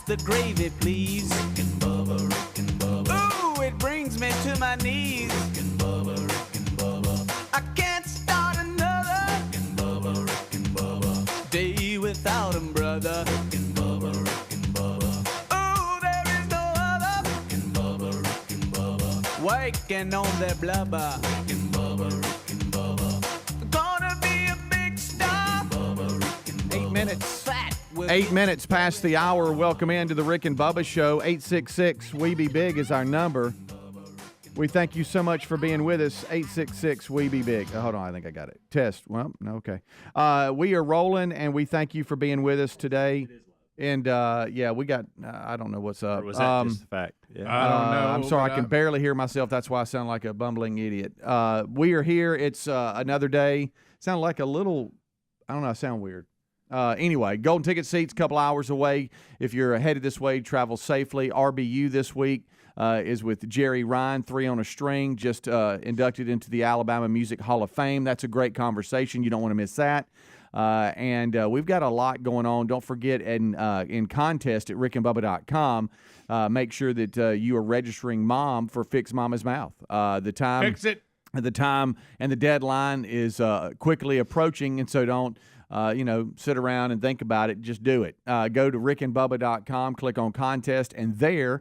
the gravy, please. Rick and Bubba. Ooh, it brings me to my knees. Rick and Bubba. I can't start another. Rick and Bubba. Day without 'em, brother. Rick and Bubba. Ooh, there is no other. Rick and Bubba. Waking on their blubber. Rick and Bubba. Gonna be a big star. 8 minutes. 8 minutes past the hour. Welcome into the Rick and Bubba Show. 866 We Be Big is our number. We thank you so much for being with us. 866 We Be Big. Hold on, I think I got it. Test. Well, no, okay. We are rolling, and we thank you for being with us today. And yeah, we got. I don't know what's up. Or was that just the fact? Yeah. I don't know. I'm sorry, I can barely hear myself. That's why I sound like a bumbling idiot. We are here. It's another day. Sound like a little. I don't know. I sound weird. Anyway, golden ticket seats, a couple hours away. If you're headed this way, travel safely. RBU this week is with Jerry Ryan, 3 on a string, just inducted into the Alabama Music Hall of Fame. That's a great conversation. You don't want to miss that. And we've got a lot going on. Don't forget, in contest at rickandbubba.com, make sure that you are registering Mom for Fix Mama's Mouth. Fix it. The time and the deadline is quickly approaching, and so don't sit around and think about it. Just do it. Go to rickandbubba.com, click on contest, and there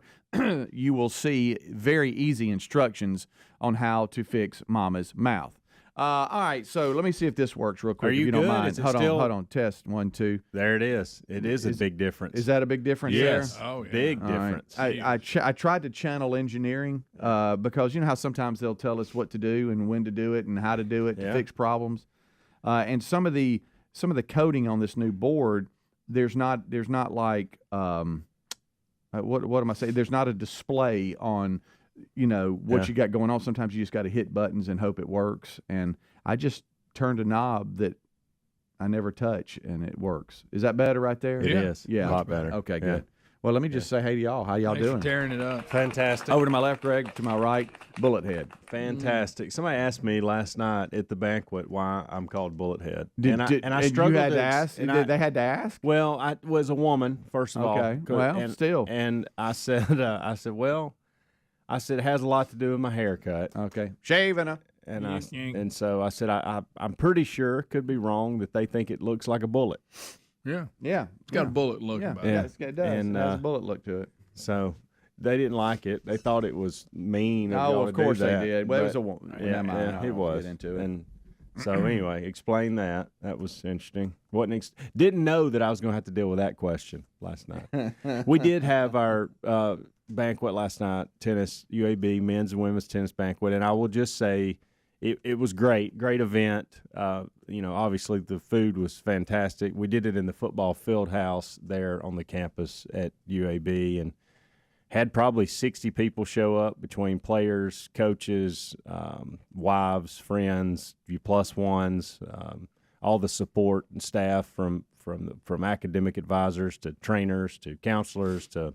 you will see very easy instructions on how to fix Mama's mouth. All right, so let me see if this works real quick. Are you if you don't good? mind. Is it Hold still... on. Test 1, 2. There it is. It is a big difference. Is that a big difference yes. there? Oh, yeah. Big All difference. Right. I tried to channel engineering because you know how sometimes they'll tell us what to do and when to do it and how to do it to fix problems. And some of the coding on this new board, there's not like what am I saying? There's not a display on what you got going on. Sometimes you just got to hit buttons and hope it works. And I just turned a knob that I never touch, and it works. Is that better right there? It is. Yeah. A lot better. Okay, good. Well, let me just say hey to y'all. How y'all Thanks doing? for tearing it up. Fantastic. Over to my left, Greg. To my right, Bullet Head. Fantastic. Somebody asked me last night at the banquet why I'm called Bullet Head. And I struggled you had to ask? They had to ask? Well, I was a woman, first of all. Okay. Well, still. And I said, well, it has a lot to do with my haircut. Okay. Shaving. And so I said, I'm pretty sure, could be wrong, that they think it looks like a bullet. Yeah. Yeah. It's got a bullet look about it. It does. And, it has a bullet look to it. So they didn't like it. They thought it was mean. Of course they did. Well, it was a woman. Yeah, it was. Get into it. And so anyway, explain that. That was interesting. Didn't know that I was going to have to deal with that question last night. We did have our banquet last night, tennis, UAB, men's and women's tennis banquet, and I will just say it was great event. Obviously the food was fantastic. We did it in the football field house there on the campus at UAB, and had probably 60 people show up between players, coaches, wives, friends, U+1s, all the support and staff from academic advisors to trainers to counselors to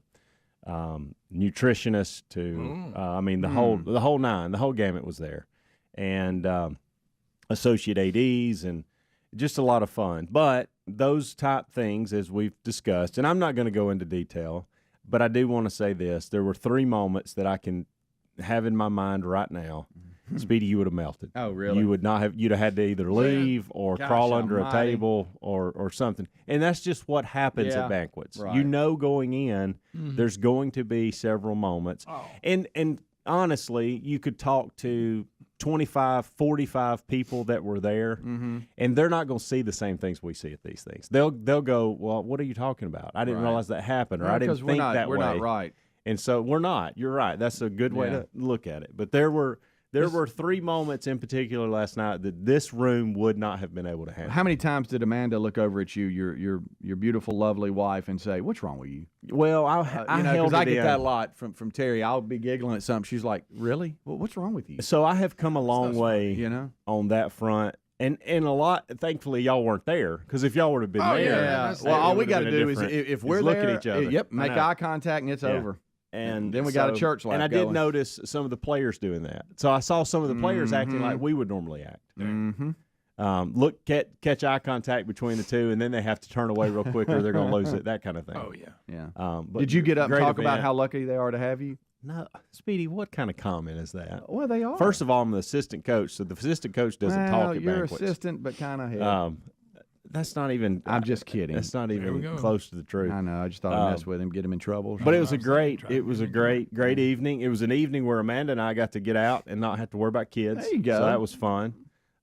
nutritionists to the whole nine, the whole gamut was there, and associate ADs, and just a lot of fun. But those type things, as we've discussed, and I'm not going to go into detail, but I do want to say this: there were 3 moments that I can have in my mind right now. Speedy, you would have melted. Oh, really? You would not have. You'd have had to either leave or crawl under a table or something. And that's just what happens at banquets. Right. Going in, there's going to be several moments. Oh. And honestly, you could talk to 25, 45 people that were there, and they're not going to see the same things we see at these things. They'll go, well, what are you talking about? I didn't realize that happened, or I didn't think that way. We're not right. And so we're not. You're right. That's a good way to look at it. But there were 3 moments in particular last night that this room would not have been able to handle. How many times did Amanda look over at you, your beautiful, lovely wife, and say, "What's wrong with you?" Well, I held it I get in. that a lot from Terry. I'll be giggling at something. She's like, "Really? Well, what's wrong with you?" So I have come a long way, on that front. And a lot, thankfully, y'all weren't there, because if y'all would have been there, well, all we got to do is if we're look there, at each other. Make eye contact, and it's over. And then we got a church life And I going. did notice some of the players doing that. So I saw some of the players acting like we would normally act. catch eye contact between the two, and then they have to turn away real quick or they're going to lose it, that kind of thing. Oh, yeah. Yeah. But Did you get up and great talk about event. how lucky they are to have you? No, Speedy, what kind of comment is that? Well, they are. First of all, I'm the assistant coach, so the assistant coach doesn't talk at you're banquets. assistant, but kind of head. That's not even. I'm just kidding. That's not we even go. close to the truth. I know. I just thought I'd mess with him, get him in trouble. But it was a great Great evening. It was an evening where Amanda and I got to get out and not have to worry about kids. There you go. So that was fun.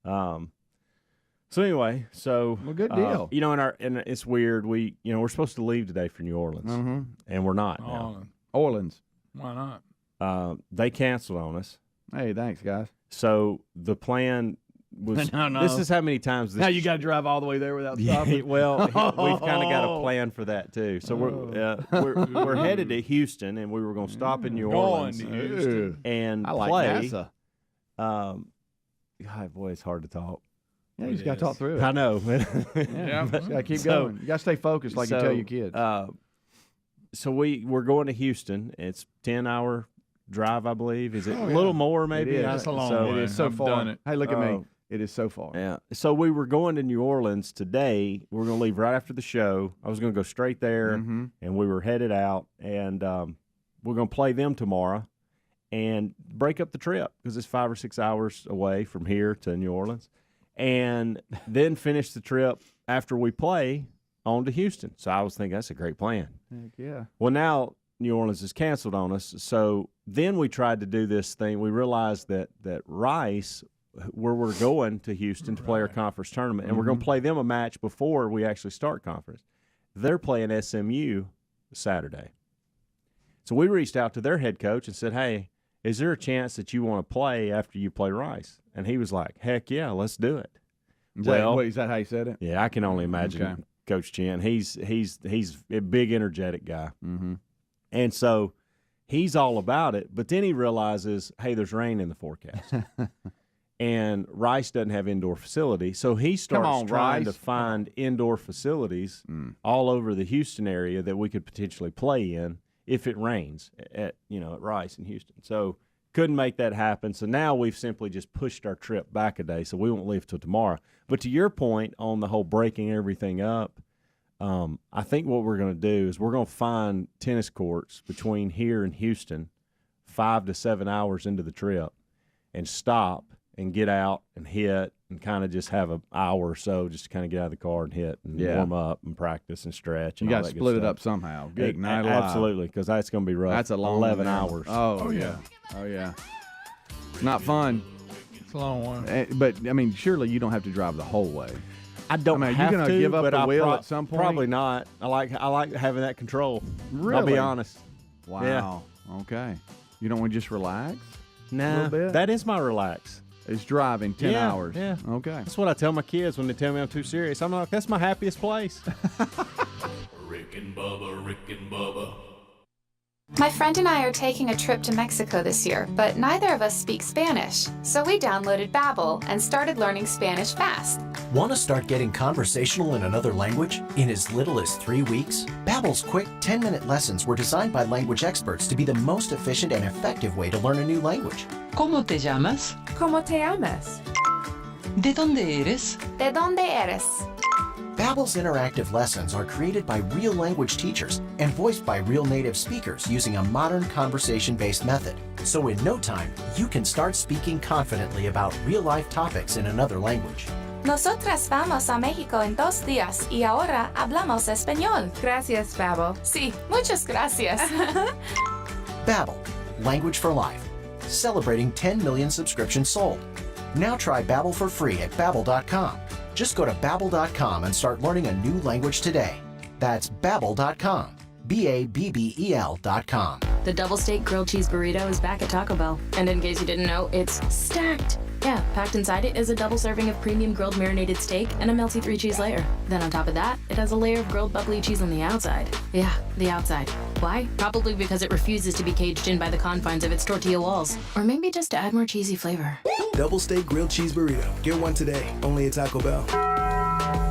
So anyway, well, good deal. You know, and it's weird. We're supposed to leave today for New Orleans, and we're not now. Orleans. Why not? They canceled on us. Hey, thanks, guys. So the plan was. No. This is how many times this. Now you got to drive all the way there without Yeah, stopping. well, we've kind of got a plan for that too. So we're headed to Houston, and we were going to stop in New Orleans to Houston. and I like play. NASA. God, boy, it's hard to talk. Yeah, you just got to talk through it. I know. Yeah. You got to keep So- going. You got to stay focused like you tell your kids. So we're going to Houston. It's 10-hour drive, I believe. Is it Oh, a yeah. little more? Maybe It is. That's a long so, way. It is so I've far. done it. Hey, look at me. Oh. It is so far. Yeah. So we were going to New Orleans today. We're going to leave right after the show. I was going to go straight there, Mhm. and we were headed out, and we're going to play them tomorrow and break up the trip because it's 5 or 6 hours away from here to New Orleans, and then finish the trip after we play on to Houston. So I was thinking that's a great plan. Heck yeah. Well, now New Orleans is canceled on us. So then we tried to do this thing. We realized that Rice, where we're going to Houston to play our conference tournament, and we're going to play them a match before we actually start conference. They're playing SMU Saturday. So we reached out to their head coach and said, hey, is there a chance that you want to play after you play Rice? And he was like, heck yeah, let's do it. Is that how you said it? Yeah, I can only imagine Okay. Coach Chin. He's a big, energetic guy. Mm-hmm. And so he's all about it, but then he realizes, hey, there's rain in the forecast. And Rice doesn't have indoor facility, so he starts trying to find indoor facilities all over the Houston area that we could potentially play in if it rains at Rice in Houston. So couldn't make that happen. So now we've simply just pushed our trip back a day, so we won't leave till tomorrow. But to your point on the whole breaking everything up, I think what we're going to do is we're going to find tennis courts between here and Houston 5 to 7 hours into the trip and stop and get out and hit and kind of just have an hour or so just to kind of get out of the car and hit and warm up and practice and stretch. You And all got to that split good it up stuff. somehow. Good night alive. Absolutely, because that's going to be rough. That's a long 11 one there. hours. Oh, yeah. Oh, yeah. Not fun. It's a long one. But, I mean, surely you don't have to drive the whole way. I don't I mean, have you gonna to, give up but the I'll wheel at some point? Probably not. I like having that control. I'll Really? be honest. Wow. Okay. You don't want to just relax? Nah, little bit? that is my relax. It's driving 10 Yeah, hours. yeah. Okay. That's what I tell my kids when they tell me I'm too serious. I'm like, that's my happiest place. Rick and Bubba, Rick and Bubba. My friend and I are taking a trip to Mexico this year, but neither of us speak Spanish. So we downloaded Babbel and started learning Spanish fast. Want to start getting conversational in another language in as little as 3 weeks? Babbel's quick 10-minute lessons were designed by language experts to be the most efficient and effective way to learn a new language. ¿Cómo te llamas? ¿Cómo te llamas? ¿De dónde eres? ¿De dónde eres? Babbel's interactive lessons are created by real language teachers and voiced by real native speakers using a modern conversation-based method. So in no time, you can start speaking confidently about real-life topics in another language. Nosotras vamos a México en 2 días y ahora hablamos español. Gracias, Babbel. Sí, muchas gracias. Babbel, language for life. Celebrating 10 million subscriptions sold. Now try Babbel for free at Babbel.com. Just go to Babbel.com and start learning a new language today. That's Babbel.com. Babbel.com. The double steak grilled cheese burrito is back at Taco Bell. And in case you didn't know, it's stacked. Yeah, packed inside it is a double serving of premium grilled marinated steak and a melty 3-cheese layer. Then on top of that, it has a layer of grilled bubbly cheese on the outside. Yeah, the outside. Why? Probably because it refuses to be caged in by the confines of its tortilla walls. Or maybe just to add more cheesy flavor. Double steak grilled cheese burrito. Get one today, only at Taco Bell.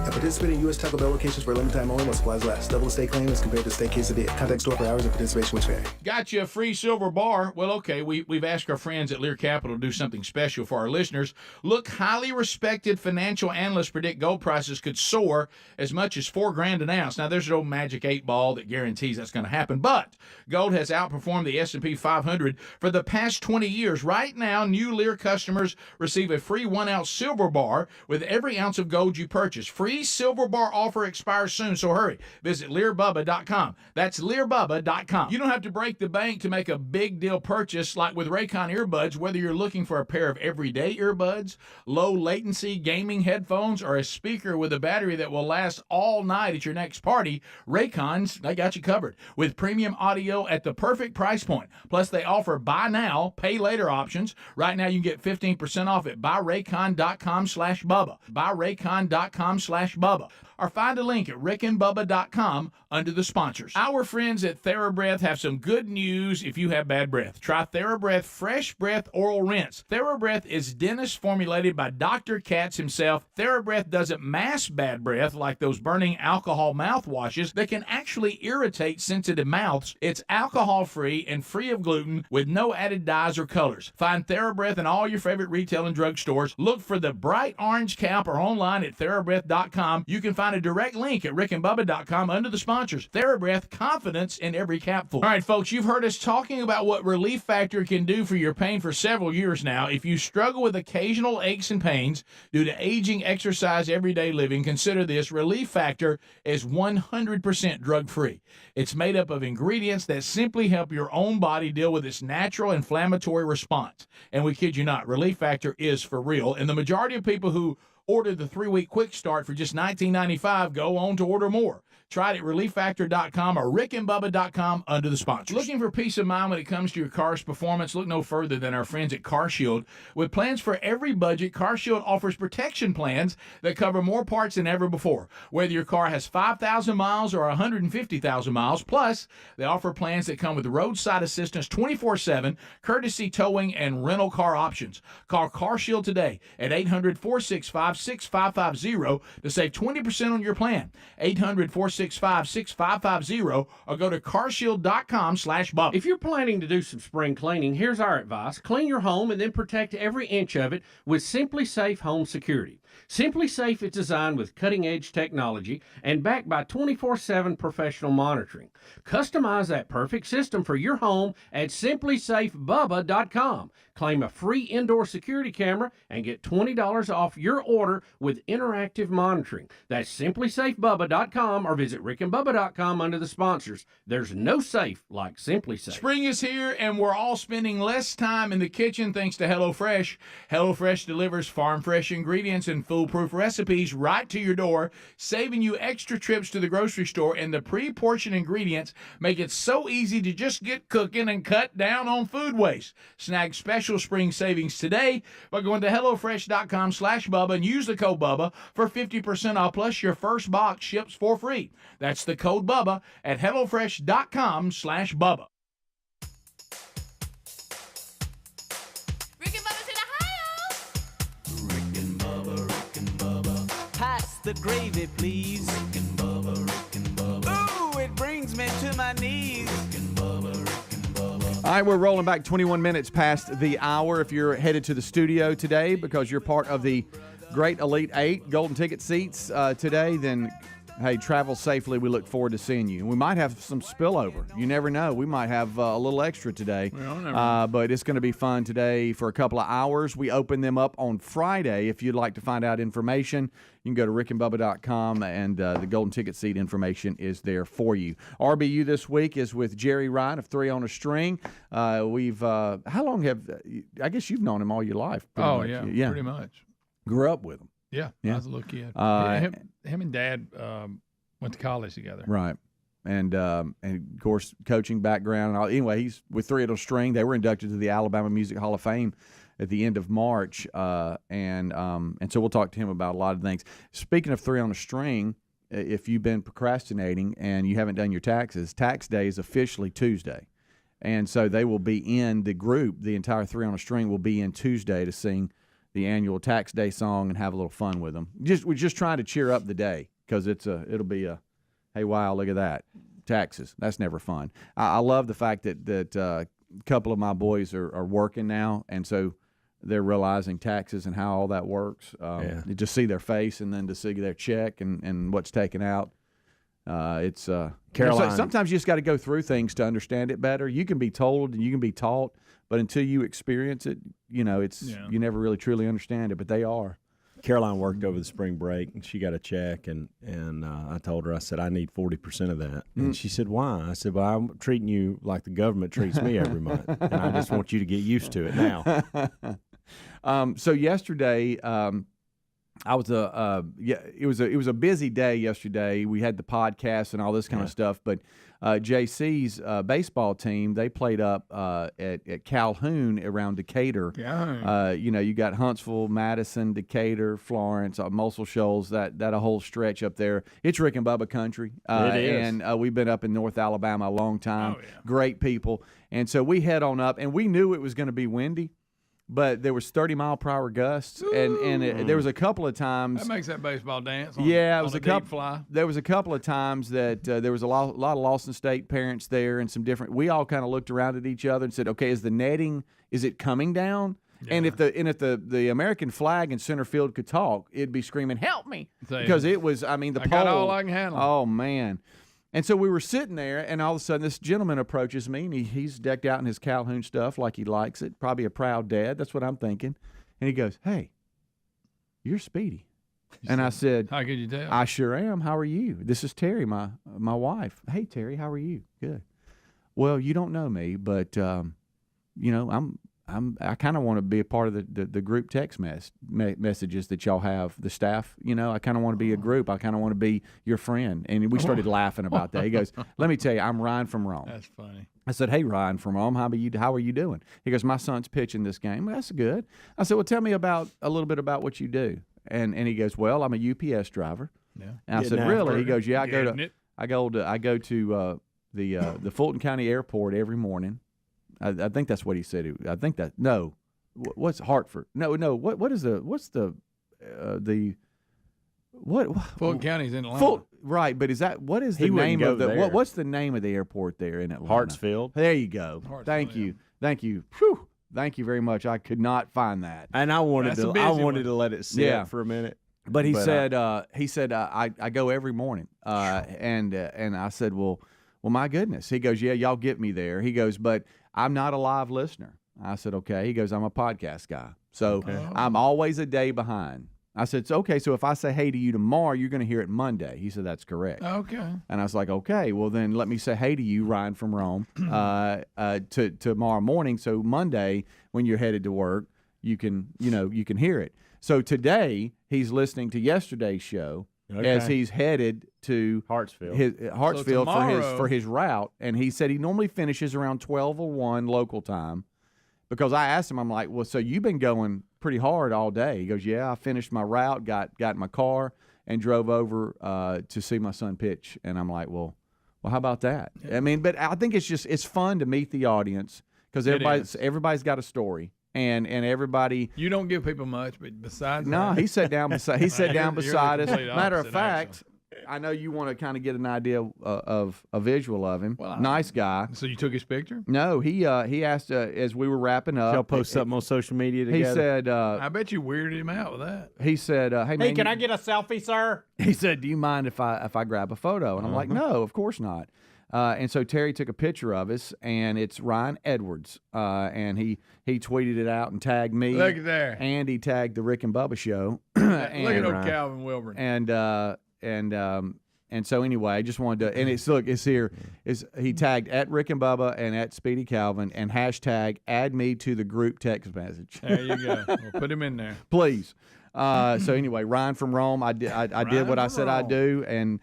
At participating U.S. Taco Bell locations for a limited time only while supplies last. Double estate claim as compared to state quesadilla. Contact store for hours of participation which vary. Got you a free silver bar? Well, okay, we've asked our friends at Lear Capital to do something special for our listeners. Look, highly respected financial analysts predict gold prices could soar as much as $4,000 an ounce. Now, there's no magic 8 ball that guarantees that's going to happen, but gold has outperformed the S&P 500 for the past 20 years. Right now, new Lear customers receive a free 1-ounce silver bar with every ounce of gold you purchase. Free silver bar offer expires soon, so hurry. Visit LearBubba.com. That's LearBubba.com. You don't have to break the bank to make a big deal purchase like with Raycon earbuds, whether you're looking for a pair of everyday earbuds, low latency gaming headphones, or a speaker with a battery that will last all night at your next party. Raycons, they got you covered with premium audio at the perfect price point. Plus, they offer buy now, pay later options. Right now, you can get 15% off at buyraycon.com/Bubba. Buyraycon.com/Bubba. Or find a link at rickandbubba.com under the sponsors. Our friends at TheraBreath have some good news if you have bad breath. Try TheraBreath Fresh Breath Oral Rinse. TheraBreath is dentist formulated by Dr. Katz himself. TheraBreath doesn't mask bad breath like those burning alcohol mouthwashes that can actually irritate sensitive mouths. It's alcohol-free and free of gluten with no added dyes or colors. Find TheraBreath in all your favorite retail and drug stores. Look for the bright orange cap or online at TheraBreath.com. You can find a direct link at rickandbubba.com under the sponsors. TheraBreath, confidence in every capful. All right, folks, you've heard us talking about what Relief Factor can do for your pain for several years now. If you struggle with occasional aches and pains due to aging, exercise, everyday living, consider this. Relief Factor is 100% drug-free. It's made up of ingredients that simply help your own body deal with its natural inflammatory response. And we kid you not, Relief Factor is for real. And the majority of people who order the 3-week quick start for just $19.95 go on to order more. Try it at relieffactor.com or rickandbubba.com under the sponsors. Looking for peace of mind when it comes to your car's performance? Look no further than our friends at CarShield. With plans for every budget, CarShield offers protection plans that cover more parts than ever before. Whether your car has 5,000 miles or 150,000 miles, plus they offer plans that come with roadside assistance 24/7, courtesy towing, and rental car options. Call CarShield today at 800-465-6550 to save 20% on your plan. 800-465-6550 or go to carshield.com/Bubba. If you're planning to do some spring cleaning, here's our advice. Clean your home and then protect every inch of it with Simply Safe Home Security. Simply Safe is designed with cutting-edge technology and backed by 24/7 professional monitoring. Customize that perfect system for your home at simplysafebubba.com. Claim a free indoor security camera and get $20 off your order with interactive monitoring. That's simplysafebubba.com or visit rickandbubba.com under the sponsors. There's no safe like Simply Safe. Spring is here, and we're all spending less time in the kitchen thanks to HelloFresh. HelloFresh delivers farm-fresh ingredients and foolproof recipes right to your door, saving you extra trips to the grocery store, and the pre-portioned ingredients make it so easy to just get cooking and cut down on food waste. Snag special spring savings today by going to HelloFresh.com/Bubba and use the code Bubba for 50% off, plus your first box ships for free. That's the code Bubba at HelloFresh.com/Bubba. Rick and Bubba's in Ohio. Rick and Bubba. Pass the gravy, please. Rick and Bubba. Ooh, it brings me to my knees. Rick and Bubba. All right, we're rolling back 21 minutes past the hour. If you're headed to the studio today because you're part of the Great Elite 8 Golden Ticket seats today, then, hey, travel safely. We look forward to seeing you. We might have some spillover. You never know. We might have a little extra today. But it's going to be fun today for a couple of hours. We open them up on Friday. If you'd like to find out information, you can go to rickandbubba.com, and the Golden Ticket seat information is there for you. RBU this week is with Jerry Wright of 3 on a String. We've how long have I guess you've known him all your life? Oh, much. yeah, pretty much. Grew up with him. Yeah, Yeah. I was a little kid. Him and Dad went to college together. Right. And of course, coaching background. And all. Anyway, he's with 3 on a String. They were inducted to the Alabama Music Hall of Fame at the end of March. And so we'll talk to him about a lot of things. Speaking of 3 on a String, if you've been procrastinating and you haven't done your taxes, tax day is officially Tuesday. And so they will be in the group. The entire 3 on a String will be in Tuesday to sing the annual tax day song and have a little fun with them. We're just trying to cheer up the day because it'll be a, hey, wow, look at that, taxes. That's never fun. I love the fact that a couple of my boys are working now, and so they're realizing taxes and how all that works. You just see their face, and then to see their check and what's taken out. It's Caroline. Sometimes you just got to go through things to understand it better. You can be told and you can be taught, but until you experience it, you never really truly understand it. But they are. Caroline worked over the spring break, and she got a check, and I told her, I said, I need 40% of that. And she said, why? I said, well, I'm treating you like the government treats me every month, and I just want you to get used to it now. So yesterday, it was a busy day yesterday. We had the podcast and all this kind of stuff, but JC's baseball team, they played up at Calhoun around Decatur. You got Huntsville, Madison, Decatur, Florence, Muscle Shoals, that a whole stretch up there. It's Rick and Bubba country. It is. And we've been up in North Alabama a long time. Great people. And so we head on up, and we knew it was going to be windy. But there was 30-mile-per-hour gusts, and there was a couple of times that makes that baseball dance. It was a couple. Fly. There was a couple of times that there was a lot of Lawson State parents there, and some different. We all kind of looked around at each other and said, "Okay, is it coming down?" Yeah. And if the American flag in center field could talk, it'd be screaming, "Help me!" Because it was. I mean, the pole. Got all I can handle. Oh man. And so we were sitting there, and all of a sudden this gentleman approaches me, and he's decked out in his Calhoun stuff like he likes it, probably a proud dad. That's what I'm thinking. And he goes, "Hey, you're Speedy." And I said, "How could you tell?" "I sure am. How are you? This is Terry, my wife." "Hey, Terry, how are you?" "Good." "Well, you don't know me, but I kind of want to be a part of the group text messages that y'all have, the staff. I kind of want to be a group. I kind of want to be your friend." And we started laughing about that. He goes, "Let me tell you, I'm Ryan from Rome." That's funny. I said, "Hey, Ryan from Rome, how are you doing?" He goes, "My son's pitching this game." "Well, that's good." I said, "Well, tell me a little bit about what you do." And he goes, "Well, I'm a UPS driver." Yeah. And I said, "Really?" He goes, "Yeah, I go to the Fulton County Airport every morning." I think that's what he said. I think that what's Hartford? No. What's the Fulton County's in Atlanta. Right, but what is the name of what's the name of the airport there in Atlanta? Hartsfield. There you go. Thank you. Whew. Thank you very much. I could not find that. And I wanted to let it sit for a minute. But he said I go every morning. And I said, well, my goodness. He goes, "Yeah, y'all get me there." He goes, "But I'm not a live listener." I said, "Okay." He goes, "I'm a podcast guy. So I'm always a day behind." I said, "So if I say hey to you tomorrow, you're going to hear it Monday." He said, "That's correct." Okay. And I was like, "Okay, well then let me say hey to you, Ryan from Rome, to tomorrow morning. So Monday when you're headed to work, you can hear it." So today he's listening to yesterday's show. Okay. As he's headed to Hartsfield for his route, and he said he normally finishes around 12 or 1 local time. Because I asked him, I'm like, "Well, so you've been going pretty hard all day?" He goes, "Yeah, I finished my route, got in my car, and drove over to see my son pitch." And I'm like, well, how about that? Yeah. I mean, but I think it's fun to meet the audience because everybody's got a story. And everybody. You don't give people much, but besides he sat down beside us. Matter of fact, I know you want to kind of get an idea of a visual of him. Well, nice guy. So you took his picture? No, he asked as we were wrapping up. Y'all post something on social media together? He said, "I bet you weirded him out with that." He said, "Hey man, can I get a selfie, sir?" He said, "Do you mind if I grab a photo?" And I'm like, "No, of course not." And so Terry took a picture of us, and it's Ryan Edwards, and he tweeted it out and tagged me. Look at there. And he tagged the Rick and Bubba show. Look at old Calvin Wilburn. And so anyway, I just wanted to, and it's here. He tagged at Rick and Bubba and at Speedy Calvin and hashtag add me to the group text message. There you go. We'll put him in there, please. So anyway, Ryan from Rome, I did what I said I'd do, and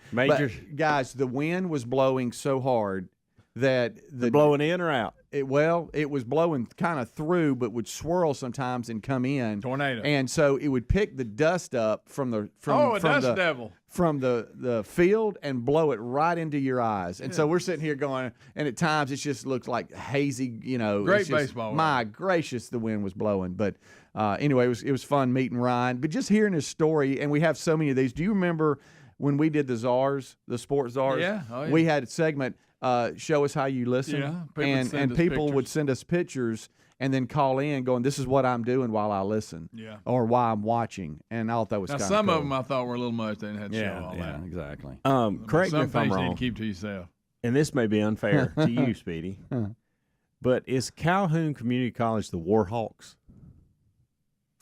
guys, the wind was blowing so hard that blowing in or out. It was blowing kind of through, but would swirl sometimes and come in. Tornado. And so it would pick the dust up from the field and blow it right into your eyes. And so we're sitting here going, and at times it just looks like hazy, Great baseball. My gracious, the wind was blowing. But Anyway, it was fun meeting Ryan, but just hearing his story, and we have so many of these. Do you remember when we did the czars, the sports czars? Yeah. Oh, yeah. We had a segment, show us how you listen. Yeah, People would send us pictures and then call in going, this is what I'm doing while I listen. Yeah. Or while I'm watching. And I thought that was kind of some cool. of them I thought were a little much. They didn't have to show all that. Exactly. Correct me Some if I'm things you need wrong. to keep to yourself. And this may be unfair to you, Speedy. But is Calhoun Community College the Warhawks?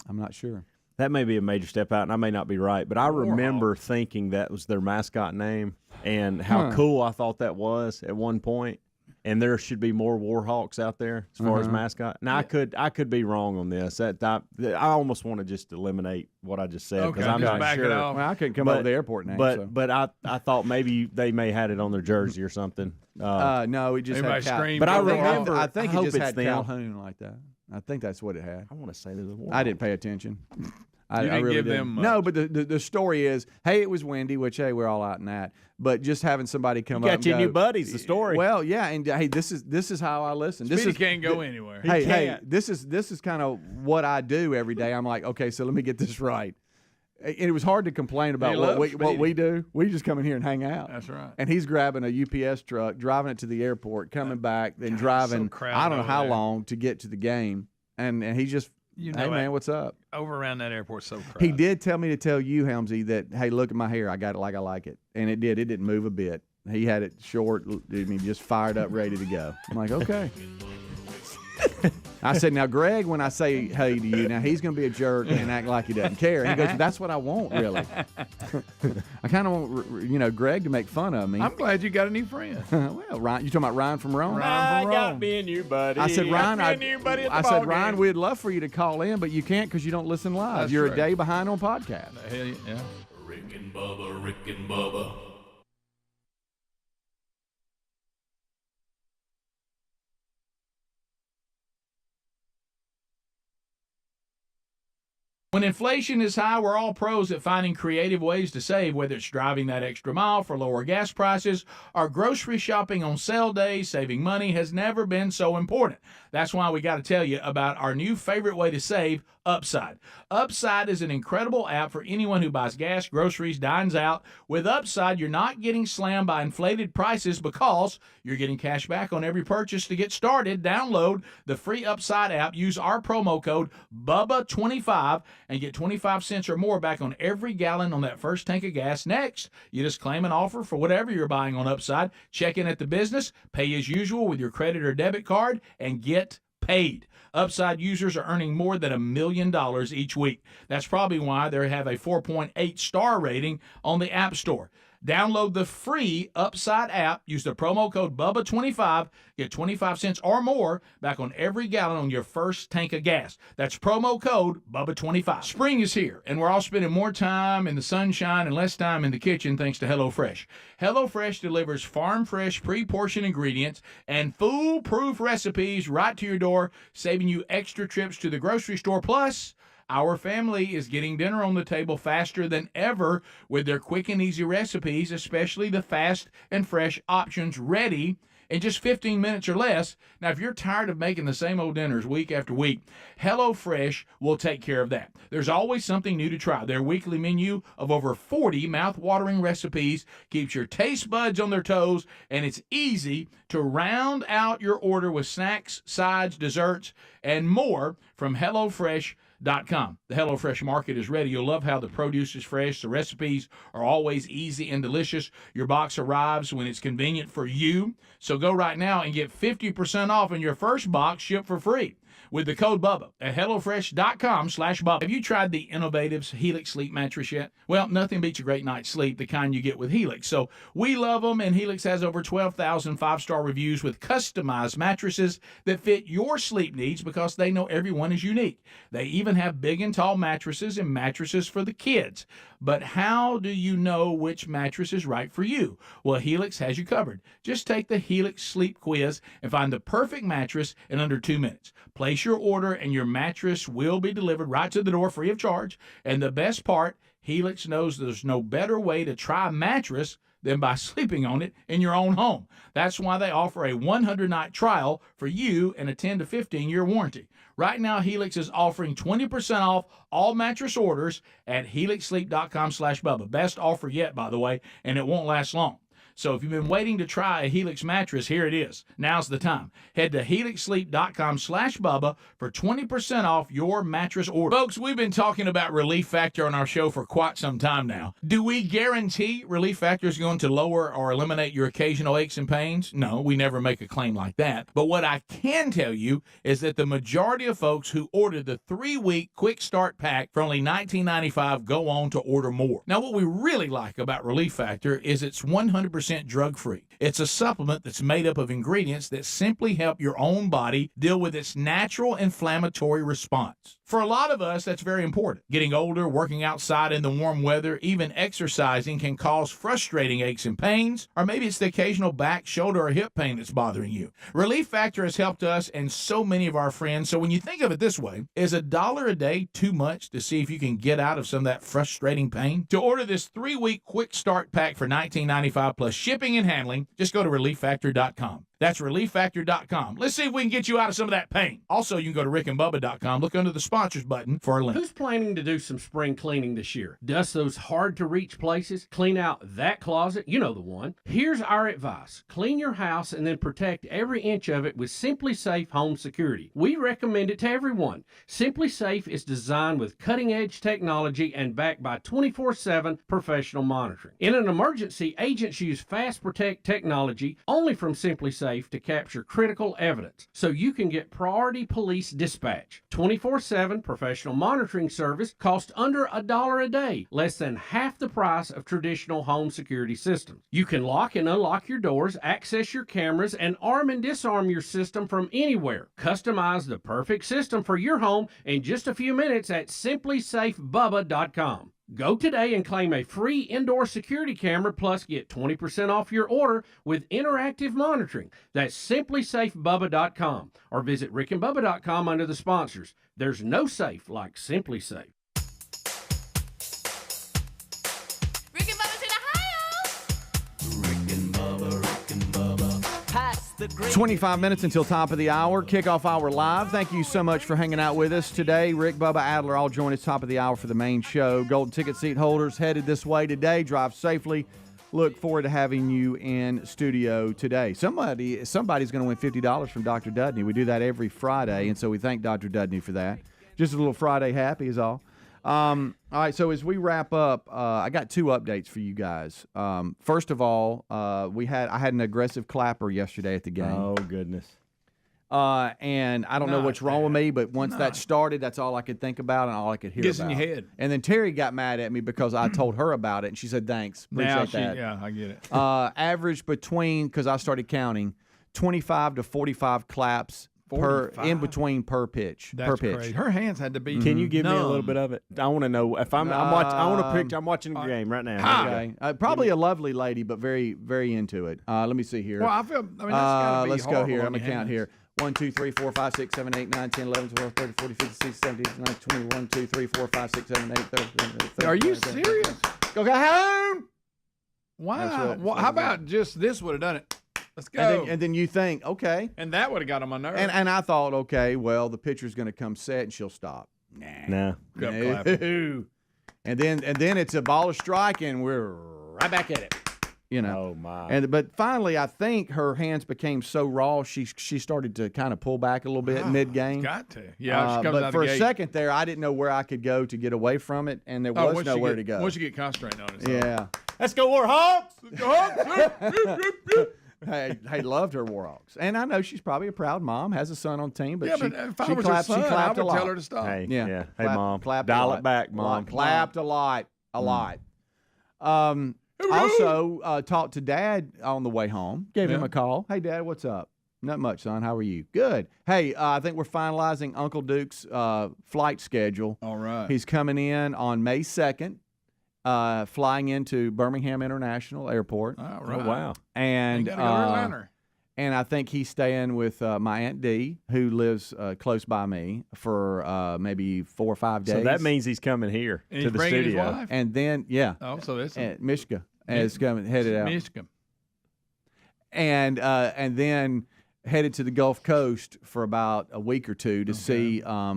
I'm not sure. That may be a major step out, and I may not be right, but I remember thinking that was their mascot name and how cool I thought that was at one point. And there should be more Warhawks out there as far as mascot. Now, I could be wrong on this. I almost want to just eliminate what I just said because I'm just not back sure. it off. Well, I couldn't come up with the airport name. But I thought maybe they may had it on their jersey or something. No, it just Everybody had screamed. But I Warhawk. remember. I think I it hope just it's had them. Calhoun like that. I think that's what it had. I want to say they're the Warhawks. I didn't pay attention. I didn't really give didn't. them much. No, but the story is, hey, it was windy, which, hey, we're all out in that. But just having somebody come up got and your go, new buddies, the story. Well, yeah, and hey, this is how I listen. Speedy can't go anywhere. Hey, this is kind of what I do every day. I'm like, okay, so let me get this right. And it was hard to complain about what we do. We just come in here and hang out. That's right. And he's grabbing a UPS truck, driving it to the airport, coming back, then driving I don't know how long to get to the game. And he just, hey, man, what's up? Over around that airport's so crowded. He did tell me to tell you, Helmsy, that, hey, look at my hair. I got it like I like it. And it did. It didn't move a bit. He had it short. I mean, just fired up, ready to go. I'm like, okay. I said, now, Greg, when I say hey to you, now he's going to be a jerk and act like he doesn't care. And he goes, that's what I want, really. I kind of want, Greg to make fun of me. I'm glad you got a new friend. Well, Ryan, you talking about Ryan from Rome? Ryan from Rome. me and you, buddy. I said, Ryan, Ryan, we'd love for you to call in, but you can't because you don't listen live. That's You're true. a day behind on podcast. Hell yeah. Rick and Bubba. When inflation is high, we're all pros at finding creative ways to save, whether it's driving that extra mile for lower gas prices or grocery shopping on sale days. Saving money has never been so important. That's why we got to tell you about our new favorite way to save, Upside. Upside is an incredible app for anyone who buys gas, groceries, dines out. With Upside, you're not getting slammed by inflated prices because you're getting cash back on every purchase. To get started, download the free Upside app, use our promo code BUBBA25 and get 25 cents or more back on every gallon on that first tank of gas. Next, you just claim an offer for whatever you're buying on Upside, check in at the business, pay as usual with your credit or debit card, and get paid. Upside users are earning more than $1 million each week. That's probably why they have a 4.8 star rating on the App Store. Download the free Upside app, use the promo code BUBBA25, get 25 cents or more back on every gallon on your first tank of gas. That's promo code BUBBA25. Spring is here, and we're all spending more time in the sunshine and less time in the kitchen thanks to HelloFresh. HelloFresh delivers farm-fresh, pre-portioned ingredients and foolproof recipes right to your door, saving you extra trips to the grocery store. Plus, our family is getting dinner on the table faster than ever with their quick and easy recipes, especially the fast and fresh options ready in just 15 minutes or less. Now, if you're tired of making the same old dinners week after week, HelloFresh will take care of that. There's always something new to try. Their weekly menu of over 40 mouth-watering recipes keeps your taste buds on their toes, and it's easy to round out your order with snacks, sides, desserts, and more from HelloFresh.com. The HelloFresh market is ready. You'll love how the produce is fresh. The recipes are always easy and delicious. Your box arrives when it's convenient for you. So go right now and get 50% off on your first box shipped for free with the code BUBBA at HelloFresh.com/Bubba. Have you tried the Innovative's Helix Sleep Mattress yet? Well, nothing beats a great night's sleep, the kind you get with Helix. So we love them, and Helix has over 12,000 five-star reviews with customized mattresses that fit your sleep needs because they know everyone is unique. They even have big and tall mattresses and mattresses for the kids. But how do you know which mattress is right for you? Well, Helix has you covered. Just take the Helix Sleep Quiz and find the perfect mattress in under 2 minutes. Place your order and your mattress will be delivered right to the door free of charge. And the best part, Helix knows there's no better way to try a mattress than by sleeping on it in your own home. That's why they offer a 100-night trial for you and a 10 to 15-year warranty. Right now, Helix is offering 20% off all mattress orders at helixsleep.com/Bubba. Best offer yet, by the way, and it won't last long. So if you've been waiting to try a Helix mattress, here it is. Now's the time. Head to helixsleep.com/Bubba for 20% off your mattress order. Folks, we've been talking about Relief Factor on our show for quite some time now. Do we guarantee Relief Factor is going to lower or eliminate your occasional aches and pains? No, we never make a claim like that. But what I can tell you is that the majority of folks who order the 3-week quick start pack for only $19.95 go on to order more. Now, what we really like about Relief Factor is it's 100% drug-free. It's a supplement that's made up of ingredients that simply help your own body deal with its natural inflammatory response. For a lot of us, that's very important. Getting older, working outside in the warm weather, even exercising can cause frustrating aches and pains, or maybe it's the occasional back, shoulder, or hip pain that's bothering you. Relief Factor has helped us and so many of our friends, so when you think of it this way, is $1 a day too much to see if you can get out of some of that frustrating pain? To order this 3-week quick start pack for $19.95 plus shipping and handling, just go to relieffactor.com. That's relieffactor.com. Let's see if we can get you out of some of that pain. Also, you can go to rickandbubba.com. Look under the sponsors button for a link. Who's planning to do some spring cleaning this year? Dust those hard-to-reach places? Clean out that closet? You know the one. Here's our advice. Clean your house and then protect every inch of it with Simply Safe Home Security. We recommend it to everyone. Simply Safe is designed with cutting-edge technology and backed by 24/7 professional monitoring. In an emergency, agents use Fast Protect technology only from Simply Safe to capture critical evidence, so you can get priority police dispatch. 24/7 professional monitoring service costs under $1 a day, less than half the price of traditional home security systems. You can lock and unlock your doors, access your cameras, and arm and disarm your system from anywhere. Customize the perfect system for your home in just a few minutes at simplysafebubba.com. Go today and claim a free indoor security camera, plus get 20% off your order with interactive monitoring. That's simplysafebubba.com, or visit rickandbubba.com under the sponsors. There's no safe like Simply Safe. Rick and Bubba's in Ohio. Rick and Bubba. Pass the great 25 minutes until top of the hour. Kickoff hour live. Thank you so much for hanging out with us today. Rick, Bubba, Adler all join us top of the hour for the main show. Golden ticket seat holders headed this way today. Drive safely. Look forward to having you in studio today. Somebody's going to win $50 from Dr. Dudney. We do that every Friday, and so we thank Dr. Dudney for that. Just a little Friday happy is all. All right, so as we wrap up, I got 2 updates for you guys. First of all, I had an aggressive clapper yesterday at the game. Oh, goodness. And I don't know what's wrong with me, but once that started, that's all I could think about and all I could hear Gets about. in your head. And then Terry got mad at me because I told her about it, and she said, thanks. Appreciate that. Yeah, I get it. Average between, because I started counting, 25 to 45 claps in between per pitch. That's crazy. Her hands had to be. Can you give me a little bit of it? I want to know if I'm watching. I want to picture. I'm watching the game right now. Okay. Probably a lovely lady, but very, very into it. Let me see here. Well, that's gotta be let's go here. horrible Let me on your count hands. here. 1, 2, 3, 4, 5, 6, 7, 8, 9, 10, 11, 12, 13, 14, 15, 16, 17, 18, 19, 20, 1, 2, 3, 4, 5, 6, 7, 8, 30. Are you serious? Go home. Wow. Well, how about just this would have done it? Let's go. And then you think, okay. And that would have got on my nerves. And I thought, okay, well, the pitcher's going to come set and she'll stop. No. No. And then it's a ball of strike and we're right back at it. You know. Oh my. But finally, I think her hands became so raw she started to kind of pull back a little bit mid game. Got to. Yeah. She comes but out for the a gate. second there, I didn't know where I could go to get away from it, and there was nowhere to go. Once you get concentrating on it. Yeah. Let's go Warhawks. Hey, loved her Warhawks, and I know she's probably a proud mom, has a son on the team, but Yeah, she, but if I she was clapped, her son, she clapped I a would lot. tell her to stop. Hey, Yeah. Hey, Clap- mom. clapped a Dial lot. it back, mom. Clapped a lot. Also talked to Dad on the way home. Gave him a call. Hey, Dad, what's up? Not much, son. How are you? Good. Hey, I think we're finalizing Uncle Duke's flight schedule. All right. He's coming in on May 2nd, flying into Birmingham International Airport. All right. Oh wow. And You gotta go to Atlanta. And I think he's staying with my Aunt Dee, who lives close by me, for maybe 4 or 5 days. So that means he's coming here And to he's the bringing his studio. wife? And then, yeah. Oh, so that's Mishka is headed out. Michigan. And then headed to the Gulf Coast for about a week or two to see a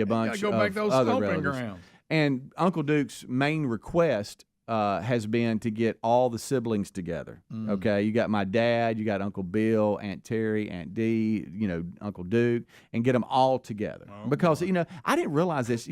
bunch go back of those other stomping relatives. grounds. And Uncle Duke's main request has been to get all the siblings together. Okay, you got my dad, you got Uncle Bill, Aunt Terry, Aunt Dee, Uncle Duke, and get them all together. Because I didn't realize this.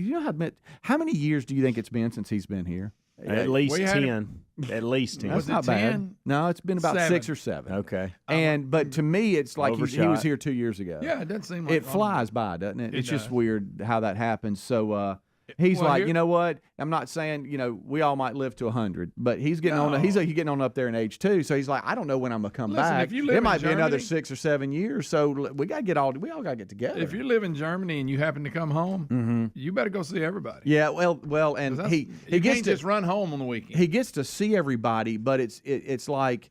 How many years do you think it's been since he's been here? At least 10. At least 10. That's not bad. No, it's been about 6 or 7. Okay. But to me, it's like he was here 2 years ago. Yeah, it doesn't seem like it flies by, doesn't it? It's just does. weird how that happens. So he's you know what? I'm not saying we all might live to 100, but he's getting on. He's getting on up there in age too. So he's like, I don't know when I'm gonna come back. If you live it might in be another Germany- 6 or 7 years. So we all gotta get together. If you live in Germany and you happen to come home, you better go see everybody. Yeah, well, and he you gets can't to just run home on the weekend. he gets to see everybody, but it's like.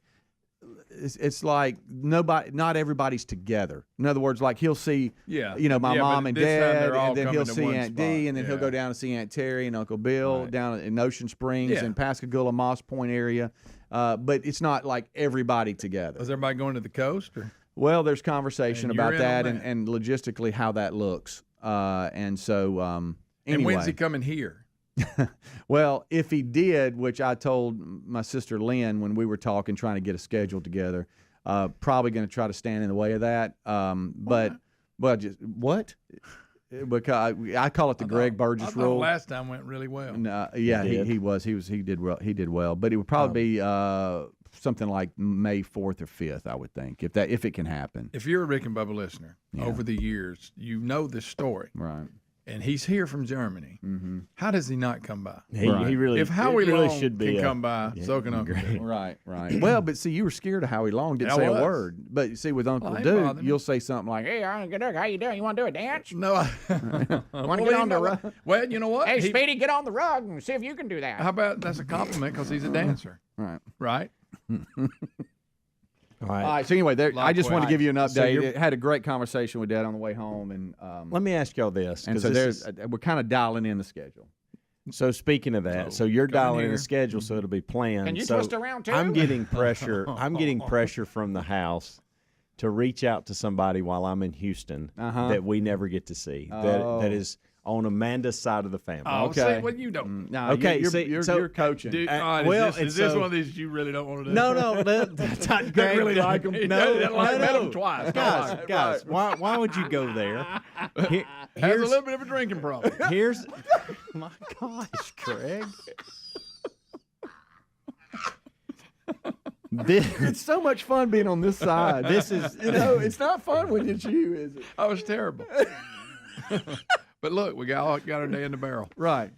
It's like not everybody's together. In other words, like he'll see, my mom and dad, and then he'll see Aunt Dee, and then he'll go down and see Aunt Terry and Uncle Bill down in Ocean Springs and Pascagoula, Moss Point area. But it's not like everybody together. Is everybody going to the coast? Or? Well, there's conversation And you're about in on that, that. and logistically how that looks. And so anyway. And when's he coming here? Well, if he did, which I told my sister Lynn when we were talking, trying to get a schedule together, probably going to try to stand in the way of that. Just what? Because I call it the Greg Burgess rule. Last time went really well. No, yeah, he did well. He did well, but it would probably be something like May 4th or 5th, I would think, if it can happen. If you're a Rick and Bubba listener, over the years, you know this story. Right. And he's here from Germany. Mm-hmm. How does he not come by? He really. If Howie really Long should be can come by, so can Uncle Duke. Right. Well, but see, you were scared of Howie Long, didn't say a word. But you see, with Uncle Duke, you'll say something like, "Hey, Uncle Duke, how you doing? You want to do a dance? No, want to get on the rug? Well, you know what? Hey, Speedy, get on the rug and see if you can do that." How about that's a compliment because he's a dancer, right? All right. So anyway, I just want to give you an update. So had a great conversation with Dad on the way home, and let me ask y'all this. And so we're kind of dialing in the schedule. So speaking of that, so you're dialing in the schedule, so it'll be planned. Can you so twist around too? I'm getting pressure. I'm getting pressure from the house to reach out to somebody while I'm in Houston that we never get to see. That is on Amanda's side of the family. Oh, okay. See, well, you don't. No, okay, you're coaching. Dude, is this one of these you really don't want to do? No, that's not Don't really like them. Met them twice. Guys, why would you go there? Has a little bit of a drinking problem. Here's, my gosh, Craig. It's so much fun being on this side. This is, it's not fun when it's you, is it? I was terrible. But look, we got our day in the barrel. Right.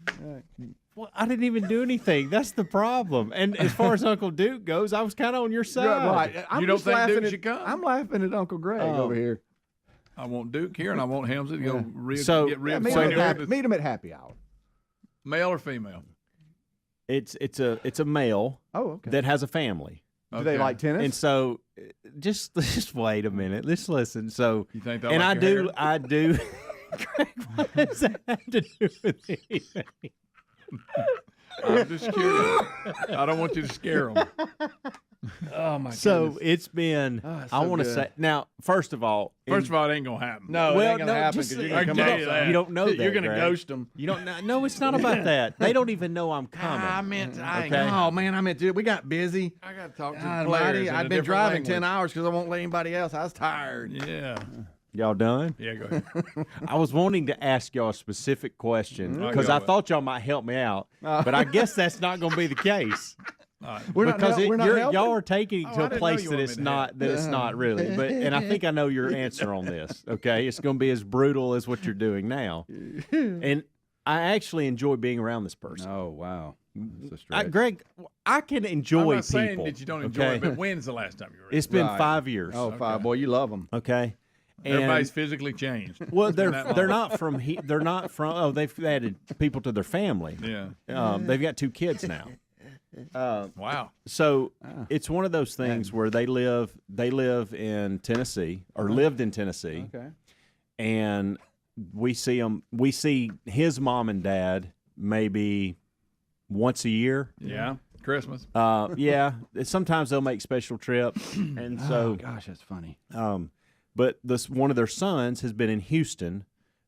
Well, I didn't even do anything. That's the problem. And as far as Uncle Duke goes, I was kind of on your side. Right. You don't think Duke should come? I'm laughing at Uncle Greg over here. I want Duke here, and I want Helmsley to go get real. Meet him at happy hour. Male or female? It's a male. Oh, okay. That has a family. Do they like tennis? And so, just wait a minute. Let's listen. So, you think and like I do. Greg, what does that have to do with anything? I'm just curious. I don't want you to scare them. Oh my! So goodness. it's been. I want to say now. First of all, it ain't gonna happen. No, it ain't gonna happen because you're gonna come you don't know that. You're gonna Greg. ghost them. You don't know. No, it's not about that. They don't even know I'm coming. I meant. Oh man, I meant. We got busy. I got to talk to the players. I've been driving 10 hours because I won't let anybody else. I was tired. Yeah. Y'all done? Yeah, go ahead. I was wanting to ask y'all a specific question because I thought y'all might help me out, but I guess that's not going to be the case. Y'all are taking it to a place that it's not really. But and I think I know your answer on this. Okay, it's going to be as brutal as what you're doing now, and I actually enjoy being around this person. Oh wow, Greg, I can enjoy I'm not people. saying that you don't enjoy it, but when's the last time you were? It's been 5 years. Oh, 5. Boy, you love them. Okay. Everybody's physically changed. Well, they're not from they're not from. Oh, they've added people to their family. Yeah. They've got 2 kids now, Wow. So it's one of those things where they live in Tennessee or lived in Tennessee. Okay. And we see his mom and dad maybe once a year. Yeah. Christmas. Yeah. Sometimes they'll make special trips. And so, gosh, that's funny. But one of their sons has been in Houston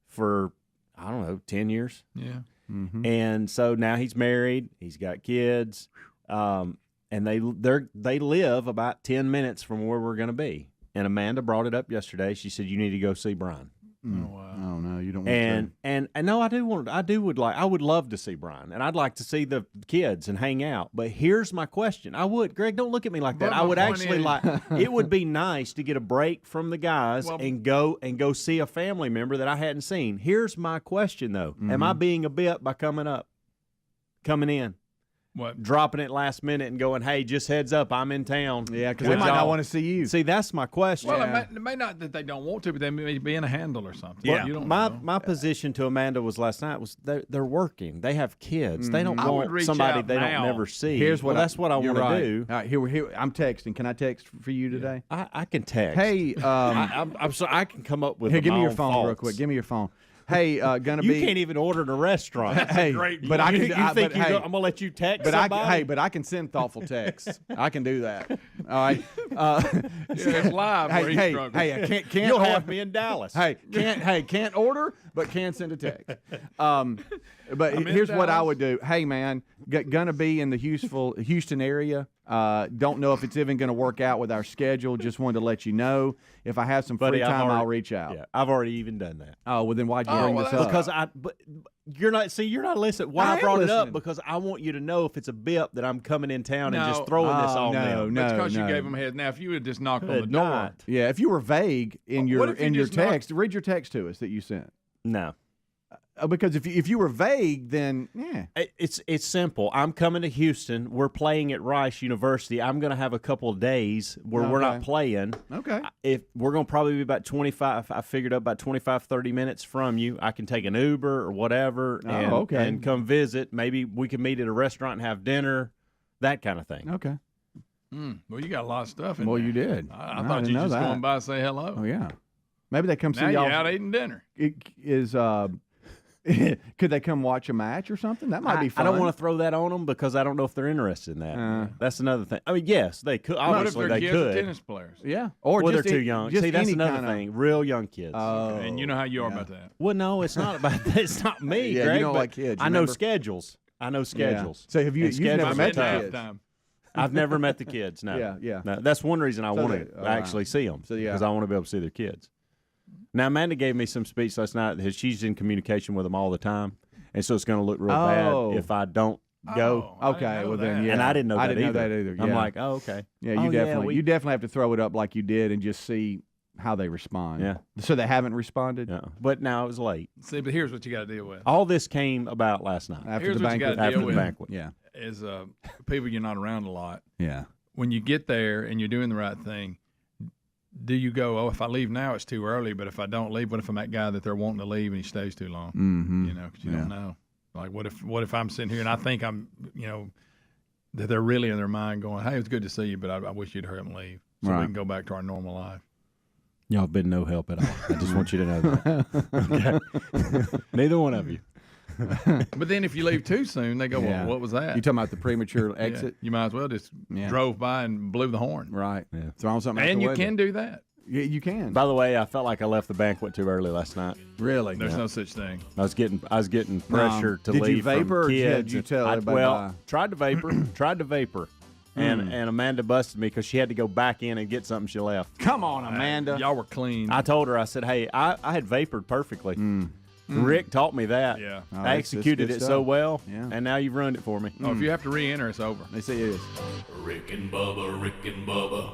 for, I don't know, 10 years. Yeah. Mm-hmm. And so now he's married, he's got kids, and they live about 10 minutes from where we're going to be. And Amanda brought it up yesterday. She said, you need to go see Brian. Oh, wow. Oh, no, you don't want and no, I would love to see Brian, and I'd like to see the kids and hang out. But here's my question. Greg, don't look at me like that. I would actually it would be nice to get a break from the guys and go see a family member that I hadn't seen. Here's my question, though. Mm-hmm. Am I being a bit by coming in? What? Dropping it last minute and going, hey, just heads up, I'm in town. Yeah, because they might not want to see you. See, that's my question. Well, it may not that they don't want to, but they may be in a handle or something. Yeah. You don't my position to Amanda was last night was they're working. They have kids. Mm-hmm. They don't want somebody they don't never see. Here's what that's what I want to do. All right, here, I'm texting. Can I text for you today? I can text. Hey, I'm sorry. I can come up with. Here, give me your phone real quick. Give me your phone. Hey, gonna be. You can't even order in a restaurant. Hey, but I can. I'm gonna let you text somebody? But I can send thoughtful texts. I can do that. All right. It's live. Hey, I can't. You'll have me in Dallas. Can't order, but can send a text. But here's what I would do. Hey, man, gonna be in the Houston area. Don't know if it's even going to work out with our schedule. Just wanted to let you know. If I have some free time, I'll reach out. Yeah, I've already even done that. Oh, well, then why'd you bring this up? Because you're not listening. Why I brought it up? Because I want you to know if it's a bip that I'm coming in town and just throwing this on them. That's because you gave them a head. Now, if you had just knocked on the door. Yeah, if you were vague in your text, read your text to us that you sent. No. Because if you were vague, then it's simple. I'm coming to Houston. We're playing at Rice University. I'm going to have a couple of days where we're not playing. Okay. If we're going to probably be about 25, I figured up about 25, 30 minutes from you. I can take an Uber or whatever and come visit. Maybe we can meet at a restaurant and have dinner, that kind of thing. Okay. Well, you got a lot of stuff in there. Well, you did. I thought you just going by and say hello. Oh, yeah. Maybe they come see y'all. Now you're out eating dinner. Could they come watch a match or something? That might be fun. I don't want to throw that on them because I don't know if they're interested in that. That's another thing. I mean, yes, they could. Obviously, they could. Tennis players. Yeah. Or they're too young. See, that's another thing. Real young kids. And you know how you are about that. Well, no, it's not about that. It's not me, yeah, Greg, you don't like kids. I know schedules. Yeah. So have you've never met the kids? I've never met the kids, no. Yeah. No, that's one reason I want to actually see them, because I want to be able to see their kids. Now, Amanda gave me some speech last night that she's in communication with them all the time. And so it's going to look real bad if I don't go. Okay, well then, yeah. And I didn't know that I didn't know that either. Yeah. I'm like, oh, okay. Yeah, you definitely have to throw it up like you did and just see how they respond. Yeah. So they haven't responded? Yeah. But now it was late. See, but here's what you got to deal with. All this came about last night. After the banquet. Yeah. Is people you're not around a lot. Yeah. When you get there and you're doing the right thing, do you go, if I leave now, it's too early, but if I don't leave, what if I'm that guy that they're wanting to leave and he stays too long? Mm-hmm. You know, because you don't know. Like, what if I'm sitting here and I think I'm, that they're really in their mind going, hey, it's good to see you, but I wish you'd hurry up and leave so we can go back to our normal life. Y'all have been no help at all. I just want you to know that. Okay. Neither one of you. But then if you leave too soon, they go, well, what was that? You talking about the premature exit? You might as well just drove by and blew the horn. Right. Yeah. Throwing something out and the you window. can do that. Yeah, you can. By the way, I felt like I left the banquet too early last night. Really? There's no such thing. I was getting pressure to leave. Did you vapor from kids. Or did you tell everybody? Well, tried to vapor. And Amanda busted me because she had to go back in and get something she left. Come on, Amanda. Y'all were clean. I told her, I said, hey, I had vapored perfectly. Rick taught me that. Yeah. I executed it so well, and now you've ruined it for me. Oh, if you have to re-enter, it's over. They say it is. Rick and Bubba.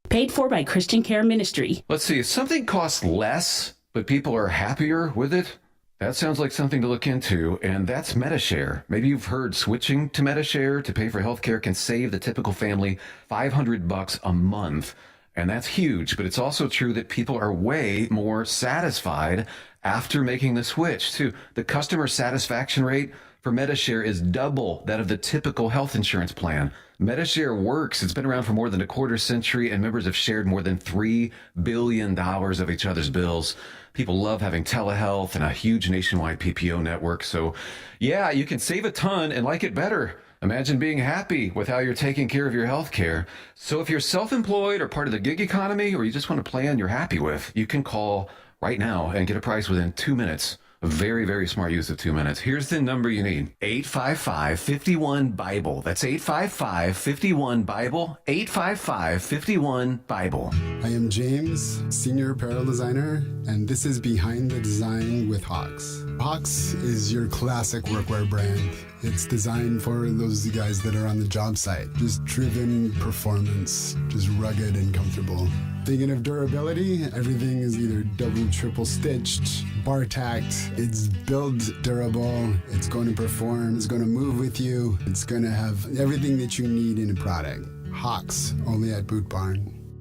Paid for by Christian Care Ministry. Let's see, if something costs less, but people are happier with it, that sounds like something to look into, and that's MediShare. Maybe you've heard switching to MediShare to pay for healthcare can save the typical family $500 a month. And that's huge, but it's also true that people are way more satisfied after making the switch, too. The customer satisfaction rate for MediShare is double that of the typical health insurance plan. MediShare works. It's been around for more than a quarter century, and members have shared more than $3 billion of each other's bills. People love having telehealth and a huge nationwide PPO network. So, yeah, you can save a ton and like it better. Imagine being happy with how you're taking care of your health care. So if you're self-employed or part of the gig economy, or you just want a plan you're happy with, you can call right now and get a price within 2 minutes. A very, very smart use of 2 minutes. Here's the number you need. 855-51-BIBLE. That's 855-51-BIBLE. 855-51-BIBLE. I am James, Senior Apparel Designer, and this is Behind the Design with Hawks. Hawks is your classic workwear brand. It's designed for those guys that are on the job site. Just driven performance, just rugged and comfortable. Thinking of durability, everything is either double, triple stitched, bar tacked. It's build durable, it's going to perform, it's going to move with you, it's going to have everything that you need in a product. Hawks, only at Boot Barn.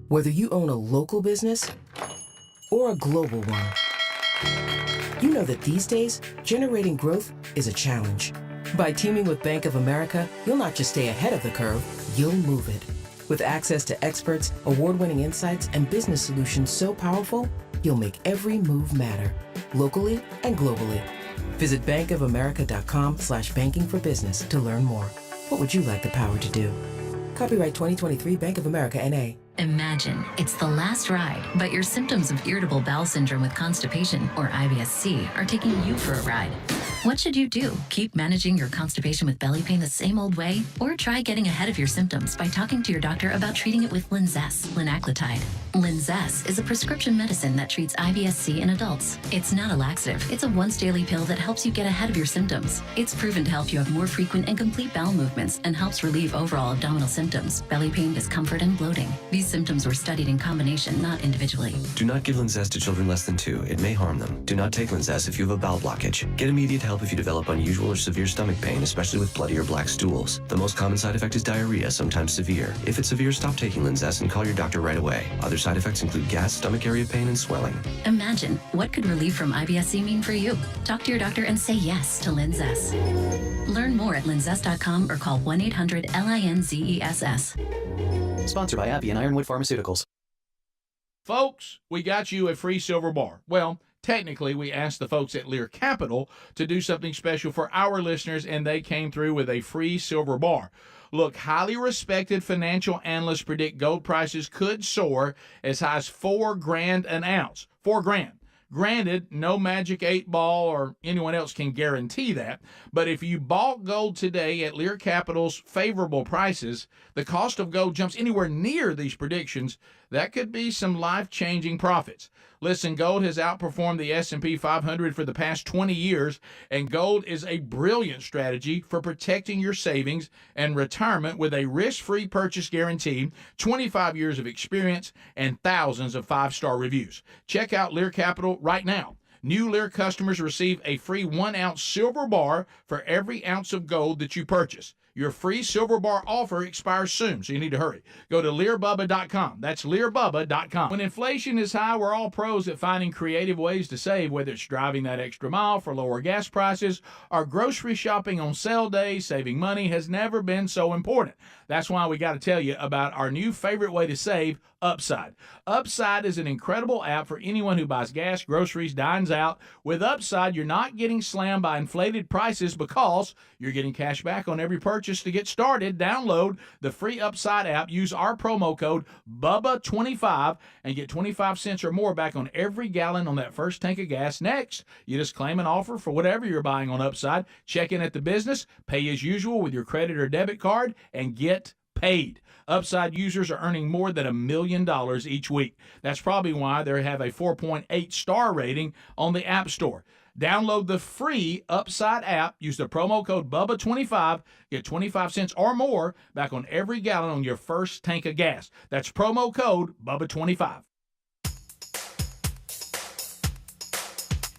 Whether you own a local business or a global one, you know that these days, generating growth is a challenge. By teaming with Bank of America, you'll not just stay ahead of the curve, you'll move it. With access to experts, award-winning insights, and business solutions so powerful, you'll make every move matter, locally and globally. Visit bankofamerica.com/banking for business to learn more. What would you like the power to do? Copyright 2023 Bank of America, N.A. Imagine it's the last ride, but your symptoms of irritable bowel syndrome with constipation, or IBS-C, are taking you for a ride. What should you do? Keep managing your constipation with belly pain the same old way? Or try getting ahead of your symptoms by talking to your doctor about treating it with Linzess, linaclotide. Linzess is a prescription medicine that treats IBS-C in adults. It's not a laxative. It's a once-daily pill that helps you get ahead of your symptoms. It's proven to help you have more frequent and complete bowel movements and helps relieve overall abdominal symptoms, belly pain, discomfort, and bloating. These symptoms were studied in combination, not individually. Do not give Linzess to children less than 2. It may harm them. Do not take Linzess if you have a bowel blockage. Get immediate help if you develop unusual or severe stomach pain, especially with bloody or black stools. The most common side effect is diarrhea, sometimes severe. If it's severe, stop taking Linzess and call your doctor right away. Other side effects include gas, stomach area pain, and swelling. Imagine, what could relief from IBS-C mean for you? Talk to your doctor and say yes to Linzess. Learn more at linzess.com or call 1-800-LINZESS. Sponsored by Appy and Ironwood Pharmaceuticals. Folks, we got you a free silver bar. Well, technically, we asked the folks at Lear Capital to do something special for our listeners, and they came through with a free silver bar. Look, highly respected financial analysts predict gold prices could soar as high as $4,000 an ounce. $4,000. Granted, no magic 8-ball or anyone else can guarantee that, but if you bought gold today at Lear Capital's favorable prices, the cost of gold jumps anywhere near these predictions, that could be some life-changing profits. Listen, gold has outperformed the S&P 500 for the past 20 years, and gold is a brilliant strategy for protecting your savings and retirement with a risk-free purchase guarantee, 25 years of experience, and thousands of 5-star reviews. Check out Lear Capital right now. New Lear customers receive a free 1-ounce silver bar for every ounce of gold that you purchase. Your free silver bar offer expires soon, so you need to hurry. Go to LearBubba.com. That's LearBubba.com. When inflation is high, we're all pros at finding creative ways to save, whether it's driving that extra mile for lower gas prices or grocery shopping on sale days. Saving money has never been so important. That's why we got to tell you about our new favorite way to save, Upside. Upside is an incredible app for anyone who buys gas, groceries, dines out. With Upside, you're not getting slammed by inflated prices because you're getting cash back on every purchase. To get started, download the free Upside app, use our promo code BUBBA25 and get 25 cents or more back on every gallon on that first tank of gas. Next, you just claim an offer for whatever you're buying on Upside, check in at the business, pay as usual with your credit or debit card, and get paid. Upside users are earning more than $1 million each week. That's probably why they have a 4.8 star rating on the App Store. Download the free Upside app, use the promo code BUBBA25, get 25 cents or more back on every gallon on your first tank of gas. That's promo code BUBBA25.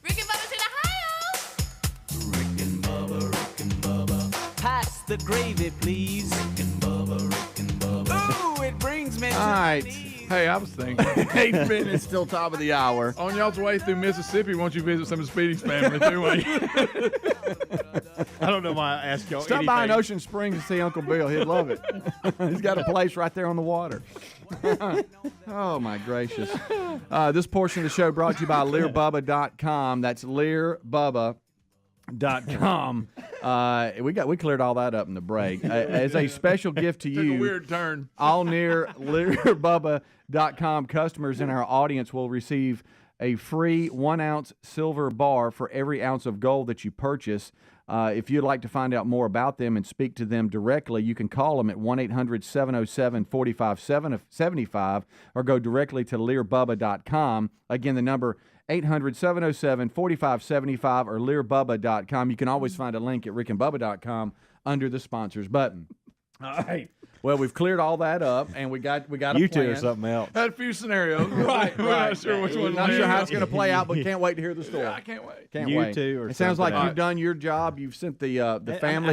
Rick and Bubba's in Ohio! Rick and Bubba. Pass the gravy, please. Rick and Bubba. Ooh, it brings me to All right. my knees. Hey, I was thinking. 8 minutes till top of the hour. On y'all's way through Mississippi, won't you visit some of Speedy's family too? Won't you? I don't know why I asked y'all Stop by in Ocean Springs and see Uncle Bill. He'd love it. He's got a place right there on the water. Oh, my gracious. This portion of the show brought to you by LearBubba.com. That's LearBubba.com. We cleared all that up in the break. As a special gift to you, Took a weird turn. all near LearBubba.com customers in our audience will receive a free 1-ounce silver bar for every ounce of gold that you purchase. If you'd like to find out more about them and speak to them directly, you can call them at 1-800-707-4575 or go directly to LearBubba.com. Again, the number 800-707-4575 or LearBubba.com. You can always find a link at rickandbubba.com under the sponsors button. All right. Well, we've cleared all that up, and we got a You plan. two or something else. Had a few scenarios. Right. We're not sure which one. Not sure how it's going to play out, but can't wait to hear the story. Yeah, I can't wait. Can't You wait. two or It sounds like something. you've done your job. You've sent the family,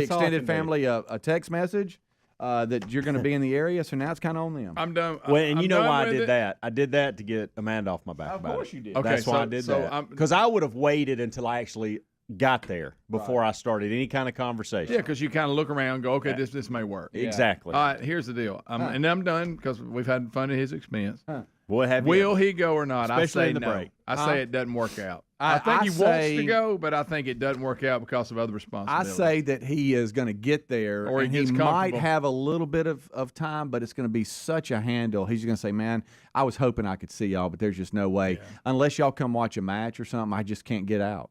that's all I extended can do. family, a text message that you're going to be in the area. So now it's kind of on them. I'm done. Well, and I'm you know done why I with did it. that? I did that to get Amanda off my back. Of about course it. you did. Okay, That's why I did that. Because I would have waited until I actually got there before I started any kind of conversation. Yeah, because you kind of look around and go, okay, this may work. Exactly. All right, here's the deal. And I'm done because we've had fun at his expense. Will he go or not? Especially I say in the no. break. I say it doesn't work out. I I think he wants say- to go, but I think it doesn't work out because of other I responsibilities. say that he is going to get there, Or he and gets he might comfortable. have a little bit of time, but it's going to be such a handle. He's going to say, man, I was hoping I could see y'all, but there's just no way. Unless y'all come watch a match or something, I just can't get out.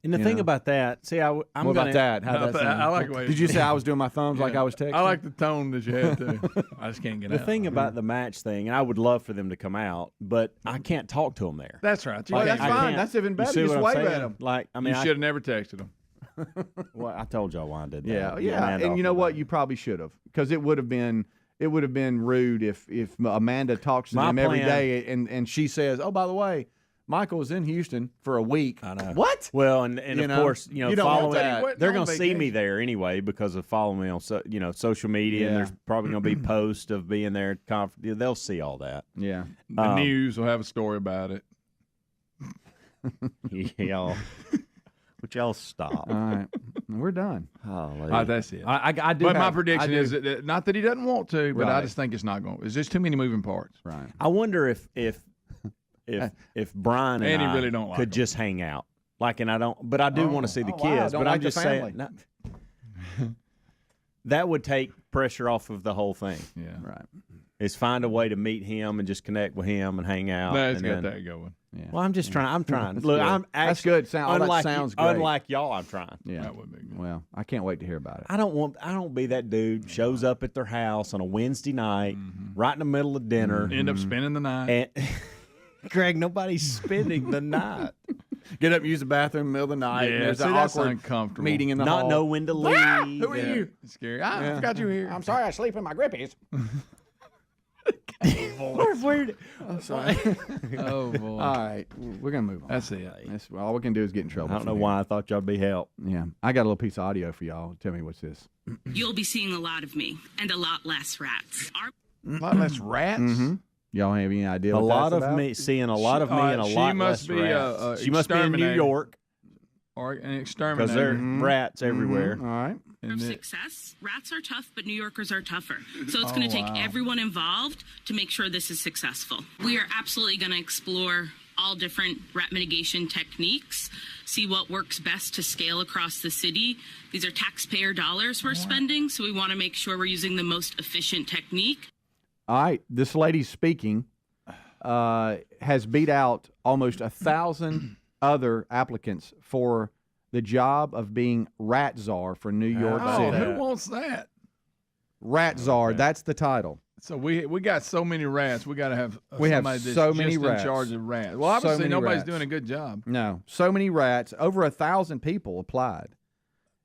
And the You thing know? about that, see, I'm What gonna, about that? How'd that sound? I like the way Did you say I was doing my thumbs like I was texting? I like the tone that you had too. I just can't get The out. thing about the match thing, and I would love for them to come out, but I can't talk to them there. That's right. Well, Like, that's I fine. can't- That's even you better. see Just what I'm wave saying? at 'em. Like, I mean, you should have never texted him. Well, I told y'all why I did that. Yeah, Get yeah. Amanda And off you know my what? back. You probably should have, because it would have been rude if Amanda talks to My them every plan- day and she says, oh, by the way, Michael was in Houston for a week. I know. What? Well, and You of know, course, you don't want following that. they're on going to see me vacation. there anyway because of following me on social media, and Yeah. there's probably going to be posts of being there at conference. They'll see all that. Yeah. The news will have a story about it. Y'all, would y'all stop? All right. We're done. Holly. That's it. I do. But my have- prediction I do- is that, not that he doesn't want to, but I Right. just think it's not going. It's just too many moving parts. Right. I wonder if Brian and And he I really don't like could him. just hang out. Like, and I don't, but I do want to see the Oh, wow. kids. Don't But like I'm the just saying family. that would take pressure off of the whole thing. Yeah. Right. Is find a way to meet him and just connect with him and hang out. That's and got then- that going. Yeah. Well, I'm just trying. I'm trying. That's Look, good. I'm actually That's good. All that unlike sounds you, great. unlike y'all. I'm trying. Yeah. That would be good. Well, I can't wait to hear about it. I don't be that dude shows up at their house on a Wednesday night, right in the middle of dinner, End up spending the night. and Greg, nobody's spending the night. Get up and use the bathroom in the middle of the night. Yeah, and there's see, an that's awkward uncomfortable. meeting in the Not hall. know when to leave. Who are you? It's scary. I forgot you were here. I'm sorry, I sleep in my grippies. I'm sorry. Oh boy. All right, we're gonna move on. That's it. All we can do is get in trouble. I don't know from here. why I thought y'all'd be help. Yeah, I got a little piece of audio for y'all. Tell me what's this. You'll be seeing a lot of me and a lot less rats. A lot less rats. Mm-hmm. Y'all have any idea? A What lot that's of about? me seeing a lot of me and a she lot must less be rats. a She must be in New exterminator. York Or an because exterminator. there are Mm-hmm. rats everywhere. All right. And Of it- success, rats are tough, but New Yorkers are tougher. So it's going to take everyone involved to make sure this is successful. We are absolutely going to explore all different rat mitigation techniques, see what works best to scale across the city. These are taxpayer dollars we're spending, so we want to make sure we're using the most efficient technique. All right. This lady speaking has beat out almost 1,000 other applicants for the job of being rat czar for New York Oh, City. who wants that? Rat czar. Okay. That's the title. So we got so many rats. We got to have We have somebody that's so many just rats. in charge of rats. Well, So obviously many nobody's rats. doing a good job. No, so many rats. Over 1,000 people applied.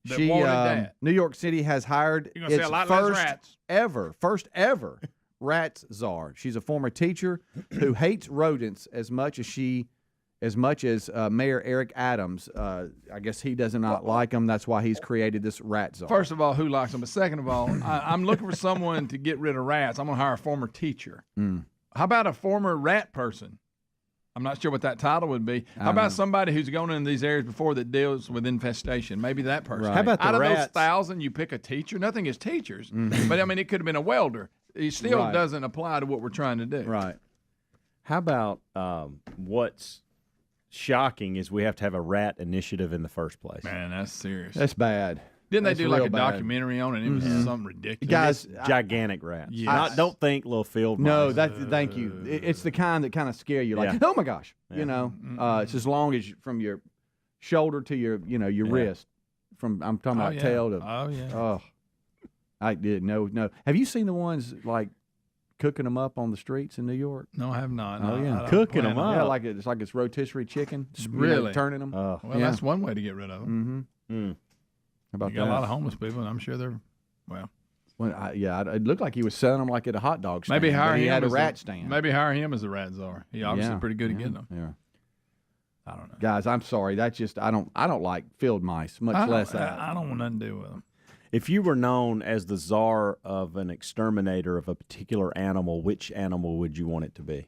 That wanted that. New York City has hired You're gonna see its a lot less first ever rats czar. She's a former teacher who hates rodents as much as Mayor Eric Adams. I guess he does not like them. That's why he's created this rat czar. First of all, who likes them? But second of all, I'm looking for someone to get rid of rats. I'm going to hire a former teacher. How about a former rat person? I'm not sure what that title would be. How about somebody who's gone in these areas before that deals with infestation? Maybe that person. Right. How about the out of rats? those 1,000, you pick a teacher. Nothing is teachers, but I mean, it could have been a welder. It still doesn't apply to what we're trying to do. Right. How about what's shocking is we have to have a rat initiative in the first place. Man, that's serious. That's bad. Didn't they That's do like real a bad. documentary on it? It was something ridiculous. Guys, gigantic rats. Yes. Don't think little field mice. No, thank you. It's the kind that kind of scare you, like, oh my gosh, you know. It's as long as from your shoulder to your, your wrist. I'm talking about tail to. Oh yeah. Oh, I did no. Have you seen the ones like cooking them up on the streets in New York? No, I have not. Oh No, yeah, I don't cooking plan them on- up. Yeah, like it's rotisserie chicken. Really? Turning them. Well, that's one way to get rid of them. Mm-hmm. How about You got that? a lot of homeless people, and I'm sure they're it looked like he was selling them like at a hot dog stand. maybe hire but he him had a as rat stand. Maybe hire him as a rat czar. He obviously pretty good at getting them. Yeah. I don't know. Guys, I'm sorry. That's just I don't like field mice, much less that. I don't want nothing to do with them. If you were known as the czar of an exterminator of a particular animal, which animal would you want it to be?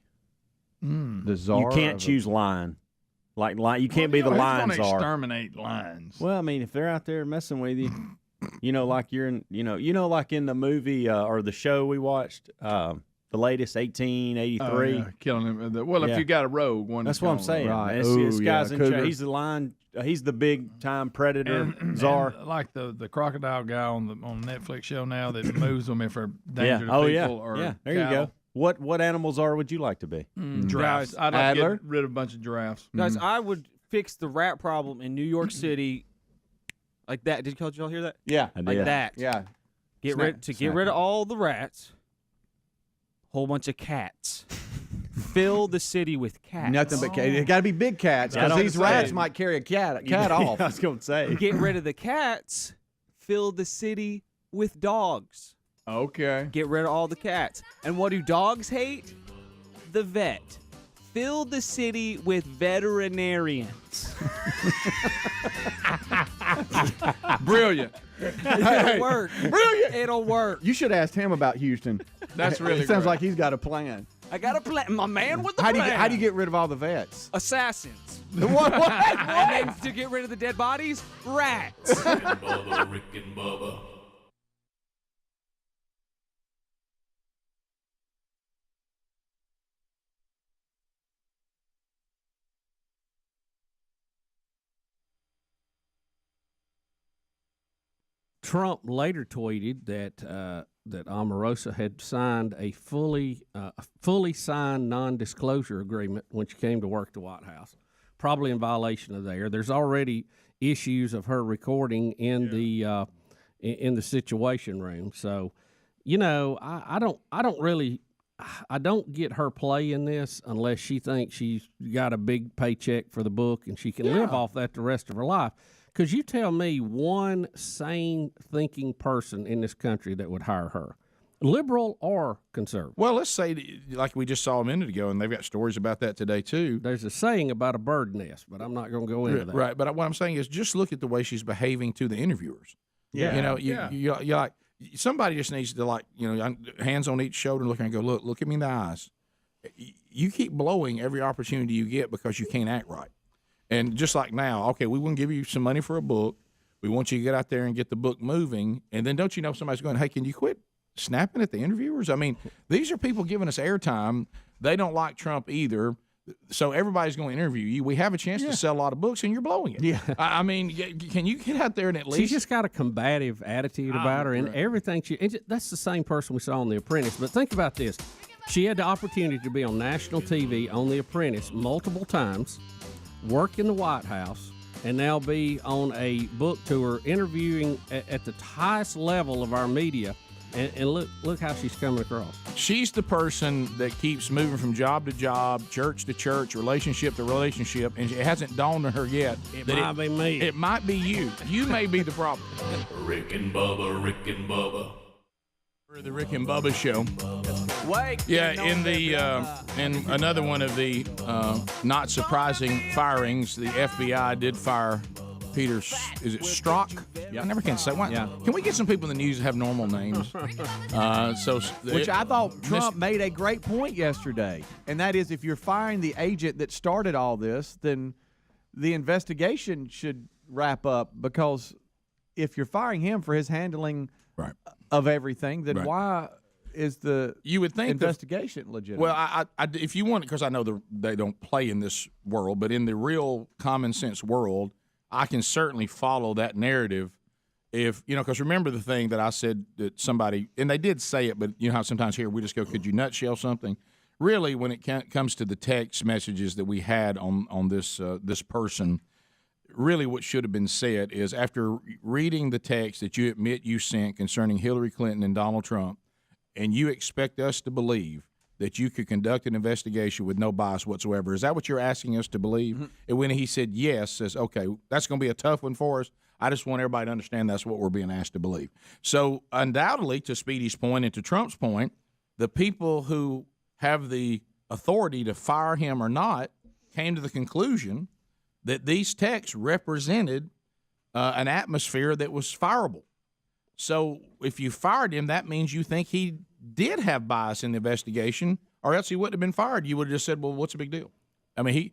The czar. You can't choose lion. Like you can't be the who's lion gonna czar. exterminate lions. Well, I mean, if they're out there messing with you, like you're in, like in the movie or the show we watched, the latest 1883. Killing him. Well, if you got a rogue one, that's what I'm saying. Right. This guy's in charge. cougar. He's the lion. He's the big time predator czar. And like the crocodile guy on the Netflix show now that moves them if they're danger to Oh people yeah. or Yeah. There cattle. you go. What animal czar would you like to be? Giraffes. I'd like to get rid of a bunch of giraffes. Guys, I would fix the rat problem in New York City like that. Did y'all hear that? Yeah, I Like did. that. Yeah. Get rid of all the rats. Whole bunch of cats. Fill the city with cats. Nothing but cats. It got to be big cats Yeah, I because don't these say. rats might carry a cat off. I was going to say. Get rid of the cats. Fill the city with dogs. Okay. Get rid of all the cats. And what do dogs hate? The vet. Fill the city with veterinarians. Brilliant. It'll work. Brilliant. It'll work. You should ask him about Houston. That's really It sounds great. like he's got a plan. I got a plan. My man with the How plan. do you get rid of all the vets? Assassins. What? And then to get rid of the dead bodies, rats. Bubba, Rick and Bubba. Trump later tweeted that that Omarosa had signed a fully signed non-disclosure agreement when she came to work at the White House, probably in violation of there. There's already issues of her recording in the Situation Room. So, I don't get her play in this unless she thinks she's got a big paycheck for the book and she can live off that the rest of her life. Because you tell me one sane thinking person in this country that would hire her, liberal or conservative. Well, let's say, like we just saw a minute ago, and they've got stories about that today, too. There's a saying about a bird nest, but I'm not going to go into that. Right, but what I'm saying is just look at the way she's behaving to the interviewers. Yeah. You're like, somebody just needs to, hands on each shoulder and look and go, look at me in the eyes. You keep blowing every opportunity you get because you can't act right. And just like now, okay, we want to give you some money for a book. We want you to get out there and get the book moving. And then don't you know somebody's going, hey, can you quit snapping at the interviewers? I mean, these are people giving us airtime. They don't like Trump either. So everybody's going to interview you. We have a chance to sell a lot of books, and you're blowing it. Yeah. I mean, can you get out there and at least... She's just got a combative attitude about her, and everything that's the same person we saw on The Apprentice. But think about this. She had the opportunity to be on national TV on The Apprentice multiple times, work in the White House, and now be on a book tour interviewing at the highest level of our media. And look how she's coming across. She's the person that keeps moving from job to job, church to church, relationship to relationship, and it hasn't dawned on her yet. It might be me. It might be you. You may be the problem. Rick and Bubba, Rick and Bubba. The Rick and Bubba Show. In another one of the not surprising firings, the FBI did fire Peter, is it Strzok? I never can say. Why, Can we get some people in the news that have normal names? Which I thought Trump made a great point yesterday, and that is if you're firing the agent that started all this, then the investigation should wrap up, because if you're firing him for his handling of everything, then why is the investigation legitimate? Well, I if you want, because I know they don't play in this world, but in the real common sense world, I can certainly follow that narrative. If because remember the thing that I said that somebody, and they did say it, but you know how sometimes here we just go, "Could you nutshell something?" Really, when it comes to the text messages that we had on this person, really what should have been said is, after reading the text that you admit you sent concerning Hillary Clinton and Donald Trump, and you expect us to believe that you could conduct an investigation with no bias whatsoever, is that what you're asking us to believe? And when he said yes, says, okay, that's going to be a tough one for us. I just want everybody to understand that's what we're being asked to believe. So undoubtedly, to Speedy's point and to Trump's point, the people who have the authority to fire him or not came to the conclusion that these texts represented an atmosphere that was fireable. So if you fired him, that means you think he did have bias in the investigation, or else he wouldn't have been fired. You would have just said, well, what's the big deal? I mean,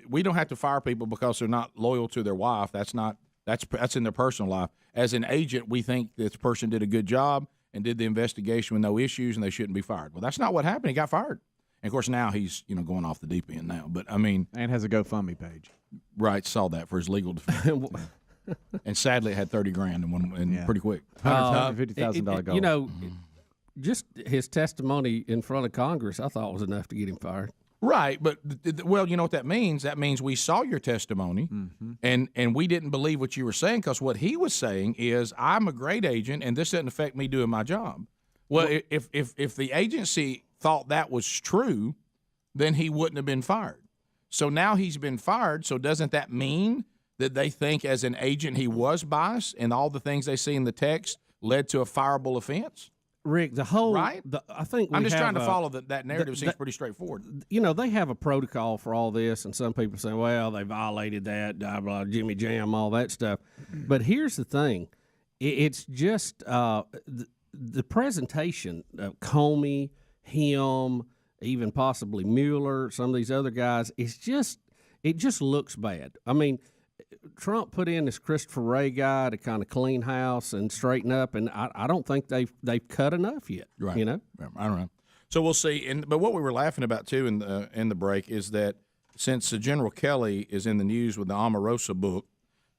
we don't have to fire people because they're not loyal to their wife. That's in their personal life. As an agent, we think this person did a good job and did the investigation with no issues, and they shouldn't be fired. Well, that's not what happened. He got fired. And, of course, now he's going off the deep end now. But, I mean. And has a GoFundMe page. Right, saw that for his legal defense. And sadly, it had $30,000 and pretty quick. $150,000 goal. Just his testimony in front of Congress, I thought was enough to get him fired. Right, but well, you know what that means? That means we saw your testimony, and we didn't believe what you were saying, because what he was saying is, I'm a great agent, and this doesn't affect me doing my job. Well, if the agency thought that was true, then he wouldn't have been fired. So now he's been fired. So doesn't that mean that they think as an agent he was biased, and all the things they see in the text led to a fireable offense? Rick, the whole right. I think I'm just trying to follow that narrative. Seems pretty straightforward. They have a protocol for all this, and some people say, "Well, they violated that, blah blah, Jimmy Jam, all that stuff." But here's the thing: it's just the presentation of Comey, him, even possibly Mueller, some of these other guys. It just looks bad. I mean, Trump put in this Christopher Wray guy to kind of clean house and straighten up, and I don't think they've cut enough yet. Right. I don't know. So we'll see. But what we were laughing about too in the break is that since General Kelly is in the news with the Omarosa book,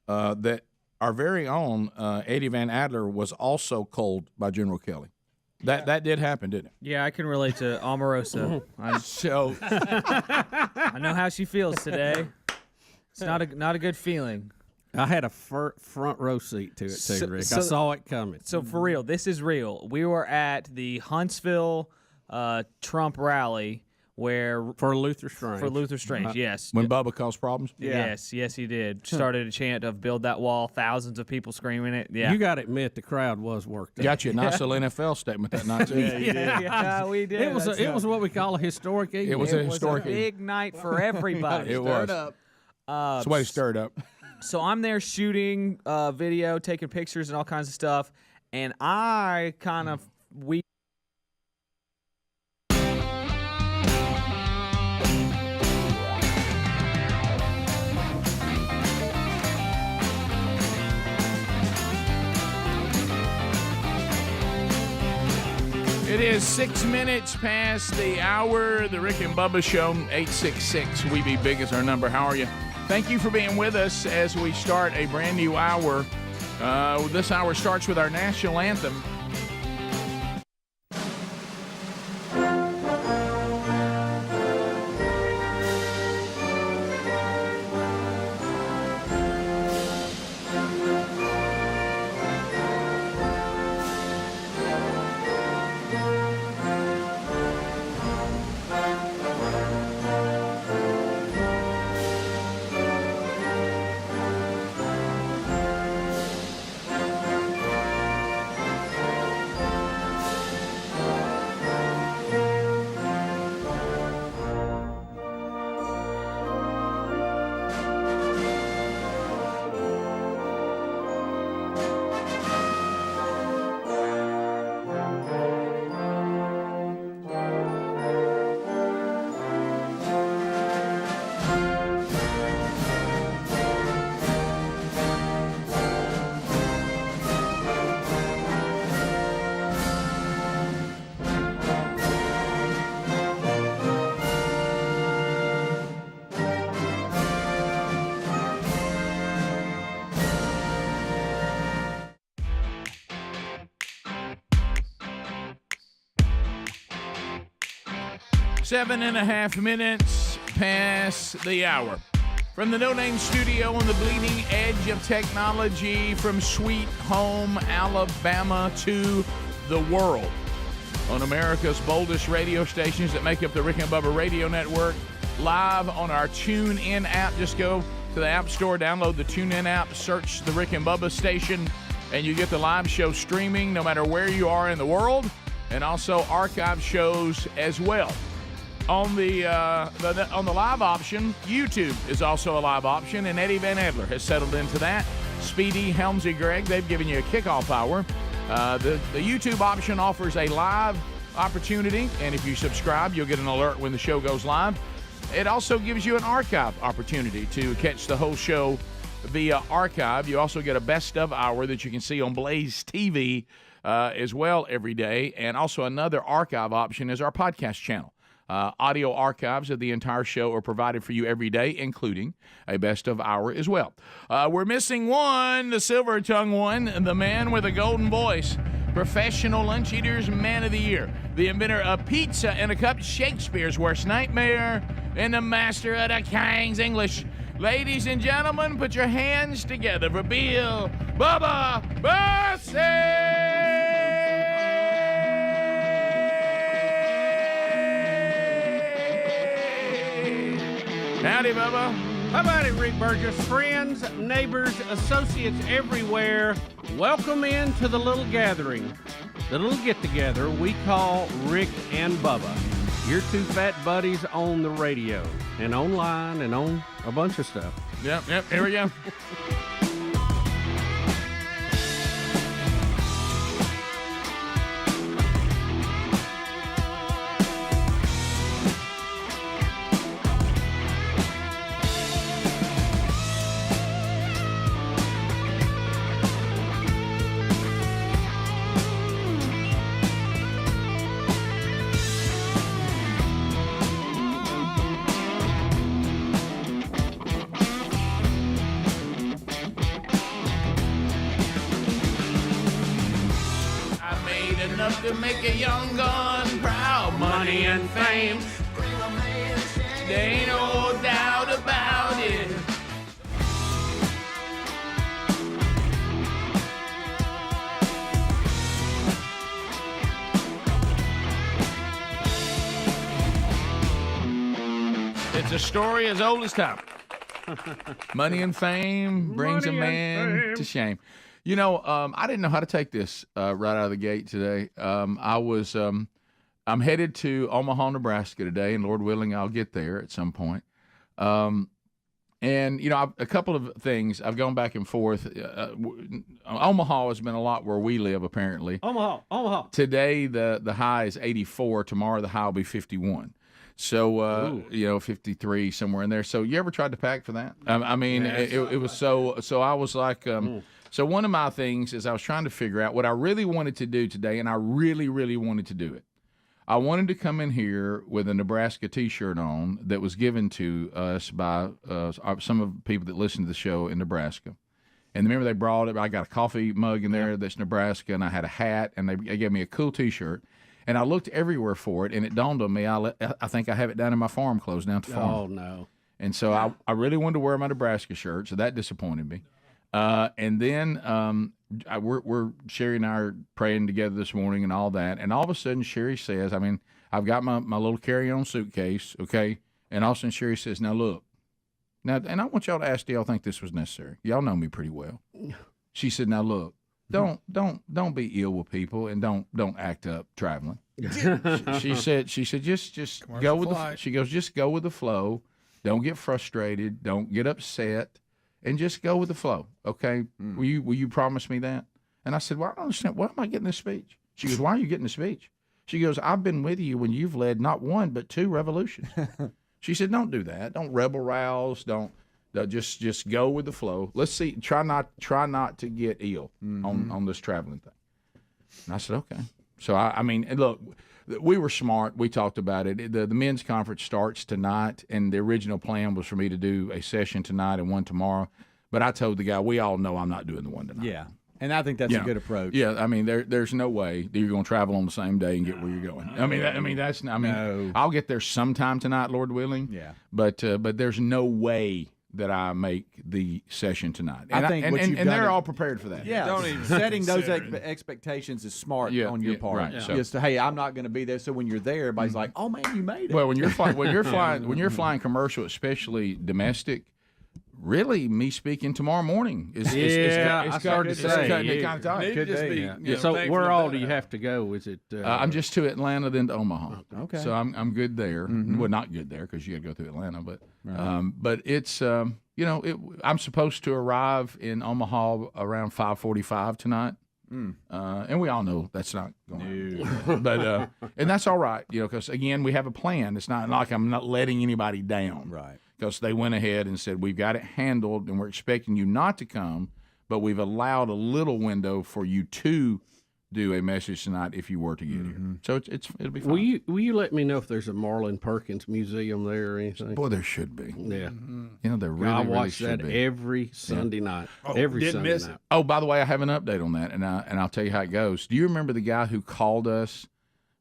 that our very own Eddie Van Adler was also culled by General Kelly. That did happen, didn't it? Yeah, I can relate to Omarosa. I know how she feels today. It's not a good feeling. I had a front row seat to it too, Rick. I saw it coming. So for real, this is real. We were at the Huntsville Trump rally for Luther Strange. Yes. When Bubba caused problems? Yeah. Yes, he did. Started a chant of "Build that wall," thousands of people screaming it. Yeah. You got to admit, the crowd was worked up. Got you a nice little NFL statement that night, too. Yeah, we did. It was what we call a historic evening. It was a big night for everybody. It was. It's the way to stir it up. So I'm there shooting video, taking pictures and all kinds of stuff, and I kind of It is 6 minutes past the hour. The Rick and Bubba Show, 866 We Be Big is our number. How are you? Thank you for being with us as we start a brand new hour. This hour starts with our national anthem. 7.5 minutes past the hour. From the No Name Studio on the bleeding edge of technology, from Sweet Home, Alabama to the world. On America's boldest radio stations that make up the Rick and Bubba Radio Network, live on our TuneIn app. Just go to the App Store, download the TuneIn app, search the Rick and Bubba station, and you get the live show streaming no matter where you are in the world, and also archive shows as well. On the live option, YouTube is also a live option, and Eddie Van Adler has settled into that. Speedy, Helmsy, Greg, they've given you a kickoff hour. The YouTube option offers a live opportunity, and if you subscribe, you'll get an alert when the show goes live. It also gives you an archive opportunity to catch the whole show via archive. You also get a best of hour that you can see on Blaze TV as well every day, and also another archive option is our podcast channel. Audio archives of the entire show are provided for you every day, including a best of hour as well. We're missing one, the silver tongue one, the man with a golden voice, professional lunch eaters man of the year, the inventor of pizza and a cup, Shakespeare's worst nightmare, and the master of the King's English. Ladies and gentlemen, put your hands together for Bill Bubba Bussey! Howdy, Bubba. How about it, Rick Burgess? Friends, neighbors, associates everywhere, welcome into the little gathering, the little get-together we call Rick and Bubba. Your two fat buddies on the radio and online and on a bunch of stuff. Yep, here we go. To make a young gun proud, money and fame, there ain't no doubt about it. It's a story as old as time. Money and fame brings a man to shame. You know, I didn't know how to take this right out of the gate today. I'm headed to Omaha, Nebraska today, and Lord willing, I'll get there at some point. And, you know, a couple of things. I've gone back and forth. Omaha has been a lot where we live, apparently. Omaha. Today, the high is 84. Tomorrow, the high will be 51. So, you know, 53, somewhere in there. So you ever tried to pack for that? I mean, it was so I was like... So one of my things is I was trying to figure out what I really wanted to do today, and I really, really wanted to do it. I wanted to come in here with a Nebraska T-shirt on that was given to us by some of the people that listen to the show in Nebraska. And remember, they brought it. I got a coffee mug in there that's Nebraska, and I had a hat, and they gave me a cool T-shirt. And I looked everywhere for it, and it dawned on me, I think I have it down in my farm clothes down at the farm. Oh, no. And so I really wanted to wear my Nebraska shirt, so that disappointed me. And then we're Sherry and I are praying together this morning and all that. And all of a sudden, Sherry says, I mean, I've got my little carry-on suitcase, okay? And all of a sudden, Sherry says, now look. Now, and I want y'all to ask, do y'all think this was necessary? Y'all know me pretty well. She said, now look, don't be ill with people and don't act up traveling. she said, just go with the. She goes, just go with the flow. Don't get frustrated. Don't get upset. And just go with the flow, okay? Will you promise me that? And I said, well, I don't understand. Why am I getting this speech? She goes, why are you getting the speech? She goes, I've been with you when you've led not one but two revolutions. She said, don't do that. Don't rebel rouse. Don't just go with the flow. Let's see. Try not to get ill on this traveling thing. And I said, okay. So I mean, and look. We were smart. We talked about it. The men's conference starts tonight, and the original plan was for me to do a session tonight and one tomorrow. But I told the guy, we all know I'm not doing the one tonight. Yeah. And I think that's a good approach. Yeah, I mean, there's no way that you're going to travel on the same day and get where you're going. I'll get there sometime tonight, Lord willing. Yeah. But there's no way that I make the session tonight. And I think they're all prepared for that. Yeah, Don't even setting those consider expectations is smart Yeah, on your yeah, part. right, so- Just hey, I'm not going to be there. So when you're there, everybody's like, "Oh man, you made it." Well, when you're flying commercial, especially domestic, really, me speaking tomorrow morning is I started to say cutting it kind of tight. Maybe just be, you know, So thankful where for all that. do you have to go? Is it? I'm just to Atlanta, then to Omaha. Okay. So I'm good there. Well, not good there because you got to go through Atlanta, but it's I'm supposed to arrive in Omaha around 5:45 tonight. And we all know that's not going to happen. But and that's all right, because again we have a plan. It's not like I'm not letting anybody down, Right. Because they went ahead and said we've got it handled, and we're expecting you not to come, but we've allowed a little window for you to do a message tonight if you were to get here. So it'll be fine. Will you let me know if there's a Marlon Perkins museum there or anything? Boy, there should be. Yeah. There really, I really watch should that be. every Sunday night. Oh, Every didn't Sunday miss night. it. Oh, by the way, I have an update on that, and I'll tell you how it goes. Do you remember the guy who called us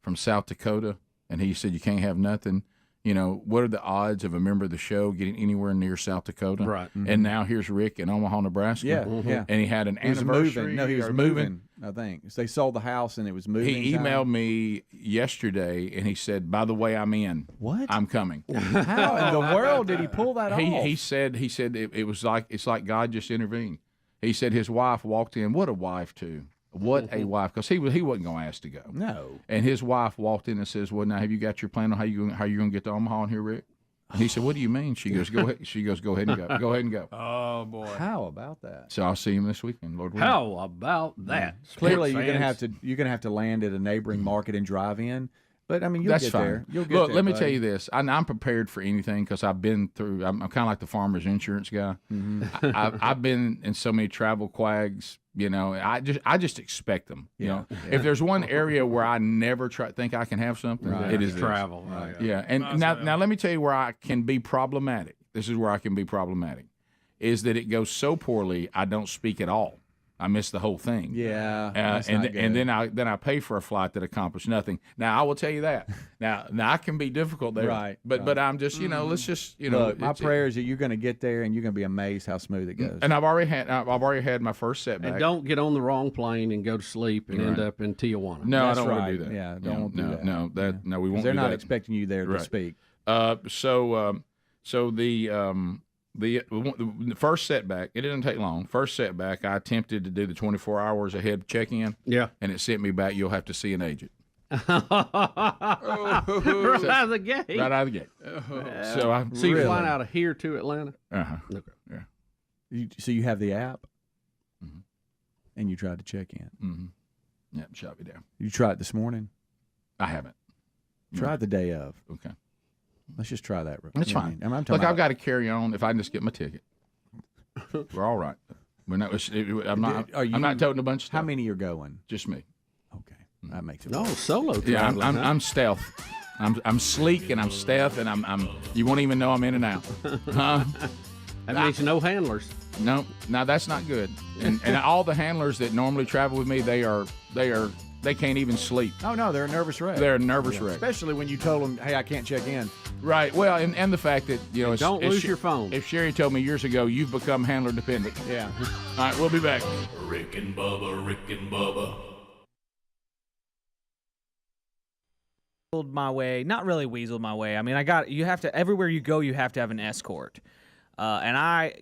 from South Dakota, and he said you can't have nothing? What are the odds of a member of the show getting anywhere near South Dakota? Right. And now here's Rick in Omaha, Nebraska. Yeah, yeah. And he had an He was anniversary. moving. No, he was or moving. I think they sold the house and it was moving. He time. emailed me yesterday, and he said, "By the way, I'm in. What? I'm coming." How in the world did he pull that off? He said it was like it's like God just intervened. He said his wife walked in. What a wife too. What a wife, because he wasn't going to ask to go. No. And his wife walked in and says, "Well, now have you got your plan on how you going to get to Omaha here, Rick?" And he said, "What do you mean?" She goes, "Go ahead." She goes, "Go ahead and go. Go ahead and go." Oh boy. How about that? So I'll see him this weekend, Lord willing. How about that? Clearly, Sports you're gonna have to land at a neighboring market and drive in. But I mean, you'll That's get fine. there. You'll get Look, there. let me buddy. tell you this. I'm prepared for anything because I've been through. I'm kind of like the farmer's insurance guy. I've been in so many travel quags. I just expect them. If there's one area where I never think I can have something, it is this. travel. Right. Yeah, and now let me tell you where I can be problematic. This is where I can be problematic, is that it goes so poorly I don't speak at all. I miss the whole thing. Yeah, that's not good. and then I pay for a flight that accomplished nothing. Now I will tell you that. Now I can be difficult there, Right, But I'm just let's just Look, my prayer is that you're going to get there and you're going to be amazed how smooth it goes. And I've already had my first setback. And don't get on the wrong plane and go to sleep and end up in Tijuana. No, That's I don't want right. to do that. Yeah, don't do that. No, we won't. They're do not that. expecting you there to Right. speak. So the first setback, it didn't take long. First setback, I attempted to do the 24 hours ahead check-in. Yeah. And it sent me back, "You'll have to see an agent." Right out of the gate. Right out of the gate. So you Really? flying out of here to Atlanta? Uh-huh. Okay. Yeah. So you have the app, and you tried to check in. Mm-hmm. Yeah, shot me down. You tried it this morning. I haven't. Try it the day of. Okay. Let's just try that. That's You know what I fine. mean? I'm talking Look, about- I've got to carry on if I can just get my ticket. We're all right. We're not. I'm not. I'm not toting a bunch of stuff. How many are going? Just me. Okay, that makes it. No, solo Yeah, traveling. I'm stealth. I'm sleek and I'm stealth and I'm. You won't even know I'm in and out. Huh? That means no handlers. No, now that's not good. And all the handlers that normally travel with me, they can't even sleep. Oh no, they're a nervous wreck. They're a nervous wreck. Especially when you told them, "Hey, I can't check in." Right. Well, and the fact that Don't lose your phone. If Sherry told me years ago, you've become handler dependent. Yeah. All right, we'll be back. Rick and Bubba, Rick and Bubba. My way, not really weaseled my way. I mean, you have to, everywhere you go, you have to have an escort. And I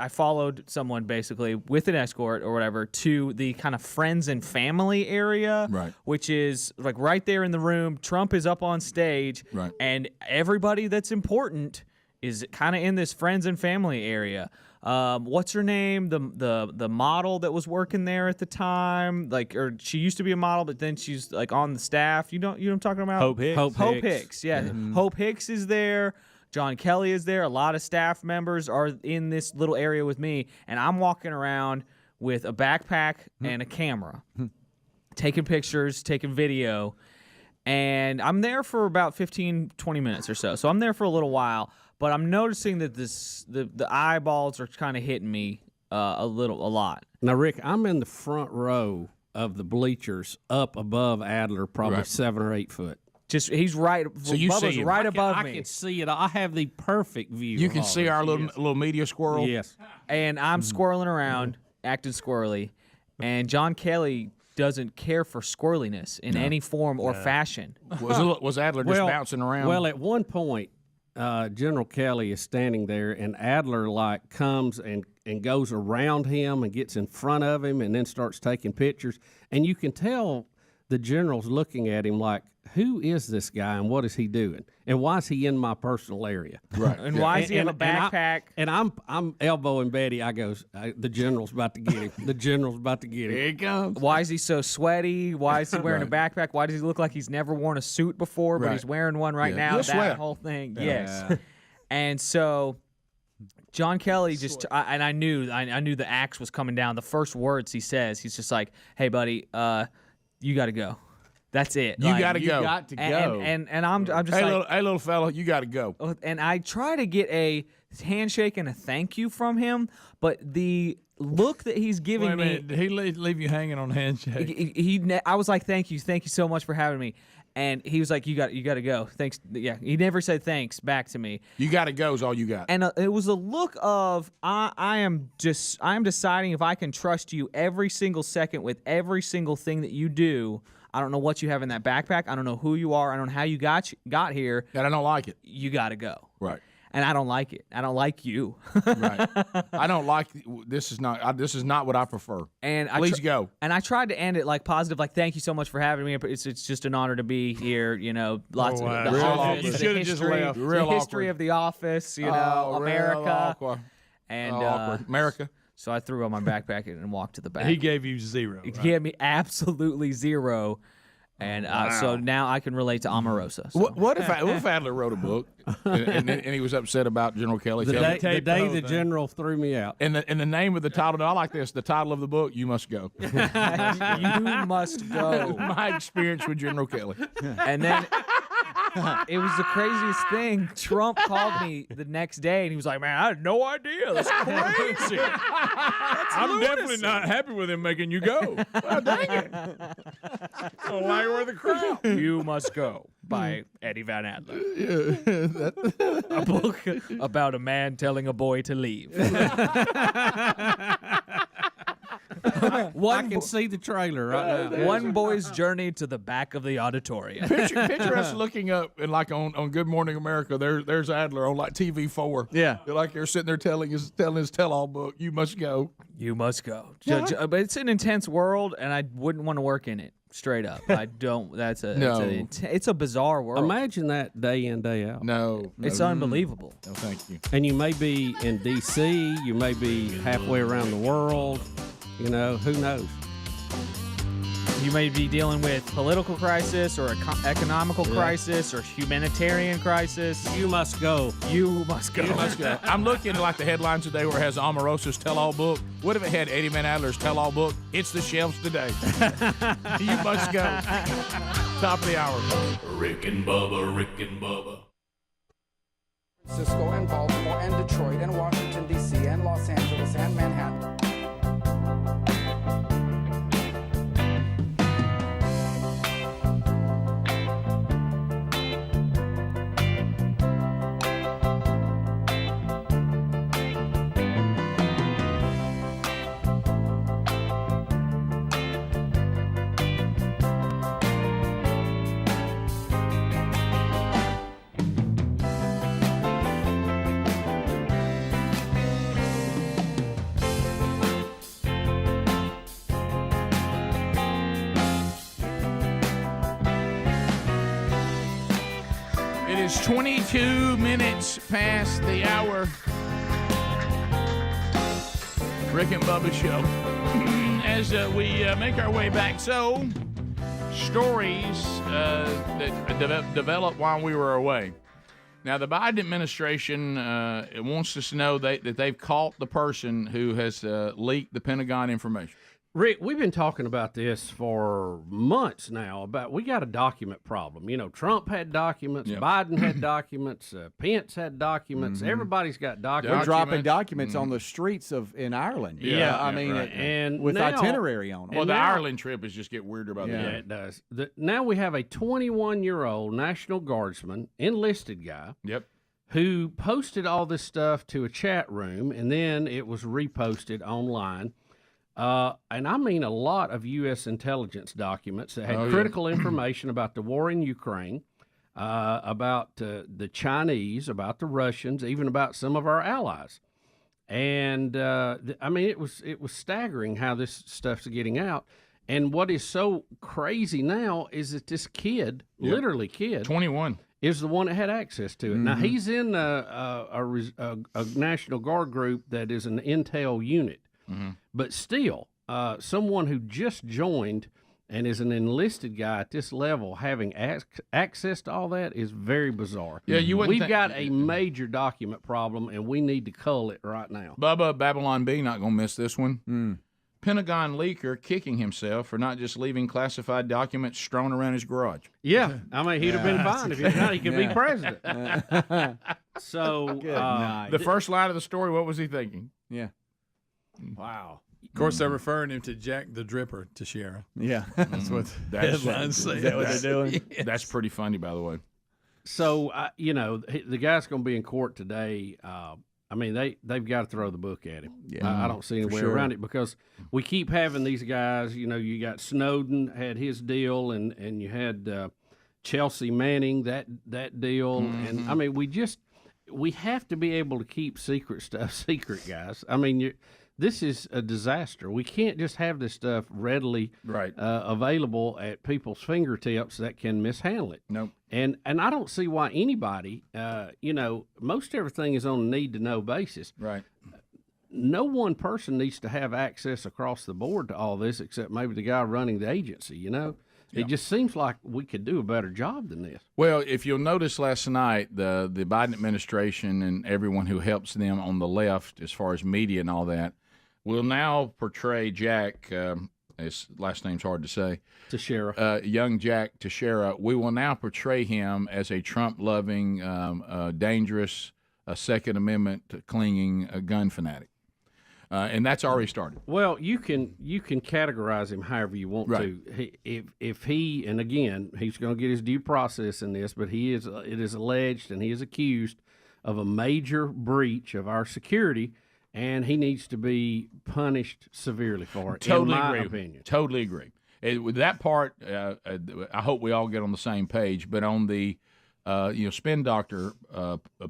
followed someone basically with an escort or whatever to the kind of friends and family area, Right. which is like right there in the room. Trump is up on stage, Right. and everybody that's important is kind of in this friends and family area. What's her name? The model that was working there at the time, or she used to be a model, but then she's like on the staff. You know what I'm talking about? Hope Hicks. Hope Hicks. Yeah. Hope Hicks is there. John Kelly is there. A lot of staff members are in this little area with me, and I'm walking around with a backpack and a camera, taking pictures, taking video, and I'm there for about 15, 20 minutes or so. So I'm there for a little while, but I'm noticing that the eyeballs are kind of hitting me a lot. Now, Rick, I'm in the front row of the bleachers up above Adler, probably 7 or 8 foot. Just he's right. So you Bubba's see him. right I can- above I me. can see it. I have the perfect view. You of can all see this. our Yes. little media squirrel. Yes. And I'm squirreling around, acting squirrely, and John Kelly doesn't care for squirreliness in any form or fashion. Was Adler just bouncing around? Well, at one point, General Kelly is standing there, and Adler like comes and goes around him and gets in front of him, and then starts taking pictures. And you can tell the general's looking at him like, who is this guy and what is he doing? And why is he in my personal area? Right. And why does he have a backpack? And I'm elbowing Betty. I goes, the general's about to get him. The general's about to get him. Here he comes. Why is he so sweaty? Why is he wearing a backpack? Why does he look like he's never worn a suit before, but Right. he's wearing one right Yeah. now? You'll That sweat. whole thing, Yeah. yes. And so John Kelly just, I knew the axe was coming down. The first words he says, he's just like, "Hey, buddy, you got to go." That's it. You Like, got to go. got to And I'm just Hey, like, hey, little fella, you got to go. and I try to get a handshake and a thank you from him, but the look that he's giving Wait a me, minute, did he leave you hanging on the handshake? I was like, thank you so much for having me, and he was like, you got to go. Thanks. Yeah, he never said thanks back to me. You got to go is all you got. And it was a look of I am deciding if I can trust you every single second with every single thing that you do. I don't know what you have in that backpack. I don't know who you are. I don't know how you got here. And I don't like it. You got to go. Right. And I don't like it. I don't like you. Right. I don't like this. Is not what I prefer. And Please go. And I tried to end it like positive, like thank you so much for having me. It's just an honor to be here. You know, lots of the Real office, awkward. the You should've just history, left. the Real history awkward. of the office. You know, Oh, real America. awkward. And Awkward. America. So I threw on my backpack and walked to the back. He gave you 0. He right? gave me absolutely 0. And so now I can relate to Omarosa. So. What if Adler wrote a book and he was upset about General Kelly? The Kelly? day the general threw me out. And the name of the title, I like this. The title of the book, You Must Go. You must go. My experience with General Kelly. And then it was the craziest thing. Trump called me the next day and he was like, "Man, I had no idea. That's crazy. I'm definitely not happy with him making you go. Well, dang it. Don't like where the crowd. You Must Go by Eddie Van Adler. A book about a man telling a boy to leave. I can see the trailer right now. One boy's journey to the back of the auditorium. Picture us looking up and like on Good Morning America. There's Adler on like TV4. Yeah. Like they're sitting there telling his tell-all book. You must go. You must go. But it's an intense world, and I wouldn't want to work in it. Straight up, I don't. It's a bizarre world. Imagine that day in, day out. No. It's unbelievable. No, thank you. And you may be in D.C., you may be halfway around the world. You know, who knows? You may be dealing with political crisis or economical crisis or humanitarian crisis. You must go. You must go. You must go. I'm looking at like the headlines today where it has Omarosa's tell-all book. What if it had Eddie Van Adler's tell-all book? It's the shelves today. You must go. Top of the hour. Rick and Bubba, Rick and Bubba. Francisco and Baltimore and Detroit and Washington, D.C. and Los Angeles and Manhattan. It is 22 minutes past the hour. Rick and Bubba show. As we make our way back. So, stories that developed while we were away. Now, the Biden administration wants us to know that they've caught the person who has leaked the Pentagon information. Rick, we've been talking about this for months now. We got a document problem. You know, Trump had documents, Biden had documents, Pence had documents. Everybody's got documents. We're dropping documents on the streets in Ireland. I mean, and with now, itinerary on them. Well, the Ireland trip is just get weirder by the day. Yeah, it does. Now we have a 21-year-old National Guardsman, enlisted guy. Yep. Who posted all this stuff to a chat room, and then it was reposted online. And I mean a lot of U.S. intelligence documents that had critical information about the war in Ukraine, about the Chinese, about the Russians, even about some of our allies. And I mean, it was staggering how this stuff's getting out. And what is so crazy now is that this kid, literally kid, 21, is the one that had access to it. Now he's in a National Guard group that is an intel unit. But still, someone who just joined and is an enlisted guy at this level having access to all that is very bizarre. Yeah, we've got a major document problem, and we need to cull it right now. Bubba, Babylon B, not going to miss this one. Pentagon leaker kicking himself for not just leaving classified documents strewn around his garage. Yeah, I mean, he'd have been fine if he could be president. So, the first line of the story, what was he thinking? Yeah. Wow. Of course, they're referring him to Jack the Dripper Teixeira. Yeah, that's what the headlines say. Is that what they're doing? Yes. That's pretty funny, by the way. So, you know, the guy's going to be in court today. I mean, they've got to throw the book at him. Yeah, I don't see any way around it because we keep having these guys. You know, you got Snowden had his deal, and you had Chelsea Manning that deal, and I mean, we have to be able to keep secret stuff secret, guys. I mean, this is a disaster. We can't just have this stuff readily available at people's fingertips that can mishandle it. Nope. And I don't see why anybody, you know, most everything is on a need-to-know basis. Right. No one person needs to have access across the board to all this except maybe the guy running the agency, you know? It just seems like we could do a better job than this. Well, if you'll notice last night, the Biden administration and everyone who helps them on the left as far as media and all that will now portray Jack, his last name's hard to say, Teixeira, young Jack Teixeira. We will now portray him as a Trump-loving, dangerous, Second Amendment clinging gun fanatic. And that's already started. Well, you can categorize him however you want to. If he, and again, he's going to get his due process in this, but it is alleged and he is accused of a major breach of our security, and he needs to be punished severely for it. Totally in my agree. opinion. Totally agree. With that part, I hope we all get on the same page. But on the spin doctor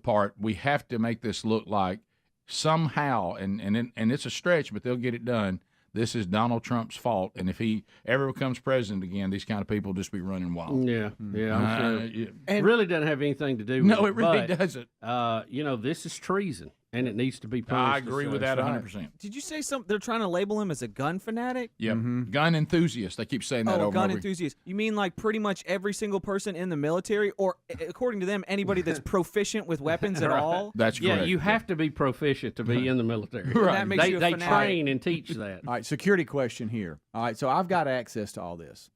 part, we have to make this look like somehow, and it's a stretch, but they'll get it done. This is Donald Trump's fault, and if he ever becomes president again, these kind of people will just be running wild. Yeah, I'm sure. It really doesn't have anything to do with it really doesn't. You know, this is treason, and it needs to be punished. I agree with that 100%. Did you say something? They're trying to label him as a gun fanatic? Yeah, gun enthusiast. They keep saying that over gun and over. enthusiast. You mean like pretty much every single person in the military, or according to them, anybody that's proficient with weapons at all? That's correct. Yeah, you have to be proficient to be in the military. Right. That makes you a they fanatic. train and teach that. All right, security question here. All right, so I've got access to all this.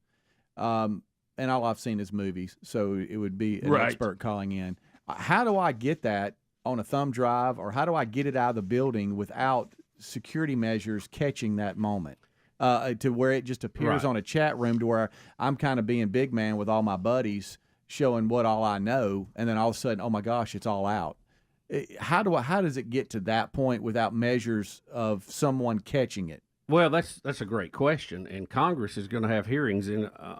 And all I've seen is movies, so it would be an expert calling in. How do I get that on a thumb drive, or how do I get it out of the building without security measures catching that moment to where it just appears on a chat room to where I'm kind of being big man with all my buddies showing what all I know, and then all of a sudden, oh my gosh, it's all out. How does it get to that point without measures of someone catching it? Well, that's a great question, and Congress is going to have hearings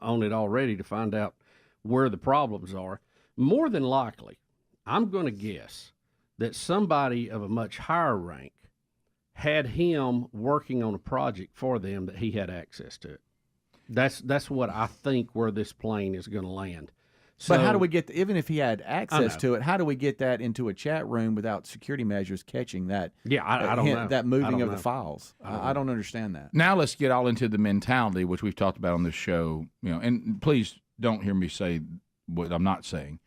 on it already to find out where the problems are. More than likely, I'm going to guess that somebody of a much higher rank had him working on a project for them that he had access to. That's what I think where this plane is going to land. But how do we get, even if he had access to it, how do we get that into a chat room without security measures catching that? Yeah, I don't know. That moving of the files. I don't understand that. Now let's get all into the mentality, which we've talked about on this show. And please don't hear me say what I'm not saying.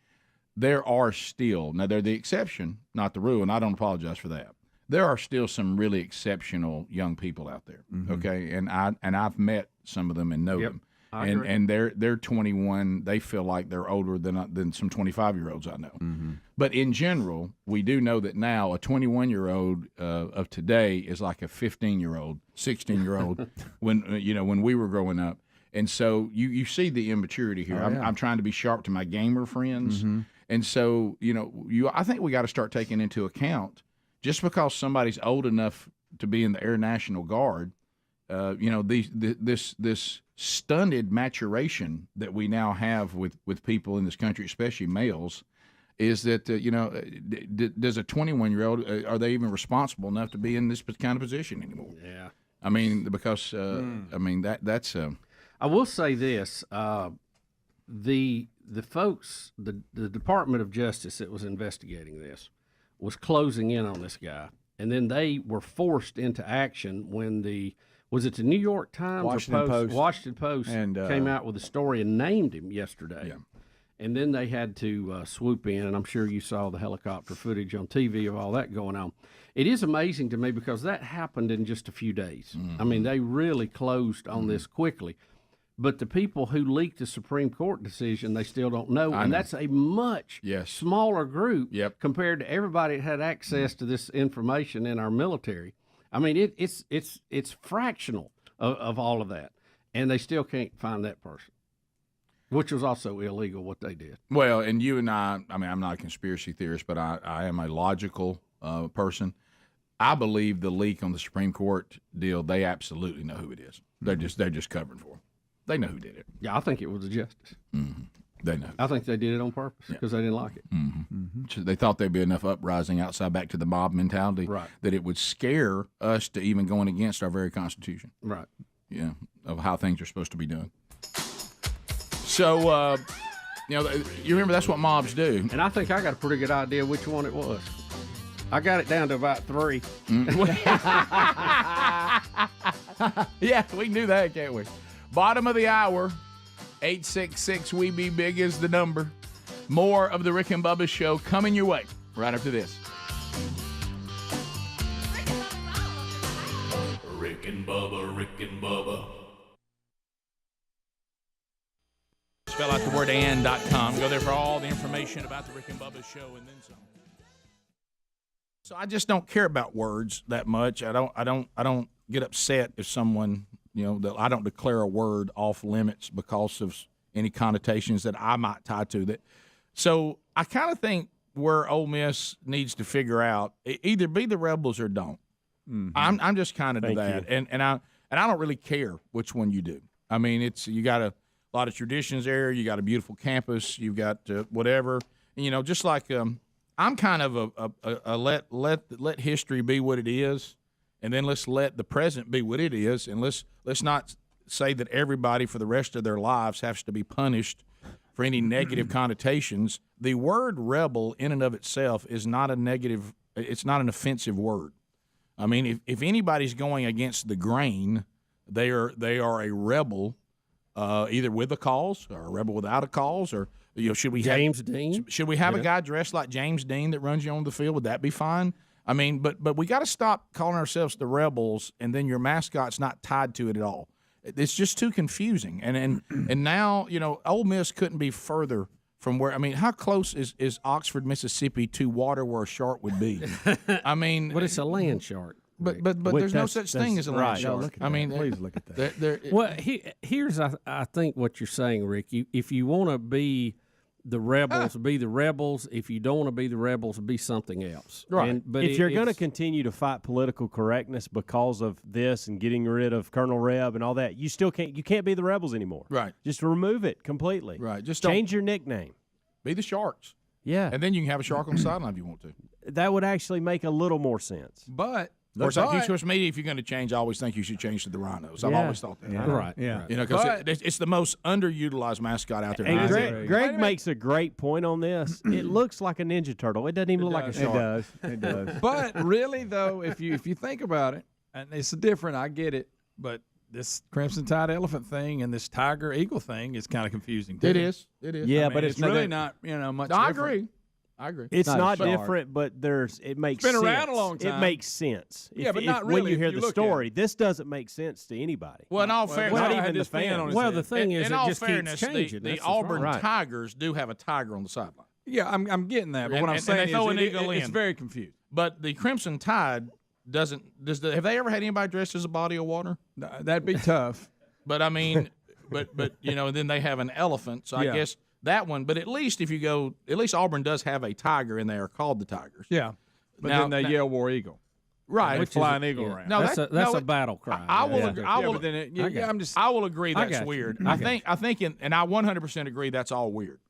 There are still, now they're the exception, not the rule, and I don't apologize for that. there are still some really exceptional young people out there. Mm-hmm. Okay, and I've met some of them and know them. I agree. And they're 21. They feel like they're older than some 25-year-olds I know. Mm-hmm. But in general, we do know that now a 21-year-old of today is like a 15-year-old, 16-year-old when we were growing up. And so you see the immaturity here. I'm trying to be sharp to my gamer friends, and so I think we got to start taking into account just because somebody's old enough to be in the Air National Guard. This stunted maturation that we now have with people in this country, especially males, is that does a 21-year-old are they even responsible enough to be in this kind of position anymore? Yeah, I mean because that's. I will say this: the folks, the Department of Justice that was investigating this, was closing in on this guy, and then they were forced into action when the New York Times Washington Post and, came out with a story and named him yesterday. Yeah. And then they had to swoop in, and I'm sure you saw the helicopter footage on TV of all that going on. It is amazing to me because that happened in just a few days. I mean, they really closed on this quickly. But the people who leaked the Supreme Court decision, they still don't know. And that's a much smaller group compared to everybody that had access to this information in our military. I mean, it's fractional of all of that. And they still can't find that person, which was also illegal what they did. Well, and you and I mean, I'm not a conspiracy theorist, but I am a logical person. I believe the leak on the Supreme Court deal, they absolutely know who it is. They're just covering for him. They know who did it. Yeah, I think it was the justice. Mm-hmm. They know. I think they did it on purpose because they didn't like it. Mm-hmm. So they thought there'd be enough uprising outside back to the mob mentality that it would scare us to even going against our very Constitution. Right. Yeah, of how things are supposed to be done. So, you remember that's what mobs do. And I think I got a pretty good idea which one it was. I got it down to about 3. Yeah, we can do that, can't we? Bottom of the hour, 866-WE-BE-BIG is the number. More of the Rick and Bubba Show coming your way right after this. Rick and Bubba, Rick and Bubba. Spell out the word and.com. Go there for all the information about the Rick and Bubba Show and then some. So I just don't care about words that much. I don't get upset if someone, that I don't declare a word off limits because of any connotations that I might tie to that. So I kind of think where Ole Miss needs to figure out either be the Rebels or don't. Mm-hmm. I'm just kind of to that, and I don't really care which one you do. I mean, you got a lot of traditions there. You got a beautiful campus. You've got whatever. And, just like I'm kind of a let history be what it is, and then let's let the present be what it is, and let's not say that everybody for the rest of their lives has to be punished for any negative connotations. The word rebel in and of itself is not a negative. It's not an offensive word. I mean, if anybody's going against the grain, they are a rebel, either with a cause or a rebel without a cause, or should we James Dean? Should we have a guy dressed like James Dean that runs you on the field? Would that be fine? I mean, but we got to stop calling ourselves the Rebels, and then your mascot's not tied to it at all. It's just too confusing. And now Ole Miss couldn't be further from where. I mean, how close is Oxford, Mississippi, to water where a shark would be? I mean, but it's a land shark. But there's no such thing as a land shark. I mean, please look at that. Well, here's I think what you're saying, Rick. If you want to be the Rebels, be the Rebels. If you don't want to be the Rebels, be something else. Right. But if you're going to continue to fight political correctness because of this and getting rid of Colonel Reb and all that, you can't be the Rebels anymore. Right. Just remove it completely. Just change your nickname. Be the Sharks. Yeah. And then you can have a shark on the sideline if you want to. That would actually make a little more sense. But of course, like social media, if you're going to change, I always think you should change to the Rhinos. I've always thought that. Yeah. Right. Yeah. Because it's the most underutilized mascot out there. And Greg makes a great point on this. It looks like a Ninja Turtle. It doesn't even look like a shark. It does. But really, though, if you think about it, and it's different, I get it, but this Crimson Tide elephant thing and this Tiger Eagle thing is kind of confusing, too. It is. Yeah, but it's really not, much different. I agree. I agree. It's not But- different, but it makes been sense. around a long It time. makes sense. Yeah, but not when really you if hear you the look at story. This doesn't make sense to anybody. Well, in all fairness, not I had even the this fan on fans. his Well, head. the thing is, in it all just fairness, keeps changing. the That's Auburn problem. Tigers do have a tiger on the sideline. Yeah, I'm getting that. But And- what I'm and saying they throw is an eagle it's in. very confused. But the Crimson Tide have they ever had anybody dressed as a body of water? That'd be tough. But I mean, but then they have an elephant. So I Yeah. guess that one. But at least if you go, at least Auburn does have a tiger, and they are called the Tigers. Yeah, but Now- then they now- yell War Eagle. Right, Which flying eagle around. No, that's a battle cry. I will. Yeah. Agree, I will. but then I will agree I that's got you. weird. I I got think, and I 100% agree that's all weird.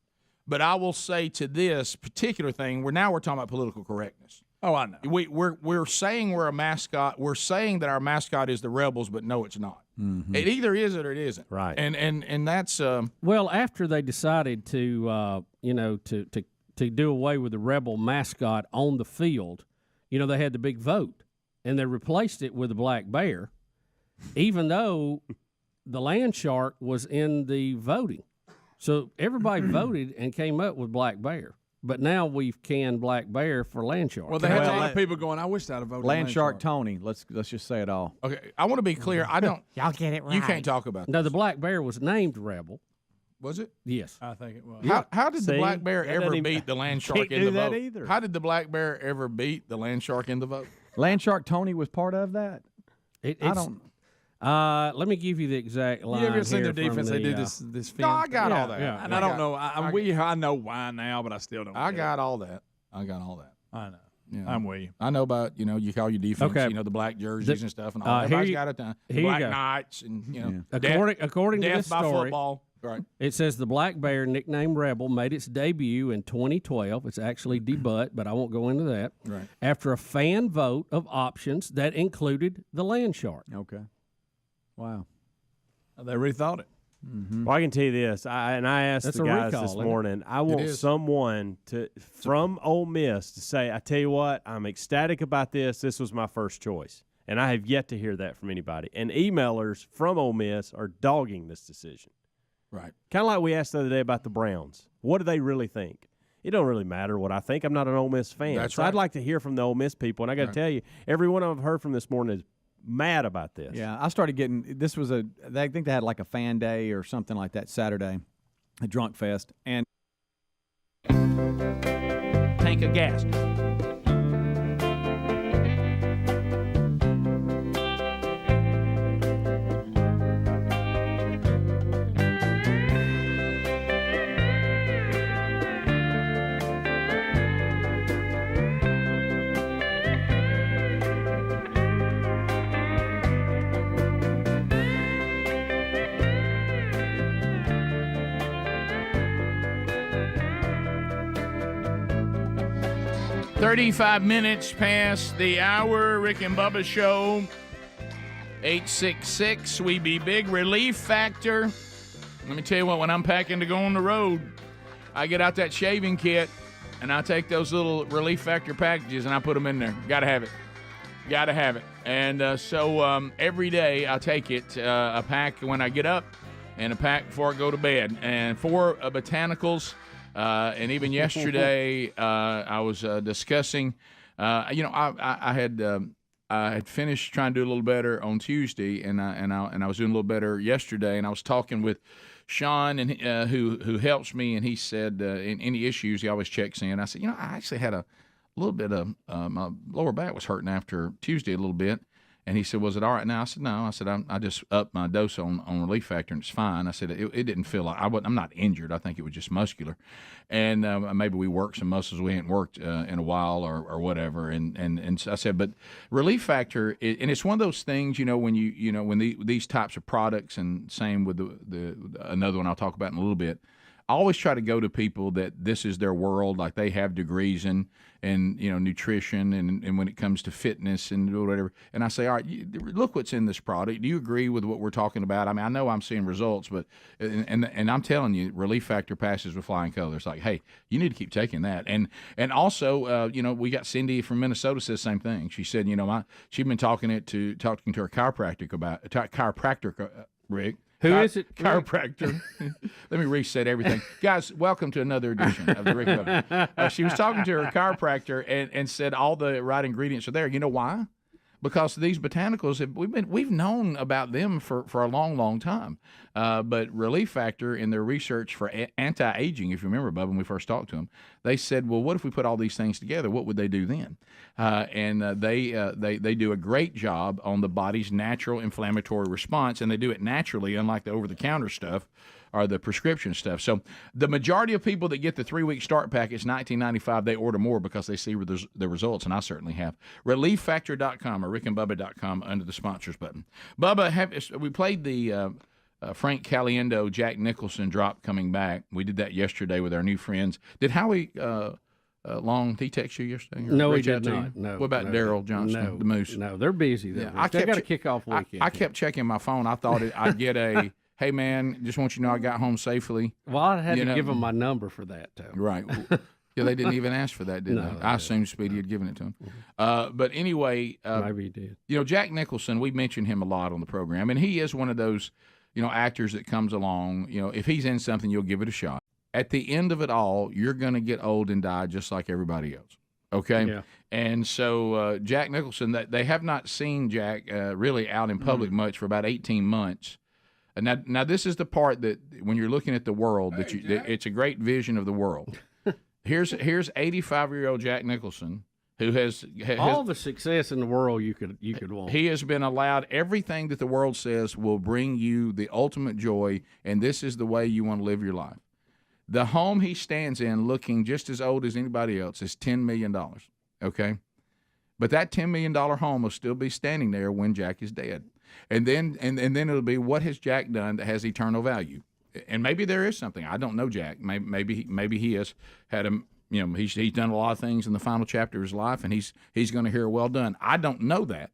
But I will say to this particular thing, we're talking about political correctness. Oh, I know. We're saying we're a mascot. We're saying that our mascot is the Rebels, but no, it's not. It either is it or it isn't. Right. And that's Well, after they decided to do away with the Rebel mascot on the field, they had the big vote, and they replaced it with a black bear, even though the land shark was in the voting. So everybody voted and came up with black bear. But now we've canned black bear for land shark. Well, they had a lot of people going, I wish I'd have voted Land Shark Tony. Let's just say it all. okay. I want to be clear. I don't. Y'all get it right. You can't talk about. No, the black bear was named Rebel. Was it? Yes. I think it was. How did the See? black bear That ever doesn't even- beat the land shark Can't in do the that vote? either. How did the black bear ever beat the land shark in the vote? Land Shark Tony was part of that. I It's- don't. Let me give you the exact line. You ever seen here their defense? from They the, do this. No, I got Yeah, all that. yeah. And I don't know. I know why now, but I still don't. I get got all that. I got all that. it. I know. Yeah. I'm with you. I know about you call your defense, Okay. the black jerseys and stuff, and all. here Everybody's you- got it done. here you Black go. Knights and According to death this by story, football. Right. it says the black bear, nicknamed Rebel, made its debut in 2012. It's actually debut, but I won't go into that. Right. After a fan vote of options that included the land shark. Okay. Wow. They rethought it. Well, I can tell you this, I asked That's the a guys recall, this isn't it? morning. I want is. someone from Ole Miss to say, "I tell you what, I'm ecstatic about this. This was my first choice," and I have yet to hear that from anybody. And emailers from Ole Miss are dogging this decision. Right. Kind of like we asked the other day about the Browns. What do they really think? It don't really matter what I think. I'm not an Ole Miss fan. That's so right. I'd like to hear from the Ole Miss people. And I got to tell you, everyone I've heard from this morning is mad about this. Yeah, I started getting. This was I think they had like a fan day or something like that Saturday, a drunk fest, and Tank of gas. $35 minutes past the hour. Rick and Bubba Show. 866 We Be Big. Relief Factor. Let me tell you what, when I'm packing to go on the road, I get out that shaving kit and I take those little Relief Factor packages and I put them in there. Gotta have it. Gotta have it. And so every day I take it, a pack when I get up and a pack before I go to bed. And 4 botanicals. And even yesterday, I was discussing. I had finished trying to do a little better on Tuesday, and I was doing a little better yesterday. And I was talking with Sean, and who helps me, and he said, in any issues, he always checks in. I said, I actually had a little bit of my lower back was hurting after Tuesday a little bit. And he said, was it all right now? I said, no. I said, I just upped my dose on Relief Factor, and it's fine. I said, it didn't feel like I'm not injured. I think it was just muscular. And maybe we worked some muscles we hadn't worked in a while or whatever. And so I said, but Relief Factor, and it's one of those things, when when these types of products, and same with the another one I'll talk about in a little bit, I always try to go to people that this is their world, like they have degrees in nutrition and when it comes to fitness and whatever. And I say, all right, look what's in this product. Do you agree with what we're talking about? I mean, I know I'm seeing results, but and I'm telling you, Relief Factor passes with flying colors. Like, hey, you need to keep taking that. And also, we got Cindy from Minnesota says the same thing. She said, she'd been talking to her chiropractor about Rick. Who is it? Chiropractor. Let me reset everything. Guys, welcome to another edition of the Rick and Bubba. She was talking to her chiropractor and said all the right ingredients are there. You know why? Because these botanicals, we've known about them for a long, long time. But Relief Factor, in their research for anti-aging, if you remember, Bubba, when we first talked to them, they said, well, what if we put all these things together? What would they do then? They do a great job on the body's natural inflammatory response, and they do it naturally, unlike the over-the-counter stuff or the prescription stuff. So the majority of people that get the 3-week start package, $19.95, they order more because they see the results, and I certainly have. ReliefFactor.com or RickandBubba.com under the sponsors button. Bubba, we played the Frank Caliendo, Jack Nicholson drop coming back. We did that yesterday with our new friends. Did Howie Long, did he text you yesterday? No, he did not. No. What about Daryl Johnson, the Moose? No, they're busy. They got a kickoff weekend. I kept checking my phone. I thought I'd get a, hey, man, just want you to know I got home safely. Well, I had to give them my number for that, too. Right. Yeah, they didn't even ask for that, did they? I assumed Speedy had given it to him. But anyway. Maybe he did. Jack Nicholson, we mentioned him a lot on the program, and he is one of those, actors that comes along. If he's in something, you'll give it a shot. At the end of it all, you're going to get old and die just like everybody else. Okay? Yeah. And so Jack Nicholson, they have not seen Jack really out in public much for about 18 months. Now this is the part that when you're looking at the world, it's a great vision of the world. Here's 85-year-old Jack Nicholson, who has all the success in the world you could want. He has been allowed everything that the world says will bring you the ultimate joy, and this is the way you want to live your life. The home he stands in, looking just as old as anybody else, is $10 million, okay? But that $10 million home will still be standing there when Jack is dead. And then it'll be, what has Jack done that has eternal value? And maybe there is something. I don't know Jack. Maybe he has had a, he's done a lot of things in the final chapter of his life, and he's going to hear well done. I don't know that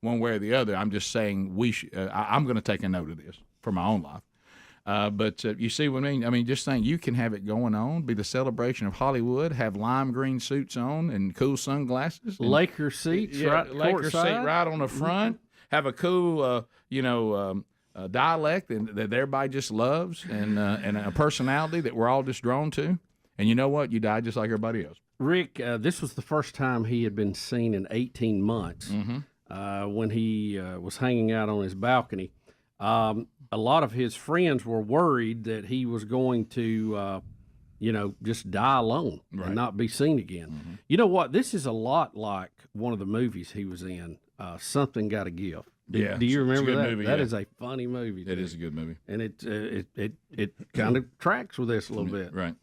one way or the other. I'm just saying I'm going to take a note of this for my own life. But you see what I mean? I mean, just saying you can have it going on, be the celebration of Hollywood, have lime green suits on and cool sunglasses. And, Laker seats, right? Laker seat right on the front. Have a cool, dialect that everybody just loves and a personality that we're all just drawn to. And you know what? You die just like everybody else. Rick, this was the first time he had been seen in 18 months when he was hanging out on his balcony. A lot of his friends were worried that he was going to, just die alone and not be seen again. Mm-hmm. You know what? This is a lot like one of the movies he was in, Something Gotta Give. Do you remember that? Movie, that is a funny movie. It is a good movie. And it kind of tracks with this a little bit. Right.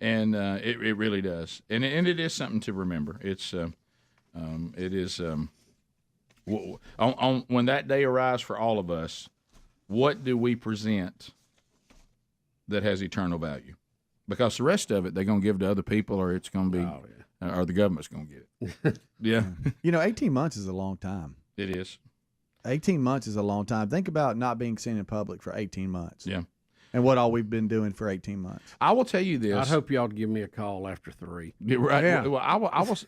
And it really does. And it is something to remember. It's it is on when that day arrives for all of us, what do we present that has eternal value? Because the rest of it they're going to give to other people, or it's going to be, or the government's going to get it. Yeah. 18 months is a long time. It is. 18 months is a long time. Think about not being seen in public for 18 months. Yeah. And what all we've been doing for 18 months. I will tell you this. I hope y'all give me a call after 3. Yeah, right. Yeah. Well,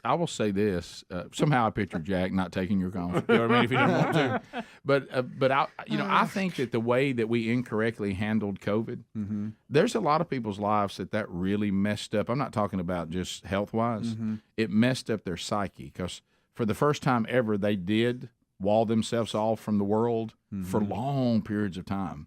I will say this. Somehow I picture Jack not taking your calls. You know what I mean? If he didn't want to. But I think that the way that we incorrectly handled COVID, there's a lot of people's lives that really messed up. I'm not talking about just health-wise. It messed up their psyche because for the first time ever, they did wall themselves off from the world for long periods of time.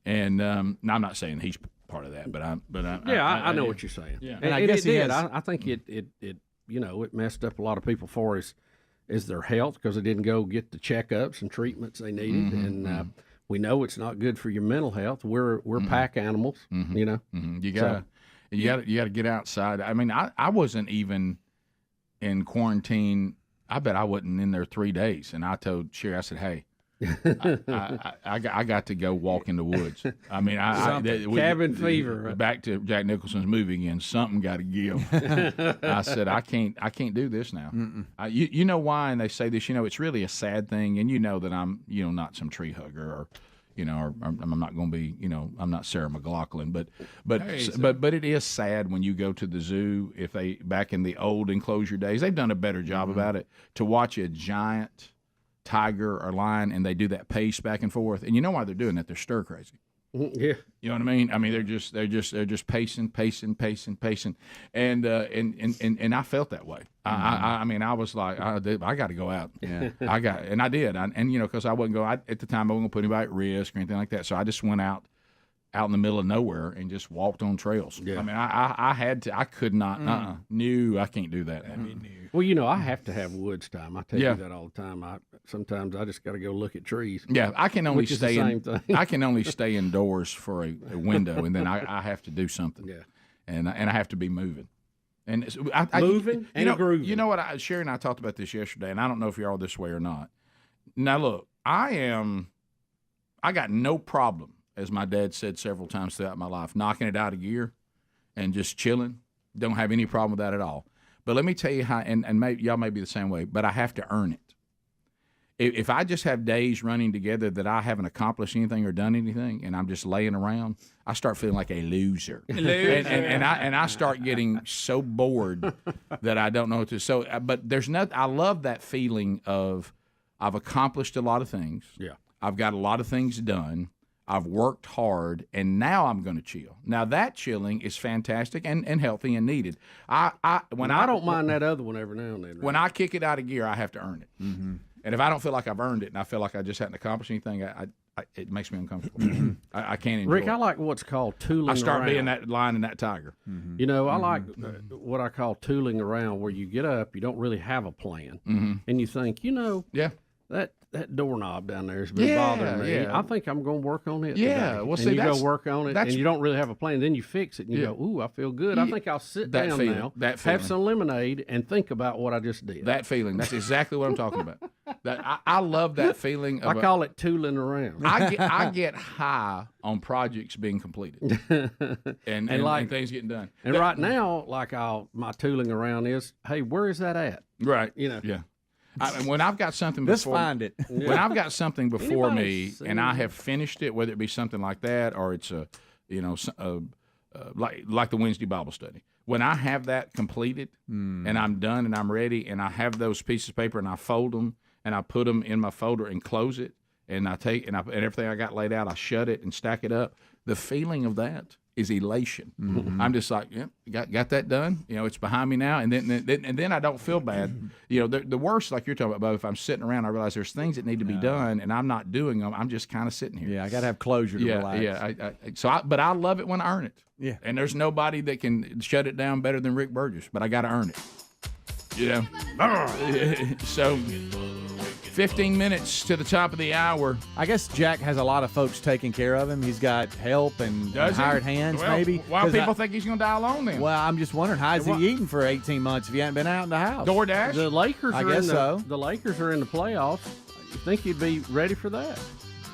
And now I'm not saying he's part of that, but I know what you're saying. Yeah, and I guess it did. I think it messed up a lot of people for as their health because they didn't go get the checkups and treatments they needed, and we know it's not good for your mental health. We're pack animals, You gotta get outside. I mean, I wasn't even in quarantine. I bet I wasn't in there 3 days, and I told Sherry, I said, hey. I got to go walk in the woods. I mean, cabin fever. Back to Jack Nicholson's movie again. Something got to give. I said, I can't do this now. You know why? And they say this. It's really a sad thing. And you know that I'm not some tree hugger or I'm not going to be I'm not Sarah McLachlan. But it is sad when you go to the zoo. If they back in the old enclosure days, they've done a better job about it to watch a giant tiger or lion, and they do that pace back and forth. And you know why they're doing that? They're stir crazy. Yeah, you know what I mean. I mean, they're just pacing, and I felt that way. I mean, I was like, I got to go out. Yeah, I did, and you know, because I wasn't going at the time. I wasn't going to put anybody at risk or anything like that. So I just went out in the middle of nowhere and just walked on trails. Yeah. I mean, I had to. I could not. No, I can't do that. Well, you know, I have to have woods time. I tell you that all the time. Sometimes I just got to go look at trees. Yeah, I can only stay the same thing. I can only stay indoors for a window, and then I have to do something. Yeah, and I have to be moving. And moving and grooving. You know what? Sherry and I talked about this yesterday, and I don't know if you're all this way or not. Now, look, I got no problem, as my dad said several times throughout my life, knocking it out of gear and just chilling. Don't have any problem with that at all. But let me tell you how, and maybe y'all may be the same way, but I have to earn it. If I just have days running together that I haven't accomplished anything or done anything, and I'm just laying around, I start feeling like a loser. And I start getting so bored that I don't know what to. So, but there's nothing. I love that feeling of I've accomplished a lot of things. Yeah, I've got a lot of things done. I've worked hard, and now I'm going to chill. Now that chilling is fantastic and healthy and needed. I don't mind that other one every now and then. Right? When I kick it out of gear, I have to earn it. Mm-hmm. And if I don't feel like I've earned it, and I feel like I just hadn't accomplished anything, it makes me uncomfortable. I can't enjoy Rick, it. I like what's called tooling around. I start being that lion and that tiger. Mm-hmm. You know, I like what I call tooling around, where you get up, you don't really have a plan, and you think, you know, that doorknob down there has been bothering me. Yeah. I think I'm going to work on it Yeah, today. well, see, and you that's- go work on it, and you don't really have a plan. Then you fix it, and you go, ooh, I feel good. I think I'll sit That down feeling, now, that feeling. have some lemonade, and think about what I just did. That feeling. That's exactly what I'm talking about. I love that feeling. I call it tooling around. I get high on projects being completed and things getting done. And right now, like my tooling around is, hey, where is that at? Right. You know. Yeah. When I've got something Let's before, find it. When I've got something before Anybody me seen and I it? have finished it, whether it be something like that or it's like the Wednesday Bible study. When I have that completed and I'm done and I'm ready and I have those pieces of paper and I fold them and I put them in my folder and close it and I take and everything I got laid out, I shut it and stack it up. The feeling of that is elation. I'm just like, got that done. You know, it's behind me now, and then I don't feel bad. You know, the worst, like you're talking about, if I'm sitting around, I realize there's things that need to be done, and I'm not doing them. I'm just kind of sitting here. Yeah, I got to have closure to relax. Yeah, but I love it when I earn it. Yeah, and there's nobody that can shut it down better than Rick Burgess, but I got to earn it. You know, so 15 minutes to the top of the hour. I guess Jack has a lot of folks taking care of him. He's got help and hired hands, well, maybe. Why people think he's going to die alone then? Well, I'm just wondering, how's he eating for 18 months if he hadn't been out in the house? DoorDash? The Lakers I are guess in so. The Lakers are in the playoffs. You think you'd be ready for that?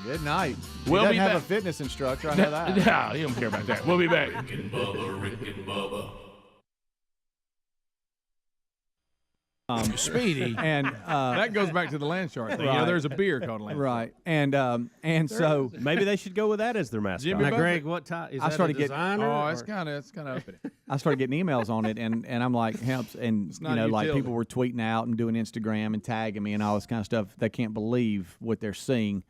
Good night. We'll he doesn't be have back. a fitness instructor. I know that. Yeah, he don't care about that. We'll be back. Rick and Bubba. Speedy. And that goes back to the land shark thing. Right. You know, there's a beer called land right. And so maybe they should go with that as their mascot. Jimmy Now, Buffett. Greg, what type is I that? started A getting- designer? Oh, it's or- kind of up it. I started getting emails on it, and I'm like, helps, and It's not you know, a like utility. people were tweeting out and doing Instagram and tagging me and all this kind of stuff. They can't believe what they're seeing.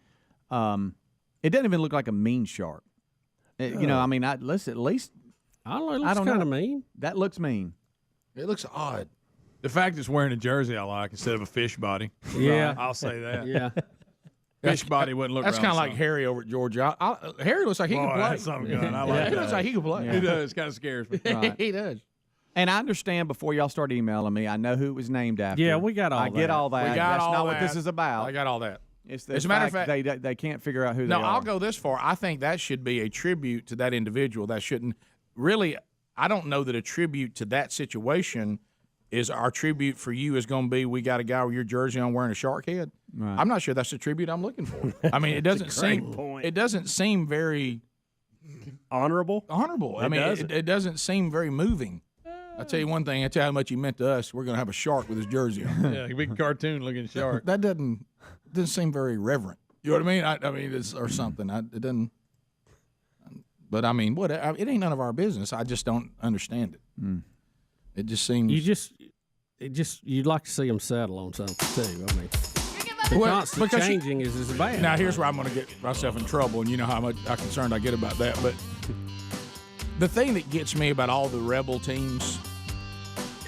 It doesn't even look like a mean shark. You know, I mean, let's at least. I don't know. It looks I don't kind know. of mean. That looks mean. It looks odd. The fact it's wearing a jersey I like instead of a fish body. Yeah. I'll say that. Yeah. Fish body wouldn't look That's right kind of on like some. Harry over at Georgia. Harry looks like he Boy, can play. that's something good. I like He that. looks like he can play. He does. Kind of scares me. Right. He does. And I understand before y'all start emailing me, I know who it was named after. Yeah, we got all I get that. all that. We got That's all not what that. this is about. I got all that. It's the As a matter of fact they can't figure out who No, they are. I'll go this far. I think that should be a tribute to that individual. That shouldn't really. I don't know that a tribute to that situation is our tribute for you is going to be. We got a guy with your jersey on wearing a shark head. Right. I'm not sure that's the tribute I'm looking for. I mean, it doesn't seem. It doesn't seem very honorable. I mean, it doesn't seem very moving. I tell you one thing. I tell you how much he meant to us. We're going to have a shark with his jersey on. Yeah, a big cartoon looking shark. That doesn't seem very reverent. You know what I mean? I mean, it's, or something. It doesn't. But I mean, what? It ain't none of our business. I just don't understand it. It just seems. You'd like to see them settle on something too. I mean, The constant changing is bad. Now, here's where I'm going to get myself in trouble, and you know how concerned I get about that. But the thing that gets me about all the Rebel teams,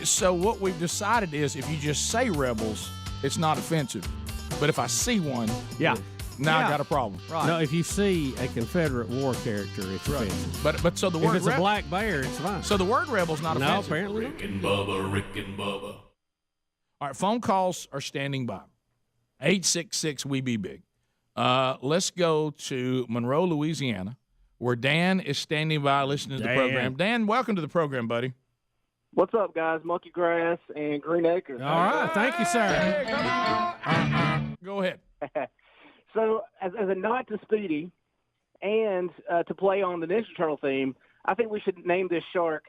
so what we've decided is if you just say Rebels, it's not offensive. But if I see one, now I got a problem. Right. No, if you see a Confederate war character, it's offensive. But so the word if it's a black bear, it's fine. So the word Rebel's not offensive. No, apparently not. Rick and Bubba. All right, phone calls are standing by. 866 We Be Big. Let's go to Monroe, Louisiana, where Dan is standing by listening to the program. Dan, welcome to the program, buddy. What's up, guys? Monkey Grass and Green Acres. All right, thank you, sir. Hey, come on. Go ahead. So, as a nod to Speedy and to play on the Ninja Turtle theme, I think we should name this shark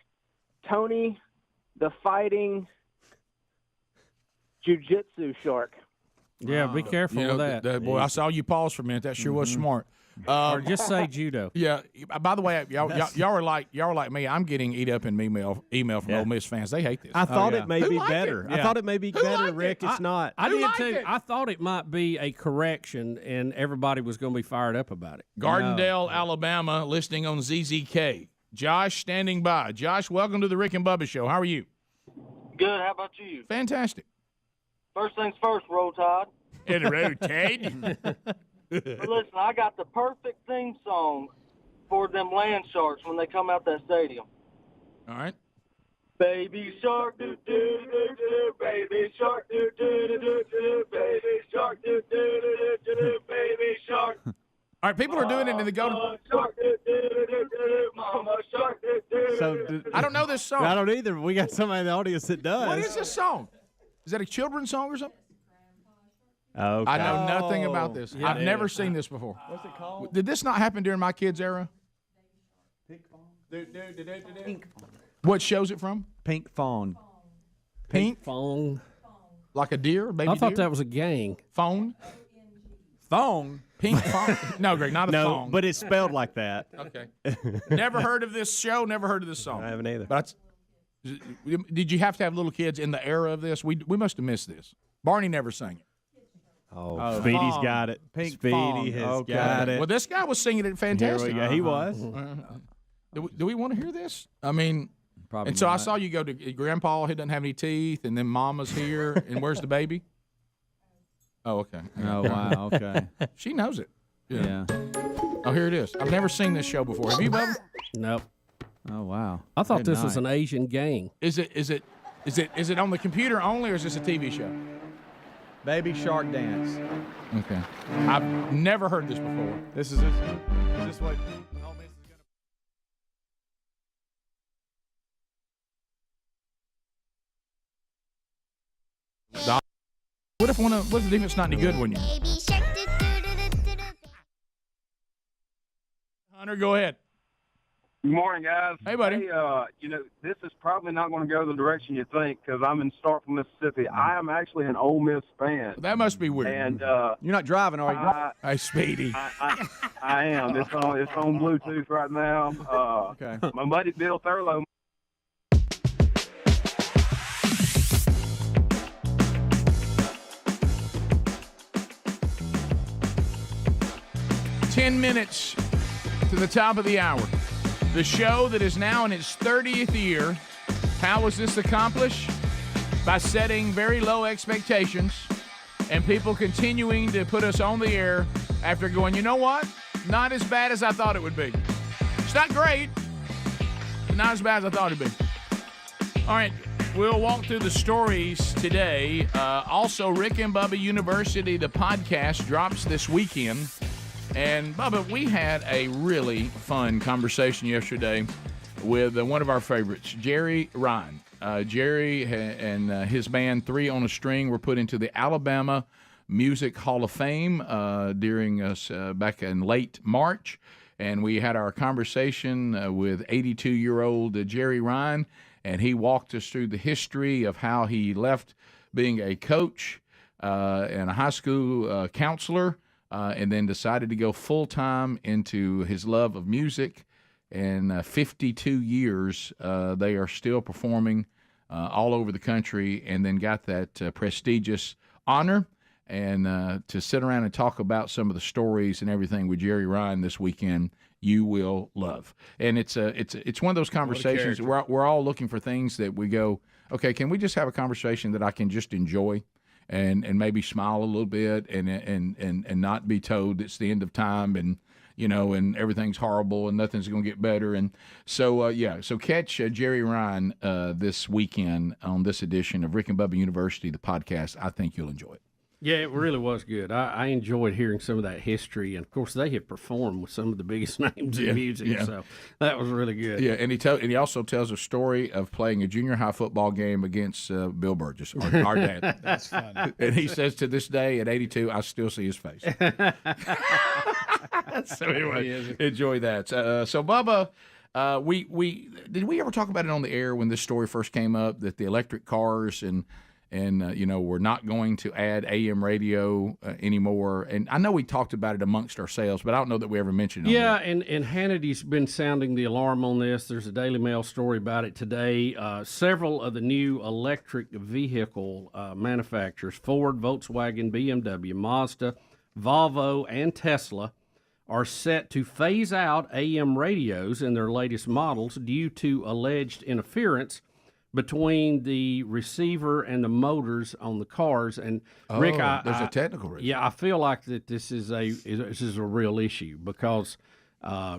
Tony the Fighting Jiu-Jitsu Shark. Yeah, be careful with that. Boy, I saw you pause for a minute. That sure was smart. Or just say judo. Yeah. By the way, y'all are like me. I'm getting eat up in email from Ole Miss fans. They hate this. I thought it may Who be liked better. it? I thought it may be better, Rick. It's not. I Who did liked too. it? I thought it might be a correction, and everybody was going to be fired up about it. Gardendale, Alabama, listening on ZZK. Josh standing by. Josh, welcome to the Rick and Bubba Show. How are you? Good. How about you? Fantastic. First things first, Roll Tide. In the road, Ted. Listen, I got the perfect theme song for them land sharks when they come out that stadium. All right. Baby shark, do do do do, baby shark, do do do do do, baby shark, do do do do do, baby shark. All right, people are doing it in the go. Shark, do do do do do, mama shark, do do do. I don't know this song. I don't either. We got somebody in the audience that does. What is this song? Is that a children's song or something? Okay. I know nothing about this. Yeah, I've never seen this before. What's it called? Did this not happen during my kids' era? What show's it from? Pink Phone. Pink Phone. Like a deer? Baby I thought deer? that was a gang. Phone? Phone? Pink phone? No, Greg, not a No, phone. but it's spelled like that. Okay. Never heard of this show, never heard of this song. I haven't either. But did you have to have little kids in the era of this? We must have missed this. Barney never sang it. Oh, Speedy's got it. Pink Speedy Phone. has Okay. got it. Well, this guy was singing it fantastic. Here we go. He was. Do we want to hear this? I mean, Probably and so I not. saw you go to Grandpa. He doesn't have any teeth, and then Mama's here, and where's the baby? Oh, okay. Oh, wow. Okay. She knows it. Yeah. Oh, here it is. I've never seen this show before. Have you, Bubba? Nope. Oh, wow. I thought Good this was night. an Asian gang. Is it on the computer only, or is this a TV show? Baby Shark Dance. Okay. I've never heard this before. Is this what? What if what if it's not any good when you? Hunter, go ahead. Good morning, guys. Hey, buddy. Hey, this is probably not going to go the direction you think because I'm in Starkville, Mississippi. I am actually an Ole Miss fan. That must be weird. And You're not driving, are you? Hey, Speedy. I am. It's on Bluetooth right now. Okay. My buddy Bill Thurlow. Ten minutes to the top of the hour. The show that is now in its 30th year. How was this accomplished? By setting very low expectations and people continuing to put us on the air after going, you know what? Not as bad as I thought it would be. It's not great, but not as bad as I thought it'd be. All right, we'll walk through the stories today. Also, Rick and Bubba University, the podcast, drops this weekend. And, Bubba, we had a really fun conversation yesterday with one of our favorites, Jerry Ryan. Jerry and his band, Three on a String, were put into the Alabama Music Hall of Fame during us back in late March. And we had our conversation with 82-year-old Jerry Ryan, and he walked us through the history of how he left being a coach and a high school counselor, and then decided to go full-time into his love of music. And 52 years, they are still performing all over the country, and then got that prestigious honor and to sit around and talk about some of the stories and everything with Jerry Ryan this weekend, you will love. And it's one of those conversations where we're all looking for things that we go, okay, can we just have a conversation that I can just enjoy and maybe smile a little bit and not be told it's the end of time and and everything's horrible and nothing's going to get better. And so, so catch Jerry Ryan this weekend on this edition of Rick and Bubba University, the podcast. I think you'll enjoy it. Yeah, it really was good. I enjoyed hearing some of that history, and of course, they have performed with some of the biggest names in music, so that was really good. Yeah, and he also tells a story of playing a junior high football game against Bill Burgess, our dad. That's funny. And he says to this day, at 82, I still see his face. So anyway, enjoy that. So Bubba, did we ever talk about it on the air when this story first came up that the electric cars and we're not going to add AM radio anymore? And I know we talked about it amongst ourselves, but I don't know that we ever mentioned it. Yeah, and Hannity's been sounding the alarm on this. There's a Daily Mail story about it today. Several of the new electric vehicle manufacturers, Ford, Volkswagen, BMW, Mazda, Volvo, and Tesla, are set to phase out AM radios in their latest models due to alleged interference between the receiver and the motors on the cars. And Rick, there's a technical reason. Yeah, I feel like that this is a real issue because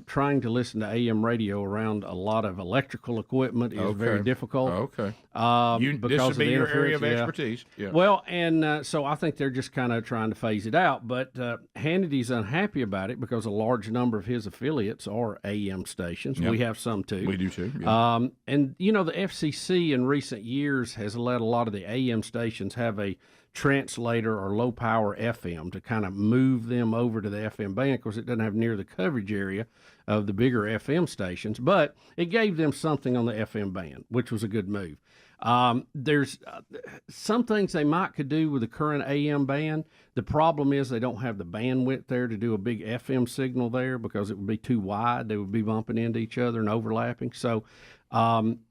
trying to listen to AM radio around a lot of electrical equipment is very difficult. Okay. Because this would of be the your area of interference, expertise. Yeah. Well, and so I think they're just kind of trying to phase it out. But Hannity's unhappy about it because a large number of his affiliates are AM stations. Yep. We have some too. We do too. Yeah. And the FCC in recent years has let a lot of the AM stations have a translator or low power FM to kind of move them over to the FM band because it doesn't have near the coverage area of the bigger FM stations, but it gave them something on the FM band, which was a good move. There's some things they could do with the current AM band. The problem is they don't have the bandwidth there to do a big FM signal there because it would be too wide. They would be bumping into each other and overlapping. So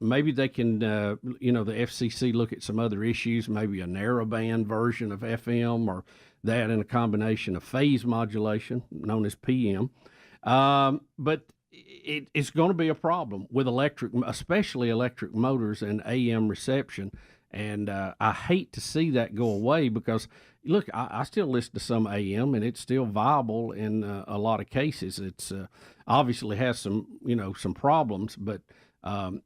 maybe they can, the FCC look at some other issues, maybe a narrowband version of FM or that in a combination of phase modulation known as PM. But it's going to be a problem with especially electric motors and AM reception. And I hate to see that go away because, look, I still listen to some AM and it's still viable in a lot of cases. It's obviously has some problems, but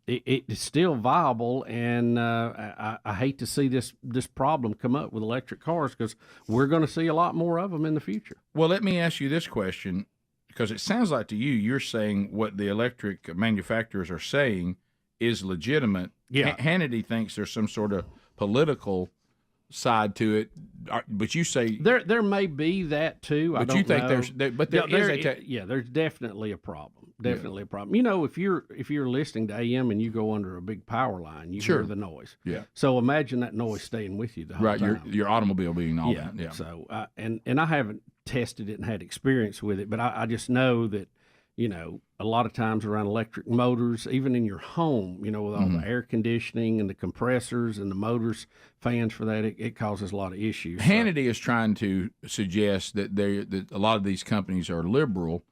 it's still viable, and I hate to see this problem come up with electric cars because we're going to see a lot more of them in the future. Well, let me ask you this question, because it sounds like to you're saying what the electric manufacturers are saying is legitimate. Yeah. Hannity thinks there's some sort of political side to it, but you say there may be that too. But I don't you think know. There's definitely a problem. Definitely a problem. If you're listening to AM and you go under a big power line, you hear the noise. Yeah. So imagine that noise staying with you the whole time. Your automobile being all that. Yeah. So and I haven't tested it and had experience with it, but I just know that a lot of times around electric motors, even in your home, with all the air conditioning and the compressors and the motors, fans for that, it causes a lot of issues. Hannity is trying to suggest that a lot of these companies are liberal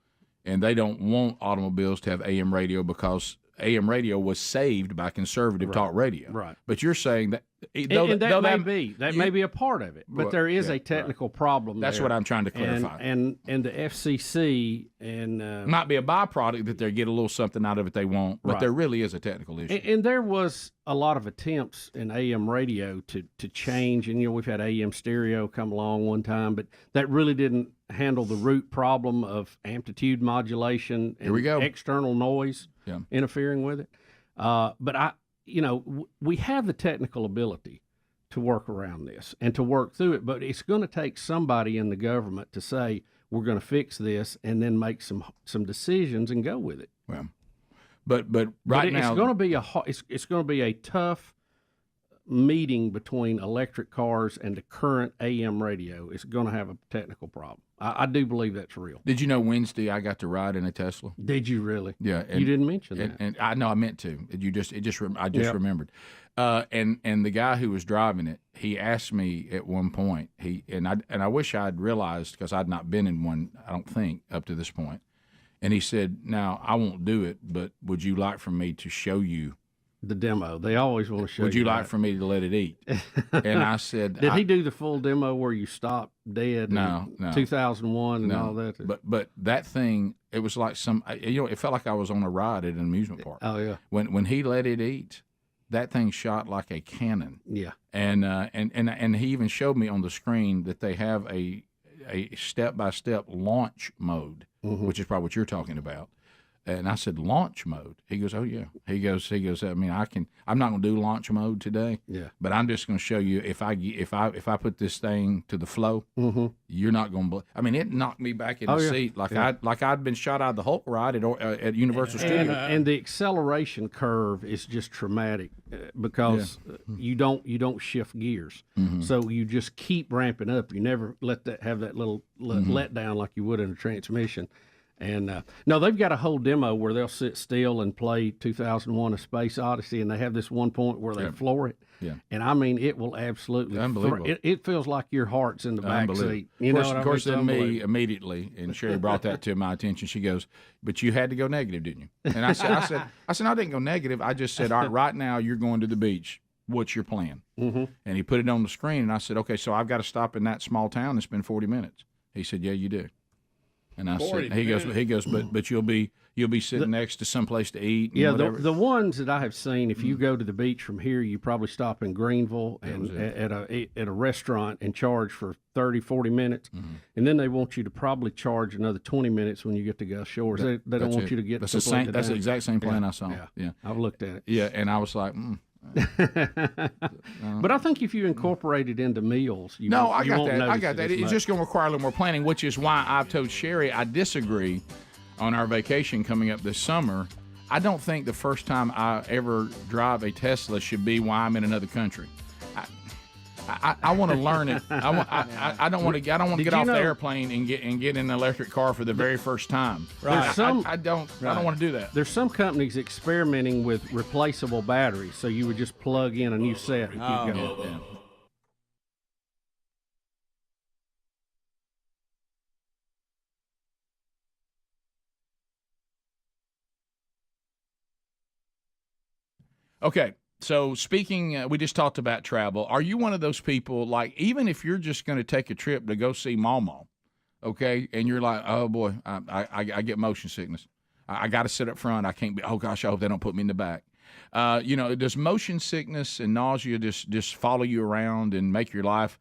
and they don't want automobiles to have AM radio because AM radio was saved by conservative talk radio. Right. But you're saying that that may be a part of it, but there is a technical problem. That's what I'm trying to clarify. And the FCC and might be a byproduct that they get a little something out of it they want, but there really is a technical issue. And there was a lot of attempts in AM radio to change, and we've had AM stereo come along one time, but that really didn't handle the root problem of amplitude modulation and external noise interfering with it. But we have the technical ability to work around this and to work through it, but it's going to take somebody in the government to say we're going to fix this and then make some decisions and go with it. Well, but right now it's going to be a tough meeting between electric cars and the current AM radio. It's going to have a technical problem. I do believe that's real. Did you know Wednesday I got to ride in a Tesla? Did you really? Yeah. You didn't mention that. And I know I meant to. I just Yep. remembered. And the guy who was driving it, he asked me at one point. I wish I'd realized because I'd not been in one. I don't think up to this point. And he said, "Now I won't do it, but would you like for me to show you the demo? They always want to show. Would you like for me to let it eat?" And I said, "Did he do the full demo where you stopped dead? No, in no. 2001 and all that. But that thing, it was like it felt like I was on a ride at an amusement park. Oh yeah. When he let it eat, that thing shot like a cannon. Yeah. And he even showed me on the screen that they have a step-by-step launch mode, which is probably what you're talking about. And I said, launch mode. He goes, oh yeah. He goes, I mean, I'm not going to do launch mode today. Yeah. But I'm just going to show you if I put this thing to the flow, you're not going to. I mean, it knocked me back in the seat like I'd been shot out of the Hulk ride at Universal Studios. And the acceleration curve is just traumatic because you don't shift gears, so you just keep ramping up. You never have that little let down like you would in a transmission. And no, they've got a whole demo where they'll sit still and play 2001: A Space Odyssey, and they have this one point where they floor it. Yeah. And I mean, it will absolutely unbelievable. It feels like your heart's in the back seat. Of course, then me immediately, and Sherry brought that to my attention. She goes, "But you had to go negative, didn't you?" And I said, I didn't go negative. I just said, all right now you're going to the beach. What's your plan? And he put it on the screen, and I said, okay, so I've got to stop in that small town and spend 40 minutes. He said, yeah, you do. And I said, he goes, but you'll be sitting next to someplace to eat. And yeah, whatever. the ones that I have seen, if you go to the beach from here, you probably stop in Greenville and at a restaurant and charge for 30, 40 minutes, and then they want you to probably charge another 20 minutes when you get to Gulf Shores. They don't want you to get. That's the exact same plan I saw. Yeah, I've looked at it. Yeah, and I was like. But I think if you incorporate it into meals, I got that. It's just going to require a little more planning, which is why I've told Sherry I disagree on our vacation coming up this summer. I don't think the first time I ever drive a Tesla should be while I'm in another country. I want to learn it. I don't want to get off the airplane and get in an electric car for the very first time. Right. I don't want to do that. There's some companies experimenting with replaceable batteries, so you would just plug in a new set and keep going. Yeah. Okay. So speaking, we just talked about travel. Are you one of those people, like, even if you're just going to take a trip to go see Mama, okay, and you're like, oh, boy, I get motion sickness. I got to sit up front. I can't be, oh, gosh, I hope they don't put me in the back. Does motion sickness and nausea just follow you around and make your life,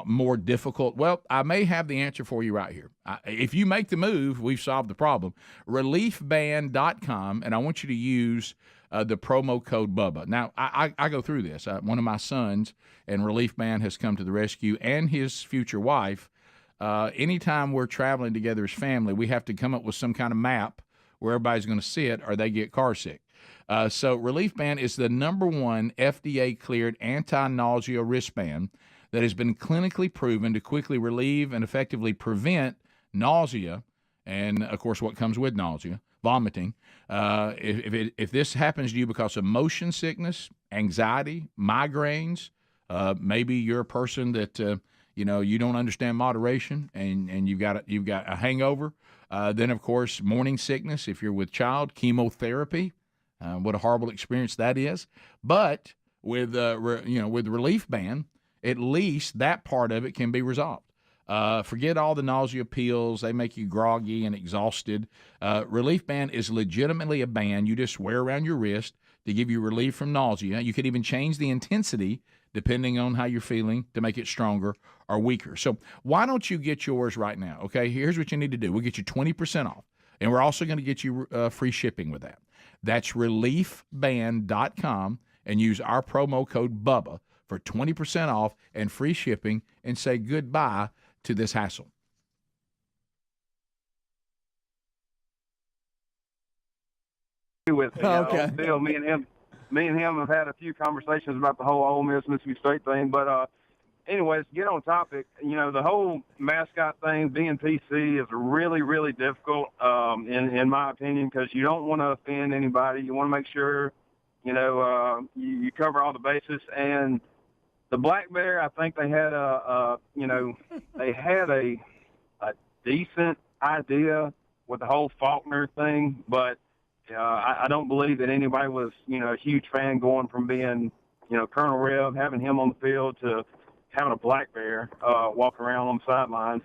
more difficult? Well, I may have the answer for you right here. If you make the move, we've solved the problem. Reliefband.com, and I want you to use the promo code Bubba. Now, I go through this. One of my sons and Relief Band has come to the rescue, and his future wife. Anytime we're traveling together as family, we have to come up with some kind of map where everybody's going to sit or they get car sick. So Relief Band is the #1 FDA-cleared anti-nausea wristband that has been clinically proven to quickly relieve and effectively prevent nausea and, of course, what comes with nausea. Vomiting. If this happens to you because of motion sickness, anxiety, migraines, maybe you're a person that you don't understand moderation and you've got a hangover. Then of course morning sickness. If you're with child, chemotherapy. What a horrible experience that is. But with with Relief Band, at least that part of it can be resolved. Forget all the nausea pills. They make you groggy and exhausted. Relief Band is legitimately a band you just wear around your wrist to give you relief from nausea. You could even change the intensity depending on how you're feeling to make it stronger or weaker. So why don't you get yours right now? Okay, here's what you need to do. We'll get you 20% off, and we're also going to get you free shipping with that. That's reliefband.com, and use our promo code Bubba for 20% off and free shipping, and say goodbye to this hassle. With Bill, me and him have had a few conversations about the whole Ole Miss Mississippi State thing. But anyways, get on topic. The whole mascot thing, being PC, is really, really difficult, in my opinion, because you don't want to offend anybody. You want to make sure, you cover all the bases. And the black bear, I think they had a decent idea with the whole Faulkner thing, but I don't believe that anybody was, a huge fan going from being, Colonel Rev, having him on the field, to having a black bear walk around on the sidelines.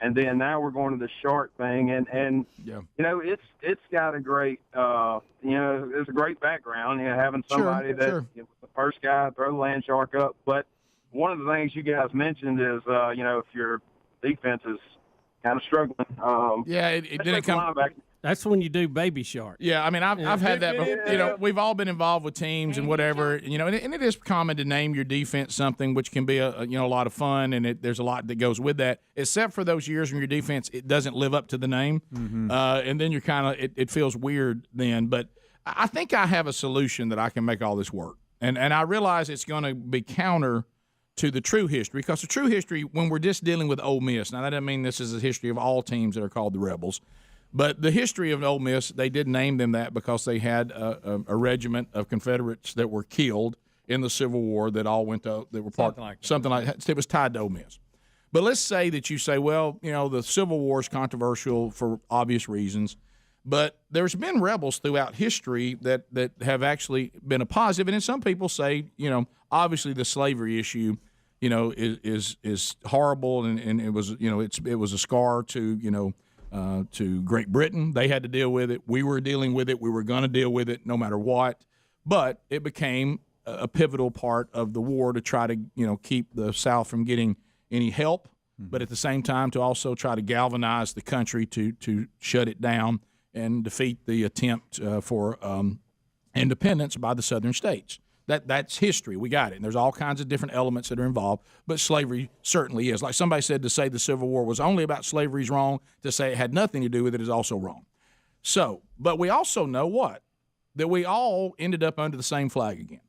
And then now we're going to the shark thing, and it's got a great, it's a great background, having somebody that was the first guy to throw the land shark up. But one of the things you guys mentioned is, if your defense is kind of struggling. It didn't come. That's when you do baby shark. Yeah, I mean, I've had that before. We've all been involved with teams and whatever, and it is common to name your defense something, which can be a lot of fun, and there's a lot that goes with that, except for those years when your defense, it doesn't live up to the name, and then you're kind of, it feels weird then. But I think I have a solution that I can make all this work, and I realize it's going to be counter to the true history, because the true history, when we're just dealing with Ole Miss, now that doesn't mean this is a history of all teams that are called the Rebels. But the history of Ole Miss, they did name them that because they had a regiment of Confederates that were killed in the Civil War that all went to, that were part, something like that. It was tied to Ole Miss. But let's say that you say, well, the Civil War is controversial for obvious reasons, but there's been rebels throughout history that have actually been a positive. And then some people say, obviously the slavery issue, is horrible, and it was, it was a scar to Great Britain. They had to deal with it. We were dealing with it. We were going to deal with it no matter what. But it became a pivotal part of the war to try to, keep the South from getting any help, but at the same time to also try to galvanize the country to shut it down and defeat the attempt for independence by the Southern states. That's history. We got it. And there's all kinds of different elements that are involved, but slavery certainly is. Like somebody said, to say the Civil War was only about slavery is wrong. To say it had nothing to do with it is also wrong. So, but we also know what? That we all ended up under the same flag again.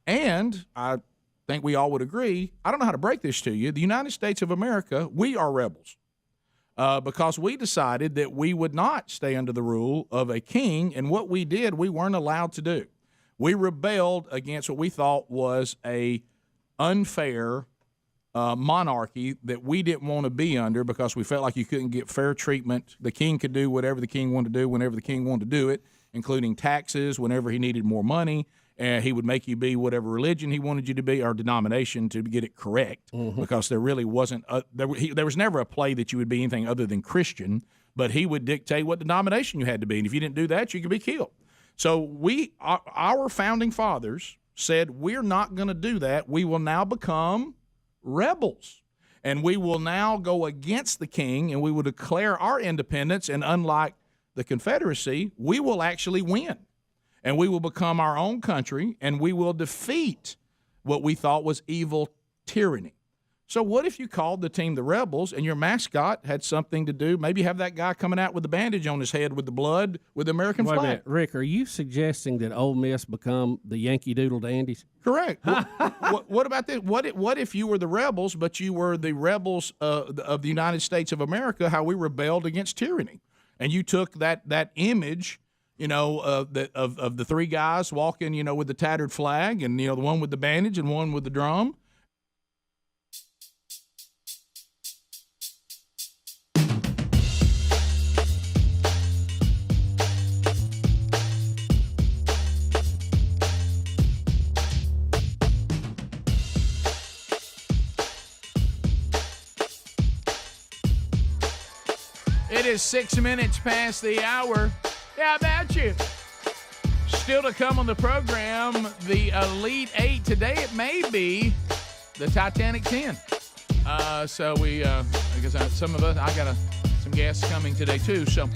And I think we all would agree, I don't know how to break this to you, the United States of America, we are rebels. Because we decided that we would not stay under the rule of a king, and what we did, we weren't allowed to do. We rebelled against what we thought was a unfair monarchy that we didn't want to be under, because we felt like you couldn't get fair treatment. The king could do whatever the king wanted to do whenever the king wanted to do it, including taxes whenever he needed more money. And he would make you be whatever religion he wanted you to be, or denomination, to get it correct, because there really wasn't there was never a play that you would be anything other than Christian, but he would dictate what denomination you had to be, and if you didn't do that, you could be killed. So our founding fathers said, we're not going to do that. We will now become rebels, and we will now go against the king, and we will declare our independence, and unlike the Confederacy, we will actually win, and we will become our own country, and we will defeat what we thought was evil tyranny. So what if you called the team the Rebels, and your mascot had something to do? Maybe have that guy coming out with the bandage on his head with the blood with the American flag. Wait a minute, Rick, are you suggesting that Ole Miss become the Yankee Doodle Dandies? Correct. What about this? What if you were the Rebels, but you were the rebels of the United States of America, how we rebelled against tyranny, and you took that image, of the three guys walking, with the tattered flag, and the one with the bandage and one with the drum. It is 6 minutes past the hour. How about you? Still to come on the program, the Elite Eight. Today it may be the Titanic 10. So we, I guess some of us, I got some guests coming today too. So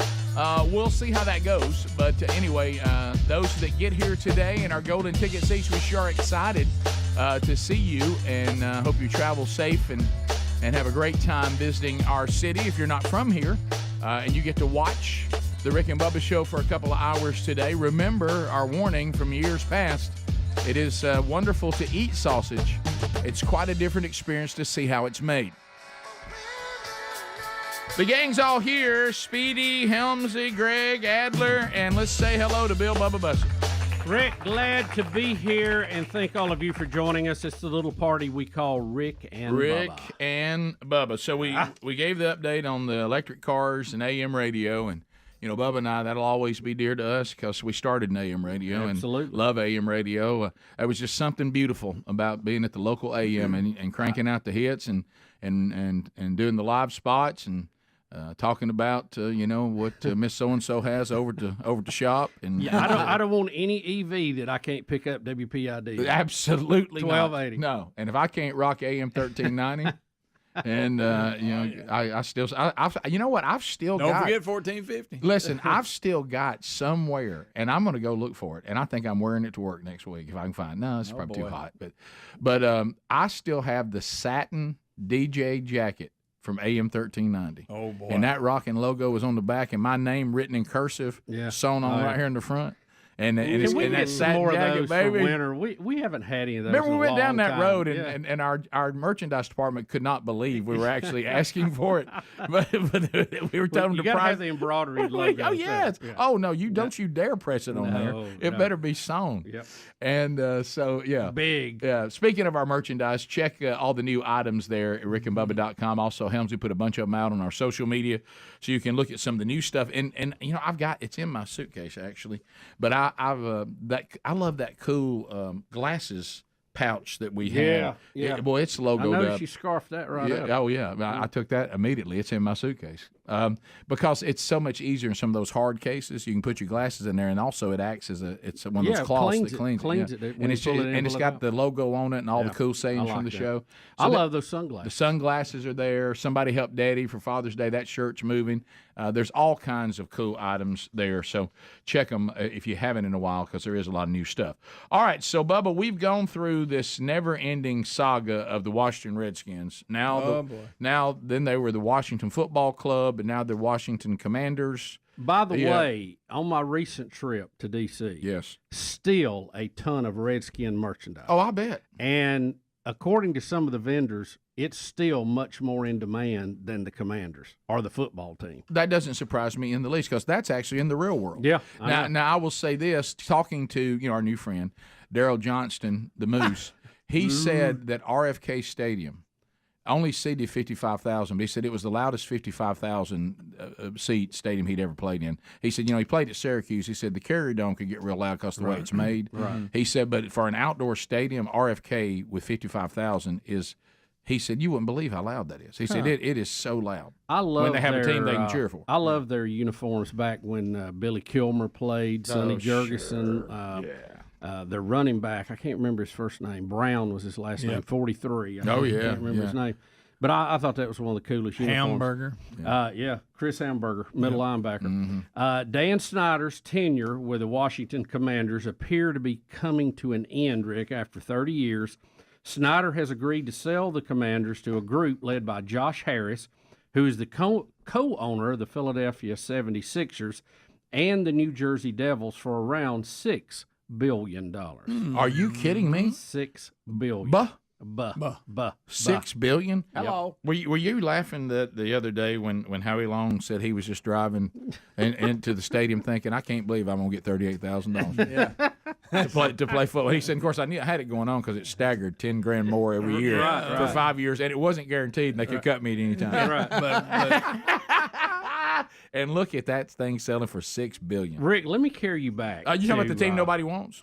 we'll see how that goes. But anyway, those that get here today and our golden ticket seats, we sure are excited to see you, and hope you travel safe and have a great time visiting our city. If you're not from here and you get to watch the Rick and Bubba show for a couple of hours today, remember our warning from years past. It is wonderful to eat sausage. It's quite a different experience to see how it's made. The gang's all here. Speedy, Helmsy, Greg, Adler, and let's say hello to Bill Bubba Bussey. Rick, glad to be here, and thank all of you for joining us. It's the little party we call Rick and Bubba. So we gave the update on the electric cars and AM radio, and Bubba and I, that'll always be dear to us because we started in AM radio and love AM radio. It was just something beautiful about being at the local AM and cranking out the hits and doing the live spots and talking about what Miss So and So has over to shop. And I don't want any EV that I can't pick up WPID. Absolutely 1280. No, and if I can't rock AM 1390. And I still, you know what? I've still Don't got. forget 1450. Listen, I've still got somewhere, and I'm going to go look for it. And I think I'm wearing it to work next week if I can find it. No, it's probably too hot, but I still have the satin DJ jacket from AM 1390. Oh boy! And that rocking logo was on the back, and my name written in cursive, sewn on right here in the front. And it's Can we and get that some satin more jacket, of those for baby. winter? We haven't had any of those. Remember, in we a went down long that time. road, Yeah. and our merchandise department could not believe we were actually asking for it, but we were telling them you to gotta price. have the embroidery logo. Oh yes. Yeah. Oh no, don't you dare press it on there. It better be sewn. Yep. And so yeah, big. Yeah. Speaking of our merchandise, check all the new items there at rickandbubba.com. Also, Helmsy put a bunch of them out on our social media, so you can look at some of the new stuff. And I've got it's in my suitcase actually, but I love that cool glasses pouch that we have. Yeah. Boy, it's logoed I noticed up. you scarfed that right Yeah, up. oh yeah, I took that immediately. It's in my suitcase because it's so much easier in some of those hard cases. You can put your glasses in there, and also it acts as it's one of those cloths that cleans it. when And it's you pull it in, and it's pull it got out. the logo on it and all the cool sayings from the that. show. I love those sunglasses. The sunglasses are there. Somebody helped Daddy for Father's Day. That shirt's moving. There's all kinds of cool items there. So check them if you haven't in a while because there is a lot of new stuff. All right, so Bubba, we've gone through this never-ending saga of the Washington Redskins. Now, then they were the Washington Football Club, and now they're Washington Commanders. By the way, on my recent trip to D.C., yes, still a ton of Redskin merchandise. Oh, I bet. And according to some of the vendors, it's still much more in demand than the Commanders or the football team. That doesn't surprise me in the least because that's actually in the real world. Yeah. Now I will say this: talking to our new friend Daryl Johnston, the Moose, he said that RFK Stadium only seated 55,000, but he said it was the loudest 55,000 seat stadium he'd ever played in. He said, he played at Syracuse. He said the Carrier Dome could get real loud because of the way it's made. Right. He said, but for an outdoor stadium, RFK with 55,000 is. He said, you wouldn't believe how loud that is. He said, it is so loud. I love when they have their, a team they can cheer for. I love their uniforms back when Billy Kilmer played, Sonny Jurgensen. Their running back, I can't remember his first name. Brown was his last name, 43. I can't remember his name. But I thought that was one of the coolest uniforms. Hamburger. Chris Hamburger, middle linebacker. Dan Snyder's tenure with the Washington Commanders appear to be coming to an end, Rick, after 30 years. Snyder has agreed to sell the Commanders to a group led by Josh Harris, who is the co-owner of the Philadelphia 76ers and the New Jersey Devils, for around $6 billion. Are you kidding me? $6 billion. $6 billion? Hello. Were you laughing the other day when Howie Long said he was just driving into the stadium thinking, I can't believe I'm going to get $38,000 to play football? He said, of course, I had it going on because it staggered $10,000 more every year for 5 years, and it wasn't guaranteed, and they could cut me at any time. And look at that thing selling for $6 billion. Rick, let me carry you back. You talking about the team nobody wants?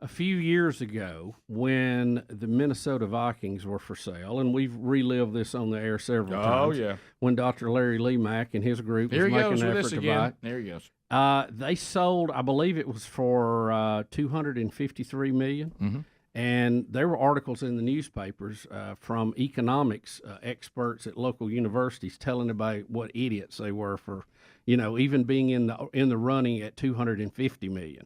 A few years ago, when the Minnesota Vikings were for sale, and we've relived this on the air several times. Oh, yeah. When Dr. Larry Lemack and his group Here was he making goes an with effort us to again. buy it. There he goes. They sold, I believe it was for $253 million. Mm-hmm. And there were articles in the newspapers from economics experts at local universities telling about what idiots they were for, even being in the running at $250 million.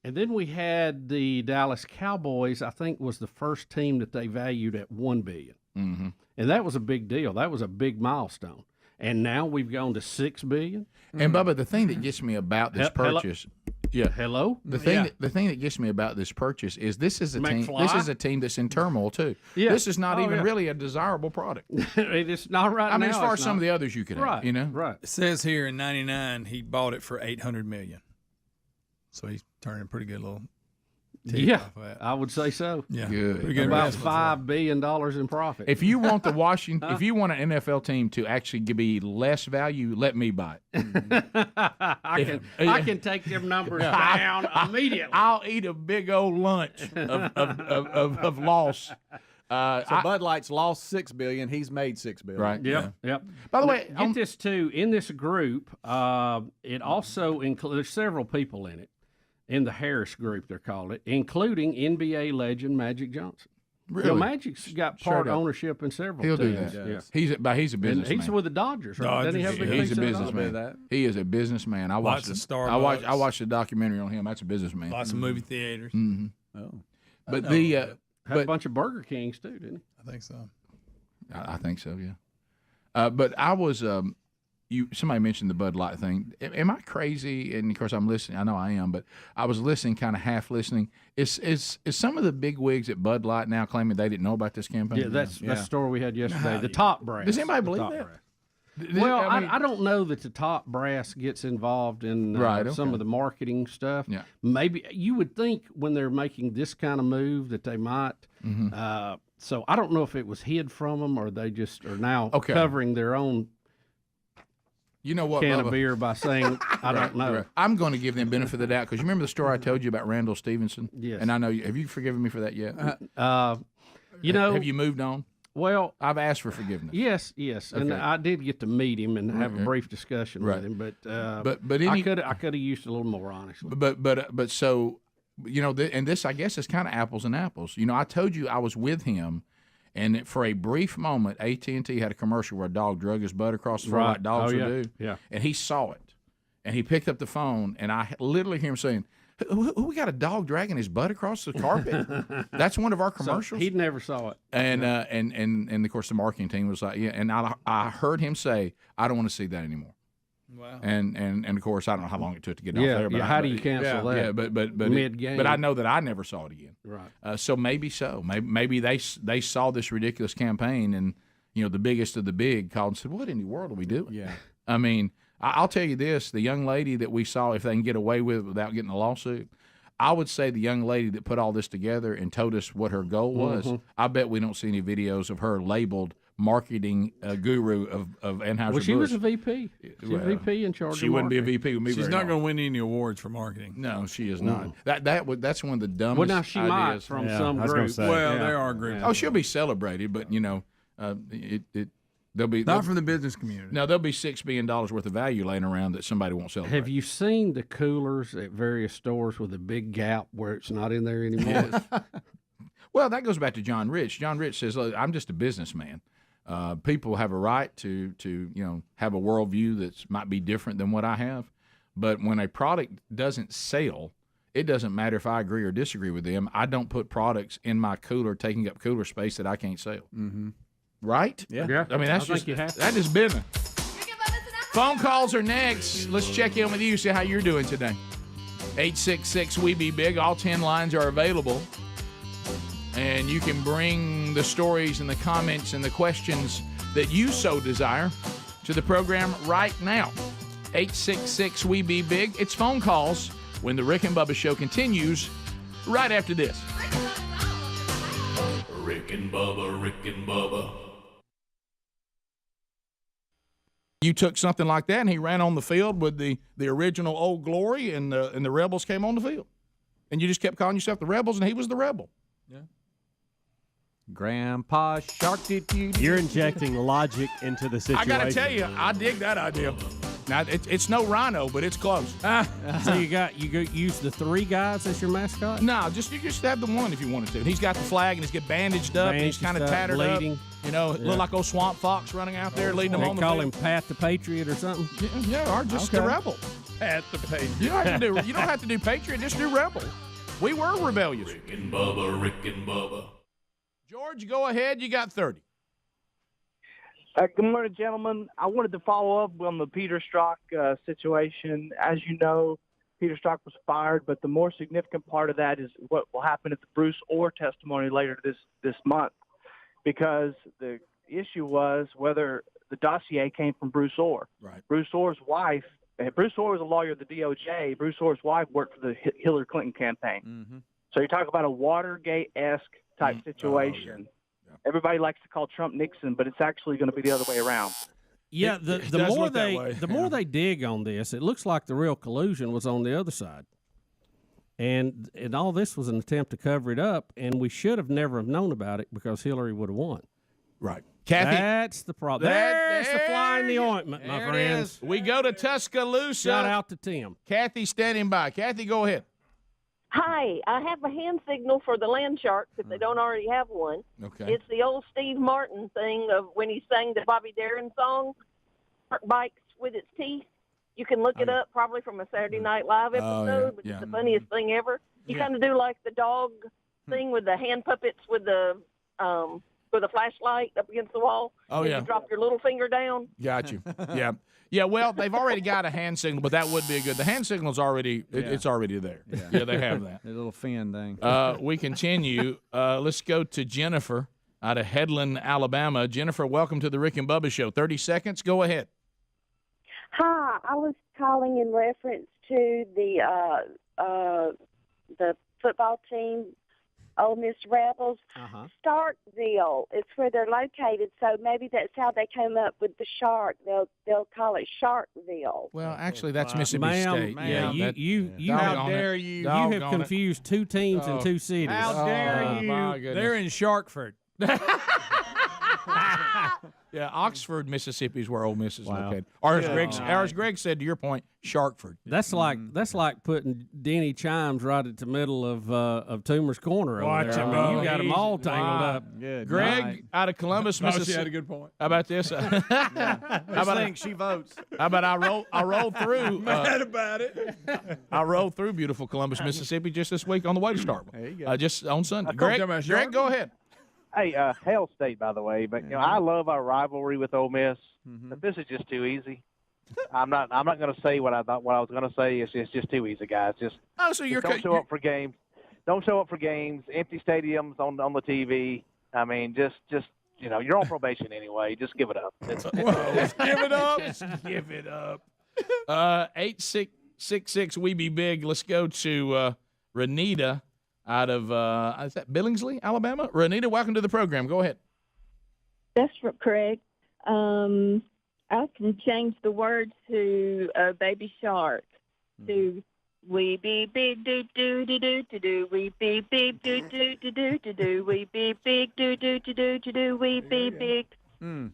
And then we had the Dallas Cowboys, I think was the first team that they valued at $1 billion. Mm-hmm. And that was a big deal. That was a big milestone. And now we've gone to $6 billion. And Bubba, the thing that gets me about this purchase, Yeah. Hello. The thing that gets me about this purchase is this is a team. McFly? This is a team that's in turmoil too. Yeah. This is not Oh, even yeah. really a desirable product. It's not right now. I mean, as far it's as some not. of the others you could have, you know. Right. It says here in '99 he bought it for $800 million. So he's turning a pretty good little. Yeah, off of that. I would say so. Yeah, Good. pretty good About investment. $5 billion in profit. If you want the Washington, if you want an NFL team to actually be less value, let me buy it. I can take them numbers down immediately. I'll eat a big old lunch of loss. So Bud Light's lost $6 billion. He's made $6 billion. Right. Yep. By the way, get this too. In this group, it also includes. There's several people in it. In the Harris group, they're called it, including NBA legend Magic Johnson. Really? You know, Magic's got part Straight up. ownership in several He'll do teams. that. Yeah. He's a businessman. And he's with the Dodgers, right? Doesn't he have a big He's a piece of it? businessman. He is a businessman. I watched Lots of I watched the documentary on him. That's a businessman. Lots of movie theaters. Mm-hmm. Oh, but know the that. Had a bunch of Burger Kings too, didn't he? I think so. I think so. Yeah. But I was somebody mentioned the Bud Light thing. Am I crazy? And of course I'm listening. I know I am, but I was listening, kind of half listening. Is some of the big wigs at Bud Light now claiming they didn't know about this campaign? Yeah, that's the story we had yesterday. The top brass. Does anybody believe top that? brass. Well, I don't know that the top brass gets involved in some of the marketing stuff. Yeah. Maybe you would think when they're making this kind of move that they might. Mm-hmm. So I don't know if it was hid from them or they just are now covering their own. You know what, can Bubba? of beer by saying I don't know. Right. I'm going to give them benefit of the doubt because you remember the story I told you about Randall Stevenson? Yes. And I know have you forgiven me for that yet? You know, have you moved on? Well, I've asked for forgiveness. Yes, and Okay. I did get to meet him and have a Okay. brief discussion Right. with him, but I could have used a little more, honestly. But so you know, and this I guess is kind of apples and apples. You know, I told you I was with him, and for a brief moment, AT&T had a commercial where a dog drug his butt across the floor like dogs would do. Yeah, and he saw it, and he picked up the phone, and I literally hear him saying, "Who we got a dog dragging his butt across the carpet?" That's one of our commercials. So he never saw it, and of course the marketing team was like, yeah, and I heard him say, "I don't want to see that anymore." Wow. And of course I don't know how long it took to get off Yeah, there. But yeah. How do you cancel that? Yeah, but Mid-game. but I know that I never saw it again. Right. So maybe so. Maybe they saw this ridiculous campaign, and you know the biggest of the big called and said, "What in the world are we doing?" Yeah. I mean, I'll tell you this: the young lady that we saw, if they can get away with it without getting a lawsuit, I would say the young lady that put all this together and told us what her goal was. Mhm. I bet we don't see any videos of her labeled marketing guru of Anheuser-Busch. Well, she was a VP. She's Well, a VP in charge. She of wouldn't be a marketing. VP with me. She's very not long. going to win any awards for marketing. No, she is not. That's one of the dumbest. Well, now she might ideas. from some group. Well, there are groups. Oh, she'll be celebrated, but you know, there'll be Not from the business community. No, there'll be $6 billion worth of value laying around that somebody won't celebrate. Have you seen the coolers at various stores with a big gap where it's not in there anymore? Well, that goes back to John Rich. John Rich says, "Look, I'm just a businessman. People have a right to have a worldview that might be different than what I have. But when a product doesn't sell, it doesn't matter if I agree or disagree with them. I don't put products in my cooler taking up cooler space that I can't sell. Mm-hmm. Right? Yeah. I mean, that's I think just you have to. that is business. Phone calls are next. Let's check in with you, see how you're doing today. 866-WE-BE-BIG. All 10 lines are available. And you can bring the stories and the comments and the questions that you so desire to the program right now. 866-WE-BE-BIG. It's phone calls when the Rick and Bubba Show continues right after this. Rick and Bubba, Rick and Bubba. You took something like that and he ran on the field with the original Old Glory and the Rebels came on the field. And you just kept calling yourself the Rebels and he was the Rebel. Yeah. Grandpa Shark. You're injecting logic into the situation. I got to tell you, I dig that idea. Now, it's no rhino, but it's close. So you use the three guys as your mascot? No, you just have the one if you wanted to. And he's got the flag and he's got bandaged up and he's kind of tattered bleeding. up. You know, look like old Swamp Fox running out there leading them They on the call field. him Pat the Patriot or something? Yeah, or just the Rebel. At the page. You don't have to do Patriot, just do Rebel. We were rebellious. Rick and Bubba, Rick and Bubba. George, go ahead. You got 30. Good morning, gentlemen. I wanted to follow up on the Peter Strzok situation. As you know, Peter Strzok was fired, but the more significant part of that is what will happen at the Bruce Orr testimony later this month, because the issue was whether the dossier came from Bruce Orr. Right. Bruce Orr's wife, Bruce Orr was a lawyer at the DOJ. Bruce Orr's wife worked for the Hillary Clinton campaign. Mm-hmm. So you talk about a Watergate-esque type situation. Everybody likes to call Trump Nixon, but it's actually going to be the other way around. Yeah, the more they dig on this, it looks like the real collusion was on the other side, and all this was an attempt to cover it up, and we should have never have known about it because Hillary would have won. Right, Kathy. That's the problem. There's the fly in the ointment, my friends. We go to Tuscaloosa. Shout out to Tim. Kathy standing by. Kathy, go ahead. Hi, I have a hand signal for the land sharks if they don't already have one. Okay. It's the old Steve Martin thing of when he sang the Bobby Darin song, Shark Bites with its teeth. You can look it up probably from a Saturday Night Live episode, but it's the funniest thing ever. You kind of do like the dog thing with the hand puppets with the flashlight up against the wall. Oh, and yeah. You drop your little finger down. Got you. Yeah. Yeah, well, they've already got a hand signal, but that would be a good. The hand signal's already it's already there. Yeah, they have that. The little fin thing. We continue. Let's go to Jennifer out of Headland, Alabama. Jennifer, welcome to the Rick and Bubba Show. 30 seconds. Go ahead. Hi, I was calling in reference to the football team, Ole Miss Rebels. Starkville is where they're located, so maybe that's how they came up with the shark. They'll call it Sharkville. Well, actually, that's Mississippi State. Yeah, you How dare you? you have confused two teams in two cities. How dare you? My goodness. They're in Sharkford. Yeah, Oxford, Mississippi is where Ole Miss is located. Or as Greg said, to your point, Sharkford. That's like putting Denny Chimes right at the middle of Toomer's Corner over there. I mean, you got them all tangled up. Good. Greg out of Columbus, Mississippi. She had a good point. How about this? How about she votes? How about I rolled through? Mad about it. I rolled through beautiful Columbus, Mississippi just this week on the way to Starkville. There you go. Just on Sunday. Greg, go ahead. Hey, Hail State, by the way, but you know I love our rivalry with Ole Miss, but this is just too easy. I'm not going to say what I thought. What I was going to say is it's just too easy, guys. So you're don't show up for games. Don't show up for games. Empty stadiums on the TV. I mean, just you're on probation anyway. Just give it up. Just give it up. Just give it up. 8666 We Be Big. Let's go to Renita out of is that Billingsley, Alabama? Renita, welcome to the program. Go ahead. That's correct. I can change the word to Baby Shark to we be big do do do do do do we be big do do do do do do we be big do do do do do do we be big.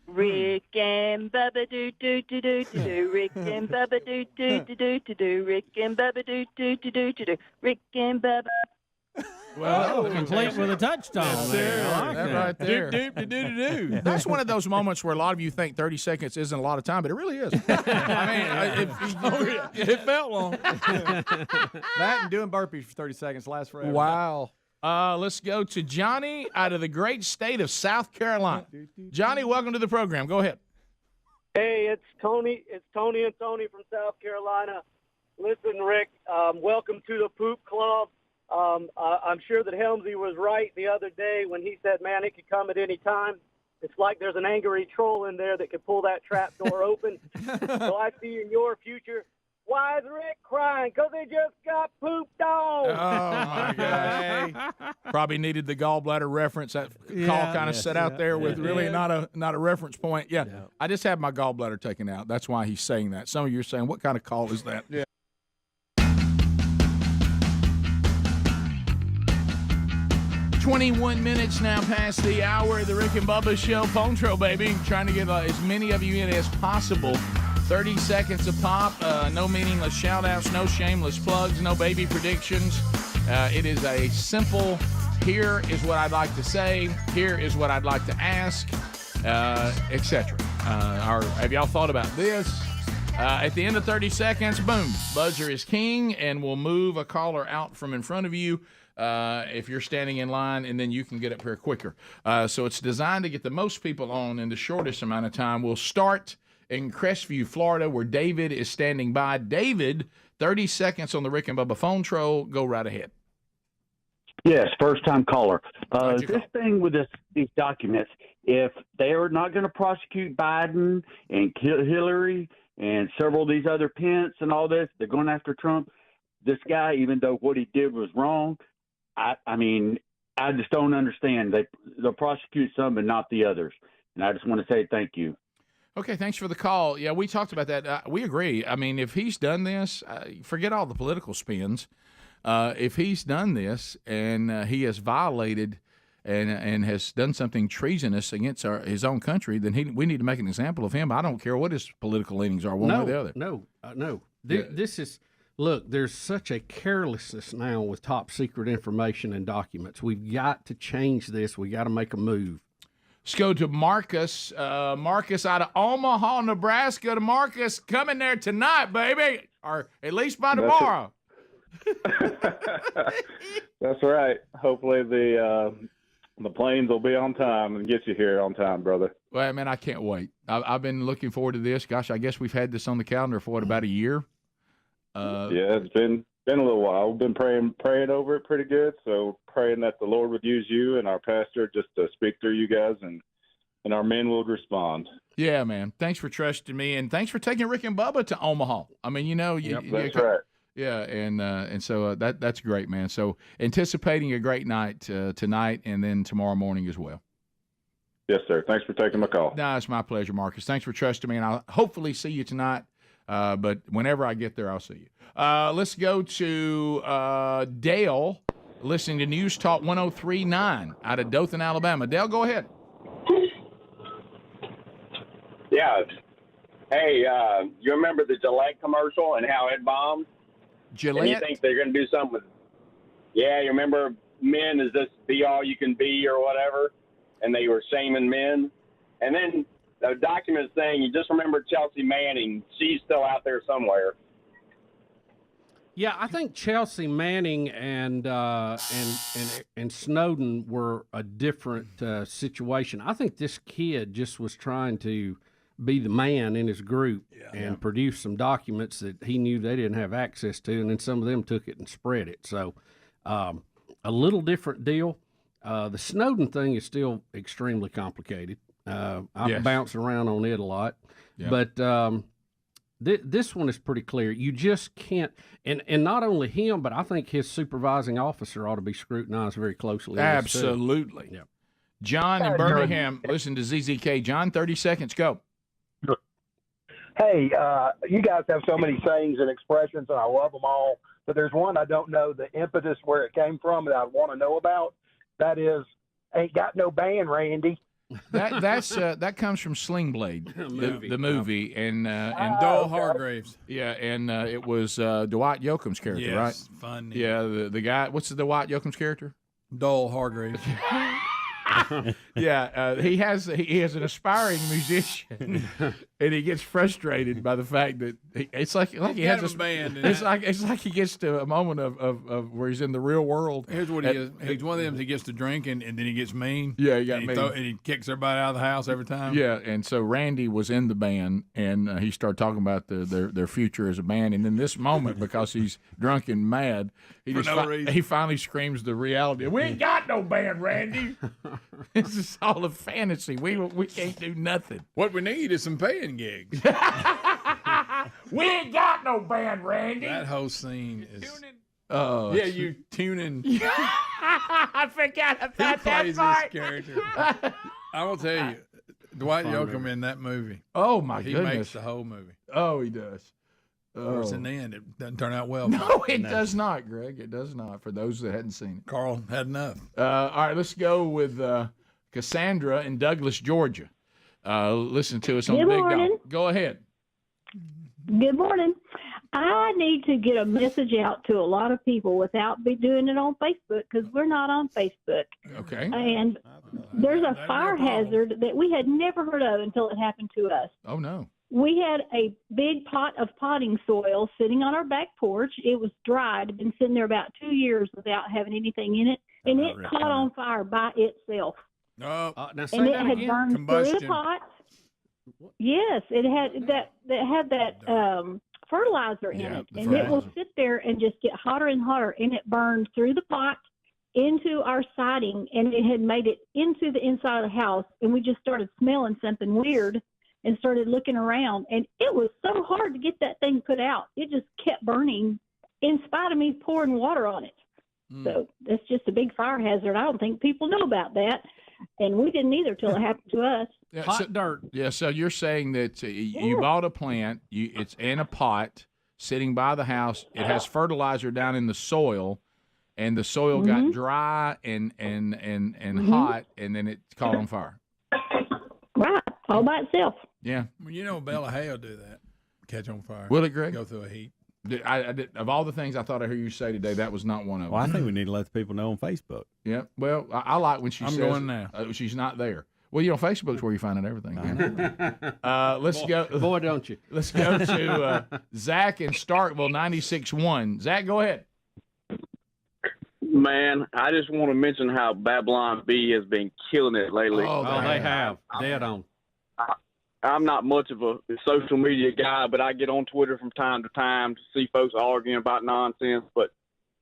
Rick and Bubba do do do do do do Rick and Bubba do do do do do do Rick and Bubba do do do do do do Rick and Bubba. Well, complete with a touchdown there. I like that. Right there. Do. That's one of those moments where a lot of you think 30 seconds isn't a lot of time, but it really is. I mean, it felt long. That and doing burpees for 30 seconds lasts forever. Wow. Let's go to Johnny out of the great state of South Carolina. Johnny, welcome to the program. Go ahead. Hey, it's Tony. It's Tony and Tony from South Carolina. Listen, Rick, welcome to the Poop Club. I'm sure that Helmsy was right the other day when he said, man, it could come at any time. It's like there's an angry troll in there that could pull that trap door open. So I see in your future, why is Rick crying? Because he just got pooped on. Oh, my gosh. Probably needed the gallbladder reference. That call kind of set out there with really not a reference point. Yeah, I just had my gallbladder taken out. That's why he's saying that. Some of you are saying, what kind of call is that? Yeah. 21 minutes now past the hour of the Rick and Bubba Show. Phone Trail, baby. Trying to get as many of you in as possible. 30 seconds a pop. No meaningless shout-outs, no shameless plugs, no baby predictions. It is a simple, here is what I'd like to say, here is what I'd like to ask, etc. Have y'all thought about this? At the end of 30 seconds, boom, buzzer is king, and we'll move a caller out from in front of you if you're standing in line, and then you can get up here quicker. So it's designed to get the most people on in the shortest amount of time. We'll start in Crestview, Florida, where David is standing by. David, 30 seconds on the Rick and Bubba phone troll. Go right ahead. Yes, first-time caller. This thing with these documents, if they are not going to prosecute Biden and Hillary and several of these other Pence and all this, they're going after Trump. This guy, even though what he did was wrong, I mean, I just don't understand. They'll prosecute some but not the others. And I just want to say thank you. Okay, thanks for the call. Yeah, we talked about that. We agree. I mean, if he's done this, forget all the political spins. If he's done this and he has violated and has done something treasonous against his own country, then we need to make an example of him. I don't care what his political leanings are, one way or the other. No. This is look. There's such a carelessness now with top secret information and documents. We've got to change this. We got to make a move. Let's go to Marcus. Marcus out of Omaha, Nebraska. To Marcus, coming there tonight, baby, or at least by tomorrow. That's right. Hopefully the planes will be on time and get you here on time, brother. Well, man, I can't wait. I've been looking forward to this. Gosh, I guess we've had this on the calendar for about a year. Yeah, it's been a little while. We've been praying over it pretty good. So praying that the Lord would use you and our pastor just to speak through you guys, and our men will respond. Yeah, man. Thanks for trusting me, and thanks for taking Rick and Bubba to Omaha. I mean, that's right. Yeah, and so that's great, man. So anticipating a great night tonight and then tomorrow morning as well. Yes, sir. Thanks for taking my call. No, it's my pleasure, Marcus. Thanks for trusting me, and I'll hopefully see you tonight. But whenever I get there, I'll see you. Let's go to Dale, listening to News Talk 103.9 out of Dothan, Alabama. Dale, go ahead. Yeah. Hey, you remember the Gillette commercial and how it bombed? Gillette? And you think they're going to do something with Yeah, you remember men is this be all you can be or whatever? And they were shaming men. And then the document saying, you just remember Chelsea Manning. She's still out there somewhere. Yeah, I think Chelsea Manning and Snowden were a different situation. I think this kid just was trying to be the man in his group and produce some documents that he knew they didn't have access to, and then some of them took it and spread it. So a little different deal. The Snowden thing is still extremely complicated. I've bounced around on it a lot. Yeah. But this one is pretty clear. You just can't, and not only him, but I think his supervising officer ought to be scrutinized very closely. Absolutely. Yeah. John in Birmingham, listen to ZZK. John, 30 seconds, go. Hey, you guys have so many sayings and expressions, and I love them all. But there's one I don't know the impetus where it came from that I want to know about. That is, ain't got no band, Randy. That comes from Sling Blade, the movie, and Dole Hargraves. Yeah, and it was Dwight Yoakam's character, Yes, right? funny. Yeah, the guy. What's the Dwight Yoakam's character? Dole Hargraves. Yeah, he has an aspiring musician, and he gets frustrated by the fact that it's like he has a band. It's like he gets to a moment of where he's in the real world. Here's what he is. He's one of them that gets to drinking and then he gets mean. Yeah, he got mean. And he kicks everybody out of the house every time. Yeah, and so Randy was in the band, and he started talking about their future as a band. And in this moment, because he's drunk and mad, he finally screams the reality. We ain't got no band, Randy. This is all a fantasy. We can't do nothing. What we need is some paying gigs. We ain't got no band, Randy. That whole scene is. Oh, yeah, you tuning. I forgot about He that plays part. this character. I will tell you, Dwight Yoakam in that movie. Oh my he goodness, makes the whole movie. Oh, he does. Of course, in the end, it doesn't turn out well. No, it does not, Greg. It does not. For those that hadn't seen it, Carl had enough. All right, let's go with Cassandra in Douglas, Georgia. Listen to us on Good Big morning. Dog. Go ahead. Good morning. I need to get a message out to a lot of people without be doing it on Facebook because we're not on Facebook. Okay. And there's a fire hazard that we had never heard of until it happened to us. Oh no. We had a big pot of potting soil sitting on our back porch. It was dry. It had been sitting there about 2 years without having anything in it, and it caught on fire by itself. No, And it had burned through the pot. Yes, it had that fertilizer in Yeah, it, the and it will fertilizer. sit there and just get hotter and hotter, and it burned through the pot into our siding, and it had made it into the inside of the house, and we just started smelling something weird and started looking around, and it was so hard to get that thing put out. It just kept burning in spite of me pouring water on it. So that's just a big fire hazard. I don't think people know about that, and we didn't either till it happened to us. Hot dirt. Yeah, so you're saying that you bought a plant, it's in a pot sitting by the house. It has fertilizer down in the soil, and the soil got dry and hot, and then it caught on fire. Right, all by itself. Yeah. Well, you know, Bella Hay do that. Catch on fire. Will it, Greg? Go through a heat. I did, of all the things I thought I heard you say today, that was not one of them. Well, I think we need to let the people know on Facebook. Yeah. Well, I like when she I'm says going now. She's not there. Well, Facebook's where you find out everything. Let's go. Boy, don't you? Let's go to Zach in Starkville, 96.1. Zach, go ahead. Man, I just want to mention how Babylon B has been killing it lately. Oh, they have. Dead on. I'm not much of a social media guy, but I get on Twitter from time to time to see folks arguing about nonsense. But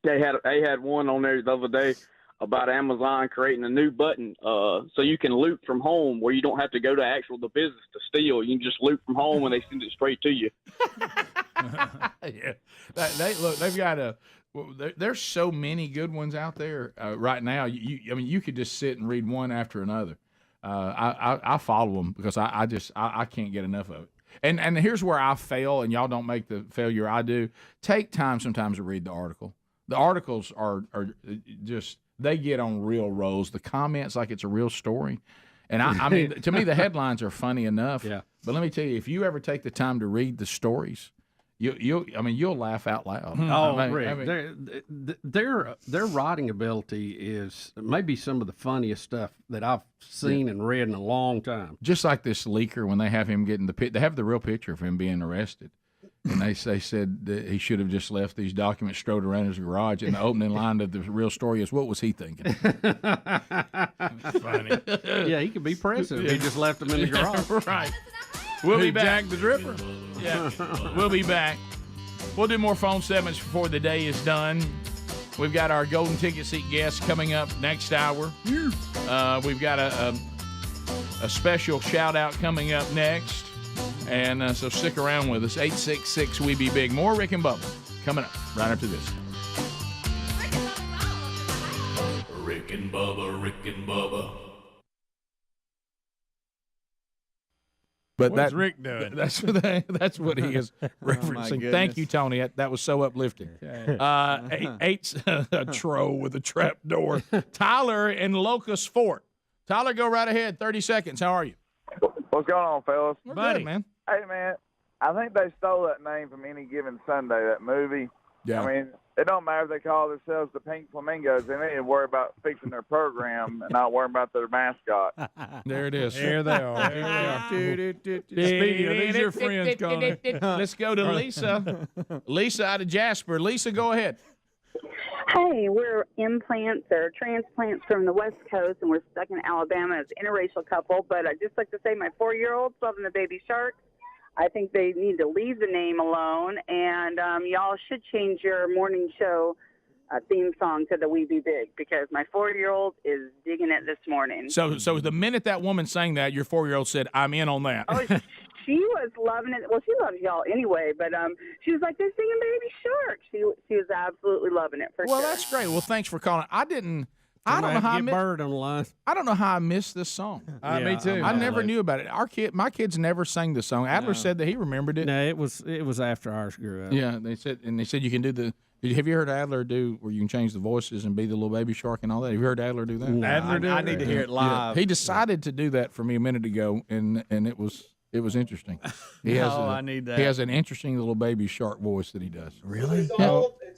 they had one on there the other day about Amazon creating a new button so you can loot from home where you don't have to go to the business to steal. You can just loot from home and they send it straight to you. Yeah, they've got there's so many good ones out there right now. I mean, you could just sit and read one after another. I follow them because I can't get enough of it. And here's where I fail, and y'all don't make the failure I do. Take time sometimes to read the article. The articles are just, they get on real rolls. The comments like it's a real story. And I mean, to me, the headlines are funny enough. Yeah. But let me tell you, if you ever take the time to read the stories, you'll laugh out loud. Oh, Rick, their writing ability is maybe some of the funniest stuff that I've seen and read in a long time. Just like this leaker, when they have him getting they have the real picture of him being arrested, and they said that he should have just left these documents strode around his garage. And the opening line of the real story is, "What was he thinking?" Funny. Yeah, he could be president. He just left them in the garage. Right. We'll be back. Jack the Dripper. Yeah, we'll be back. We'll do more phone segments before the day is done. We've got our golden ticket seat guest coming up next hour. We've got a special shout out coming up next, and so stick around with us. 866 We Be Big. More Rick and Bubba coming up right after this. Rick and Bubba, Rick and Bubba. But What's Rick doing? That's what he is referencing. Thank you, Tony. That was so uplifting. Eight's a troll with a trap door. Tyler in Locust Fort. Tyler, go right ahead. 30 seconds. How are you? What's going on, fellas? We're good, man. Hey, man, I think they stole that name from Any Given Sunday, that movie. Yeah. I mean, it don't matter if they call themselves the Pink Flamingos. They need to worry about fixing their program and not worry about their mascot. There it is. There they are. There they are. Speedy, are these your friends, Connie? Let's go to Lisa. Lisa out of Jasper. Lisa, go ahead. Hey, we're implants or transplants from the West Coast, and we're stuck in Alabama as an interracial couple. But I'd just like to say my 4-year-old's loving the baby shark. I think they need to leave the name alone, and y'all should change your morning show theme song to the We Be Big, because my 4-year-old is digging it this morning. So the minute that woman sang that, your 4-year-old said, "I'm in on that." Oh, she was loving it. Well, she loves y'all anyway, but she was like, they're singing Baby Shark. She was absolutely loving it for sure. Well, that's great. Well, thanks for calling. I don't know how Bird on the line. I don't know how I missed this song. Me too. I never knew about it. My kids never sang the song. Adler said that he remembered it. No, it was after ours grew up. Yeah, they said you can do the. Have you heard Adler do where you can change the voices and be the little baby shark and all that? Have you heard Adler do that? No, I need to hear it live. Yeah. He decided to do that for me a minute ago, and it was interesting. I need that. He has an interesting little baby shark voice that he does. Really? It's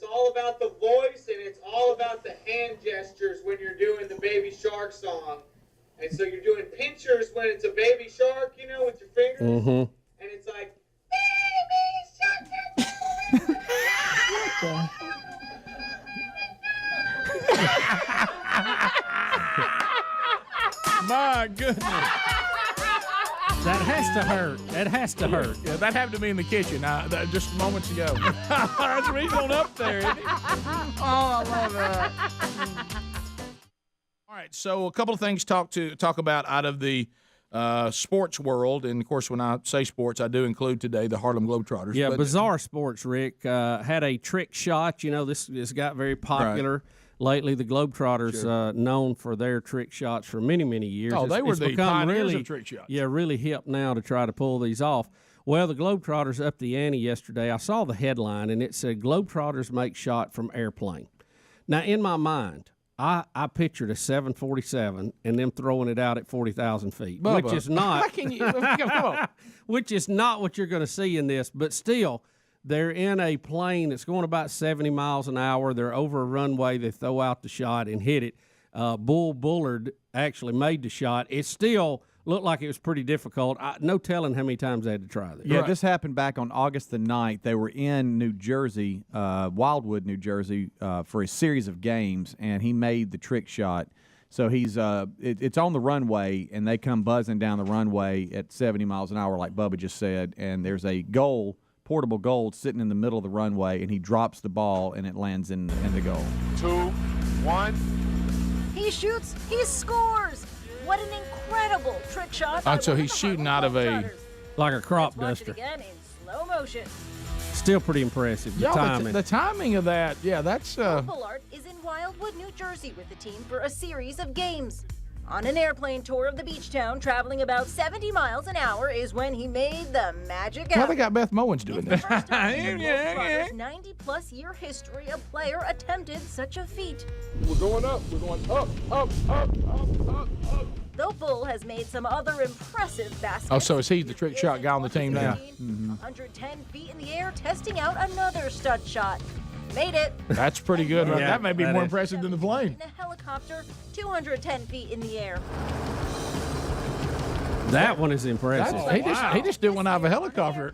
all about the voice, and it's all about the hand gestures when you're doing the Baby Shark song. And so you're doing pinchers when it's a baby shark, with your fingers. Mm-hmm. And it's like, Baby Shark. My goodness. That has to hurt. That has to hurt. Yeah, that happened to me in the kitchen just moments ago. That's the reason on up there, isn't it? Oh, I love that. All right, so a couple of things to talk about out of the sports world, and of course, when I say sports, I do include today the Harlem Globetrotters. Yeah, bizarre sports. Rick had a trick shot. You know, this got very popular. Lately, the Globetrotters known for their trick shots for many, many years. Oh, they were the pioneers really, of trick shots. Yeah, really hip now to try to pull these off. Well, the Globetrotters upped the ante yesterday. I saw the headline, and it said, Globetrotters make shot from airplane. Now, in my mind, I pictured a 747 and them throwing it out at 40,000 feet, Bubba, which is not how can you, come on. which is not what you're going to see in this, but still – they're in a plane that's going about 70 miles an hour. They're over a runway. They throw out the shot and hit it. Bull Bullard actually made the shot. It still looked like it was pretty difficult. No telling how many times they had to try this. Yeah, this happened back on August the 9th. They were in New Jersey, Wildwood, New Jersey, for a series of games, and he made the trick shot. So he's it's on the runway, and they come buzzing down the runway at 70 miles an hour, like Bubba just said, and there's a portable goal sitting in the middle of the runway, and he drops the ball, and it lands in the goal. 2, 1. He shoots, he scores. What an incredible trick shot. So he's shooting out of like a crop Watch it duster. again in slow motion. Still pretty impressive. The timing. The timing of that, yeah, that's. Bullard is in Wildwood, New Jersey with the team for a series of games. On an airplane tour of the beach town, traveling about 70 miles an hour, is when he made the magic Well, out. they got Beth Mowens doing this. 90-plus year history, a player attempted such a feat. We're going up. We're going up, up, up, up, up, up. Though Bull has made some other impressive baskets. Oh, so is he the trick shot guy on the team now? 110 feet in the air, testing out another stud shot. Made it. That's pretty good. Yeah, that may be that more is. impressive than the plane. In a helicopter, 210 feet in the air. That one is impressive. He just did one out of a helicopter.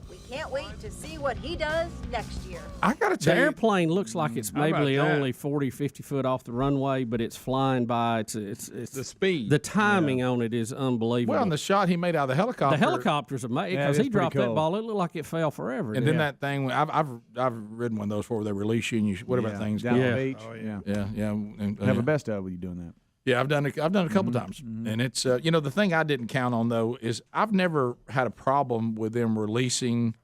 We can't wait to see what he does next year. I got to The tell you, airplane looks like it's How about maybe that? only 40, 50 foot off the runway, but it's flying by. It's The speed. The timing on it is unbelievable. well, on the shot he made out of the helicopter. The helicopter's amazing Yeah, because it he is pretty dropped that cool. ball. It looked like it fell forever. And then that thing, I've ridden one of those before where they release you and you whatever that thing's down called. on the beach. Oh, yeah. Yeah. And, Have a best of with you doing that. Yeah, I've done it a couple times, and it's the thing I didn't count on though is I've never had a problem with them releasing,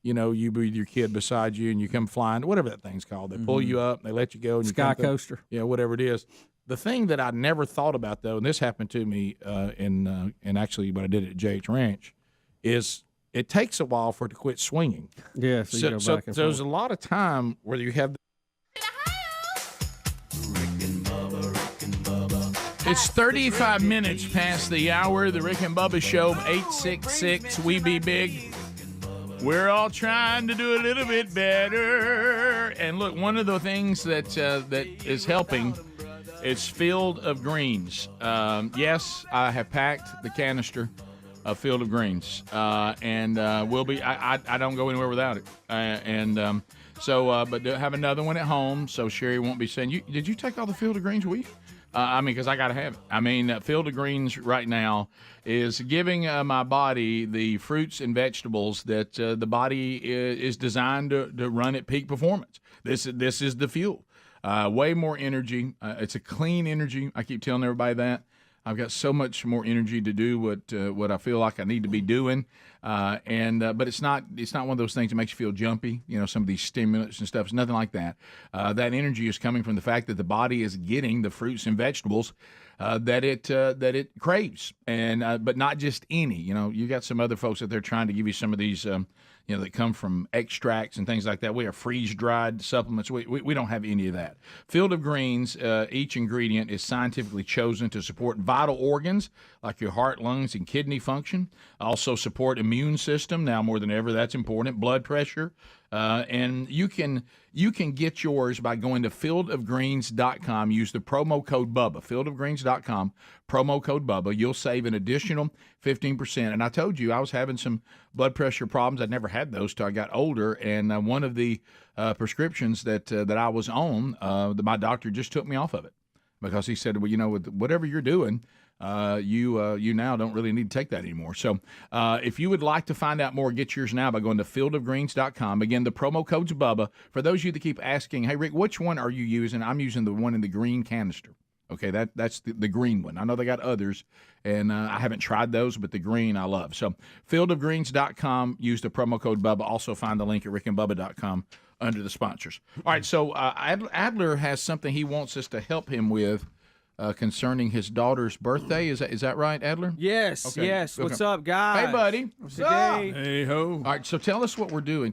you with your kid beside you and you come flying, whatever that thing's called. They pull you up, they let you go, and Sky you come through. coaster. Yeah, whatever it is. The thing that I never thought about though, and this happened to me in actually when I did it at JH Ranch, is it takes a while for it to quit swinging. Yeah, so you go back and there's forth. a lot of time where you have. It's 35 minutes past the hour. The Rick and Bubba Show, 866 We Be Big. We're all trying to do a little bit better. And look, one of the things that is helping is Field of Greens. Yes, I have packed the canister of Field of Greens, and we'll be. I don't go anywhere without it. But have another one at home, so Sherry won't be saying, "Did you take all the Field of Greens with you?" Because I got to have it. Field of Greens right now is giving my body the fruits and vegetables that the body is designed to run at peak performance. This is the fuel. Way more energy. It's a clean energy. I keep telling everybody that. I've got so much more energy to do what I feel like I need to be doing, but it's not one of those things that makes you feel jumpy. Some of these stimulants and stuff. It's nothing like that. That energy is coming from the fact that the body is getting the fruits and vegetables that it craves, and but not just any. You got some other folks out there trying to give you some of these. That come from extracts and things like that. We have freeze-dried supplements. We don't have any of that. Field of Greens, each ingredient is scientifically chosen to support vital organs like your heart, lungs, and kidney function. Also support immune system. Now more than ever, that's important. Blood pressure. And you can get yours by going to fieldofgreens.com. Use the promo code Bubba. Fieldofgreens.com, promo code Bubba. You'll save an additional 15%. And I told you I was having some blood pressure problems. I'd never had those till I got older. And one of the prescriptions that I was on, my doctor just took me off of it because he said, well, with whatever you're doing, you now don't really need to take that anymore. So if you would like to find out more, get yours now by going to fieldofgreens.com. Again, the promo code's Bubba. For those of you that keep asking, hey, Rick, which one are you using? I'm using the one in the green canister. Okay, that's the green one. I know they got others, and I haven't tried those, but the green I love. So fieldofgreens.com, use the promo code Bubba. Also find the link at rickandbubba.com under the sponsors. All right, so Adler has something he wants us to help him with concerning his daughter's birthday. Is that right, Adler? Yes, Okay. yes. Okay. What's up, guys? Hey, buddy. What's up? Hey ho! All right, so tell us what we're doing.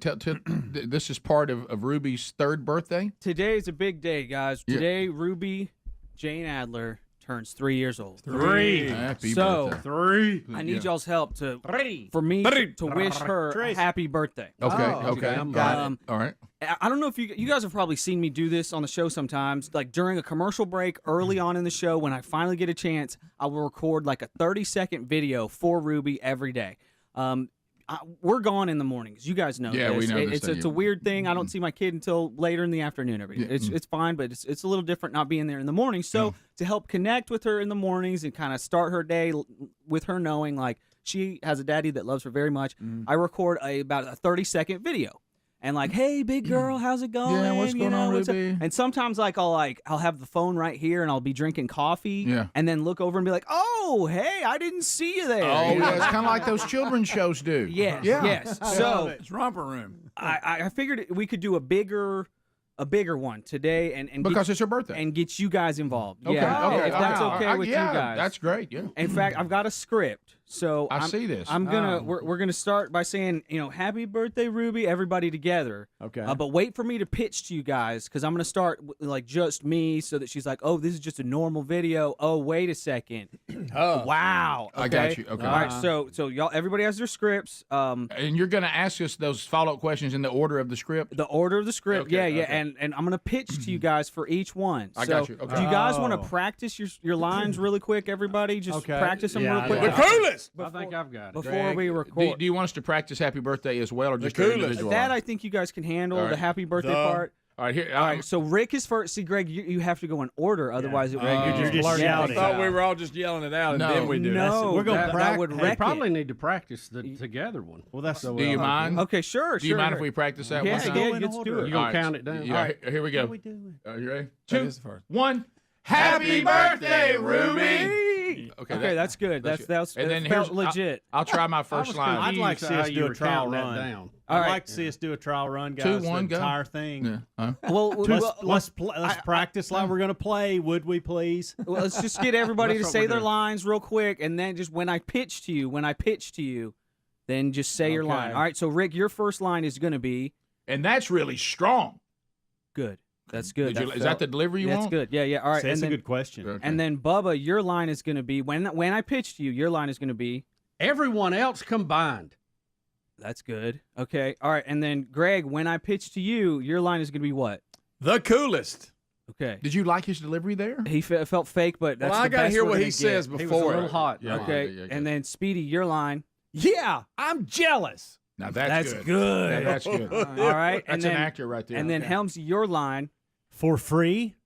This is part of Ruby's third birthday. Today is a big day, guys. Yeah. Today, Ruby Jane Adler turns 3 years old. Happy birthday. I need y'all's help for me to wish her a happy birthday. Okay. Got it. All right. I don't know if you guys have probably seen me do this on the show sometimes. Like during a commercial break early on in the show, when I finally get a chance, I will record like a 30-second video for Ruby every day. We're gone in the mornings. You guys know. Yeah, this. we know this thing, It's a weird thing. I don't see my kid until later in the afternoon every day. It's fine, but it's a little different not being there in the morning. So to help connect with her in the mornings and kind of start her day with her knowing like she has a daddy that loves her very much, I record about a 30-second video. And like, hey, big girl, how's it going? Yeah, what's going on, Ruby? And sometimes I'll have the phone right here and I'll be drinking coffee. Yeah. And then look over and be like, oh, hey, I didn't see you there. Oh, yeah, it's kind of like those children's shows do. Yes, Yeah. yes. So It's romper room. I figured we could do a bigger one today and Because it's her birthday. and get you guys involved. Okay, Yeah, okay. if that's okay with you guys. That's great, yeah. In fact, I've got a script. So I see this. We're gonna start by saying, happy birthday, Ruby, everybody together. Okay. But wait for me to pitch to you guys because I'm gonna start like just me, so that she's like, oh, this is just a normal video. Oh, wait a second. Oh, wow. I got you. Okay. All right. So y'all, everybody has their scripts. And you're going to ask us those follow-up questions in the order of the script? The order of the script. Okay, yeah. okay. And I'm gonna pitch to you guys for each one. I So, got you. Okay. Do you guys want Oh. to practice your lines really quick, everybody? Just practice them real quick. The coolest. I think I've got it. Before we record. Do you want us to practice happy birthday as well, or just coolest. the individual? That I think you guys can handle, All right. the happy birthday part. All right, here. All right, so Rick is first. See, Greg, you have to go in order, otherwise it Greg, will you're just blurt out. shouting. I thought we were all just yelling it out, and then we do. No, We're gonna that would They wreck probably it. need to practice the together one. Well, that's Do you mind? Okay, sure. Do you mind if we practice that one time? Yeah, let's do it. You gonna count it down? Yeah, All right. here we go. What are we doing? You ready? That 2, is the first. 1. Happy birthday, Ruby! Okay, that's good. That's and then felt here's legit. I'll try my first line. I'd like to see us do a trial run. Down. I'd like to see us do a trial run, guys. 2, 1, the go. entire thing. Yeah. Huh? Well, Let's practice like we're gonna play. Would we please? well, let's just get everybody to That's what say we're their doing. lines real quick, and then just when I pitch to you, then just say your line. Okay. All right. So Rick, your first line is going to be And that's really strong. good. That's good. Is that the delivery you That's want? good. Yeah. All right. See, that's and a then, good question. Okay. And then Bubba, your line is going to be when I pitch to you, your line is going to be. Everyone else combined. That's good. Okay. All right. And then Greg, when I pitch to you, your line is going to be what? The coolest. Okay. Did you like his delivery there? He felt fake, but that's Well, I the gotta best hear we're what gonna he get. says He was a before. little hot. Yeah. Okay. Yeah. And then Speedy, your line. Yeah, I'm jealous. Now that's good. good. Now that's good. All right. That's and then, an actor right there. And then Helmsy, your line. For free?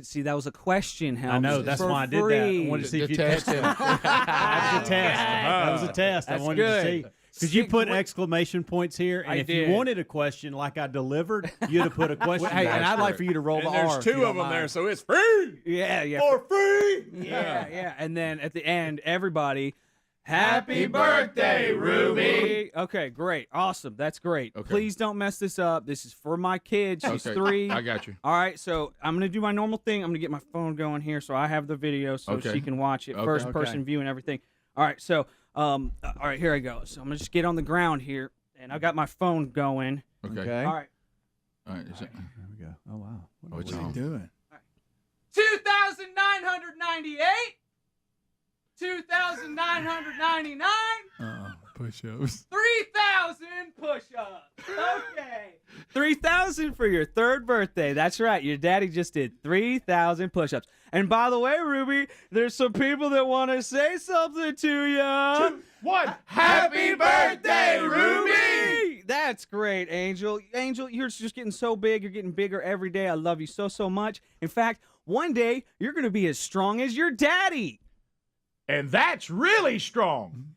See, that was a question, Helmsy. I know. That's For why I did that. free. I wanted to see The if you test. catch it. That was a test. That was a test. That's I wanted good. to see. Because you put exclamation points here, and I if did. you wanted a question like I delivered, you'd have put a question. Hey, and back. I'd like for you to roll And the there's R. if 2 you don't of them mind. there, so it's free. Yeah. For free. Yeah. And then at the end, everybody, happy birthday, Ruby. Okay, great. Awesome. That's great. Okay. Please don't mess this up. This is for my kid. She's Okay, 3. I got you. All right, so I'm going to do my normal thing. I'm going to get my phone going here so I have the video so Okay. she can watch it. Okay. First person view and everything. All right, so, all right, here I go. So I'm going to just get on the ground here, and I've got my phone going. Okay. All right. All right. Is it? There we go. Oh wow. Oh, it's What are you on. doing? 2,998. 2,999. Push-ups. 3,000 push-ups. Okay. 3,000 for your third birthday. That's right. Your daddy just did 3,000 push-ups. And by the way, Ruby, there's some people that want to say something to you. 2, 1. Happy birthday, Ruby! That's great, Angel. Angel, you're just getting so big. You're getting bigger every day. I love you so much. In fact, one day you're going to be as strong as your daddy. And that's really strong.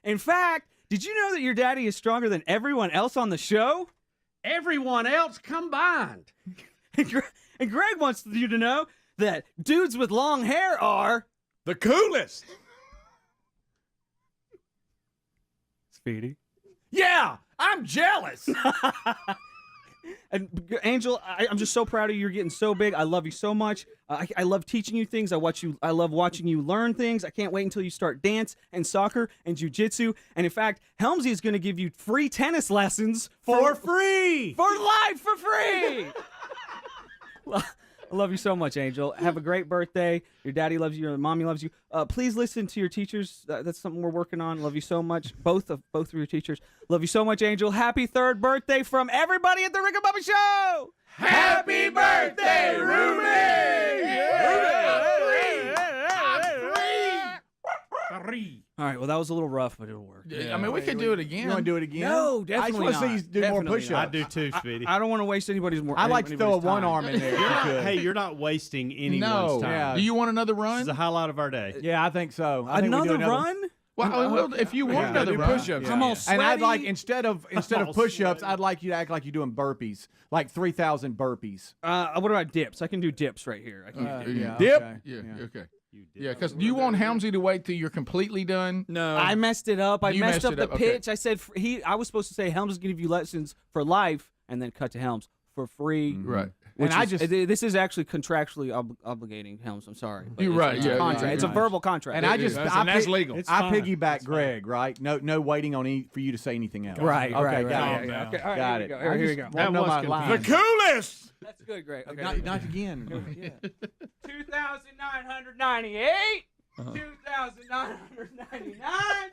In fact, did you know that your daddy is stronger than everyone else on the show? Everyone else combined. And Greg wants you to know that dudes with long hair are the coolest. Speedy. Yeah, I'm jealous. And Angel, I'm just so proud of you. You're getting so big. I love you so much. I love teaching you things. I love watching you learn things. I can't wait until you start dance and soccer and jiu-jitsu. And in fact, Helmsy is going to give you free tennis lessons for free. For life, for free. I love you so much, Angel. Have a great birthday. Your daddy loves you. Your mommy loves you. Please listen to your teachers. That's something we're working on. Love you so much. Both of your teachers. Love you so much, Angel. Happy 3rd birthday from everybody at the Rick and Bubba Show. Happy birthday, Ruby! All right. Well, that was a little rough, but it'll work. I mean, we could do it again. You want to do it again? No, definitely I just want to see you do more push-ups. I do too, Speedy. I don't want to waste anybody's more. I'd like to throw a one time. arm in there. If you could. Hey, you're not wasting anyone's time. Yeah. Do you want another run? This is the highlight of our day. Yeah, I think so. I think we do Another run? Well, if you want another run. push-ups. I'm all sweaty. And I'd like instead of push-ups, I'd like you to act like you're doing burpees, like 3,000 burpees. What about dips? I can do dips right here. I can do dips. Dip. Okay. Yeah, okay. Yeah, because do you want Helmsy to wait till you're completely done? No, I messed it up. I You messed up the okay. pitch. I said I was supposed to say Helms is going to give you lessons for life, and then cut to Helms for free. Right. This is actually contractually obligating Helms. I'm sorry. But You're it's right. It's a Yeah, contract. yeah, It's a yeah. verbal contract. And that's legal. I piggyback Greg, right? No waiting on for you to say anything else. Right. Okay, right. got it. Yeah. Okay. All right, Got here it. we go. Here we go. That was The coolest. That's good, Greg. Okay. Not again. 2,998. 2,999.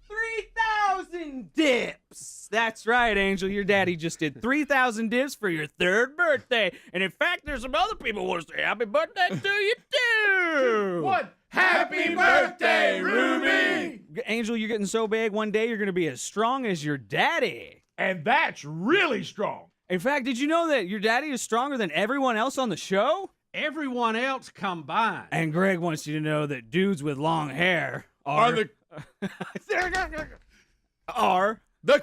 3,000 dips. That's right, Angel. Your daddy just did 3,000 dips for your 3rd birthday. And in fact, there's some other people who want to say happy birthday to you, too. What? Happy birthday, Ruby! Angel, you're getting so big, one day you're going to be as strong as your daddy. And that's really strong. In fact, did you know that your daddy is stronger than everyone else on the show? Everyone else combined. And Greg wants you to know that dudes with long hair are the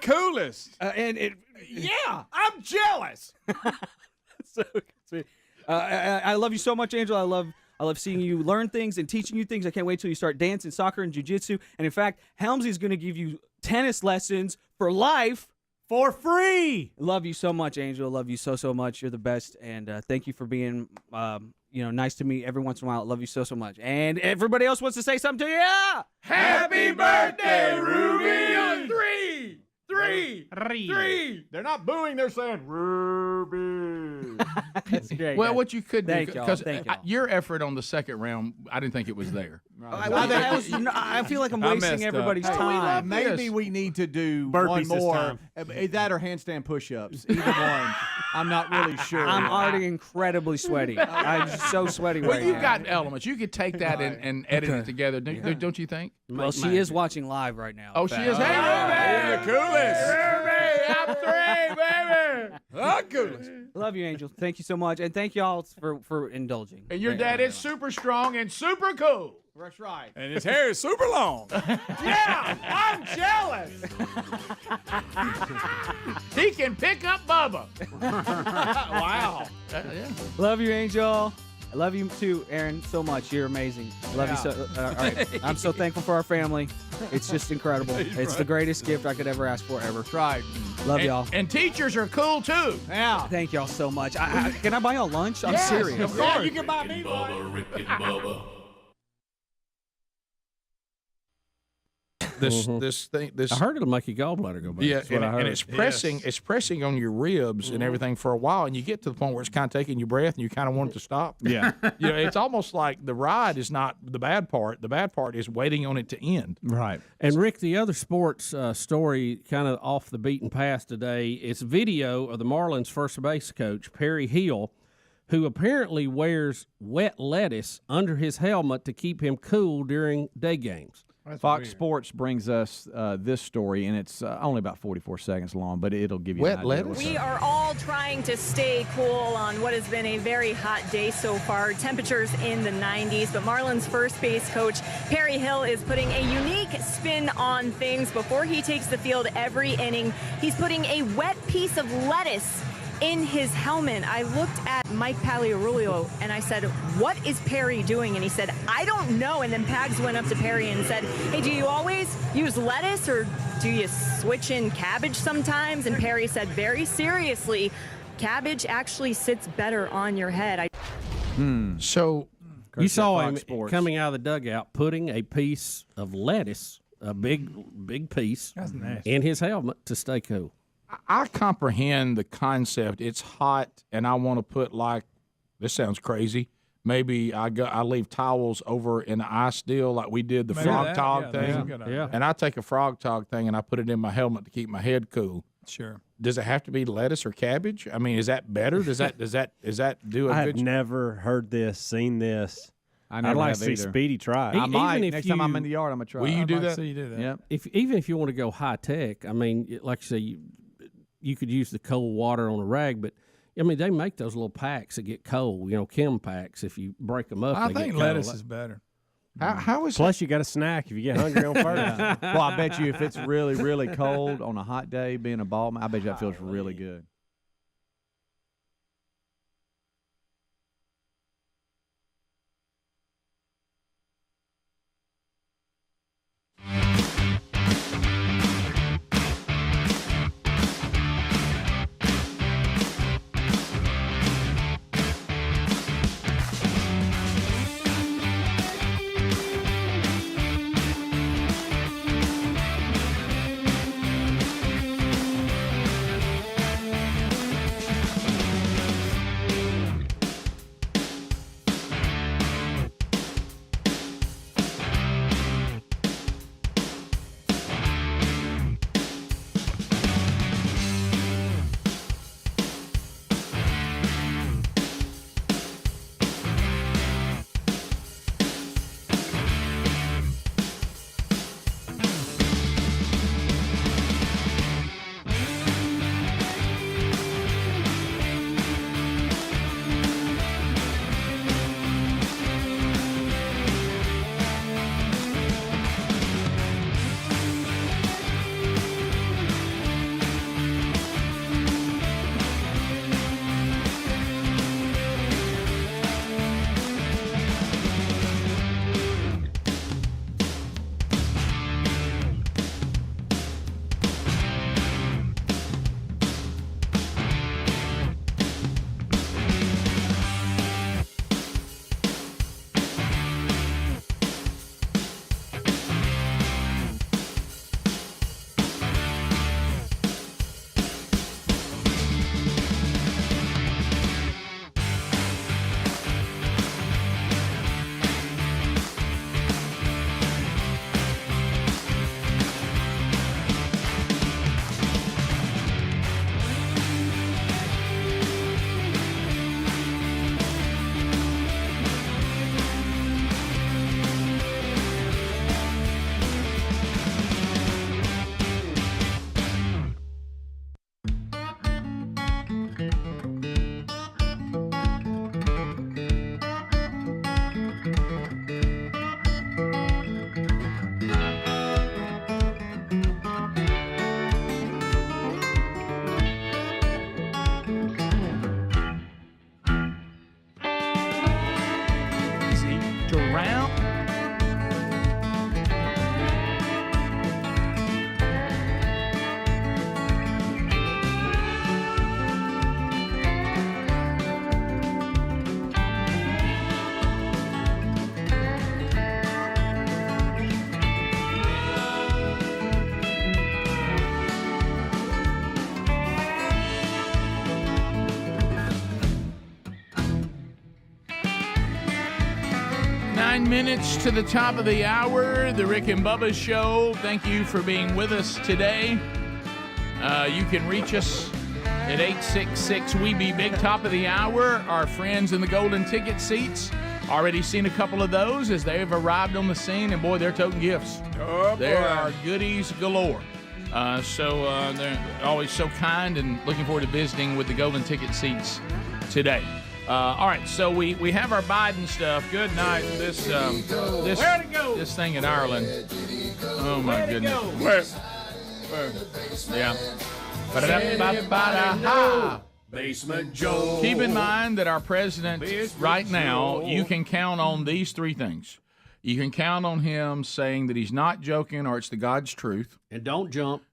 coolest. Yeah, I'm jealous. So sweet. I love you so much, Angel. I love seeing you learn things and teaching you things. I can't wait till you start dancing, soccer, and jiu-jitsu. And in fact, Helmsy is going to give you tennis lessons for life for free. Love you so much, Angel. Love you so much. You're the best. And thank you for being nice to me every once in a while. Love you so much. And everybody else wants to say something to you. Happy birthday, Ruby! Three. They're not booing. They're saying Ruby. That's great. Well, what you could do, Thank y'all. because Thank y'all. your effort on the second round, I didn't think it was there. I feel like I'm wasting everybody's time. Maybe we need to do Burpees one this more. time. That or handstand push-ups. Either one. I'm not really sure. I'm already incredibly sweaty. I'm so sweaty Well, right you've now. got elements. You could take that and edit it together, don't you think? Well, she is watching live right now. Oh, she is. Hey, Ruby! the coolest. Ruby, I'm three, baby! The coolest. Love you, Angel. Thank you so much. And thank y'all for indulging. And your dad is super strong and super cool. That's right. And his hair is super long. Yeah, I'm jealous. He can pick up Bubba. Wow. Yeah. Love you, Angel. I love you too, Aaron, so much. You're amazing. Love you so. All right. I'm so thankful for our family. It's just incredible. It's the greatest gift I could ever ask for ever. Right. Love y'all. And teachers are cool too. Yeah. Thank y'all so much. Can I buy y'all lunch? I'm Yes, serious. of course. You can buy me one. Bubba, Rick and Bubba. This I heard it'll make your gallbladder go bad. Yeah, That's what I heard. and it's pressing. It's pressing on your ribs and everything for a while, and you get to the point where it's kind of taking your breath, and you kind of want it to stop. Yeah. It's almost like the ride is not the bad part. The bad part is waiting on it to end. Right. And Rick, the other sports story, kind of off the beaten path today, it's video of the Marlins first base coach Perry Hill, who apparently wears wet lettuce under his helmet to keep him cool during day games. Fox weird. Sports brings us this story, and it's only about 44 seconds long, but it'll give you Wet an idea lettuce? what's We up. are all trying to stay cool on what has been a very hot day so far. Temperatures in the 90s, but Marlins first base coach Perry Hill is putting a unique spin on things. Before he takes the field every inning, he's putting a wet piece of lettuce in his helmet. I looked at Mike Rubio and I said, "What is Perry doing?" And he said, "I don't know." And then Pags went up to Perry and said, "Hey, do you always use lettuce or do you switch in cabbage sometimes?" And Perry said, very seriously, "Cabbage actually sits better on your head." So You saw Fox him Sports. coming out of the dugout putting a piece of lettuce, a big piece, That's nasty. in his helmet to stay cool. I comprehend the concept. It's hot, and I want to put this sounds crazy. Maybe I leave towels over in the ice deal like we did the Maybe frog that, tog yeah, that's a thing. good idea. Yeah. And I take a frog tog thing and I put it in my helmet to keep my head cool. Sure. Does it have to be lettuce or cabbage? I mean, is that better? Does that do a I good? have never heard this, seen this. I I'd never like have to see either. Speedy try it. I might. Even if Next time I'm you- in the yard, I'm going to try Will it. you do I'd like that? to see you do that. Yep. Even if you want to go high tech, I mean, like I say, you could use the cold water on a rag, but I mean, they make those little packs that get cold. Chem packs. If you break them up, I they think get cold. lettuce is better. How is Plus, you got a snack if you get hungry on first. Well, I bet you if it's really, really cold on a hot day, being a ball man, I bet you that feels really good. Minutes to the top of the hour, the Rick and Bubba Show. Thank you for being with us today. You can reach us at 866-WE-BE-BIG. Top of the hour, our friends in the golden ticket seats Already seen a couple of those as they've arrived on the scene, and boy, they're toting gifts. Oh, there boy. are goodies galore. So they're always so kind, and looking forward to visiting with the golden ticket seats today. All right, so we have our Biden stuff. Good night. This thing in Ireland. Oh my goodness. Where? Yeah. Ba-da-da-ba-ba-da-ha. Basement Joe. Keep in mind that our president right now, you can count on these three things. You can count on him saying that he's not joking or it's the God's truth. And don't jump.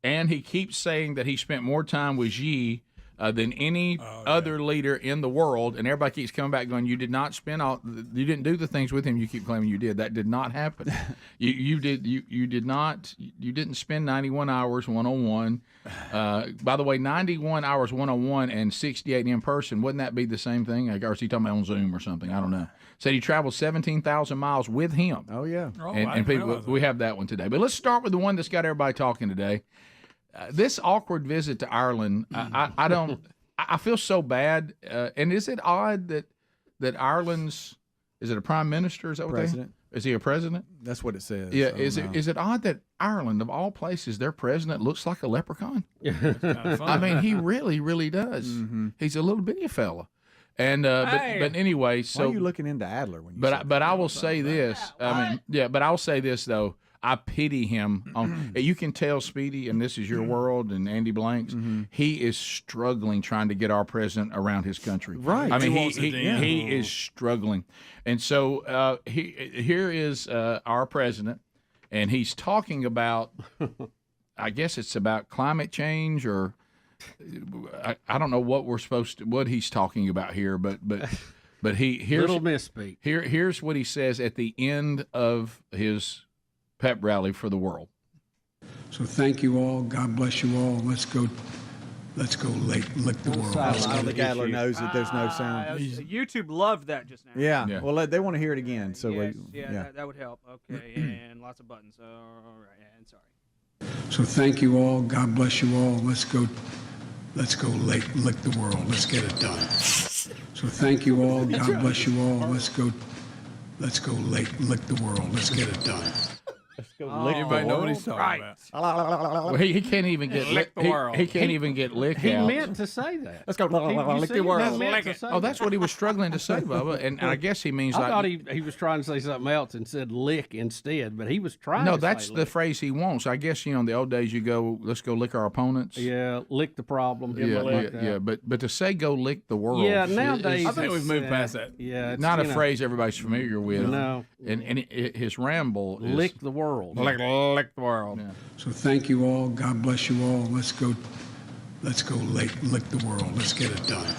And he keeps saying that he spent more time with Xi than any other leader in the world, and everybody keeps coming back going, you didn't do the things with him you keep claiming you did. That did not happen. you didn't spend 91 hours one-on-one. By the way, 91 hours one-on-one and 68 in person, wouldn't that be the same thing? Or is he talking about on Zoom or something? I don't know. Said he traveled 17,000 miles with him. Oh, yeah. And people, we have that one today. But let's start with the one that's got everybody talking today. This awkward visit to Ireland, I feel so bad. And is it odd that Ireland's, is it a prime minister? Is that what president? Is he a president? That's what it says. Yeah. Is it odd that Ireland, of all places, their president looks like a leprechaun? I mean, he really, really does. Mm-hmm. He's a little bitty fella. And but anyway, so why are you looking into Adler when you? But I will say this. But I'll say this though. I pity him. You can tell Speedy, and this is your world, and Andy Blanks, he is struggling trying to get our president around his country. Right. I mean, he is struggling. And so here is our president, and he's talking about, I guess it's about climate change, or I don't know what he's talking about here, but here's little misspeak. Here's what he says at the end of his pep rally for the world. So thank you all. God bless you all. Let's go lick the world. I don't think Adler knows that there's no sound. YouTube loved that just now. Yeah. Well, they want to hear it again. So that would help. Okay, and lots of buttons. All right, and sorry. So thank you all. God bless you all. Let's go lick the world. Let's get it done. So thank you all. God bless you all. Let's go lick the world. Let's get it done. Everybody know what he's talking about. Well, he can't even get lick the world. He can't even get lick He out. meant to say that. Let's go lick the world. That's what he was struggling to say, Bubba. And I guess he means I like. thought he was trying to say something else and said lick instead, but he was trying No, to that's say the lick. phrase he wants. I guess, in the old days you go, let's go lick our opponents. Yeah, lick the problem. Yeah. But to say go lick the world. Yeah, nowadays. I think we've moved past that. Yeah. Not a phrase everybody's familiar with. No. And his ramble is. Lick the world. Lick the world. Yeah. So thank you all. God bless you all. Let's go lick the world. Let's get it done.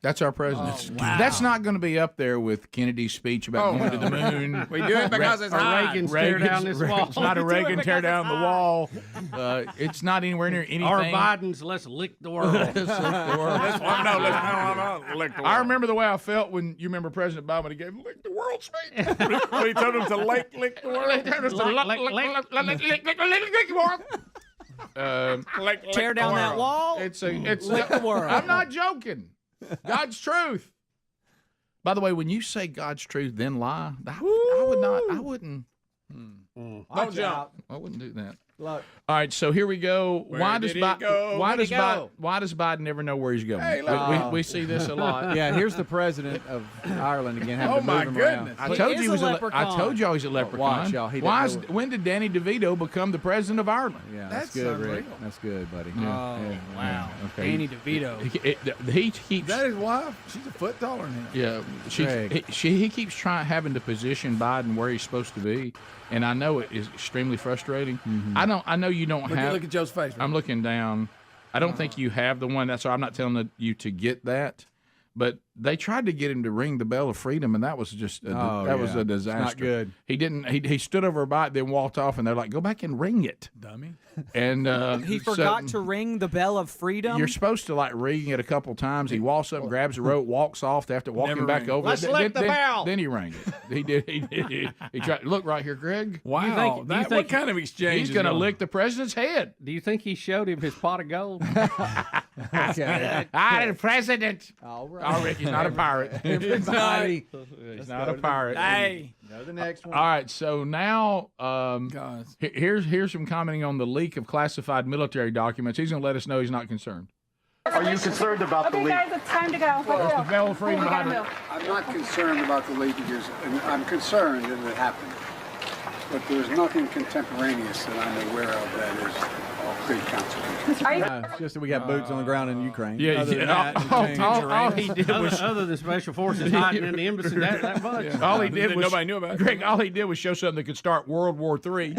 That's our president. wow. That's not going to be up there with Kennedy's speech about going to the moon. We do it because it's hot. Reagan tear down this wall. It's not a Reagan tear down the wall. It's not anywhere near anything. Or Biden's let's lick the world. Let's lick the world. Let's lick the world. I remember the way I felt when you remember President Obama, he gave lick the world speech. When he told him to lick the world. Lick the world. Tear down that wall. It's lick the world. I'm not joking. God's truth. By the way, when you say God's truth, then lie, I wouldn't. Don't jump. I wouldn't do that. Look. All right, so here we go. Why does go? Biden never know where he's going? Hey, we see this a lot. Yeah, here's the president of Ireland again. Having Oh, to move my him goodness. around. I told is you a leprechaun. I told y'all he's a leprechaun. Watch, y'all. When did Danny DeVito become the president of Ireland? Yeah, That's good, Rick. unreal. That's good, buddy. Oh, wow. Okay. Danny DeVito. He keeps. That is why she's a foot taller than him. Yeah, he keeps having to position Biden where he's supposed to be, and I know it is extremely frustrating. Mm-hmm. I know you don't have. Look at Joe's face. I'm looking down. I don't think you have the one. That's why I'm not telling you to get that. But they tried to get him to ring the bell of freedom, and that was just was a disaster. It's not good. He didn't. He stood over by it, then walked off, and they're like, "Go back and ring it, dummy." And he forgot to ring the bell of freedom. You're supposed to ring it a couple times. He walks up, grabs the rope, walks off. After walking back over, Let's lick the bell. Then he rang it. He did. He tried. Look right here, Greg. Wow. What kind of exchange? He's going to lick the president's head. Do you think he showed him his pot of gold? Okay. The president. All right. Oh, Ricky's not a pirate. Everybody. He's not a pirate. Hey. Go to the next one. All right, so now here's some commenting on the leak of classified military documents. He's going to let us know he's not concerned. Are you concerned about the leak? Okay, guys, it's time to go. There's the Bell of Freedom We behind gotta it. move. I'm not concerned about the leakages, and I'm concerned that it happened. But there's nothing contemporaneous that I'm aware of that is of great consequence. It's just that we got boots on the ground in Ukraine. Yeah, Other than yeah. that, All he did was other than special forces hiding in the embassy that much. All he did was nobody knew about it. Greg. All he did was show something that could start World War III.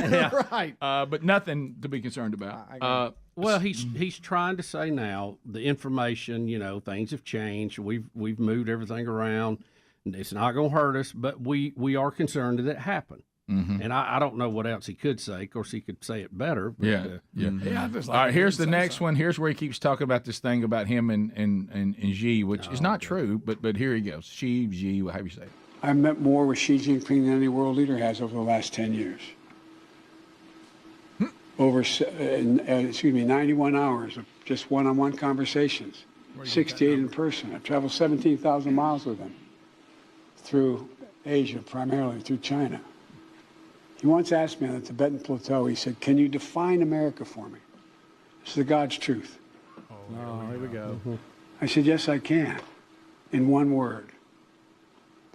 Right. But nothing to be concerned about. Well, he's trying to say now the information, things have changed. We've moved everything around. It's not going to hurt us, but we are concerned that it happened. Mm-hmm. And I don't know what else he could say. Of course, he could say it better. But, I just All right, here's the next one. Here's where he keeps talking about this thing about him and Xi, which is not true, but here he goes. Xi, however you say it. I've met more with Xi Jinping than any world leader has over the last 10 years. Over 91 hours of just one-on-one conversations, 68 in person. I've traveled 17,000 miles with him through Asia, primarily through China. He once asked me on the Tibetan Plateau, he said, "Can you define America for me?" This is the God's truth. Oh, here we go. I said, "Yes, I can," in one word.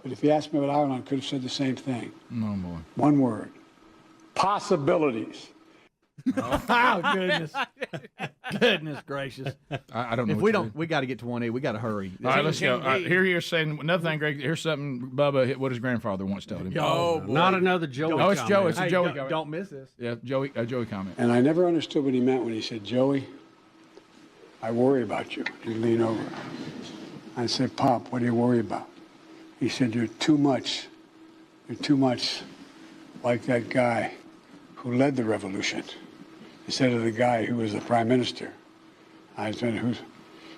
But if he asked me about Ireland, I could have said the same thing. No boy. One word. Possibilities. Oh, goodness. Goodness gracious. I don't know. If we don't, we got to get to 1A. We got to hurry. All right, let's go. All right, here he is saying another thing, Greg. Here's something what his grandfather once told him. Not another Joey. Oh, it's Joe. It's a Hey, Joey. don't miss this. Yeah, Joey comment. And I never understood what he meant when he said, "Joey, I worry about you." He'd lean over. I said, "Pop, what do you worry about?" He said, "You're too much like that guy who led the revolution instead of the guy who was the prime minister." I said,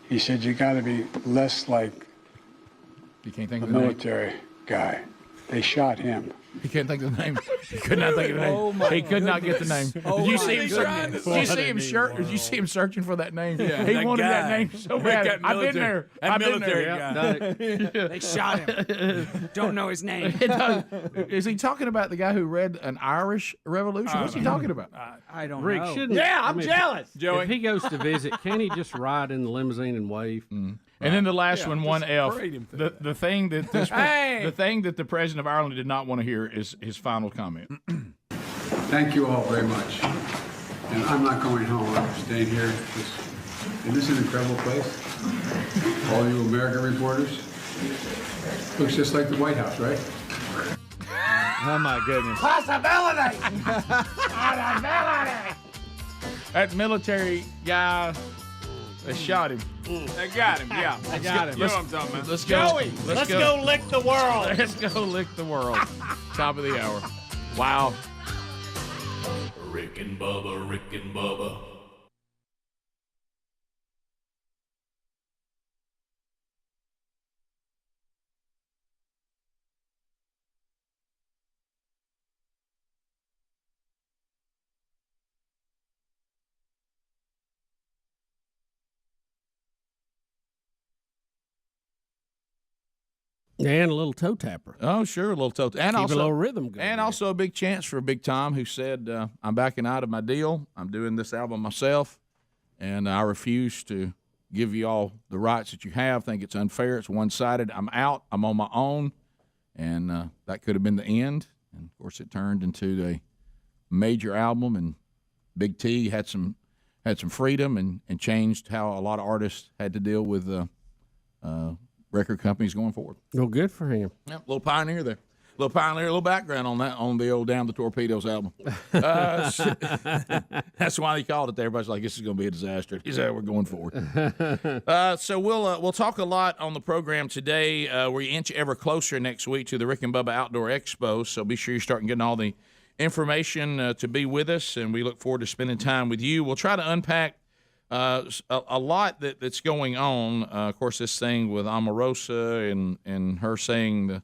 he said, "You got to be less like You can't think the of the name. military guy. They shot him." He can't think of the name. He could not think of the name. Oh, my he could not get the name. Oh, Did you my see him? goodness. Did you see him? Did you see him searching for that name? Yeah, he that wanted that guy. name so bad. I've been there. That I've been military there. guy. They shot him. Don't know his name. Is he talking about the guy who read an Irish Revolution? What's he talking about? I don't Rick, know. shouldn't Yeah, I'm I mean, jealous. If he goes to visit, can't he just ride in the limousine and wave? And then the last one, just 1F. parade him through The thing that the thing that the president of Ireland did not want to hear is his final comment. Thank you all very much. And I'm not going home. I'm staying here. Isn't this an incredible place? All you American reporters. Looks just like the White House, right? Oh, my goodness. Possibility! That military guy that shot him. They got him, yeah. I got him. You know what I'm talking about. Let's go. Joey, let's go lick the world. Let's go lick the world. Top of the hour. Wow. Rick and Bubba, Rick and Bubba. And a little toe tapper. Oh, sure, a little toe. And Keep also a little rhythm going. And also a big chance for Big Tom, who said, I'm backing out of my deal. I'm doing this album myself, and I refuse to give you all the rights that you have. Think it's unfair. It's one-sided. I'm out. I'm on my own. And that could have been the end. And, of course, it turned into a major album, and Big T had some freedom and changed how a lot of artists had to deal with record companies going forward. Well, good for him. Yeah, little pioneer there. Little pioneer, little background on that, on the old Down the Torpedoes album. That's why they called it there. Everybody's like, this is going to be a disaster. He said, we're going forward. So we'll talk a lot on the program today. We're an inch ever closer next week to the Rick and Bubba Outdoor Expo, so be sure you're starting getting all the information to be with us, and we look forward to spending time with you. We'll try to unpack a lot that's going on. Of course, this thing with Omarosa and her saying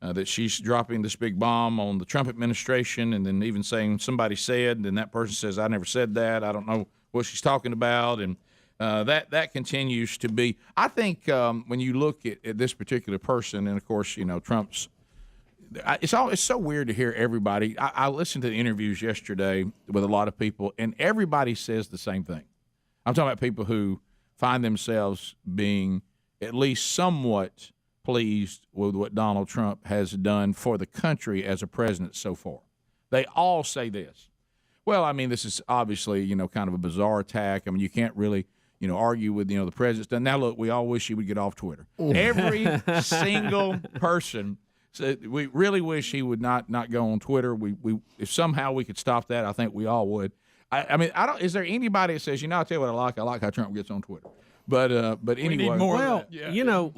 that she's dropping this big bomb on the Trump administration, and then even saying somebody said, and that person says, I never said that. I don't know what she's talking about. And That continues to be. I think when you look at this particular person, and of course, Trump's. It's so weird to hear everybody. I listened to the interviews yesterday with a lot of people, and everybody says the same thing. I'm talking about people who find themselves being at least somewhat pleased with what Donald Trump has done for the country as a president so far. They all say this. Well, I mean, this is obviously, kind of a bizarre attack. I mean, you can't really, argue with, the president's done. Now, look, we all wish he would get off Twitter. Every single person said, we really wish he would not go on Twitter. If somehow we could stop that, I think we all would. I mean, is there anybody that says, I'll tell you what I like. I like how Trump gets on Twitter. But anyway, we need more of that. Yeah.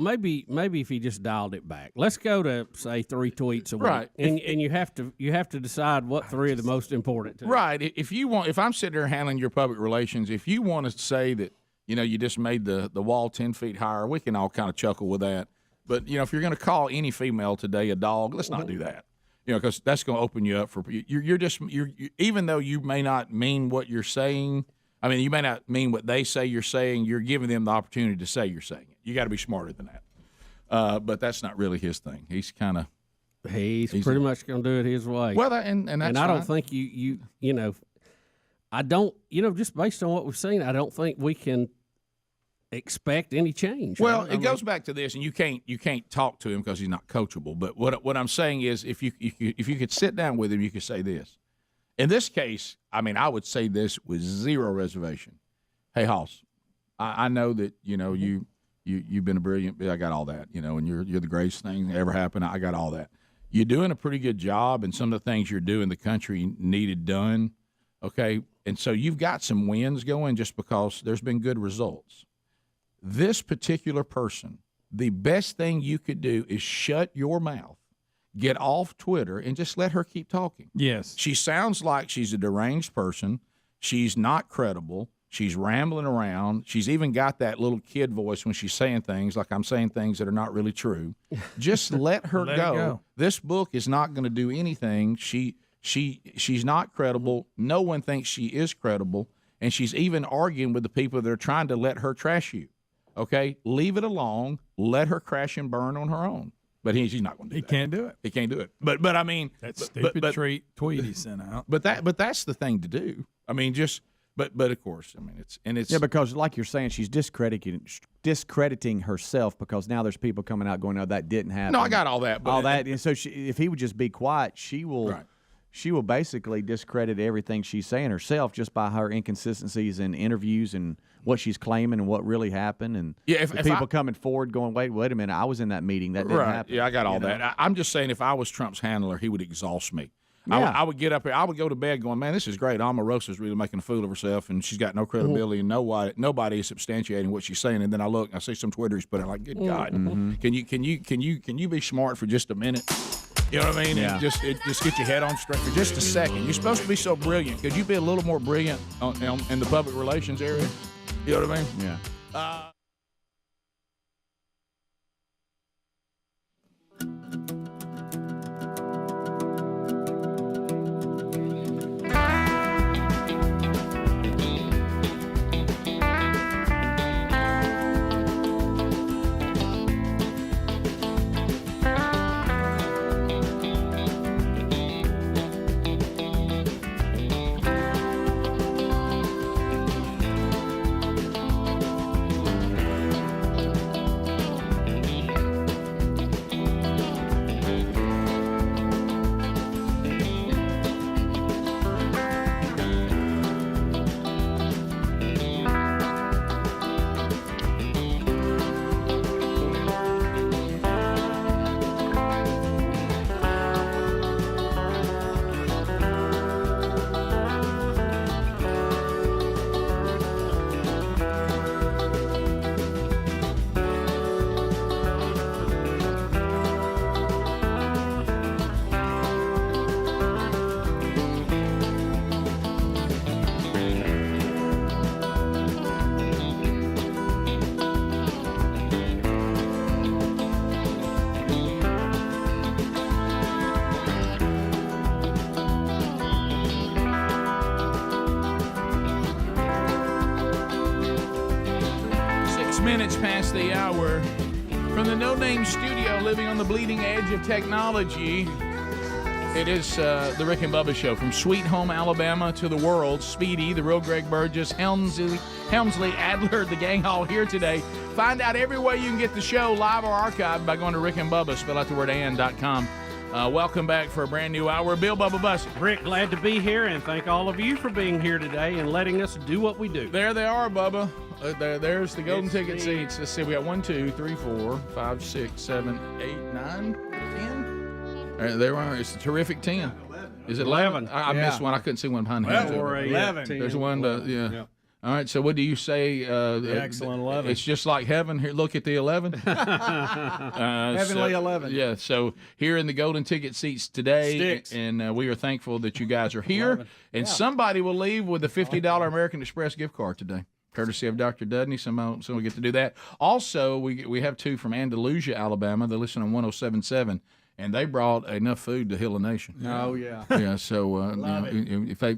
Maybe if he just dialed it back. Let's go to say 3 tweets a week, right? And you have to decide what 3 are the most important to you. Right. If I'm sitting there handling your public relations, if you want to say that you just made the wall 10 feet higher, we can all kind of chuckle with that. But if you're going to call any female today a dog, let's not do that. Because that's going to open you up for you're even though you may not mean what you're saying. I mean, you may not mean what they say you're saying. You're giving them the opportunity to say you're saying it. You got to be smarter than that. But that's not really his thing. He's pretty much going to do it his way. Well, and that's I don't think I don't just based on what we've seen, I don't think we can expect any change. Well, it goes back to this, and you can't talk to him because he's not coachable. But what I'm saying is, if you could sit down with him, you could say this. In this case, I mean, I would say this with zero reservation. Hey, Hoss, I know that you've been a brilliant. I got all that, and you're the greatest thing that ever happened. I got all that. You're doing a pretty good job, and some of the things you're doing, the country needed done. Okay, and so you've got some wins going just because there's been good results. This particular person, the best thing you could do is shut your mouth. Get off Twitter and just let her keep talking. Yes. She sounds like she's a deranged person. She's not credible. She's rambling around. She's even got that little kid voice when she's saying things like I'm saying things that are not really true. Just let her go. This book is not going to do anything. She's not credible. No one thinks she is credible. And she's even arguing with the people that are trying to let her trash you. Okay? Leave it alone. Let her crash and burn on her own. But he's not going to do that. He can't do it. He can't do it. But I mean, that stupid tweet he sent out. But that's the thing to do. I mean, but of course, I mean it's because like you're saying, she's discrediting herself because now there's people coming out going, no, that didn't happen. No, I got all that. All that, and so if he would just be quiet, she will. Right. She will basically discredit everything she's saying herself just by her inconsistencies in interviews and what she's claiming and what really happened. And if people coming forward going, wait a minute, I was in that meeting. That didn't happen. Yeah, I got all that. I'm just saying if I was Trump's handler, he would exhaust me. Yeah. I would get up here. I would go to bed going, man, this is great. Omarosa's really making a fool of herself, and she's got no credibility, and nobody is substantiating what she's saying. And then I look, and I see some Twitters put it like, good God, can you be smart for just a minute? You know what I mean? Yeah. And just get your head on straight for just a second. You're supposed to be so brilliant. Could you be a little more brilliant in the public relations area? You know what I mean? Yeah. minutes past the hour. From the No Name Studio, living on the bleeding edge of technology, it is the Rick and Bubba Show. From Sweet Home, Alabama to the world, Speedy, the real Greg Burgess, Helmsley, Adler, the gang all here today. Find out every way you can get the show live or archived by going to Rick and Bubba, spell out the word and.com. Welcome back for a brand new hour. Bill Bubba Bussey. Rick, glad to be here, and thank all of you for being here today and letting us do what we do. There they are, Bubba. There's the golden ticket seats. Let's see, we got 1, 2, 3, 4, 5, 6, 7, 8, 9, 10. There are. It's a terrific 10. Is it 11? I missed one. I couldn't see one behind him. 11. There's one. Yeah. All right. So what do you say? Excellent 11. It's just like heaven. Here, look at the 11. Heavenly 11. Yeah. So here in the golden ticket seats today, Sticks. and we are thankful that you guys are here. 11. And somebody will leave with a $50 American Express gift card today, courtesy of Dr. Dudney. Someone will get to do that. Also, we have two from Andalusia, Alabama. They listen on 107.7. And they brought enough food to heal a nation. Oh, yeah. Yeah, so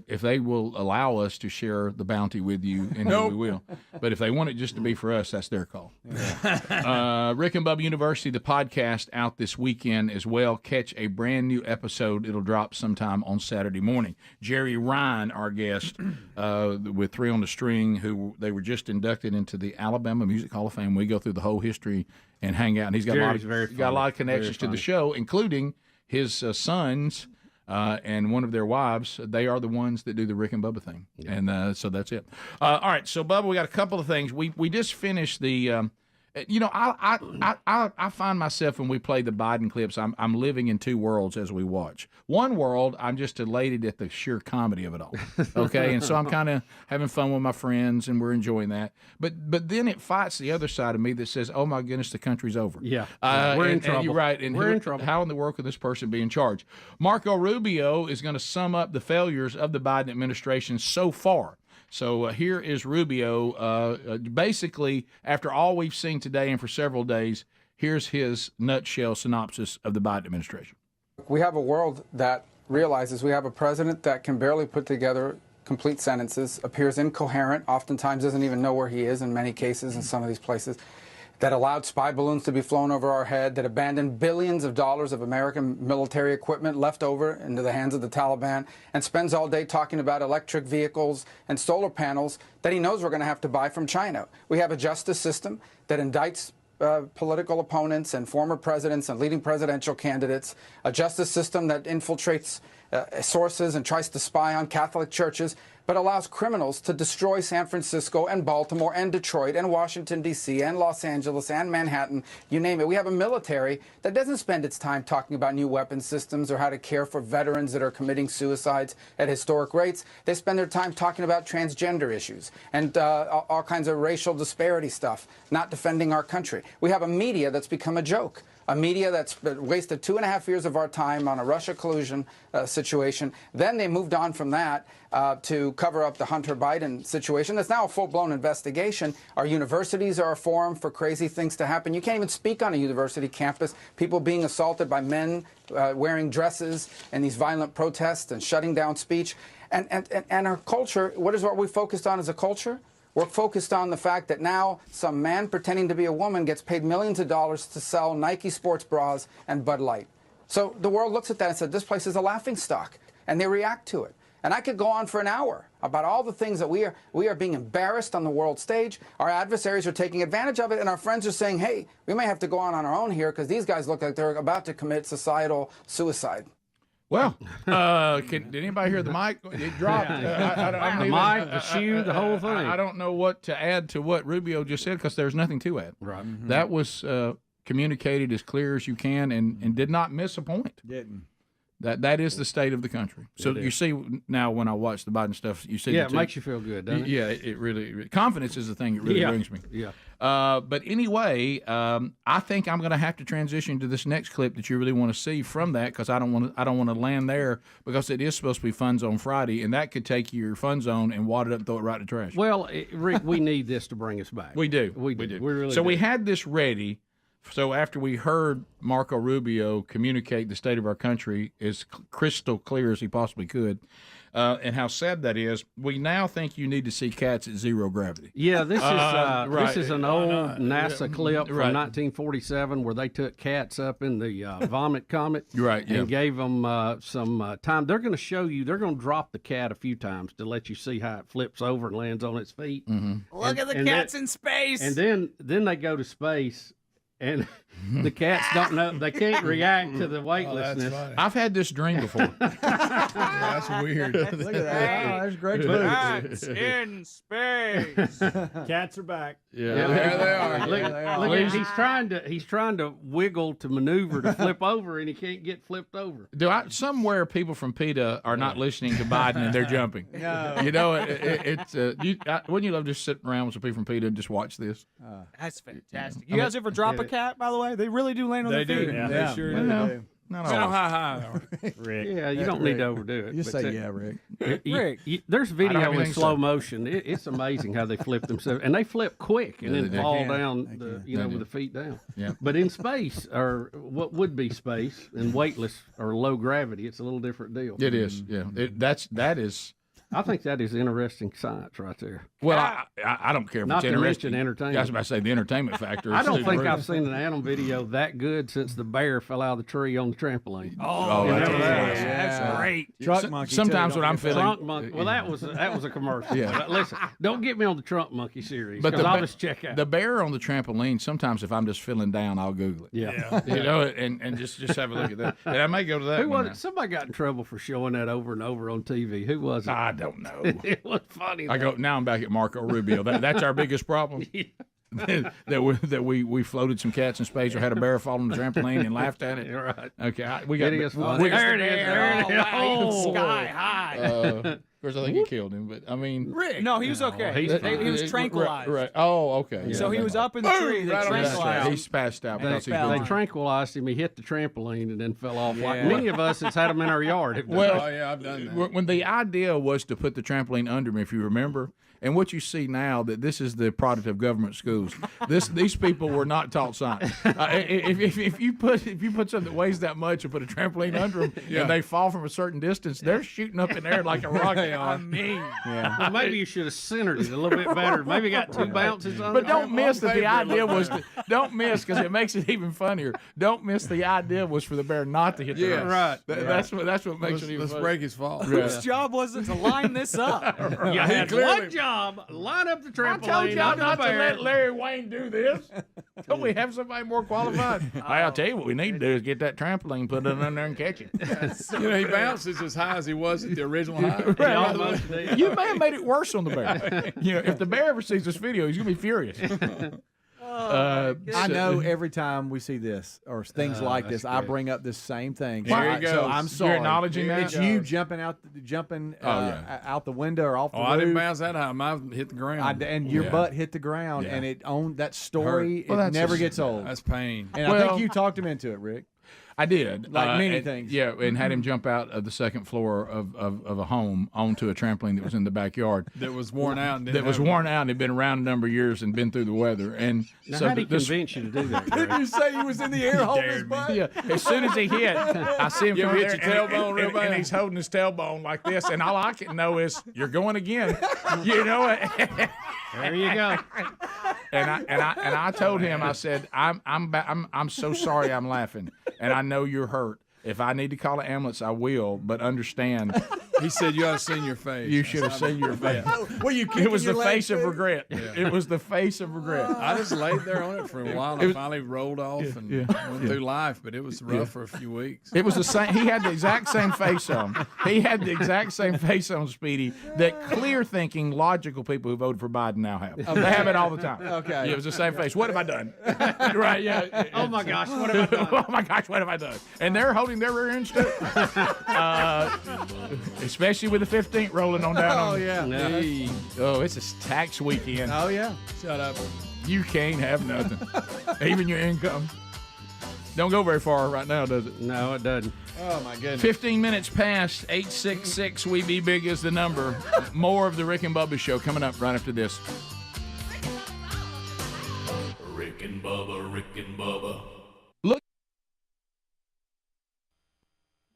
if they will allow us to share the bounty with you, and we will. But if they want it just to be for us, that's their call. Rick and Bubba University, the podcast, out this weekend as well. Catch a brand new episode. It'll drop sometime on Saturday morning. Jerry Ryan, our guest, with Three on the String, they were just inducted into the Alabama Music Hall of Fame. We go through the whole history and hang out. And he's got a lot of connections to the show, including his sons and one of their wives. They are the ones that do the Rick and Bubba thing. Yeah. And so that's it. All right, so Bubba, we got a couple of things. We just finished the I find myself when we play the Biden clips, I'm living in two worlds as we watch. One world, I'm just elated at the sheer comedy of it all. Okay, and so I'm kind of having fun with my friends, and we're enjoying that. But then it fights the other side of me that says, "Oh my goodness, the country's over." Yeah, we're in trouble. You're right, and we're in trouble. How in the world could this person be in charge? Marco Rubio is going to sum up the failures of the Biden administration so far. So here is Rubio. Basically, after all we've seen today and for several days, here's his nutshell synopsis of the Biden administration. We have a world that realizes we have a president that can barely put together complete sentences, appears incoherent, oftentimes doesn't even know where he is in many cases in some of these places, that allowed spy balloons to be flown over our head, that abandoned billions of dollars of American military equipment left over into the hands of the Taliban, and spends all day talking about electric vehicles and solar panels that he knows we're going to have to buy from China. We have a justice system that indicts political opponents and former presidents and leading presidential candidates, a justice system that infiltrates sources and tries to spy on Catholic churches, but allows criminals to destroy San Francisco and Baltimore and Detroit and Washington, D.C. and Los Angeles and Manhattan, you name it. We have a military that doesn't spend its time talking about new weapon systems or how to care for veterans that are committing suicides at historic rates. They spend their time talking about transgender issues and all kinds of racial disparity stuff, not defending our country. We have a media that's become a joke. A media that's wasted 2.5 years of our time on a Russia collusion situation. Then they moved on from that to cover up the Hunter Biden situation. That's now a full-blown investigation. Our universities are a forum for crazy things to happen. You can't even speak on a university campus. People being assaulted by men wearing dresses and these violent protests and shutting down speech. And our culture, what we focused on as a culture? We're focused on the fact that now some man pretending to be a woman gets paid millions of dollars to sell Nike sports bras and Bud Light. So the world looks at that and said, this place is a laughingstock, and they react to it. And I could go on for an hour about all the things that we are being embarrassed on the world stage. Our adversaries are taking advantage of it, and our friends are saying, hey, we may have to go on our own here because these guys look like they're about to commit societal suicide. Well, did anybody hear the mic? It dropped. The mic, the shoe, the whole thing. I don't know what to add to what Rubio just said because there's nothing to add. Right. Mm-hmm. That was communicated as clear as you can and did not miss a point. Didn't. That is the state of the country. So you see now when I watch the Biden stuff, you see it makes you feel good, doesn't it? Yeah, it really confidence is the thing that really brings me. Yeah. But anyway, I think I'm going to have to transition to this next clip that you really want to see from that because I don't want to land there because it is supposed to be Fun Zone Friday, and that could take your Fun Zone and wad it up and throw it right in the trash. Well, Rick, we need this to bring us back. We do. We do. We really so do. we had this ready So after we heard Marco Rubio communicate the state of our country as crystal clear as he possibly could, and how sad that is, we now think you need to see cats at zero gravity. Yeah, this is right. this is an old NASA clip from Right. 1947 where they took cats up in the vomit comet, Right, yeah. and gave them some time. They're going to show you. They're going to drop the cat a few times to let you see how it flips over and lands on its feet. Look at the cats in space. And then they go to space, and the cats don't know. They can't react to the weightlessness. I've had this dream before. That's weird. Look at that. Oh, there's Greg's Cats in space. Cats are back. Yeah, there they are. Look, he's trying to wiggle to maneuver to flip over, and he can't get flipped over. Somewhere people from PETA are not listening to Biden and they're jumping. No. You know, wouldn't you love just sitting around with some people from PETA and just watch this? That's fantastic. You guys ever drop a cat, by the way? They really do land on They their do. feet. Yeah. They sure do. Not So always. hi. Rick. Yeah, you don't need to overdo it. Just but say yeah, Rick. Rick, there's I don't video have in anything to slow say. motion. It's amazing how they flip themselves, and they flip quick and Yeah, then they fall can. down, They with do. the feet down. Yeah. But in space, or what would be space, and weightless or low gravity, it's a little different deal. It is. Yeah. That is. I think that is interesting science right there. Well, I don't care if Not it's to interesting. mention entertainment. I was about to say the entertainment factor. I is don't super think real. I've seen an animal video that good since the bear fell out of the tree on the trampoline. Oh, You that's know awesome. That's great. Truck monkey. Sometimes too, when I'm don't forget feeling, Trunk monkey. Well, that was a commercial. Yeah. But listen, don't get me on the trunk monkey series but because I'll just check out. the bear on the trampoline. Sometimes if I'm just feeling down, I'll Google it. Yeah. You know, and just have a look at that. And I may go to that. Who one was it? Somebody got in trouble for showing that over and over on TV. Who was it? now. I don't know. It was funny. I go now. I'm back at Marco Rubio. That's our biggest problem. that we floated some cats in space or had a bear fall on the trampoline and laughed at it. Right. Okay, we got It is we- funny. we- There it is. There it is. Oh, sky high. Of course, I think it killed him, but I mean, Rick. No, he was okay. he's He was tranquilized. Right. Oh, okay. So he was up in the tree. They That's right. tranquilized him. He's passed out They, because he's they been. tranquilized him. He hit the trampoline and then fell off. Like Yeah. many of us has had them in our yard. Well, Oh, yeah, I've done that. when the idea was to put the trampoline under me, if you remember, and what you see now that this is the product of government schools. These people were not taught science. If you put something that weighs that much and put a trampoline under them and they fall from a certain distance, they're shooting up in the air like a rocket. I mean, Well, maybe you should have centered it a little bit better. Maybe got two bounces on But it. don't miss that the idea was don't miss because it makes it even funnier. Don't miss the idea was for the bear not to hit the ground. right. That's what makes it even Let's funnier. break his fall. whose job was it to line this up? You had clearly- one job: line up the I trampoline. told y'all under the not to bear. let Larry Wayne do this. Don't we have somebody more qualified? I'll tell you what we need to do is get that trampoline, put it in there, and catch it. You know, he bounces as high as he was at the original height. He almost did. You may have made it worse on the bear. You know, if the bear ever sees this video, he's gonna be furious. I know every time we see this or things like this, I bring up this same thing. There So he goes. So I'm sorry. You're acknowledging that? It's you jumping out the window or off the Oh, roof. I didn't bounce that high. Mine hit the ground. And your Yeah. butt hit the ground, Yeah. and it owned that story. Well, it that's never just- gets old. That's pain. And I think you talked him into it, Rick. I did. Like many and- things. Yeah, and had him jump out of the second floor of a home onto a trampoline that was in the backyard. That was worn out. And That didn't was have- worn out and had been around a number of years and been through the weather. And Now, so how did he this, convince you to do that, Greg? Did you say he was in the air holding his butt? yeah, as soon as he hit, I see him You come ever in hit there your and- tailbone and, real and, bad? and he's holding his tailbone like this, and all I can know is you're going again. You know it. There you go. And I told him, I said, I'm so sorry I'm laughing, and I know you're hurt. If I need to call an ambulance, I will, but understand. He said, "You ought to see your face." You should have seen your face. Well, you It was the your face legs, of too? regret. It was the face of regret. I just laid there on it for a while. And I finally rolled off and went through life, but it was rough for a few weeks. It was the same. He had the exact same face on. He had the exact same face on, Speedy, that clear-thinking, logical people who voted for Biden now have. They have it all the time. Okay. It was the same face. What have I done? Right? Yeah. Oh my gosh, what have I done? Oh my gosh, what have I done? And they're holding their rear ends too. Especially with the 15th rolling on down. Oh, on yeah. Hey. Oh, it's a tax weekend. Oh, yeah. Shut up. You can't have nothing. Even your income. Don't go very far right now, does it? No, it doesn't. Oh, my goodness. 15 minutes past 866 We Be Big is the number. More of the Rick and Bubba show coming up right after this. Rick and Bubba. Rick and Bubba. Look.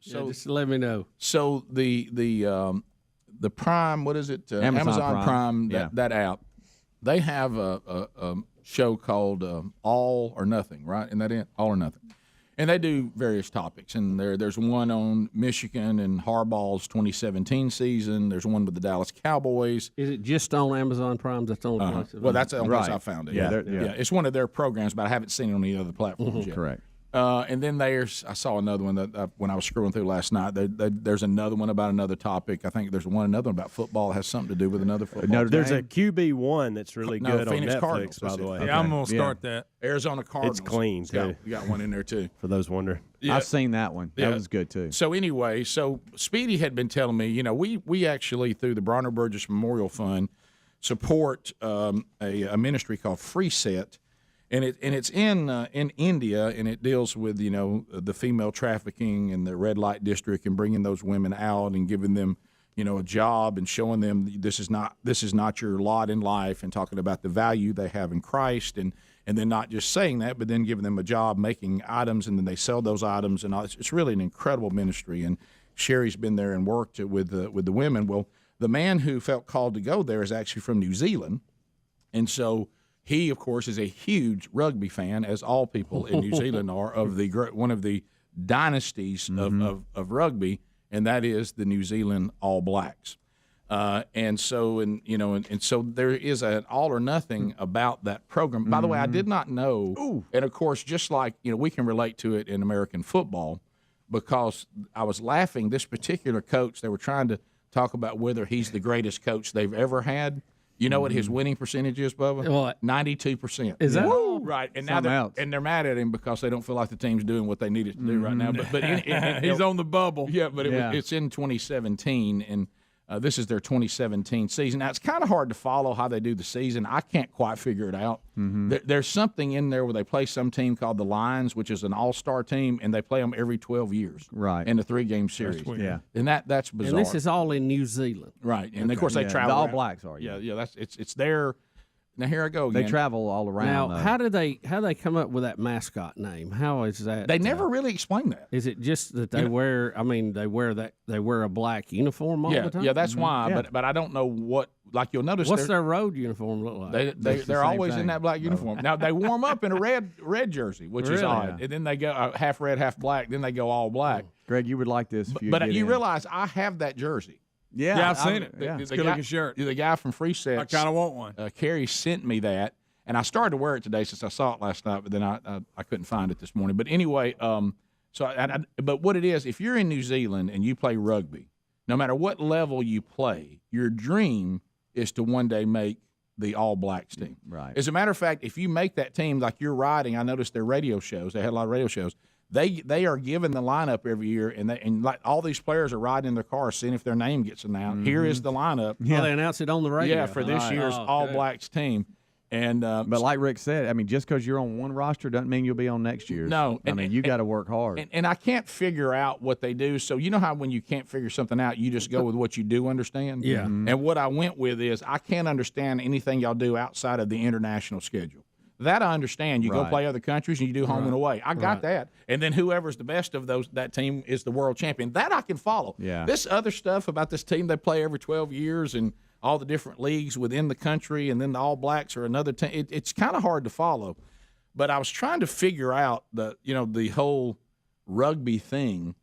So just let me know. So the Prime, what is it? Amazon Prime, Yeah. that app. They have a show called All or Nothing, right? Isn't that it? All or Nothing. And they do various topics. And there's one on Michigan and Harbaugh's 2017 season. There's one with the Dallas Cowboys. Is it just on Amazon Prime? That's the only place. Well, that's the only place I found it. Yeah, Yeah, it's one of their programs, but I haven't seen it on any other platforms yet. Correct. And then I saw another one that when I was scrolling through last night. There's another one about another topic. I think there's another one about football. It has something to do with another football. There's a QB1 that's really good on Phoenix Netflix, Cardinals, by the way. Yeah, I'm going to start that. Arizona Cardinals. It's clean, too. You got one in there, too. For those wondering. Yeah. I've seen that one. That was good, too. So anyway, Speedy had been telling me, we actually, through the Bronner Burgess Memorial Fund, support a ministry called Free Set. And it's in India, and it deals with the female trafficking and the red light district, and bringing those women out and giving them a job and showing them this is not your lot in life, and talking about the value they have in Christ, and then not just saying that, but then giving them a job making items, and then they sell those items, and all. It's really an incredible ministry. And Sherry's been there and worked with the women. Well, the man who felt called to go there is actually from New Zealand, and so. He, of course, is a huge rugby fan, as all people in New Zealand are, of one of the dynasties of rugby, and that is the New Zealand All Blacks. And so there is an all or nothing about that program. By the way, I did not know, and of course, just like we can relate to it in American football, because I was laughing. This particular coach, they were trying to talk about whether he's the greatest coach they've ever had. You know what his winning percentage is, Bubba? What? 92%. Is that right? And now they're mad at him because they don't feel like the team's doing what they need it to do right now. But he's on the bubble. Yeah, but it's in 2017, and this is their 2017 season. Now it's kind of hard to follow how they do the season. I can't quite figure it out. There's something in there where they play some team called the Lions, which is an all-star team, and they play them every 12 years, right? In a 3-game series. Yeah, and that's bizarre. And this is all in New Zealand, right? And of course they travel. The All around. Blacks are. Yeah. That's it's there. Now here I go again. They travel all around. Now, how do they come up with that mascot name? How is that? They never really explain that. Is it just that they wear? I mean, they wear a black uniform all the time. Yeah, that's why. But I don't know what. Like you'll notice, what's their road uniform look like? They're always in that black uniform. Now they warm up in a red jersey, which is odd, and then they go half red, half black. Then they go all black. Greg, you would like this. But you realize I have that jersey. Yeah, I've seen it. It's a good-looking shirt. The guy from Free Sets, I kind of want one. Carrie sent me that, and I started to wear it today since I saw it last night, but then I couldn't find it this morning. But anyway, but what it is, if you're in New Zealand and you play rugby, no matter what level you play, your dream is to one day make the All Blacks team. Right. As a matter of fact, if you make that team, like you're riding, I noticed their radio shows. They had a lot of radio shows. They are given the lineup every year, and like all these players are riding in their cars, seeing if their name gets announced. Here is the lineup. Yeah, they announce it on the radio. Yeah, for this year's All Blacks team. And but like Rick said, I mean, just because you're on one roster doesn't mean you'll be on next year's. No, I mean you got to work hard. And I can't figure out what they do. So you know how when you can't figure something out, you just go with what you do understand. Yeah. And what I went with is I can't understand anything y'all do outside of the international schedule. That I understand. You go play other countries and you do home and away. I got that. And then whoever's the best of that team is the world champion. That I can follow. Yeah. This other stuff about this team they play every 12 years and all the different leagues within the country, and then the All Blacks are another team. It's kind of hard to follow. But I was trying to figure out the whole rugby thing,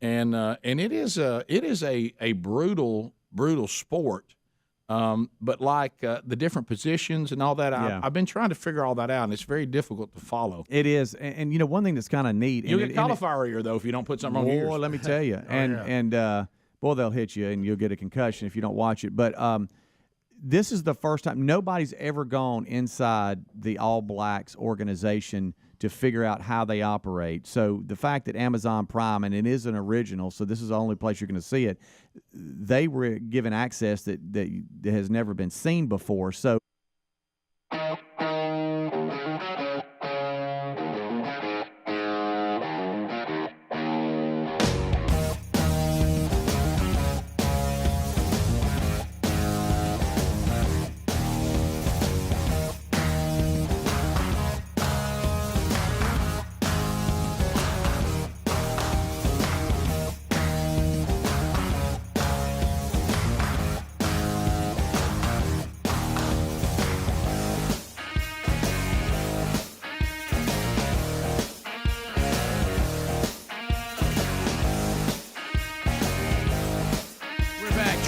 and it is a brutal sport. But like the different positions and all that, I've been trying to figure all that out, and it's very difficult to follow. It is, and one thing that's kind of neat. You'll get cauliflower ear though if you don't put something on your ears. Boy, let me tell you, boy, they'll hit you, and you'll get a concussion if you don't watch it. But this is the first time nobody's ever gone inside the All Blacks organization to figure out how they operate. So the fact that Amazon Prime, and it is an original, so this is the only place you're going to see it, they were given access that has never been seen before. So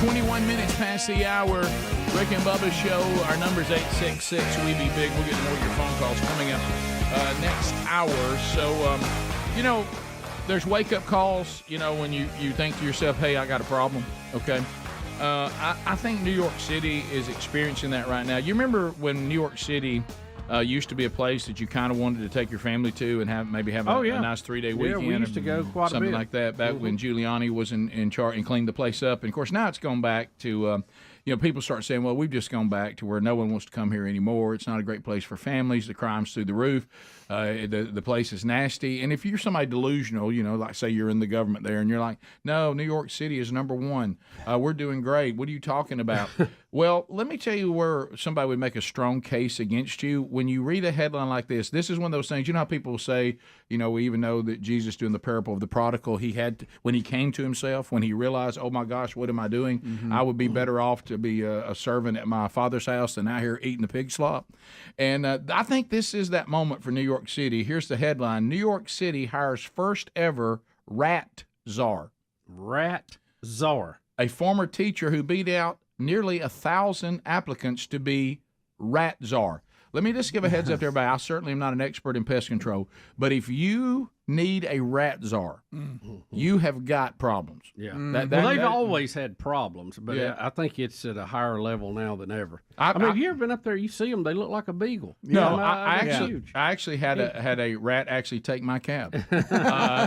21 minutes past the hour. Rick and Bubba show. Our number's 866. We be big. We'll get more of your phone calls coming up next hour. So, there's wake-up calls, when you think to yourself, hey, I got a problem, okay? I think New York City is experiencing that right now. You remember when New York City used to be a place that you kind of wanted to take your family to and have a nice 3-day weekend. Yeah, we used to go quite a bit. Something like that back when Giuliani was in charge and cleaned the place up. And, of course, now it's gone back to people start saying, well, we've just gone back to where no one wants to come here anymore. It's not a great place for families. The crime's through the roof. The place is nasty. And if you're somebody delusional, like say you're in the government there and you're like, no, New York City is number one. We're doing great. What are you talking about? Well, let me tell you where somebody would make a strong case against you. When you read a headline like this is one of those things, how people say, we even know that Jesus doing the parable of the prodigal, when he came to himself, when he realized, oh my gosh, what am I doing? Mm-hmm. I would be better off to be a servant at my father's house than out here eating the pig slop. And I think this is that moment for New York City. Here's the headline. New York City hires first ever rat czar. Rat czar. A former teacher who beat out nearly 1,000 applicants to be rat czar. Let me just give a heads up to everybody. I certainly am not an expert in pest control, but if you need a rat czar, you have got problems. Yeah. They've always had problems, but I think it's at a higher level now than ever. Have you ever been up there? You see them; they look like a beagle. No, I actually had a rat actually take my cab, but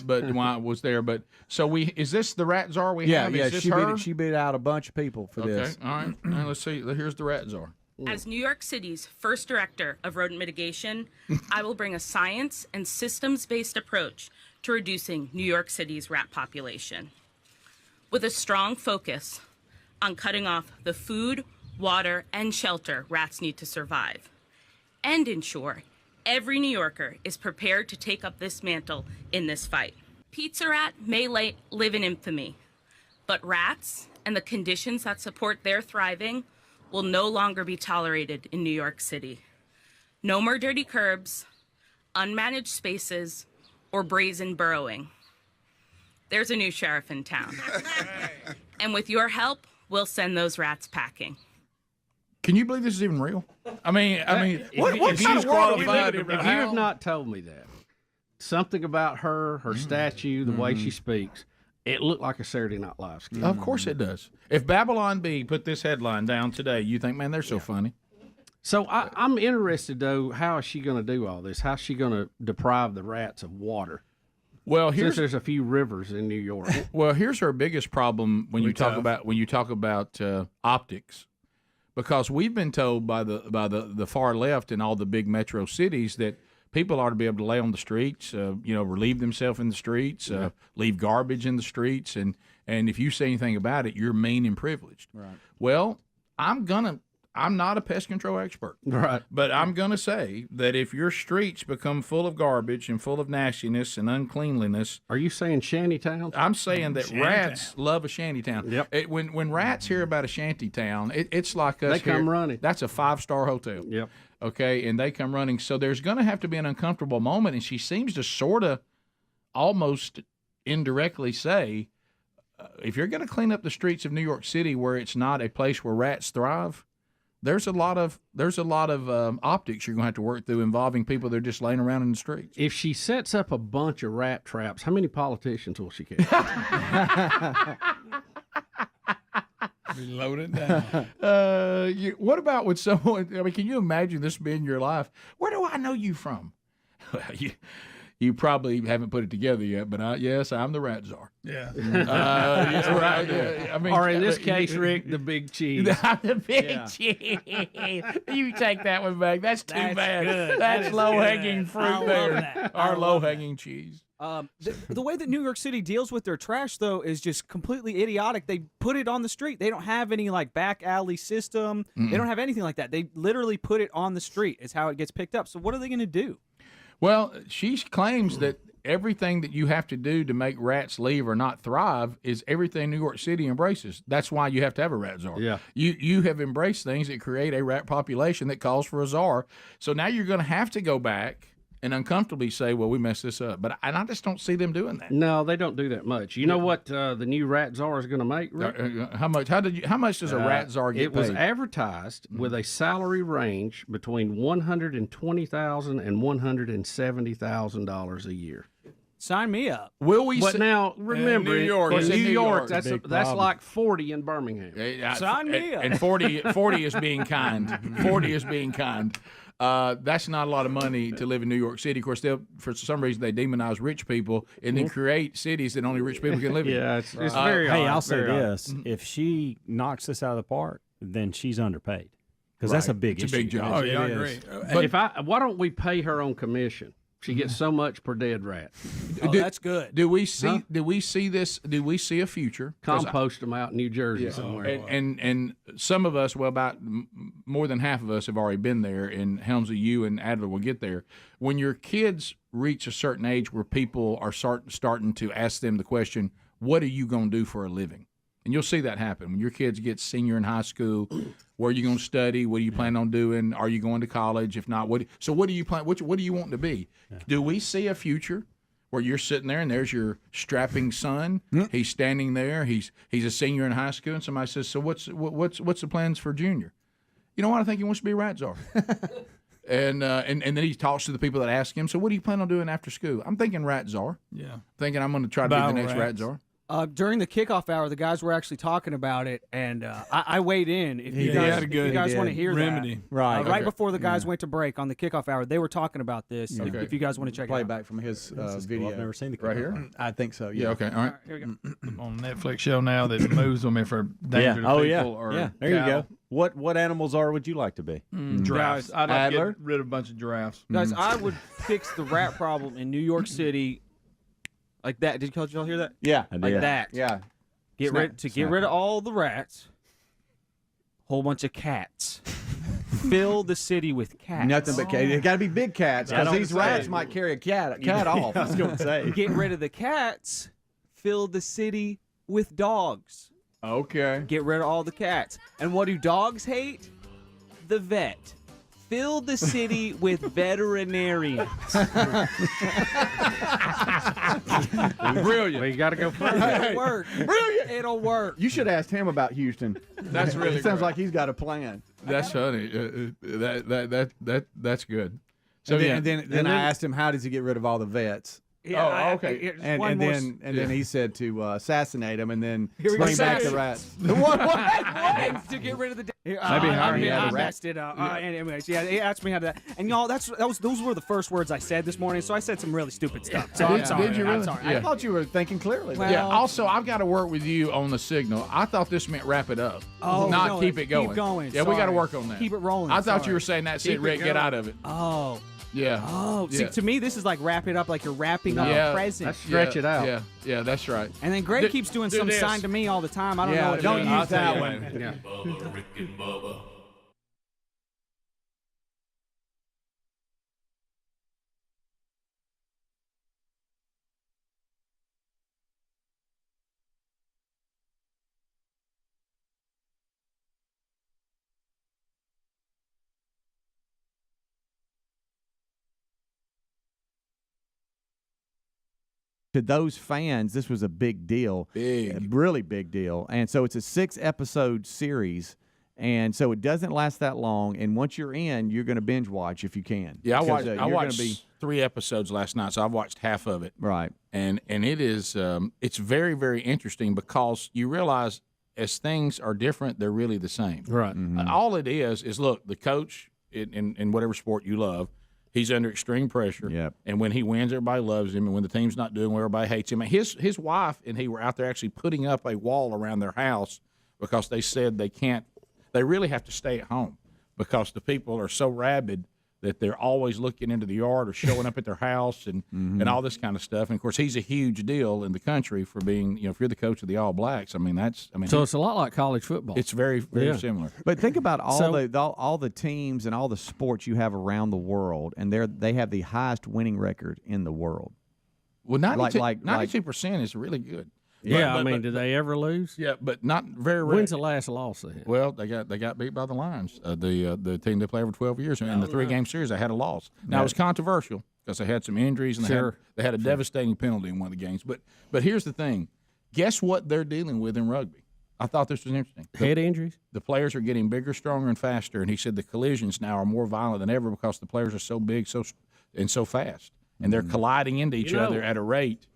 when I was there. But so is this the rat czar we have? Yeah, is this her? She beat out a bunch of people for this. Okay, all right. Now let's see. Here's the rat czar. As New York City's first director of rodent mitigation, I will bring a science and systems-based approach to reducing New York City's rat population, with a strong focus on cutting off the food, water, and shelter rats need to survive, and ensure every New Yorker is prepared to take up this mantle in this fight. Pizza rat may live in infamy, but rats and the conditions that support their thriving will no longer be tolerated in New York City. No more dirty curbs, unmanaged spaces, or brazen burrowing. There's a new sheriff in town. And with your help, we'll send those rats packing. Can you believe this is even real? What kind of world if you have not told me that, something about her statue, the way she speaks, it looked like a Saturday Night Live skit. Of course it does. If Babylon Bee put this headline down today, you think, man, they're so funny. So I'm interested, though, how is she going to do all this? How's she going to deprive the rats of water? Well, since there's a few rivers in New York. Well, here's her biggest problem when you talk about optics, because we've been told by the far left in all the big metro cities that people ought to be able to lay on the streets, relieve themselves in the streets, leave garbage in the streets, and if you say anything about it, you're mean and privileged. Right. Well, I'm not a pest control expert, right? But I'm gonna say that if your streets become full of garbage and full of nastiness and uncleanliness, are you saying shantytown? I'm saying that rats love a shantytown. Yep. When rats hear about a shantytown, it's like us. They come running. That's a 5-star hotel. Yep. Okay, and they come running. So there's going to have to be an uncomfortable moment, and she seems to sort of almost indirectly say, if you're going to clean up the streets of New York City where it's not a place where rats thrive, there's a lot of optics you're going to have to work through involving people that are just laying around in the streets. If she sets up a bunch of rat traps, how many politicians will she catch? Be loaded down. What about with someone? Can you imagine this being your life? Where do I know you from? Well, you probably haven't put it together yet, but yes, I'm the rat czar. Yeah. Right. Or in this case, Rick, the big cheese. I'm the big cheese. You take that one back. That's too bad. Good. That's That low-hanging good. fruit I love there. that. Our low-hanging cheese. The way that New York City deals with their trash, though, is just completely idiotic. They put it on the street. They don't have any back alley system. Mm-mm. They don't have anything like that. They literally put it on the street. Is how it gets picked up. So what are they going to do? Well, she claims that everything that you have to do to make rats leave or not thrive is everything New York City embraces. That's why you have to have a rat czar. Yeah. You have embraced things that create a rat population that calls for a czar. So now you're going to have to go back and uncomfortably say, "Well, we messed this up," but I just don't see them doing that. No, they don't do that much. You know what the new rat czar is going to make? Rick? How much? How much does a rat czar get It was paid? advertised with a salary range between $120,000 and $170,000 a year. Sign me up. Will we? But now remember, New York, in it's New in New York, York. that's like 40 in Birmingham. Sign me up. And 40 is being kind. 40 is being kind. That's not a lot of money to live in New York City. Of course, for some reason they demonize rich people and then create cities that only rich people can live in. Yeah, it's very Hey, odd, I'll say very odd. this: if she knocks this out of the park, then she's underpaid because that's a big It's issue. a big job. Oh, yeah, I agree. But why don't we pay her on commission? She gets so much per dead rat. Oh, that's good. Do we see? Do we see this? Do we see a future? 'Cause Compost them out in New Jersey somewhere. And some of us, well, about more than half of us have already been there, and Helmsley, you and Adler will get there. When your kids reach a certain age where people are starting to ask them the question, what are you going to do for a living? And you'll see that happen. When your kids get senior in high school, where are you going to study? What do you plan on doing? Are you going to college? If not, what do you plan? What do you want to be? Yeah. Do we see a future where you're sitting there and there's your strapping son? He's standing there. He's a senior in high school, and somebody says, "So what's the plans for junior?" You know what? I think he wants to be a rat czar. And then he talks to the people that ask him, "So what do you plan on doing after school?" I'm thinking rat czar. Yeah. Thinking I'm going to try to be the next rat czar. During the kickoff hour, the guys were actually talking about it, and I weighed in. If you guys want to hear remedy. that, Right. before the guys went to break on the kickoff hour, they were talking about this. Okay. If you guys want to check Play it out. back from his video. I've never seen the right kickoff here. I think so. Yeah. Okay. All right. Here we go. On Netflix show now that moves them if for danger to Oh people yeah. or Yeah. There you go. What animals would you like to be? Giraffes. I'd like to Adler? get rid of a bunch of giraffes. Guys, I would fix the rat problem in New York City like that. Did y'all hear that? Yeah. Like that. Yeah. Get rid of all the rats. Whole bunch of cats. Fill the city with cats. Nothing but cats. It got to be big cats because these rats might carry a cat off. I was going to say. Get rid of the cats. Fill the city with dogs. Okay. Get rid of all the cats. And what do dogs hate? The vet. Fill the city with veterinarians. Brilliant. We got to go further. It'll work. Brilliant. It'll work. You should ask him about Houston. That's really It sounds great. like he's got a plan. That's funny. That's good. So And then I asked him, how does he get rid of all the vets? Okay. And then he said to assassinate him and then Here we go. bring back the rats. What? To get rid of the. Maybe hire me I a rat. messed it up. Anyways, yeah, he asked me how to. And y'all, those were the first words I said this morning. So I said some really stupid stuff. So I'm sorry. Did you I'm really? sorry. I thought you were thinking clearly. Well- Yeah. Also, I've got to work with you on the signal. I thought this meant wrap it up, Oh, not no, keep it going. Keep going. Yeah, we got to Sorry. work on that. Keep it rolling. I thought Sorry. you were saying that's it, Keep it Rick. Get going. out of it. Oh. Yeah. Oh. See, Yeah. to me, this is like wrap it up, like you're wrapping up Yeah. a present. Stretch it out. Yeah, that's right. And then Greg keeps doing do some this. sign to me all the time. I don't know. Yeah, What it don't means. use that you, one. man. Yeah. Bubba, Rick and Bubba. To those fans, this was a big deal. A really big deal. And so it's a 6-episode series. And so it doesn't last that long. And once you're in, you're going to binge watch if you can. Yeah, I Because, watched. I you're watched gonna be 3 episodes last night, so I've watched half of it. right. And it is it's very, very interesting because you realize as things are different, they're really the same. Right. All it is look, the coach in whatever sport you love, he's under extreme pressure. Yep. And when he wins, everybody loves him. And when the team's not doing well, everybody hates him. And his wife and he were out there actually putting up a wall around their house because they said they really have to stay at home because the people are so rabid that they're always looking into the yard or showing up at their house and all this kind of stuff. And of course, he's a huge deal in the country for being, if you're the coach of the All Blacks, So it's a lot like college football. it's very, very similar. But think about all So- the teams and all the sports you have around the world, and they have the highest winning record in the world. Well, 92, Like- 92% is really good. Yeah, But- do they ever lose? Yeah, but not very rare. When's the last loss they had? Well, they got beat by the Lions, the team they play over 12 years. In the 3-game series, they had a loss. Now, it was controversial. because they had some injuries and they had a devastating penalty in one of the games. But here's the thing. Guess what they're dealing with in rugby? I thought this was interesting. Head injuries? The players are getting bigger, stronger, and faster. And he said the collisions now are more violent than ever because the players are so big and so fast. And they're colliding into each other at a rate.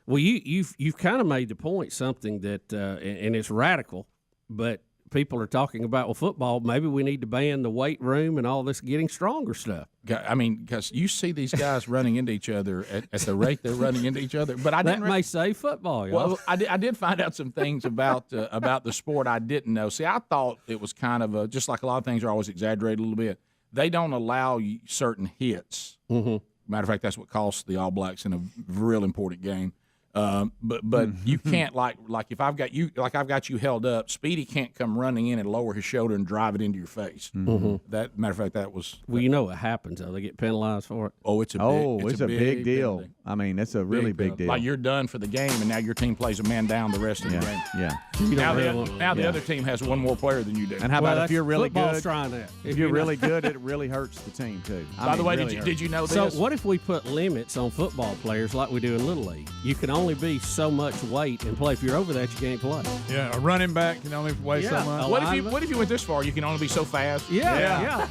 Well, you've kind of made the point, something that, and it's radical, but people are talking about, well, football, maybe we need to ban the weight room and all this getting stronger stuff. I mean, because you see these guys running into each other at the rate they're running into each other. But that may say football, y'all. Well, I did find out some things about the sport I didn't know. See, I thought it was kind of just like a lot of things are always exaggerated a little bit. They don't allow you certain hits. Mm-hmm. Matter of fact, that's what costs the All Blacks in a real important game. But you can't like if I've got you held up, Speedy can't come running in and lower his shoulder and drive it into your face. Mm-hmm. That matter of fact, that was. Well, you know what happens though; they get penalized for it. Oh, it's a big deal. Penalty. I mean, it's a really big deal. Like you're done for the game, and now your team plays a man down the rest of the game. Yeah. Now the other team has one more player than you do. And how about if you're really good? Trying that. If you're really good, it really hurts the team too. By the way, did you know this? So what if we put limits on football players like we do in Little League? You can only be so much weight and play. If you're over that, you can't play. Yeah, a running back can only weigh so much. What if you went this far? You can only be so fast. Yeah.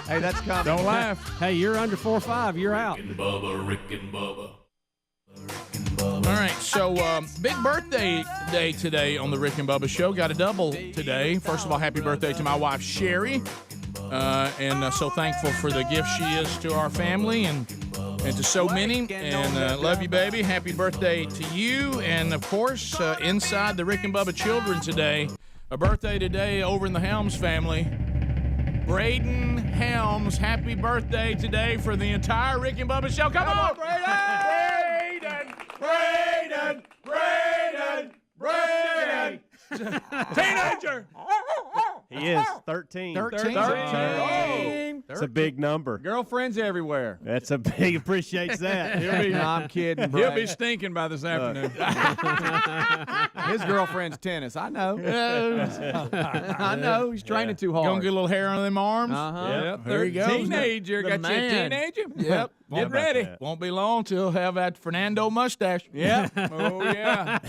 Hey, that's coming. Don't laugh. Hey, you're under 4'5", you're out. Rick and Bubba. All right, so big birthday day today on the Rick and Bubba Show. Got a double today. First of all, happy birthday to my wife, Sherry. And so thankful for the gift she is to our family and to so many. And love you, baby. Happy birthday to you. And, of course, inside the Rick and Bubba children today, a birthday today over in the Helms family. Braden Helms, happy birthday today for the entire Rick and Bubba Show. Come on, Braden! Teenager! He is 13. 13. It's a big number. Girlfriends everywhere. That's a big appreciates that. No, I'm kidding. He'll be stinking by this afternoon. His girlfriend's tennis. I know. I know. He's training too hard. Gonna get a little hair on them arms. Yep. There you go. Teenager. Got you a teenager? Yep. Get ready. That? Won't be long till he'll have that Fernando mustache. Yep. Oh, yeah.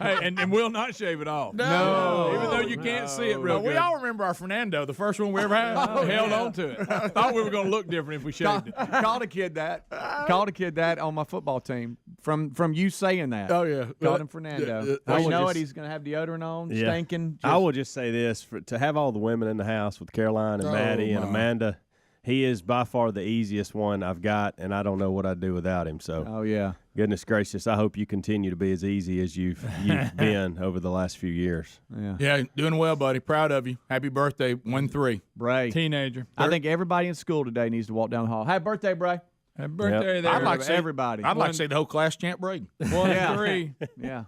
Hey, and we'll not shave it off. No. Even though you can't see it real We good. all remember our Fernando, the first one we ever had. We held on to it. I thought we were going to look different if we shaved it. Called a kid that on my football team from you saying that. Oh, yeah. Called him Fernando. You know it. He's going to have deodorant on, stinking. I will just say this, to have all the women in the house with Caroline and Maddie and Amanda, he is by far the easiest one I've got, and I don't know what I'd do without him. So, goodness gracious, I hope you continue to be as easy as you've been over the last few years. Yeah, doing well, buddy. Proud of you. Happy birthday, 1-3. Bray. Teenager. I think everybody in school today needs to walk down the hall. Happy birthday, Bray. Happy birthday there. I'd like to say everybody. I'd like to say the whole class chant Braden. 1-3. Yeah.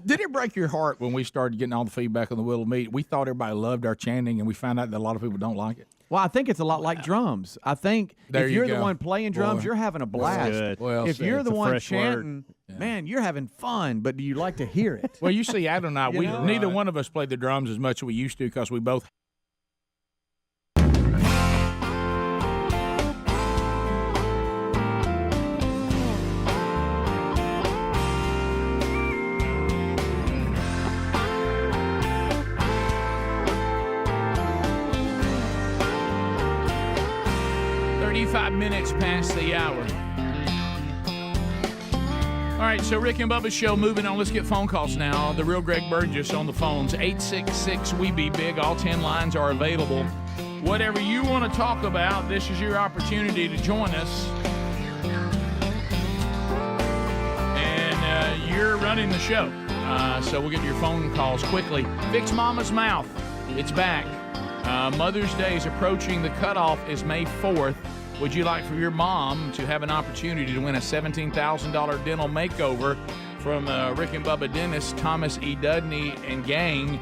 Did it break your heart when we started getting all the feedback on the Willow Meet? We thought everybody loved our chanting, and we found out that a lot of people don't like it. Well, I think it's a lot like drums. I think if you're the one playing drums, you're having a blast. Well, if you're the one chanting, man, you're having fun, but do you like to hear it? Well, you see, Adler and I, neither one of us played the drums as much as we used to because we both. Minutes past the hour. All right, so Rick and Bubba's show moving on. Let's get phone calls now. The real Greg Burgess on the phones. 866-WE-BE-BIG. All 10 lines are available. Whatever you want to talk about, this is your opportunity to join us. And you're running the show. So we'll get to your phone calls quickly. Fix Mama's Mouth. It's back. Mother's Day is approaching. The cutoff is May 4th. Would you like for your mom to have an opportunity to win a $17,000 dental makeover from Rick and Bubba dentist Thomas E. Dudney and gang?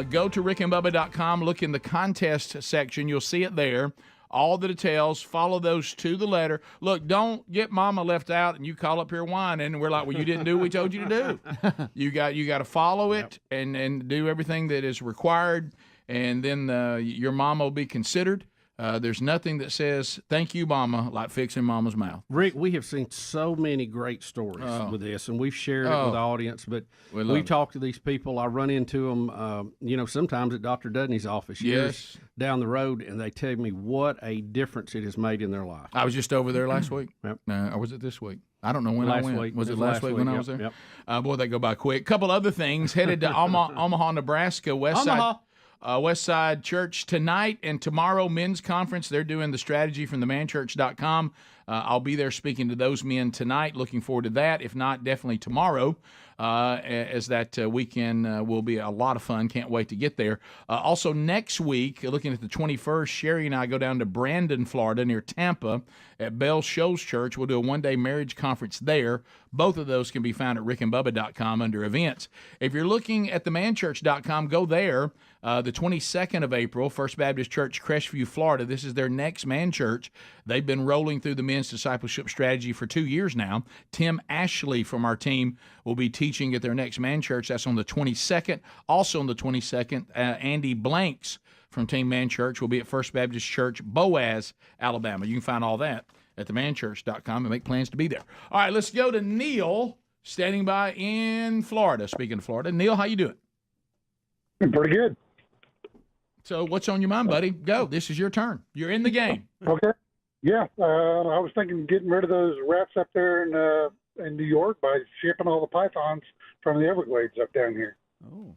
Go to rickandbubba.com. Look in the contest section. You'll see it there. All the details. Follow those to the letter. Look, don't get Mama left out and you call up here whining and we're like, well, you didn't do what we told you to do. You got to follow it and do everything that is required, and then your mom will be considered. There's nothing that says "Thank you, Mama" like fixing Mama's mouth. Rick, we have seen so many great stories with this, and we've shared it with the audience. But We talk to these people. I run into them, sometimes at Dr. Dudney's office years down the road, and they tell me what a difference it has made in their life. I was just over there last week. Yep. Or was it this week? I don't know when Last I went. week. Was it last week when I was there? Boy, they go by quick. Couple other things. Headed to Omaha, Nebraska, West Side Church tonight and tomorrow, men's conference. They're doing the strategy from themanchurch.com. I'll be there speaking to those men tonight. Looking forward to that. If not, definitely tomorrow, as that weekend will be a lot of fun. Can't wait to get there. Also, next week, looking at the 21st, Sherry and I go down to Brandon, Florida, near Tampa, at Bell Shoals Church. We'll do a one-day marriage conference there. Both of those can be found at rickandbubba.com under events. If you're looking at themanchurch.com, go there. The 22nd of April, First Baptist Church, Crestview, Florida. This is their next man church. They've been rolling through the men's discipleship strategy for 2 years now. Tim Ashley from our team will be teaching at their next man church. That's on the 22nd. Also on the 22nd, Andy Blanks from Team Man Church will be at First Baptist Church, Boaz, Alabama. You can find all that at themanchurch.com and make plans to be there. All right, let's go to Neil, standing by in Florida. Speaking of Florida, Neil, how you doing? Pretty good. So what's on your mind, buddy? Go. This is your turn. You're in the game. Okay. Yeah, I was thinking of getting rid of those rats up there in New York by shipping all the pythons from the Everglades up down here. Oh.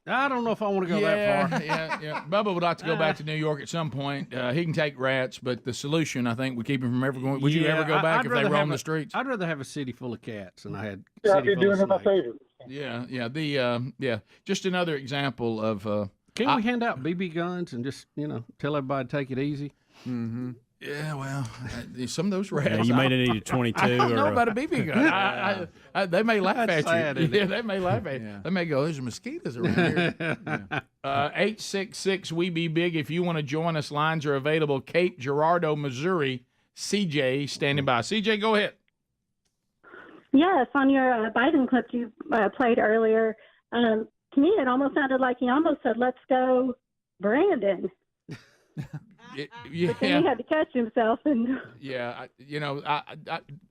I don't know if I want to go that far. Yeah. Bubba would like to go back to New York at some point. He can take rats, but the solution, I think, would keep him from ever going. Would you ever go back if they roam the streets? I'd rather have a city full of cats than I had. Yeah, you're doing them a favor. Yeah. Just another example of. Can we hand out BB guns and just tell everybody to take it easy? Mm-hmm. Yeah, well, some of those rats. Yeah, you may need a 22. I don't know or about a BB gun. They may laugh That's at sad, you. isn't it? Yeah, they may laugh at you. They may go, "There's mosquitoes around here." 866 We Be Big. If you want to join us, lines are available. Cape Girardeau, Missouri. CJ standing by. CJ, go ahead. Yes, on your Biden clip you played earlier, to me it almost sounded like he almost said, "Let's go, Brandon." But then he had to catch himself and. Yeah,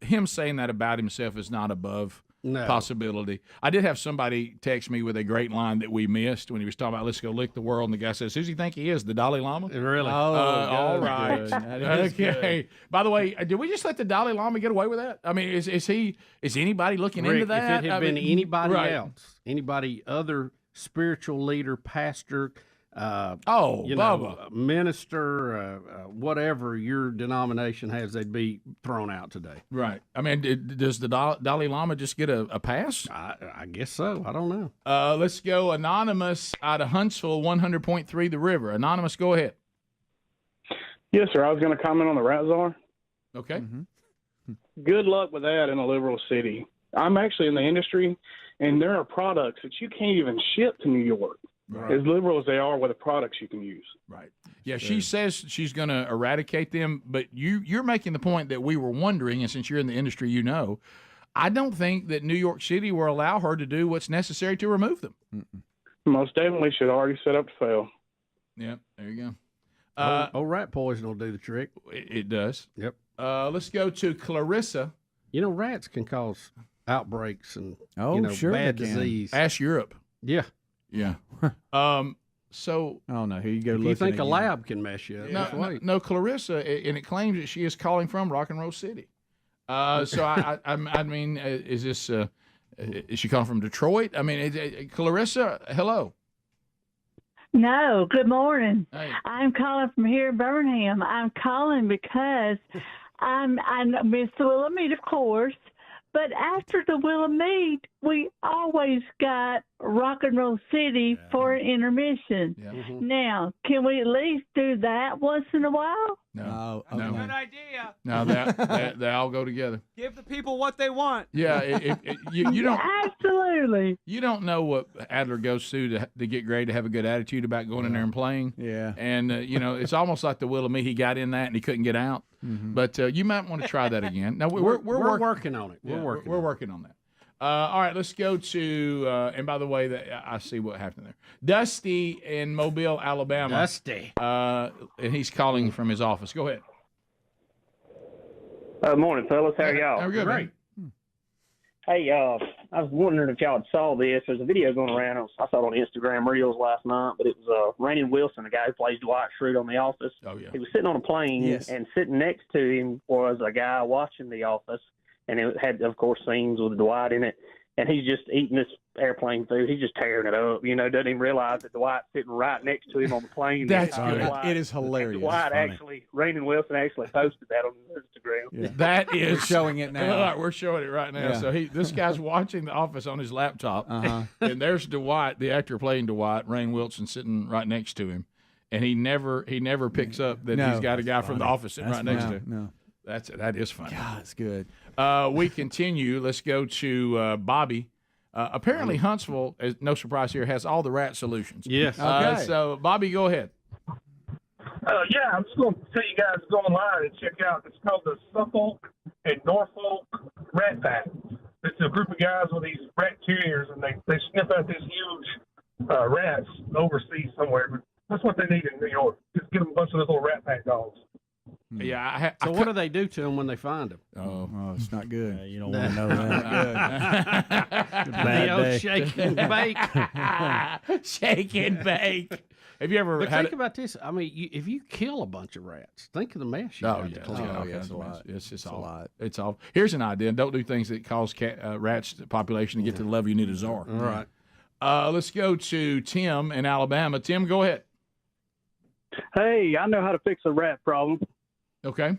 him saying that about himself is not above possibility. I did have somebody text me with a great line that we missed when he was talking about "Let's go lick the world," and the guy says, "Who's he think he is? The Dalai Lama?" Really? All right. Okay. Good. By the way, did we just let the Dalai Lama get away with that? I mean, is anybody looking Rick, into that? If it had been anybody else, anybody other spiritual leader, pastor. Bubba. Minister, whatever your denomination has, they'd be thrown out today. Right. I mean, does the Dalai Lama just get a pass? I guess so. I don't know. Let's go Anonymous out of Huntsville, 100.3 The River. Anonymous, go ahead. Yes, sir. I was going to comment on the rat czar. Okay. Good luck with that in a liberal city. I'm actually in the industry, and there are products that you can't even ship to New York. Right. As liberal as they are with the products you can use. Right. Yeah, she says she's going to eradicate them, but you're making the point that we were wondering, and since you're in the industry, I don't think that New York City will allow her to do what's necessary to remove them. Most definitely should already set up to fail. Yeah, there you go. Rat poison will do the trick. It does. Yep. Let's go to Clarissa. Rats can cause outbreaks and they bad can. disease. Ask Europe. Yeah. Yeah. So. Oh no! Here you go. If you think a lab can mess you up? No, Clarissa, and it claims that she is calling from Rock and Roll City. So I mean, is this? Is she calling from Detroit? I mean, Clarissa, hello. No, good morning. Hey. I'm calling from here in Birmingham. I'm calling because I miss the Willamette, of course. But after the Willamette, we always got Rock and Roll City for an intermission. Yeah. Now, can we at least do that once in a while? No. Good idea. No, they all go together. Give the people what they want. Yeah, you don't. Absolutely. You don't know what Adler goes through to get Gray to have a good attitude about going in there and playing. Yeah. And, it's almost like the Willamette. He got in that and he couldn't get out. Mm-hmm. But you might want to try that again. Now, we're working on it. We're working on that. All right, let's go to, and by the way, I see what happened there. Dusty in Mobile, Alabama. Dusty. And he's calling from his office. Go ahead. Morning, fellas. How are y'all? How good, Great. Hey, I was wondering if y'all saw this. There's a video going around. I saw it on Instagram Reels last night, but it was Raymond Wilson, the guy who plays Dwight Schrute on The Office. Oh, yeah. He was sitting on a plane, and sitting next to him was a guy watching The Office, and it had, of course, scenes with Dwight in it. And he's just eating this airplane food. He's just tearing it up. Doesn't even realize that Dwight's sitting right next to him on the plane. That's good. It is hilarious. Raymond Wilson actually posted that on Instagram. Yeah. That is We're showing it now. All right, we're showing it right now. Yeah. So this guy's watching The Office on his laptop, and there's Dwight, the actor playing Dwight, Rainn Wilson, sitting right next to him, and he never picks up that he's got a guy from The Office sitting right next to him. No. That is funny. God, it's good. We continue. Let's go to Bobby. Apparently, Huntsville, no surprise here, has all the rat solutions. Yes. Okay. So, Bobby, go ahead. Yeah, I'm just going to tell you guys to go online and check out. It's called the Suffolk and Norfolk Rat Pack. It's a group of guys with these rat terriers, and they sniff out these huge rats overseas somewhere. But that's what they need in New York. Just get them a bunch of those little rat pack dogs. Yeah. So what do they do to them when they find them? Oh, it's not good. You don't want to know that. The old shake and bake. Shake and bake. Have you ever But had think about this. I mean, if you kill a bunch of rats, think of the mess you have to clean up. it's a lot. It's just a lot. It's all. Here's an idea. Don't do things that cause rats population to get to the level you need a czar. All right. Let's go to Tim in Alabama. Tim, go ahead. Hey, I know how to fix a rat problem. Okay.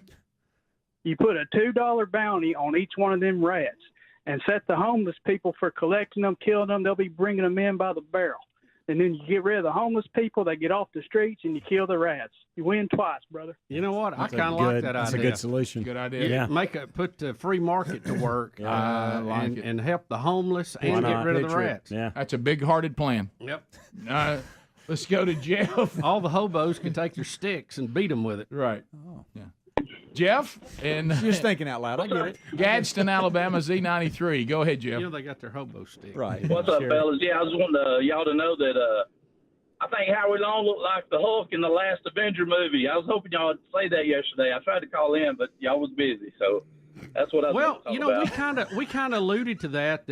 You put a $2 bounty on each one of them rats and set the homeless people for collecting them, killing them. They'll be bringing them in by the barrel. And then you get rid of the homeless people. They get off the streets, and you kill the rats. You win twice, brother. You know what? I kind of like that idea. That's a good solution. Good idea. Yeah. Put the free market to work and help the homeless and Why get not? rid of the rats. Yeah. That's a big-hearted plan. Yep. Let's go to Jeff. All the hobos can take their sticks and beat them with it. Right. Oh. Yeah. Jeff and just thinking out loud. I get it. Gadsden, Alabama, Z93. Go ahead, Jeff. They got their hobo sticks. Right. What's up, fellas? Yeah, I just wanted y'all to know that I think Howie Long looked like the Hulk in the last Avenger movie. I was hoping y'all would say that yesterday. I tried to call in, but y'all was busy, so that's what I was about. we kind of alluded to that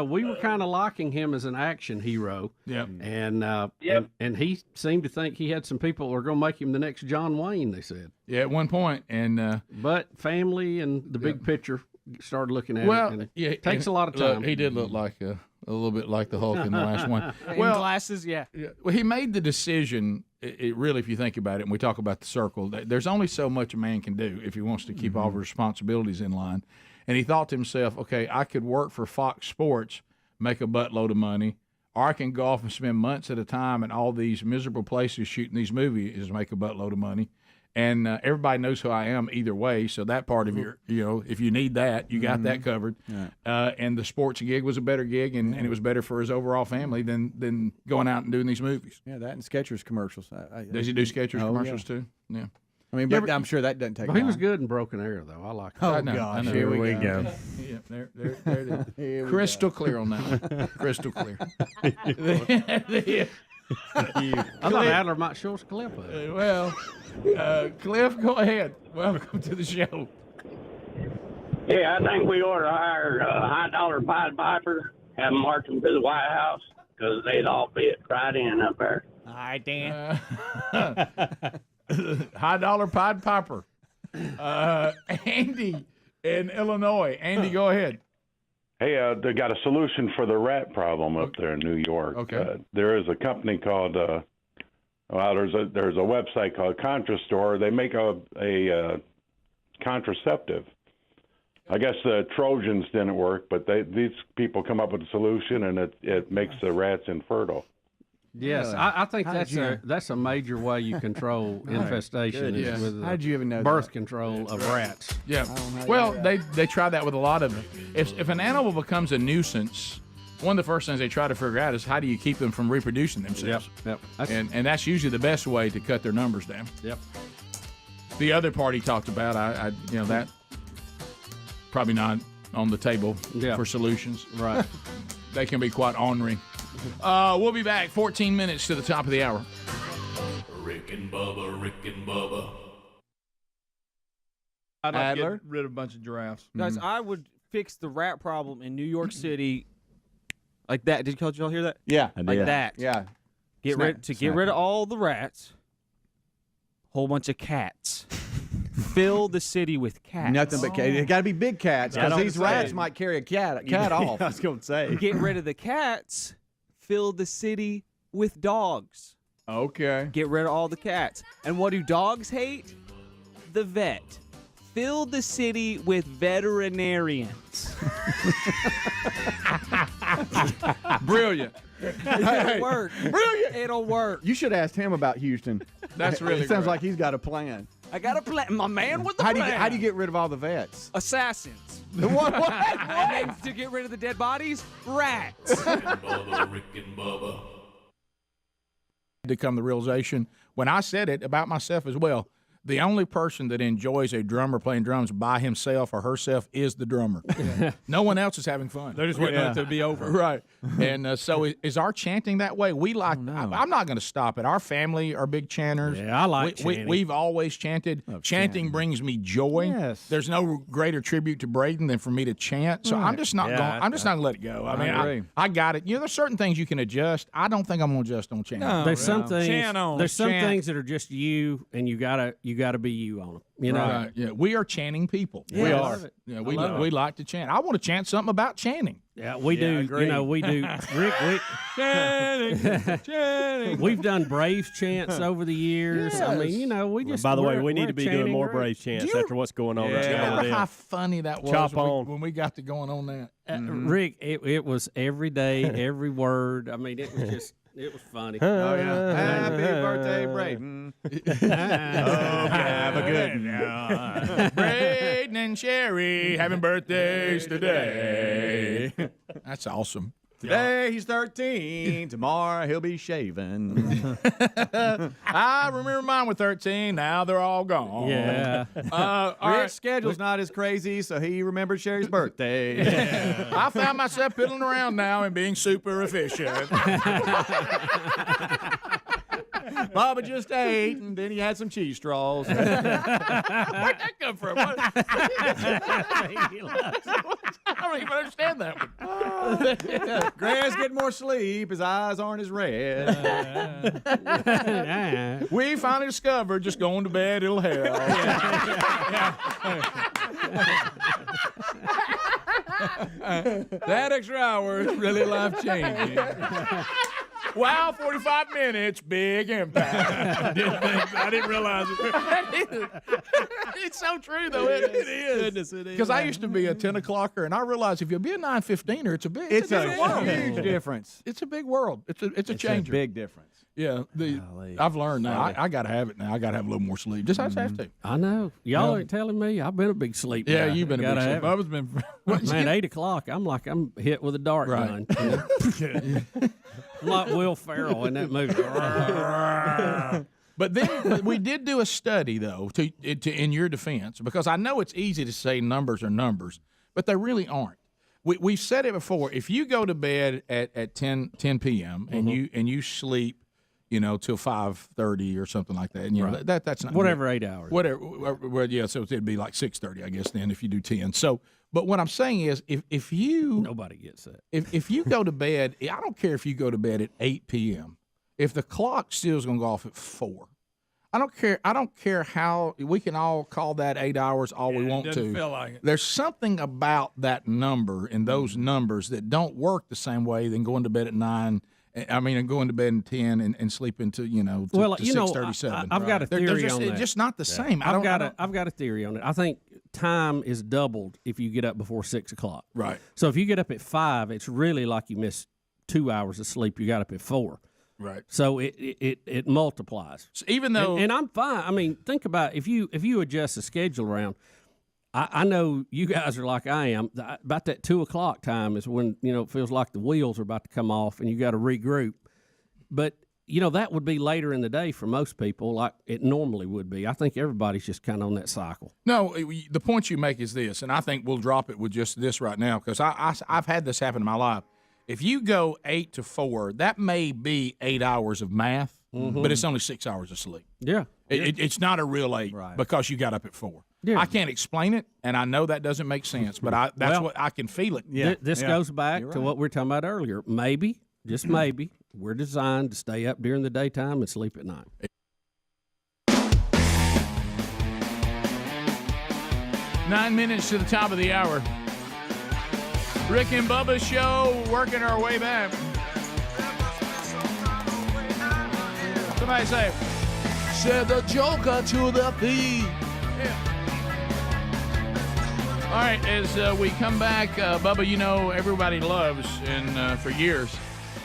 we were kind of liking him as an action hero. Yep. And he seemed to think he had some people who were going to make him the next John Wayne, they said. Yeah, at one point. And but family and the big picture started looking at it. And it takes a lot of time. Look, he did look like a little bit like the Hulk in the last one. Well, glasses, yeah. Well, he made the decision. It really, if you think about it, and we talk about the circle, there's only so much a man can do if he wants to keep all of his responsibilities in line. And he thought to himself, okay, I could work for Fox Sports, make a buttload of money, or I can go off and spend months at a time in all these miserable places shooting these movies, make a buttload of money. And everybody knows who I am either way. So that part of your, if you need that, you got that covered. Yeah. And the sports gig was a better gig, and it was better for his overall family than going out and doing these movies. Yeah, that and Skechers commercials. Does he do Skechers commercials too? Yeah. I mean, but I'm sure that doesn't take. He was good in Broken Arrow, though. I like it. Oh gosh, here we go. Yeah, there it is. Crystal clear on that one. Crystal clear. I thought Adler might show us a clip of it. Well, Cliff, go ahead. Welcome to the show. Yeah, I think we ought to hire a high-dollar Pied Piper, have them march them to the White House, because they'd all fit right in up there. All right, Dan. High-dollar Pied Piper. Andy in Illinois. Andy, go ahead. Hey, they got a solution for the rat problem up there in New York. Okay. There is a company called, there's a website called ContraStore. They make a contraceptive. I guess the Trojans didn't work, but these people come up with a solution, and it makes the rats infertile. Yes, I think that's a major way you control infestation is with How'd you even know birth that? control of rats. Yeah. Well, they try that with a lot of them. If an animal becomes a nuisance, one of the first things they try to figure out is how do you keep them from reproducing themselves. Yep. And that's usually the best way to cut their numbers down. Yep. The other part he talked about, that probably not on the table for solutions. Right. They can be quite ornery. We'll be back 14 minutes to the top of the hour. Rick and Bubba, Rick and Bubba. I'd like to Adler? get rid of a bunch of giraffes. Guys, I would fix the rat problem in New York City like that. Did y'all hear that? Yeah. Like that. Yeah. Get rid of all the rats. Whole bunch of cats. Fill the city with cats. Nothing but cats. It got to be big cats because these rats might carry a cat off. I was going to say. Get rid of the cats. Fill the city with dogs. Okay. Get rid of all the cats. And what do dogs hate? The vet. Fill the city with veterinarians. Brilliant. It'll work. Brilliant. It'll work. You should have asked him about Houston. That's really It sounds great. like he's got a plan. I got a plan. My man with the How plan. do you get rid of all the vets? Assassins. What? And then to get rid of the dead bodies, rats. Bubba, Rick and Bubba. To come the realization when I said it about myself as well. The only person that enjoys a drummer playing drums by himself or herself is the drummer. No one else is having fun. They're just waiting for it to be over. Right. And so is our chanting that way? We like, I'm not going to stop it. Our family are big chanters. Yeah, I like chanting. We've always chanted. Chanting brings me joy. Yes. There's no greater tribute to Braden than for me to chant. So I'm just not going. I'm just not going to let it go. I mean, I got it. You know, there's certain things you can adjust. I don't think I'm going to adjust on chant. There's some things. Chant on. There's some Chant. things that are just you, and you gotta be you on them. You know. Right. Yeah, we are chanting people. Yeah, we I are. love it. Yeah, I we love we like to chant. I want to chant something about chanting. Yeah, we do. agree. You know, we do. Rick, Chanting. we've done Braves chants over the years. I mean, you know, we just. By the way, we're- we need we're to be chanting doing more group. Brave chants after what's going on right Do you now. remember with how them. funny that was Chop when on. when we got to going on that? Rick, it was every day, every word. I mean, it was just. It was funny. Oh, yeah. Happy birthday, Braden. Have a good one. Braden and Sherry having birthdays today. That's awesome. Today he's 13. Tomorrow he'll be shaving. I remember mine were 13. Now they're all gone. Yeah. All Rick's right. schedule's not as crazy, so he remembered Sherry's birthday. I found myself piddling around now and being super efficient. Bubba just ate, and then he had some cheese straws. Where'd that come from? I don't even understand that one. Greg's getting more sleep. His eyes aren't as red. We finally discovered just going to bed, it'll help. That extra hour is really life-changing. Wow, 45 minutes, big impact. I didn't realize it. It's so true, though. It is. Goodness, it is. Because I used to be a 10 o'clocker, and I realized if you'll be a 9:15er, it's a big world. huge difference. It's a big world. It's a changer. Big difference. Yeah, I've learned now. I got to have it now. I got to have a little more sleep. Just I just have to. I know. Y'all ain't telling me. I've been a big sleep. Yeah, guy. you've been a Gotta big sleep. have it. Bubba's been. Man, 8 o'clock. I'm hit with a dart gun. I'm like Will Ferrell in that movie. But then we did do a study, though, to in your defense, because I know it's easy to say numbers are numbers, but they really aren't. We've said it before. If you go to bed at 10 p.m. and you sleep, till 5:30 or something like that, and Right. that's not Whatever, 8 hours. Whatever. Well, yeah. So it'd be like 6:30, I guess. Then if you do 10. So, but what I'm saying is, if you Nobody gets that. if you go to bed, I don't care if you go to bed at 8 p.m. If the clock still is going to go off at 4, I don't care. I don't care how we can all call that 8 hours all we want doesn't to. feel like it. There's something about that number and those numbers that don't work the same way than going to bed at 9. I mean, and going to bed at 10 and sleeping to to Well, 6:37. I've got a theory They're just, on that. It's just not the same. I've got a theory on it. I think time is doubled if you get up before 6 o'clock. Right. So if you get up at 5, it's really like you missed 2 hours of sleep. You got up at 4. Right. So it multiplies. So even though, and I'm fine. I mean, think about if you adjust the schedule around. I know you guys are like I am. About that 2 o'clock time is when it feels like the wheels are about to come off and you got to regroup. But that would be later in the day for most people, like it normally would be. I think everybody's just kind of on that cycle. No, the point you make is this, and I think we'll drop it with just this right now because I've had this happen in my life. If you go 8 to 4, that may be 8 hours of math, but it's only 6 hours of sleep. Yeah. It's not a real 8 because you got up at 4. Yeah. I can't explain it, and I know that doesn't make sense, but that's what I can feel it. Yeah. This goes back to what we were talking about earlier. Maybe, just maybe, we're designed to stay up during the daytime and sleep at night. Nine minutes to the top of the hour. Rick and Bubba show, working our way back. Somebody say, said the Joker to the thief. All right, as we come back, Bubba, everybody loves, and for years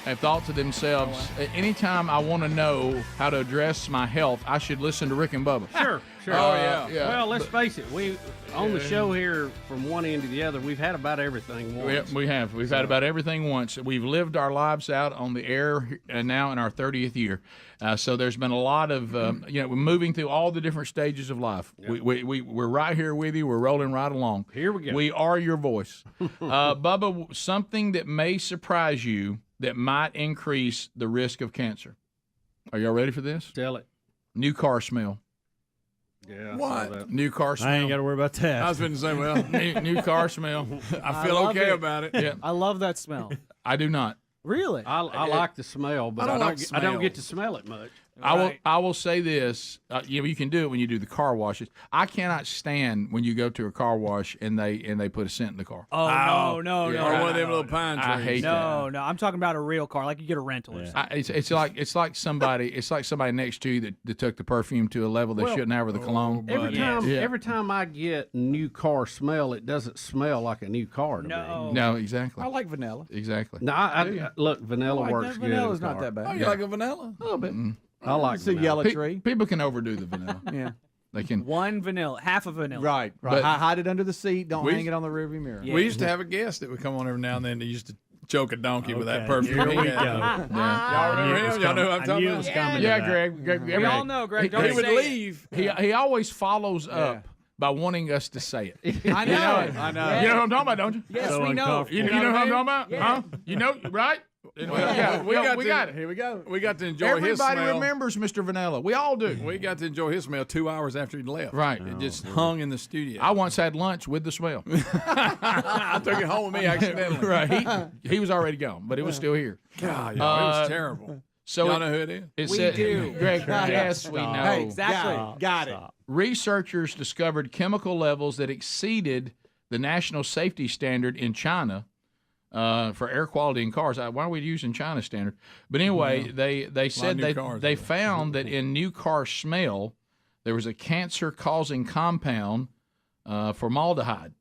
have thought to themselves, anytime I want to know how to address my health, I should listen to Rick and Bubba. Sure. Oh, yeah. Well, let's face it. We on the show here from one end to the other, we've had about everything once. We have. We've had about everything once. We've lived our lives out on the air now in our 30th year. So there's been a lot of, we're moving through all the different stages of life. Yep. We're right here with you. We're rolling right along. Here we go. We are your voice. Bubba, something that may surprise you that might increase the risk of cancer. Are y'all ready for this? Tell it. New car smell. Yeah. What? New car smell. I ain't got to worry about that. I was going to say, well, new car smell. I feel okay about it. Yeah. I love that smell. I do not. Really? I like the smell, but I don't get to smell it much. I will say this. You can do it when you do the car washes. I cannot stand when you go to a car wash and they put a scent in the car. Oh, no. Or one of them little pine trees. I hate that. No. I'm talking about a real car, like you get a rental or something. It's like somebody next to you that took the perfume to a level they shouldn't have with the cologne. Every time I get new car smell, it doesn't smell like a new car to me. No, exactly. I like vanilla. Exactly. No, I look, vanilla works good. Vanilla's not that bad. Oh, you like a vanilla? A little bit. I like it's a yellow tree. People can overdo the vanilla. Yeah. They can. One vanilla, half a vanilla. Right. But- Hide it under the seat. Don't hang it on the rearview mirror. We used to have a guest that would come on every now and then that used to choke a donkey with that Okay, perfume. here we He had. go. Y'all remember him? Y'all know who I'm I talking knew it about? was coming. Yeah, to that. Greg. We all know, Greg. Don't He would say it. leave. He always follows up by wanting us to say it. I know it. I know. You know what I'm talking about, don't you? Yes, So we know. uncomfortable. You know what I'm talking about? Yeah. Huh? You know, right? We got Here we go. We got to enjoy his smell. Everybody remembers Mr. Vanilla. We all do. We got to enjoy his smell 2 hours after he left. Right. It just hung in the studio. I once had lunch with the smell. I took it home with me accidentally. Right. He was already gone, but it was still here. God, it was terrible. So Y'all know who it is? We do. Greg, yes, we know. Hey, Exactly. Got it. Researchers discovered chemical levels that exceeded the national safety standard in China for air quality in cars. Why are we using China standard? But anyway, they said they found that in new car smell there was a cancer-causing compound, formaldehyde.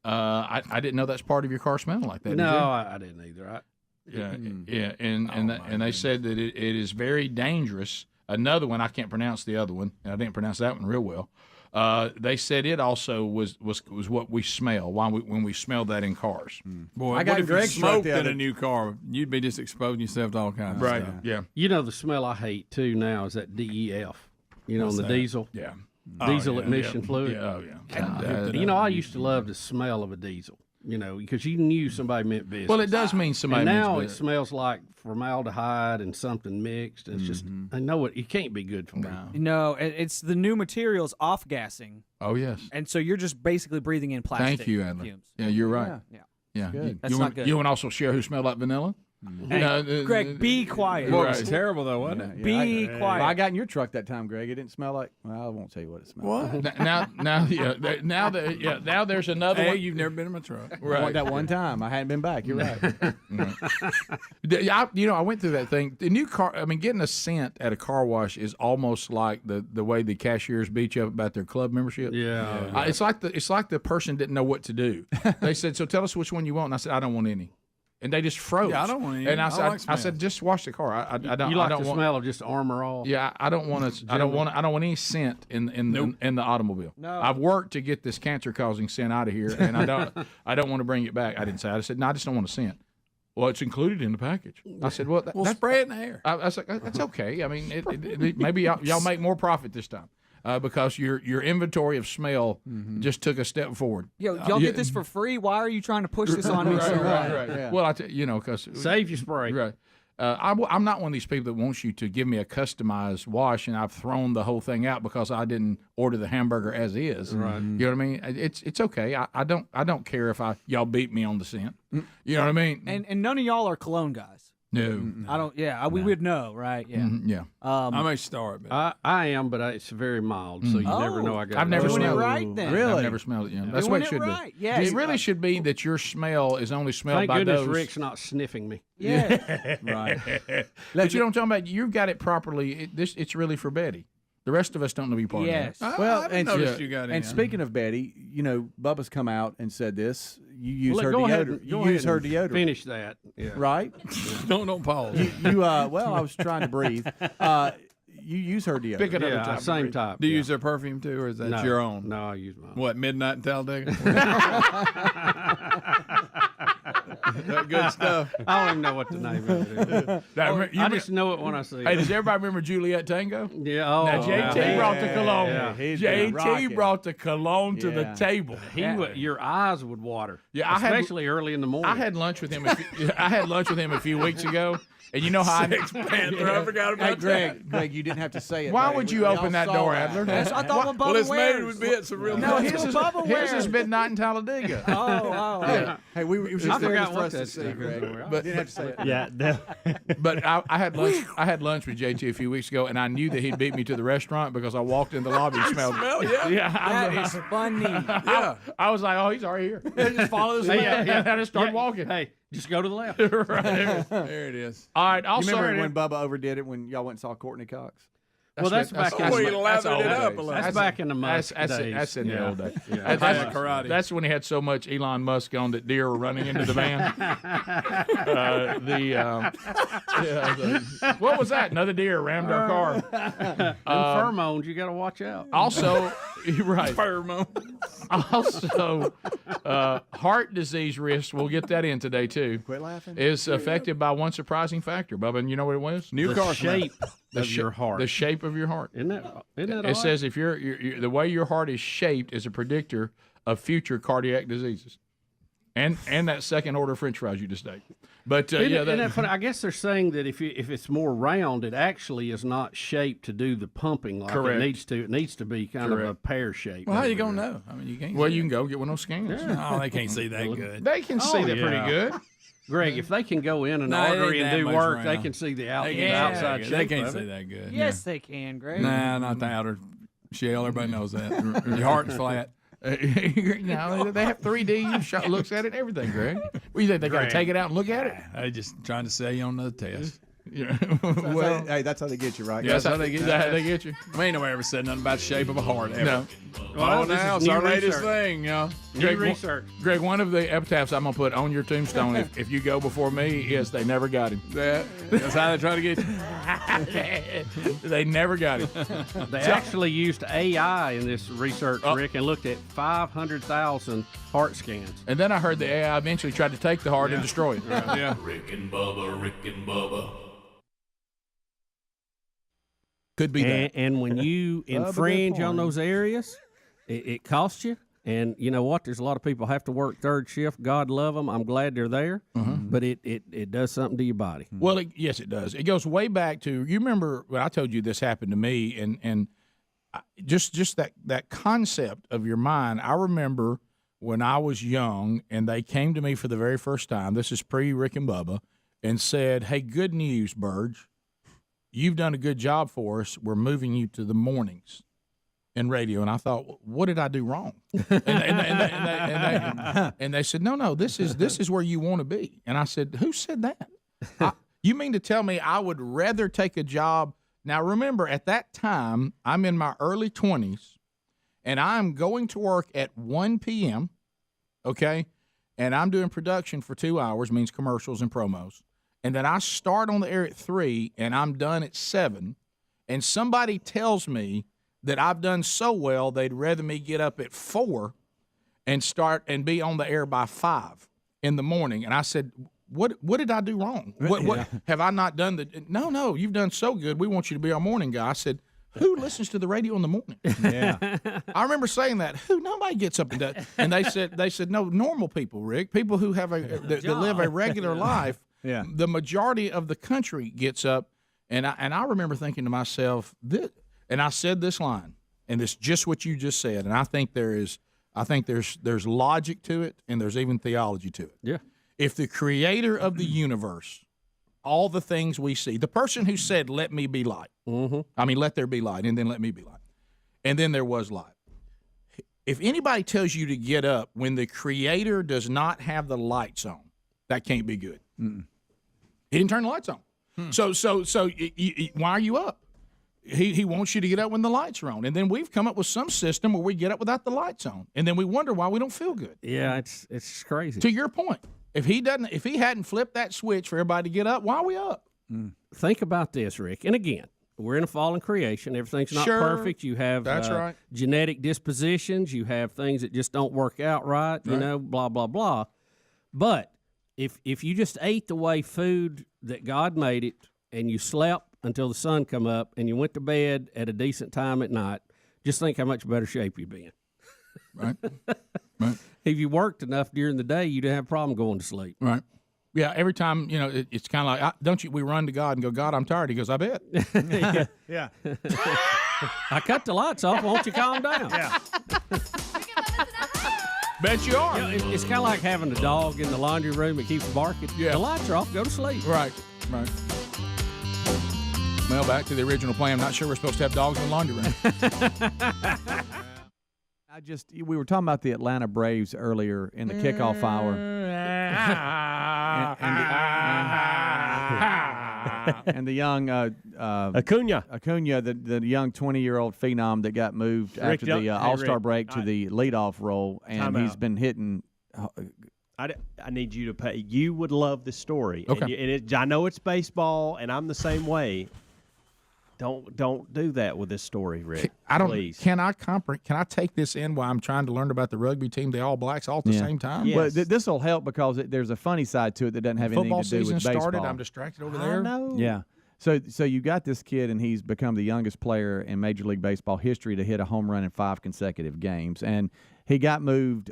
I didn't know that's part of your car smell like that. No, did you? I didn't either. And they said that it is very dangerous. Another one, I can't pronounce the other one, and I didn't pronounce that one real well. They said it also was what we smell when we smell that in cars. Boy, I got what if you Greg's truck smoked the in other- a new car? You'd be just exposing yourself to all kinds of stuff. Yeah. You know the smell I hate too now is that DEF. You know, What's on the that? diesel. Yeah. Diesel emission fluid. Yeah. Oh yeah. You know, I used to love the smell of a diesel. You know, because you knew somebody meant business. Well, it does mean somebody. And now means it business. smells like formaldehyde and something mixed. It's just, I know it can't be good for me. No, it's the new materials off gassing, Oh yes. and so you're just basically breathing in plastic. Thank you, Adler. fumes. Yeah, you're right. Yeah. Yeah. Good. That's you not want, good. You want to also share who smelled like vanilla? Hey, Greg, be quiet. Boy, it was terrible though, wasn't it? Be quiet. I got in your truck that time, Greg. It didn't smell like. Well, I won't tell you what it smelled like. Now there's another Hey, one. you've never been in my truck. Right. That one time. I hadn't been back. You're right. I went through that thing. The new car. I mean, getting a scent at a car wash is almost like the way the cashiers beat you up about their club membership. Yeah. It's like the person didn't know what to do. They said, "So tell us which one you want." And I said, "I don't want any." And they just froze. Yeah, I don't want any. And I I said, like I said, just wash the car. I don't. You like I don't the want, smell of just Armor All? Yeah, I don't want to. I don't want any scent in the automobile. No. I've worked to get this cancer causing scent out of here, and I don't want to bring it back. I didn't say. I said no. I just don't want a scent. Well, it's included in the package. I said, well, We'll spray it in the air. I was like, that's okay. I mean, maybe y'all make more profit this time. Because your inventory of smell just took a step forward. Yo, y'all get this for free? Why are you trying to push this on me so hard? Right. Yeah. Well, because save your spray. Right. I'm not one of these people that wants you to give me a customized wash, and I've thrown the whole thing out because I didn't order the hamburger as is. Right. You know what I mean? It's okay. I don't care if y'all beat me on the scent. You know what I mean? And none of y'all are cologne guys. No. I don't. Yeah, we would know, right? Yeah. Yeah. I may start, but I am, but it's very mild, so you never know. I've never smelled it right then. Really? I've never smelled it. Yeah. That's what it should right. be. Yeah, it really should be that your smell is only smelled Thank by goodness those. Rick's not sniffing me. Yeah. Right. But you know what I'm talking about? You've got it properly. It's really for Betty. The rest of us don't know be part Yes. of that. Well, I didn't notice you got in. And speaking of Betty, Bubba's come out and said this. You use her go ahead deodorant. and- You go use ahead her and deodorant. Finish that. Yeah. Right? Don't pause. Well, I was trying to breathe. You use her deodorant. Pick another Yeah, time. same type. Do you yeah. use their perfume too, or is that No, your own? No, I use mine. What, Midnight in Talladega? That good stuff. I don't even know what the name of it is. I just know it when I see it. Hey, does everybody remember Juliet Tango? Yeah. Oh, Now, JT brought the cologne. Yeah. JT brought the cologne to the table. Your eyes would water. Yeah, especially early in the morning. I had lunch with him. A few weeks ago, and you know how Sex Panther. I forgot about Greg, you didn't have to say it. Why buddy. would you We all open that saw door, that. Adler? That's what I thought what Bubba Well, it's made wears. with bits of real. No, nice. his is midnight in Talladega. Oh. Hey, it was I just there forgot for what us to that see, stuff Greg. is. But didn't have to say it. Yeah. But I had lunch. I had lunch with JT a few weeks ago, and I knew that he'd beat me to the restaurant because I walked in the lobby and smelled. That is funny. Yeah. I was like, oh, he's already here. Just follow this. Yeah. I just start walking. Hey, just go to the left. Right. There it is. All right. Also, You remember when Bubba overdid it when y'all went and saw Courtney Cox? That's back in Oh, he the lathered it up a little. That's back in the Musk days. That's in the old days. Yeah. That's karate. That's when he had so much Elon Musk on that deer were running into the van. What was that? Another deer rammed our car. Them pheromones, you got to watch out. Also, you're right. Pheromone. Also, heart disease risk, we'll get that in today too, Quit laughing. is affected by one surprising factor, Bubba. And you know what it was? New The car shape The of your heart. The shape of your heart. Isn't that It odd? says if you're the way your heart is shaped is a predictor of future cardiac diseases, and that second order French fries you just ate. But Isn't that funny? I guess they're saying that if it's more round, it actually is not shaped to do the pumping like Correct. it needs to. It needs to be kind of a Correct. pear shape. Well, how you gonna know? I mean, you can't. Well, see you it. can go get one of those scans. Oh, they can't see that good. They can see that pretty good. Greg, if they can go in an No, it artery ain't and that do much work, they round. can see the They outside shape can't of see it. that good. Yes, they can, Greg. Nah, not the outer shell. Everybody knows that. Your heart's flat. No, they have 3D looks at it and everything, Greg. What do you think? They got to Greg. take it out and look at it? They just trying to sell you on the test. Yeah. Well, hey, that's how they get you, right? Yeah, that's how they get you. That's how they get you. We ain't nobody ever said nothing about the shape of a heart ever. No. Oh, this now is it's new our latest research. thing, you know. New research. Greg, one of the epitaphs I'm going to put on your tombstone if you go before me is they never got him. That's how they try to get you. They never got him. They actually used AI in this research, Rick, and looked at 500,000 heart scans. And then I heard the AI eventually tried to take the heart and destroy it. Yeah. Rick and Bubba. Could be that. And when you infringe on those areas, it costs you. And you know what? There's a lot of people have to work third shift. God love them. I'm glad they're there. But it does something to your body. Well, yes, it does. It goes way back to, you remember when I told you this happened to me, and just that concept of your mind. I remember when I was young, and they came to me for the very first time. This is pre-Rick and Bubba, and said, "Hey, good news, Burge. You've done a good job for us. We're moving you to the mornings in radio." And I thought, what did I do wrong? And they said, no, this is where you want to be. And I said, who said that? You mean to tell me I would rather take a job? Now, remember, at that time, I'm in my early 20s, and I'm going to work at 1 p.m., okay? And I'm doing production for 2 hours, means commercials and promos. And then I start on the air at 3, and I'm done at 7. And somebody tells me that I've done so well, they'd rather me get up at 4 and start and be on the air by 5 in the morning. And I said, what did I do wrong? What have I not done? No, you've done so good. We want you to be our morning guy. I said, who listens to the radio in the morning? Yeah, I remember saying that. Nobody gets up and does. And they said, no, normal people, Rick, people who have that live a regular life. Yeah. The majority of the country gets up, and I remember thinking to myself, and I said this line, and it's just what you just said, and I think there's logic to it, and there's even theology to it. Yeah. If the creator of the universe, all the things we see, the person who said, let me be light, let there be light, and then let me be light, and then there was light. If anybody tells you to get up when the creator does not have the lights on, that can't be good. He didn't turn the lights on. So why are you up? He wants you to get up when the lights are on, and then we've come up with some system where we get up without the lights on, and then we wonder why we don't feel good. Yeah, it's crazy. To your point, if he hadn't flipped that switch for everybody to get up, why are we up? Think about this, Rick. And again, we're in a fallen creation. Everything's not perfect. You have that's right. Genetic dispositions. You have things that just don't work out right. You know, blah blah blah. But if you just ate the way food that God made it, and you slept until the sun come up, and you went to bed at a decent time at night, just think how much better shape you'd be in. Right. If you worked enough during the day, you'd have a problem going to sleep. Right. Yeah, every time, it's kind of like, we run to God and go, God, I'm tired. He goes, I bet. Yeah. I cut the lights off. Won't you calm down? Yeah. Bet you are. It's kind of like having a dog in the laundry room that keeps barking. Yeah. The lights are off. Go to sleep. Right. Well, back to the original plan. I'm not sure we're supposed to have dogs in the laundry room. We were talking about the Atlanta Braves earlier in the kickoff hour. And the young Acuna, the young 20-year-old phenom that got moved after the All-Star break to the leadoff role, and he's been hitting. I need you to pay. You would love this story. Okay. I know it's baseball, and I'm the same way. Don't do that with this story, Rick. Please. Can I take this in while I'm trying to learn about the rugby team, the All Blacks, all at the same time? Yes. Well, this will help because there's a funny side to it that doesn't have anything to do with baseball. Football season started. I'm distracted over there. I know. Yeah. So you got this kid, and he's become the youngest player in Major League Baseball history to hit a home run in 5 consecutive games, and he got moved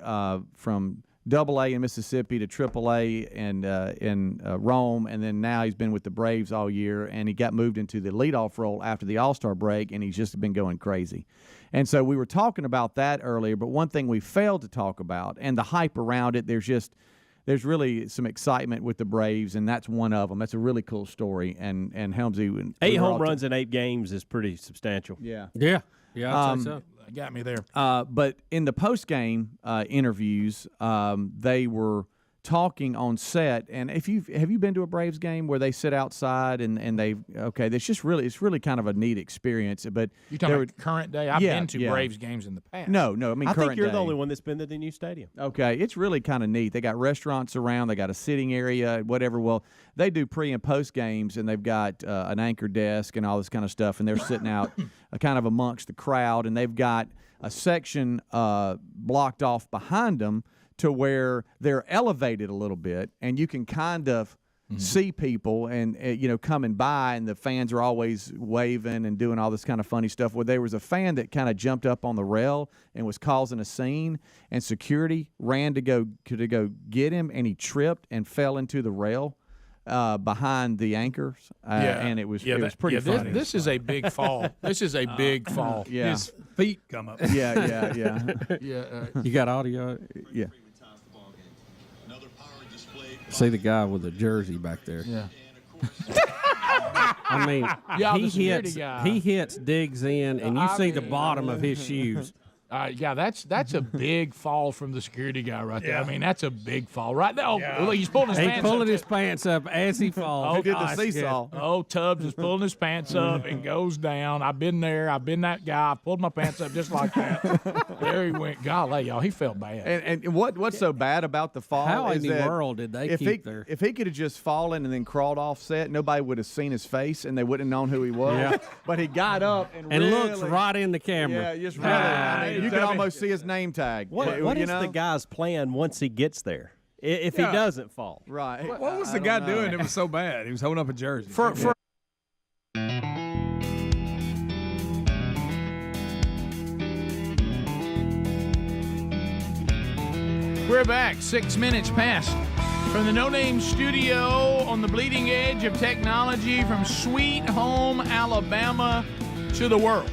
from AA in Mississippi to AAA in Rome, and then now he's been with the Braves all year, and he got moved into the leadoff role after the All-Star break, and he's just been going crazy. And so we were talking about that earlier, but one thing we failed to talk about, and the hype around it, there's really some excitement with the Braves, and that's one of them. That's a really cool story, and Helmsy. 8 home runs in 8 games is pretty substantial. Yeah. I'd say so. Got me there. But in the post-game interviews, they were talking on set. And have you been to a Braves game where they sit outside and it's really kind of a neat experience. But you talking about current day? I've been to Braves games in the past. No, I mean, I current think you're day. the only one that's been to the new stadium. Okay, it's really kind of neat. They got restaurants around. They got a sitting area, whatever. Well, they do pre and post games, and they've got an anchor desk and all this kind of stuff, and they're sitting out kind of amongst the crowd, and they've got a section blocked off behind them to where they're elevated a little bit, and you can kind of see people and coming by, and the fans are always waving and doing all this kind of funny stuff. Well, there was a fan that kind of jumped up on the rail and was causing a scene, and security ran to go get him, and he tripped and fell into the rail behind the anchors, and it was pretty funny. This is a big fall. This is a big fall. Yeah. His feet come up. Yeah. You got audio? Yeah. See the guy with the jersey back there. Yeah. I mean, yeah, he hits, digs in, and you see the bottom of his shoes. That's a big fall from the security guy right there. I mean, that's a big fall right there. Oh, look, he's pulling his pants up. He's pulling his pants up as he falls. He did the seesaw. Oh, Tubbs is pulling his pants up and goes down. I've been there. I've been that guy. I pulled my pants up just like that. There he went. Golly, y'all, he felt bad. And what's so bad about the fall How is in the that world did they keep there? If he could have just fallen and then crawled off set, nobody would have seen his face, and they wouldn't have known who he was. Yeah. But he got up and really, looks right in the camera. Yeah, just really. I mean, you can almost see his name tag. What is the guy's plan once he gets there? If he doesn't fall. Right. What was the guy doing that was so bad? He was holding up a jersey. We're back 6 minutes past from the No Name Studio on the bleeding edge of technology from Sweet Home, Alabama to the world.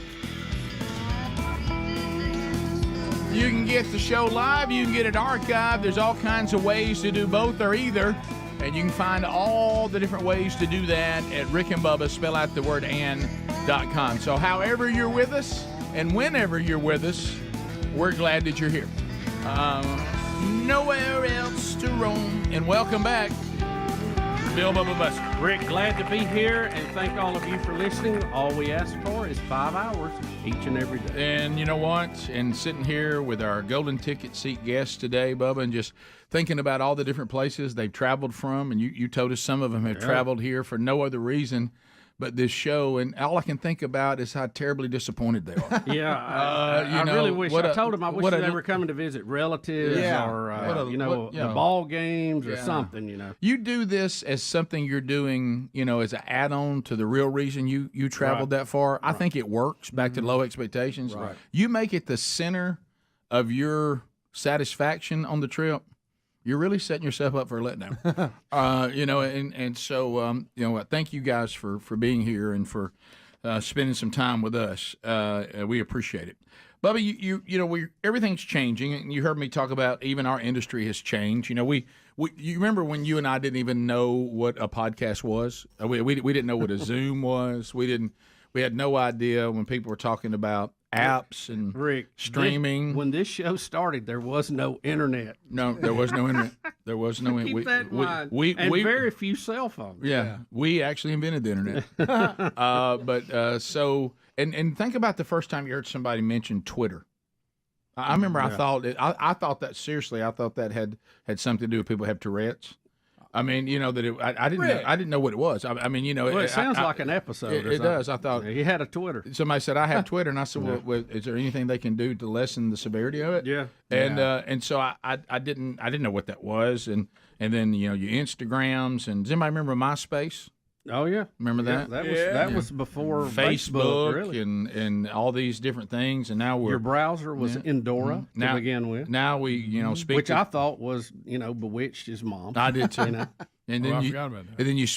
You can get the show live, you can get it archived. There's all kinds of ways to do both or either. And you can find all the different ways to do that at Rick and Bubba, spell out the word and.com. So however you're with us and whenever you're with us, we're glad that you're here. Nowhere else to roam. And welcome back, Bill Bubba Buster. Rick, glad to be here, and thank all of you for listening. All we ask for is 5 hours each and every day. And you know what? And sitting here with our golden ticket seat guests today, Bubba, and just thinking about all the different places they've traveled from, and you told us some of them have traveled here for no other reason but this show, and all I can think about is how terribly disappointed they are. Yeah, I really wish. I told them I wish they were coming to visit relatives or the ball games or something. You do this as something you're doing, as an add-on to the real reason you traveled that far. I think it works. Back to low expectations. Right. You make it the center of your satisfaction on the trip. You're really setting yourself up for a letdown. So thank you guys for being here and for spending some time with us. We appreciate it. Bubba, everything's changing, and you heard me talk about even our industry has changed. You remember when you and I didn't even know what a podcast was? We didn't know what a Zoom was. We had no idea when people were talking about apps and streaming. When this show started, there was no internet. No, there was no internet. There was no internet. Keep that in mind. And very few cell phones. Yeah, we actually invented the internet. And think about the first time you heard somebody mention Twitter. I remember I thought that seriously. I thought that had something to do with people who have Tourette's. I mean, that I didn't know what it was. It sounds like an episode. It does. I thought he had a Twitter. Somebody said I have Twitter, and I said, "Well, is there anything they can do to lessen the severity of it?" Yeah. And so I didn't know what that was, and then your Instagrams, and does anybody remember MySpace? Oh yeah, remember that? That was before Facebook really. and all these different things, and now your browser was Endora to begin with. Now we speak, which I thought was Bewitched his mom. I did too. And then I forgot about that. And then you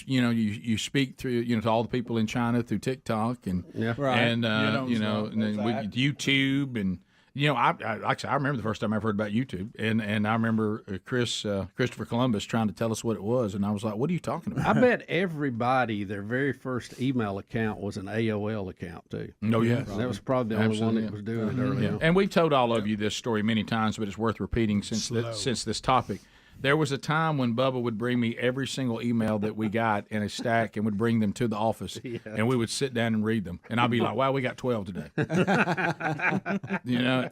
speak through to all the people in China through TikTok and and then YouTube and. I remember the first time I heard about YouTube, and I remember Christopher Columbus trying to tell us what it was, and I was like, "What are you talking about?" I bet everybody their very first email account was an AOL account too. Oh yeah, that was probably the only one that was doing it early on. And we've told all of you this story many times, but it's worth repeating since this topic. There was a time when Bubba would bring me every single email that we got in a stack and would bring them to the office, and we would sit down and read them. And I'd be like, wow, we got 12 today.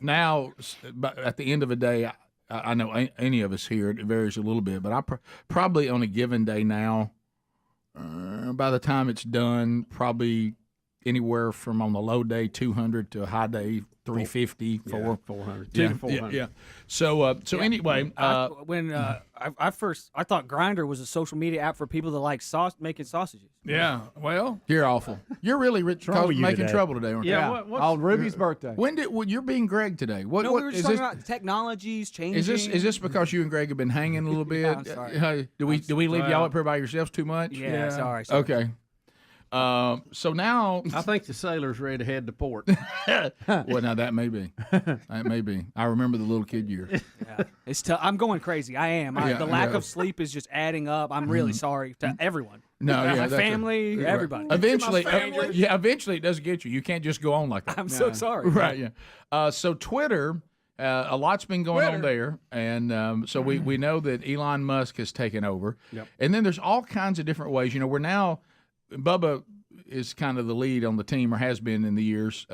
Now, at the end of a day, I know any of us here, it varies a little bit, but I probably on a given day now, by the time it's done, probably anywhere from on the low day 200 to a high day 350, 400, 200 to 400. Yeah. So anyway, I thought Grindr was a social media app for people that like making sausages. Yeah. Well, you're awful. You're really making trouble today, aren't you? Yeah. On Ruby's birthday. You're being Greg today? What? We were just talking about technologies changing. Is this because you and Greg have been hanging a little bit? I'm sorry. Do we leave y'all up here by yourselves too much? Yeah. Sorry. Okay. So now I think the sailor's ready to head to port. Well, now that may be. That may be. I remember the little kid year. Yeah. It's I'm going crazy. I am. The lack of sleep is just adding up. I'm really sorry to everyone. No, my family, everybody. Eventually, eventually it does get you. You can't just go on like that. I'm so sorry. Right. Yeah. So Twitter. A lot's been going on there, and so we know that Elon Musk has taken over. Yep. And then there's all kinds of different ways. We're now Bubba is kind of the lead on the team, or has been in the years.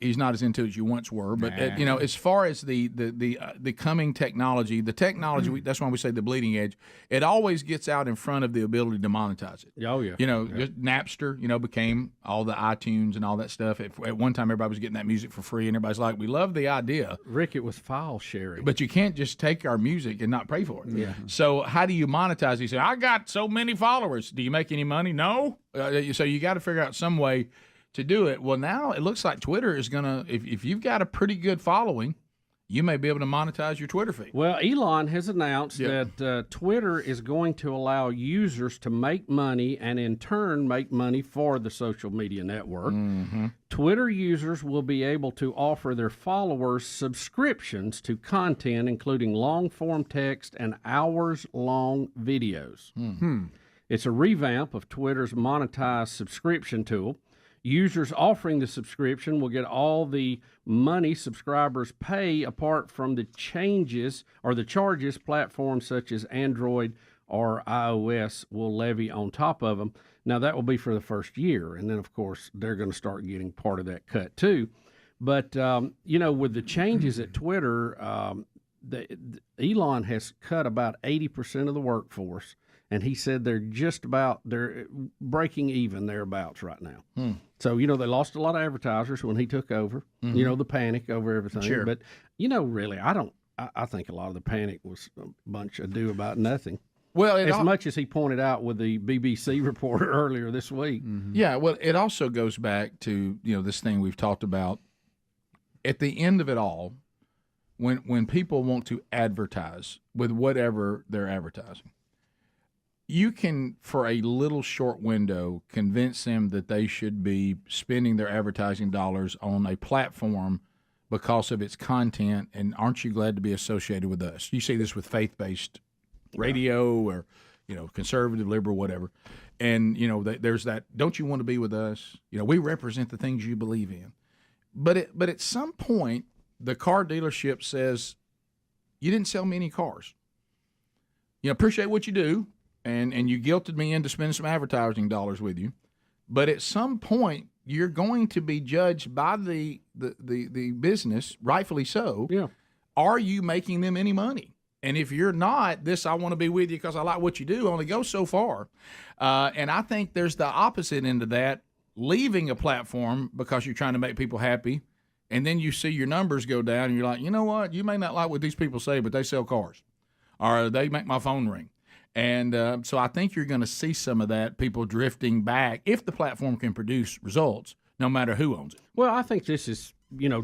he's not as into it as you once were. But as far as the coming technology, that's why we say the bleeding edge. It always gets out in front of the ability to monetize it. Oh yeah. Just Napster, became all the iTunes and all that stuff. At one time, everybody was getting that music for free, and everybody's like, "We love the idea." Rick, it was file sharing. But you can't just take our music and not pay for it. Yeah. So how do you monetize? You say, "I got so many followers. Do you make any money?" No. So you got to figure out some way to do it. Well, now it looks like Twitter is going to, if you've got a pretty good following, you may be able to monetize your Twitter feed. Well, Elon has announced that Twitter is going to allow users to make money and in turn make money for the social media network. Mm-hmm. Twitter users will be able to offer their followers subscriptions to content, including long-form text and hours-long videos. It's a revamp of Twitter's monetized subscription tool. Users offering the subscription will get all the money subscribers pay apart from the changes or the charges platforms such as Android or iOS will levy on top of them. Now, that will be for the first year, and then, of course, they're going to start getting part of that cut, too. But, with the changes at Twitter, Elon has cut about 80% of the workforce, and he said they're breaking even thereabouts right now. So, they lost a lot of advertisers when he took over, the panic over everything. Sure. But, really, I think a lot of the panic was a bunch of ado about nothing. Well, much as he pointed out with the BBC reporter earlier this week. Yeah, well, it also goes back to, this thing we've talked about. At the end of it all, when people want to advertise with whatever they're advertising, you can, for a little short window, convince them that they should be spending their advertising dollars on a platform because of its content, and aren't you glad to be associated with us? You see this with faith-based radio or, conservative, liberal, whatever. And, there's that, don't you want to be with us? We represent the things you believe in. But at some point, the car dealership says, you didn't sell me any cars. Appreciate what you do. And you guilted me into spending some advertising dollars with you, but at some point you're going to be judged by the business, rightfully so. Yeah. Are you making them any money? And if you're not, I want to be with you because I like what you do, only goes so far. And I think there's the opposite end of that, leaving a platform because you're trying to make people happy, and then you see your numbers go down, and you're like, you know what? You may not like what these people say, but they sell cars, or they make my phone ring. And so I think you're going to see some of that, people drifting back, if the platform can produce results, no matter who owns it. Well, I think this is,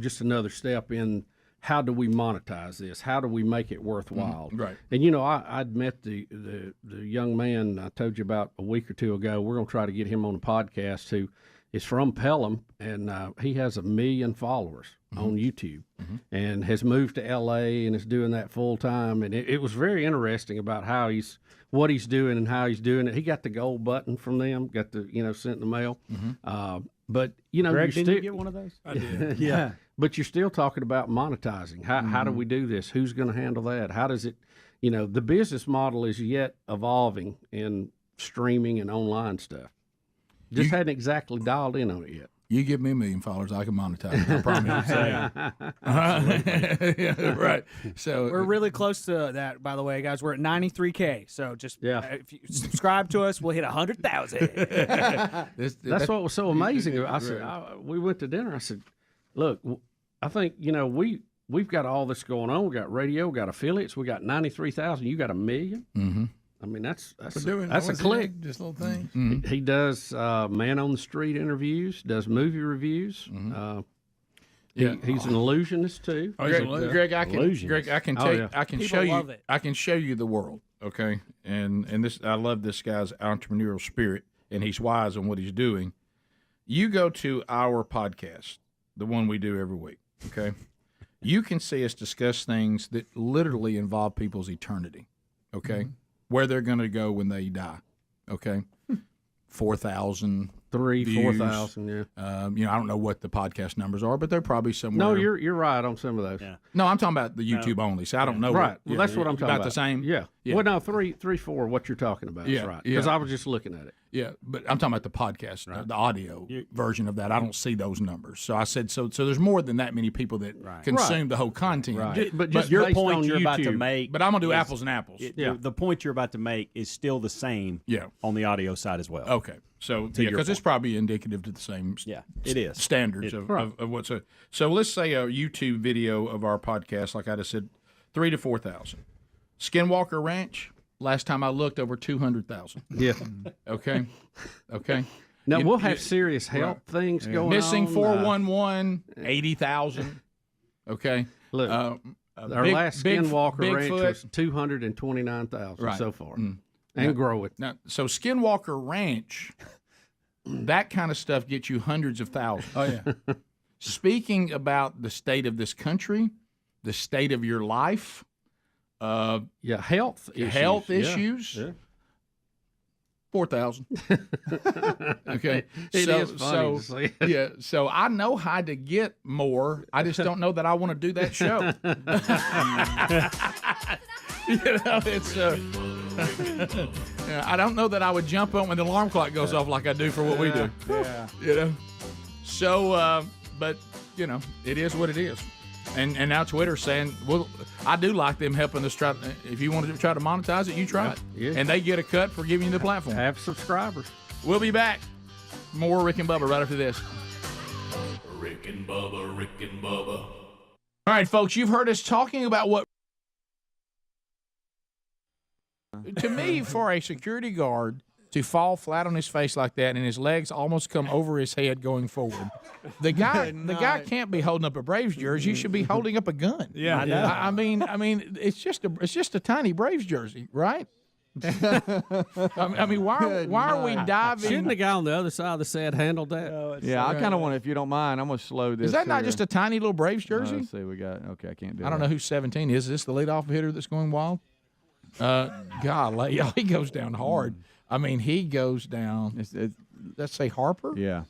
just another step in how do we monetize this? How do we make it worthwhile? Right. And, I'd met the young man I told you about a week or two ago. We're going to try to get him on a podcast who is from Pelham, and he has 1 million followers on YouTube and has moved to L.A. and is doing that full time. And it was very interesting about what he's doing and how he's doing it. He got the gold button from them, got the, sent in the mail. But, Greg, didn't you get one of those? I did. Yeah. But you're still talking about monetizing. How do we do this? Who's going to handle that? How does it, the business model is yet evolving in streaming and online stuff. Just hadn't exactly dialed in on it yet. You give me 1 million followers, I can monetize it. I promise. Yeah, right. So we're really close to that, by the way, guys. We're at 93K. So just if you subscribe to us, we'll hit 100,000. That's what was so amazing. I said, we went to dinner. I said, look, I think we've got all this going on. We got radio, we got affiliates, we got 93,000. You got 1 million. Mm-hmm. I mean, that's a click. Just little thing. Mm-hmm. He does man on the street interviews, does movie reviews. Mm-hmm. He's an illusionist too. Greg, I can People show you. love it. I can show you the world. Okay, and this, I love this guy's entrepreneurial spirit, and he's wise on what he's doing. You go to our podcast, the one we do every week. Okay, you can see us discuss things that literally involve people's eternity. Okay. Where they're going to go when they die, okay? 4,000, 4,000, yeah. I don't know what the podcast numbers are, but they're probably somewhere. No, you're right on some of those. Yeah. No, I'm talking about the YouTube only, so I don't know. Right, that's what I'm talking about. About the same? Yeah. Well, no, 3, 4, what you're talking about is right. Because I was just looking at it. Yeah, but I'm talking about the podcast, the audio version of that. I don't see those numbers. So I said, so there's more than that many people that consume the whole content. Right. But just your point you're about to make. But I'm going to do apples and apples. The point you're about to make is still the same on the audio side as well. Okay. So, because it's probably indicative to the same it is. standards of what's a. So let's say a YouTube video of our podcast, like I just said, 3,000 to 4,000. Skinwalker Ranch. Last time I looked, over 200,000. Yeah. Okay. Now we'll have serious health things going Missing on. 411, 80,000. Okay. Look, our last Skinwalker Ranch was 229,000 so far, and growing. Now, so Skinwalker Ranch, that kind of stuff gets you hundreds of thousands. Oh yeah. Speaking about the state of this country, the state of your life. Health issues. Yeah. 4,000. Okay. It is funny to see. Yeah. So I know how to get more. I just don't know that I want to do that show. It's. I don't know that I would jump up when the alarm clock goes off like I do for what we do. Yeah. So, but it is what it is. And now Twitter's saying, well, I do like them helping us try. If you want to try to monetize it, you try it. Yeah. And they get a cut for giving you the platform. Have subscribers. We'll be back. More Rick and Bubba right after this. Rick and Bubba, Rick and Bubba. All right, folks, you've heard us talking about what. To me, for a security guard to fall flat on his face like that and his legs almost come over his head going forward, the guy can't be holding up a Braves jersey. He should be holding up a gun. Yeah, I know. I mean, it's just a tiny Braves jersey, right? I mean, why are we diving? Shouldn't the guy on the other side of the set handled that? Yeah, I kind of want to, if you don't mind, I'm going to slow this. Is that not here. just a tiny little Braves jersey? Let's see, we got. Okay, I can't do. I don't know who 17 is. Is this the leadoff hitter that's going wild? Golly, he goes down hard. I mean, he goes down. Let's say Harper. Yeah.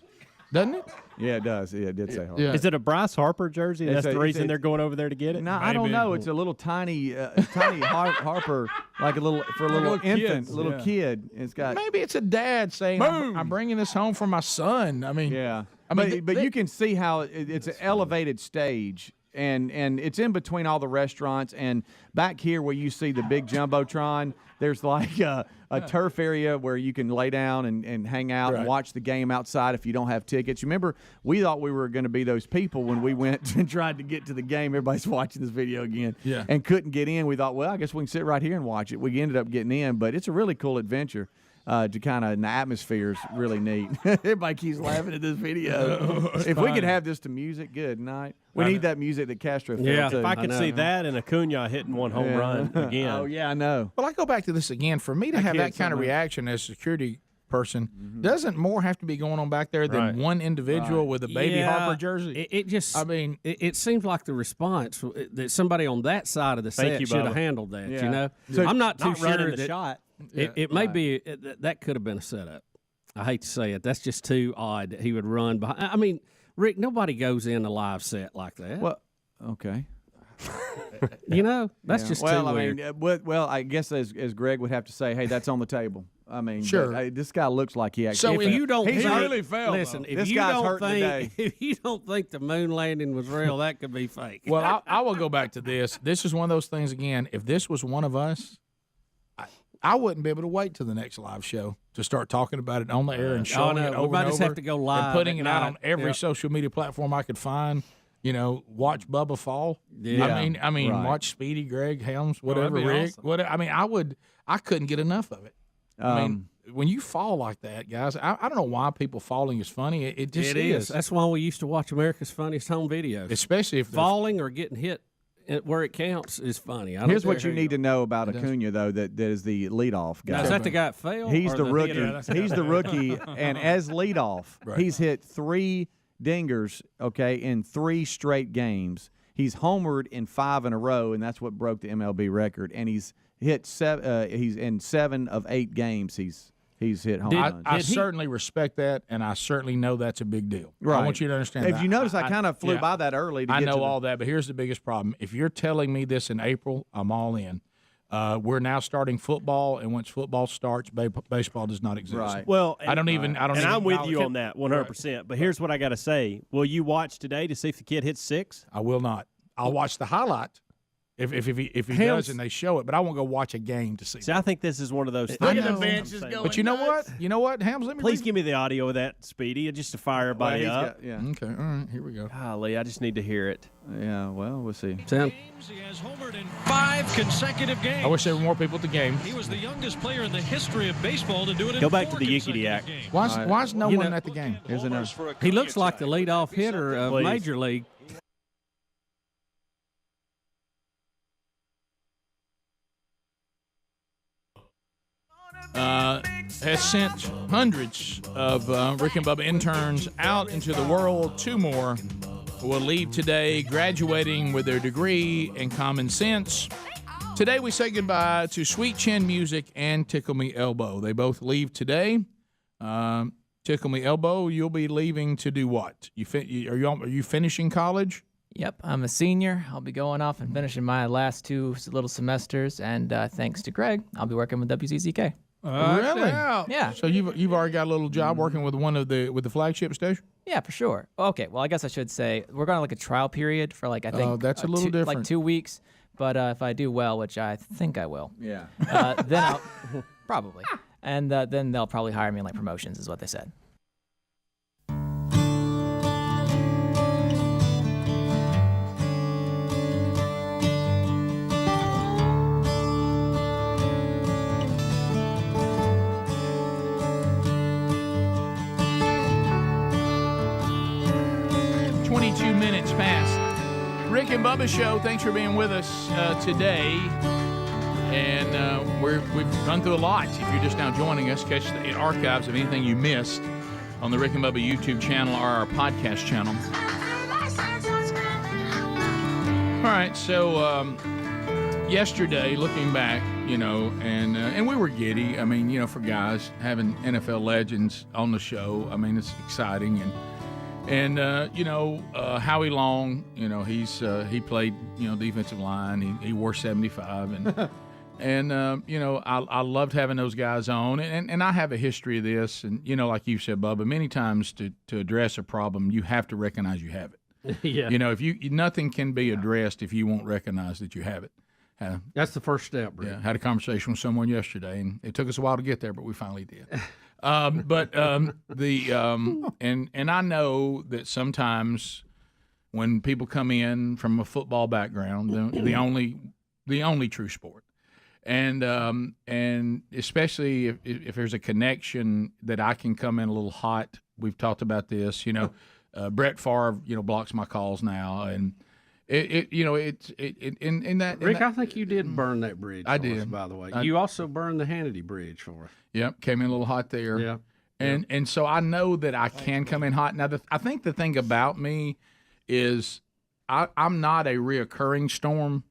Doesn't it? Yeah, it does. Yeah, it did say Harper. Yeah. Is it a Bryce Harper jersey? That's the reason they're going over there to get it? No, I don't know. It's a little tiny Harper, like a little infant, little kid. It's got. Maybe it's a dad saying, "I'm bringing this home for my son." I mean, yeah. But you can see how it's an elevated stage. And it's in between all the restaurants, and back here where you see the big jumbotron, there's like a turf area where you can lay down and hang out and watch the game outside if you don't have tickets. You remember, we thought we were going to be those people when we went and tried to get to the game. Everybody's watching this video again and couldn't get in. We thought, well, I guess we can sit right here and watch it. We ended up getting in, but it's a really cool adventure. To kind of, and the atmosphere is really neat. Everybody keeps laughing at this video. If we could have this to music, good night. We need that music that Castro felt Yeah, too. if I could see that and Acuna hitting one home run again. Oh, yeah, I know. Well, I go back to this again. For me to have that kind of reaction as a security person, doesn't more have to be going on back there than one individual with a baby Harper jersey? It just, I mean, it seems like the response that somebody on that side of the set should have handled that, you know? So I'm not too running sure the shot. It may be that could have been a setup. I hate to say it. That's just too odd that he would run behind. I mean, Rick, nobody goes in a live set like that. Well, okay. That's just too weird. I mean, well, I guess as Greg would have to say, hey, that's on the table. I mean, sure. But, this guy looks like he actually. So if you don't, he think, really fell. Listen, if this you guy's don't hurting today. if you don't think the moon landing was real, that could be fake. Well, I will go back to this. This is one of those things again. If this was one of us, I wouldn't be able to wait till the next live show to start talking about it on the air and showing it over and over. Have to go live and putting it out on every Yeah. social media platform I could find. Watch Bubba fall. Yeah. I mean, Right. watch Speedy, Greg, Helms, whatever, that'd be Rick. awesome. Whatever. I mean, I couldn't get enough of it. I mean, when you fall like that, guys, I don't know why people falling is funny. It just is. That's why we used to watch America's Funniest Home Videos. Especially if falling or getting hit where it counts is funny. Here's what you need to know about Acuna, though, that is the leadoff guy. Now, is that the guy that failed? He's or the rookie. hitter? He's the rookie, and as leadoff, he's hit 3 dingers, in 3 straight games. He's homered in 5 in a row, and that's what broke the MLB record. And he's hit he's in 7 of 8 games. He's hit home runs. I certainly respect that, and I certainly know that's a big deal. Right. I want you to understand that. If you notice, I kind of flew by that early. I know all that, but here's the biggest problem. If you're telling me this in April, I'm all in. We're now starting football, and once football starts, baseball does not exist. Right. Well, I don't even. I'm with you on that 100%. But here's what I got to say: will you watch today to see if the kid hits 6? I will not. I'll watch the highlight if he does and they show it, but I won't go watch a game to see. See, I think this is one of those things. Look at the benches going. But you know what? You know what, Hams? Please give me the audio of that, Speedy, just to fire everybody up. Yeah. Okay. All right. Here we go. Golly, I just need to hear it. Yeah. Well, we'll see. He has homered in 5 consecutive games. I wish there were more people at the game. He was the youngest player in the history of baseball to do it. Go in back 4 to the consecutive Yickety-Yak. games. Why is no one at the game? Here's another. He looks like the leadoff hitter of Major League. Has sent hundreds of Rick and Bubba interns out into the world. 2 more will leave today, graduating with their degree in common sense. Today we say goodbye to Sweet Chin Music and Tickle Me Elbow. They both leave today. Tickle Me Elbow, you'll be leaving to do what? Are you finishing college? Yep, I'm a senior. I'll be going off and finishing my last 2 little semesters, and thanks to Greg, I'll be working with WCCK. Really? Yeah. So you've already got a little job working with with the flagship station? Yeah, for sure. Okay, well, I guess I should say we're going to a trial period for I think that's a little different. Like 2 weeks. But if I do well, which I think I will, yeah, then I'll probably, and then they'll probably hire me in promotions, is what they said. Rick and Bubba Show, thanks for being with us today. And we've run through a lot. If you're just now joining us, catch the archives of anything you missed on the Rick and Bubba YouTube channel or our podcast channel. All right, so yesterday, looking back, and we were giddy. I mean, for guys, having NFL legends on the show, I mean, it's exciting. And Howie Long, he played, defensive line. He wore 75, and I loved having those guys on. And I have a history of this, and like you said, Bubba, many times to address a problem, you have to recognize you have it. Yeah. If nothing can be addressed if you won't recognize that you have it. That's the first step, Rick. Yeah, had a conversation with someone yesterday, and it took us a while to get there, but we finally did. And I know that sometimes when people come in from a football background, the only true sport, and especially if there's a connection that I can come in a little hot. We've talked about this, Brett Favre, blocks my calls now, and Rick, I think you did burn that bridge. I for did, us, by the way. You also burned the Hannity bridge for us. Yep, came in a little hot there. Yeah. And so I know that I can come in hot. Now, I think the thing about me is I'm not a reoccurring storm.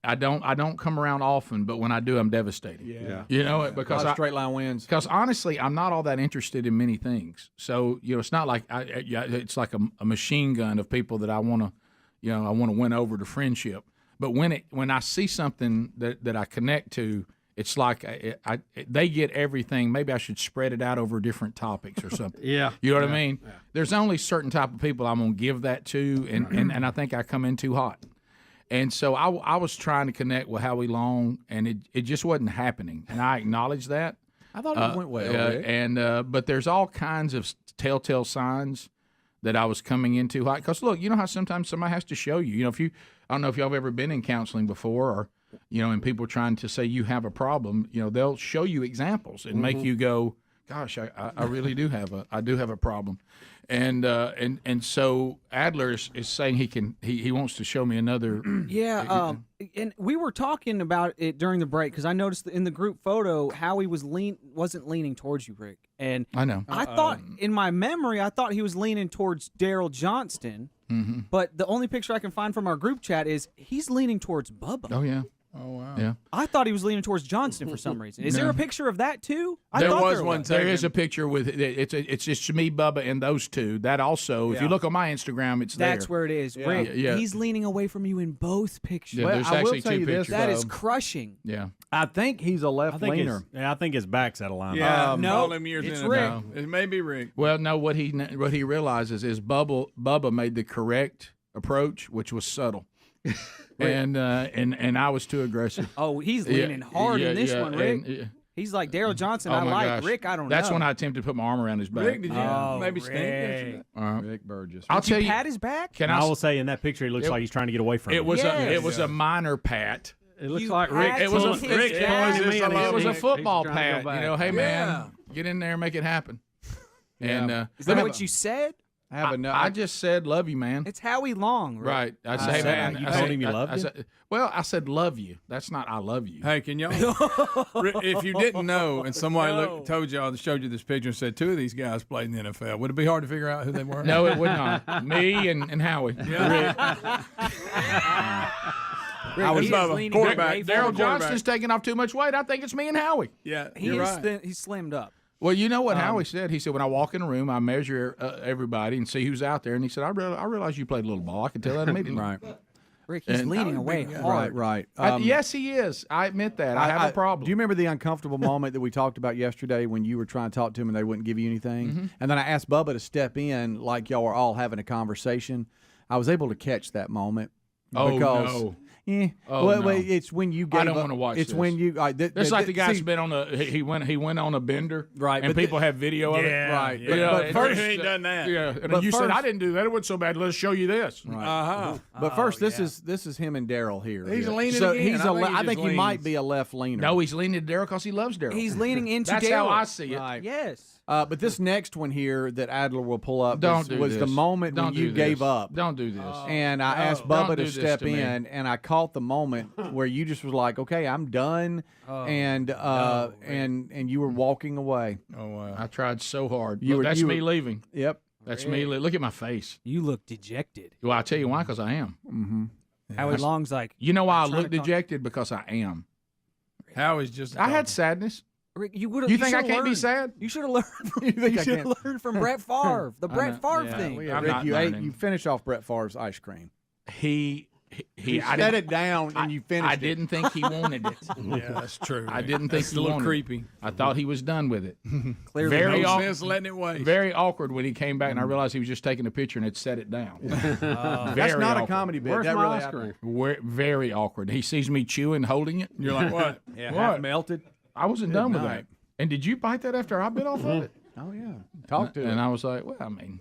I don't come around often, but when I do, I'm devastating. Yeah. Because a lot of straight line wins. Because honestly, I'm not all that interested in many things. So it's not like it's like a machine gun of people that I want to. I want to win over to friendship. But when I see something that I connect to, it's like they get everything. Maybe I should spread it out over different topics or something. Yeah. You know what I mean? Yeah. There's only certain type of people I'm going to give that to, and I think I come in too hot. And so I was trying to connect with Howie Long, and it just wasn't happening. And I acknowledge that. I thought it went well. But there's all kinds of telltale signs that I was coming in too hot. Because, look, you know how sometimes somebody has to show you. I don't know if y'all have ever been in counseling before or, and people are trying to say you have a problem, they'll show you examples and make you go, gosh, I really do have a problem. And so Adler is saying he wants to show me another. Yeah. And we were talking about it during the break because I noticed that in the group photo, Howie wasn't leaning towards you, Rick. And I know. I thought in my memory, he was leaning towards Daryl Johnston. Mm-hmm. But the only picture I can find from our group chat is he's leaning towards Bubba. Oh, yeah. Oh wow. Yeah. I thought he was leaning towards Johnston for some reason. Is there a picture of that too? I There thought was one There is a picture with it's just me, Bubba, and those two. That also, if you Yeah. look on my Instagram, it's there. That's where it is. Yeah. Rick, Yeah. he's leaning away from you in both pictures. Yeah, there's I will actually tell two you this, pictures. That is though. crushing. Yeah. I think he's a left leaner. I think his back's out of line. Yeah, no, all them years it's in Rick. No. It may be Rick. Well, no, what he realizes is Bubba made the correct approach, which was subtle. And I was too aggressive. Oh, he's leaning hard in this one, Rick. and- He's like Daryl Johnson. Oh I my like gosh. Rick. I don't That's know. when I attempted to put my arm around his back. Rick, did you Oh, maybe stink yesterday? Rick Burgess. I'll Did tell you you. pat his back? Can I I? will say in that picture, he looks like he's trying to get away from It was Yes. it was a minor pat. It looks You like Rick. pat It was a his Rick. back? It was a football He's trying to pat. go You back. know, hey Yeah. man, get in there and make it happen. And Is that what you said? I have a I just said love you, man. It's Howie Long, Rick. Right. I said, hey, man. you I told said- him you I- loved I him? said- well, I said love you. That's not I love you. Hey, can y'all? If you didn't know, and somebody told y'all, showed you this picture, and said two of these guys played in the NFL, would it be hard to figure out who they were? No, it would not. Me and Howie. I was Bubba, quarterback. Daryl Johnston's taking off too much weight. I think it's me and Howie. Yeah, He you're is right. he's slimmed up. Well, you know what Howie said? He said, when I walk in a room, I measure everybody and see who's out there. And he said, I realize you played a little ball. I can tell that immediately. Right. Rick, he's And- leaning away hard. Right. Yes, he is. I admit that. I have a problem. Do you remember the uncomfortable moment that we talked about yesterday when you were trying to talk to him and they wouldn't give you anything? Mm-hmm. And then I asked Bubba to step in like y'all were all having a conversation. I was able to catch that moment. Oh, because, no. Yeah. Oh, well, no. it's when you gave I don't up- want to watch It's this. when you. It's like the guy's been on a he went on a bender, Right, And but people have video of it, right. You know, But and first, he ain't done that. Yeah, and But you said first- I didn't do that. It wasn't so bad. Let's show you this. But first, this is him and Daryl here. He's leaning So again. he's I think he I think just he might leans. be a left leaner. No, he's leaning to Daryl because he loves Daryl. He's leaning into That's Daryl. how I see it. Right. Yes. But this next one here that Adler will pull up Don't do was the this. moment Don't when do you gave this. up. Don't do this. And I asked Don't Bubba do to this step to me. in, and I caught the moment where you just was like, "Okay, I'm done," and you were walking away. Oh wow! I tried so hard. You Look, were- that's you me were- leaving. Yep. That's me. Look at my face. You look dejected. Well, I'll tell you why. Because I am. Mm-hmm. Howie Long's like, You know why I I'm trying look to talk- dejected? Because I am. Howie's just. I had sadness. Rick, you would. You think I can't be sad? You should have learned. You think You I should can't? have learned from Brett Favre. The Brett Favre Yeah, thing. well, yeah, I'm Rick, not you learning. you finish off Brett Favre's ice cream. He I set it down and you finished. I didn't think he wanted it. Yeah, that's true. I didn't think That's he a little wanted creepy. it. I thought he was done with it. Clearly, Very no awkward. sense letting it waste. Very awkward when he came back, and I realized he was just taking a picture and had set it down. That's Very not a awkward. comedy bit. Where's That my really ice happened. cream? Very awkward. He sees me chewing, holding it. You're like, what? Yeah, What? half melted. I wasn't done with night. that. And did you bite that after I bit off of it? Oh yeah, talk to And him. I was like, well, I mean,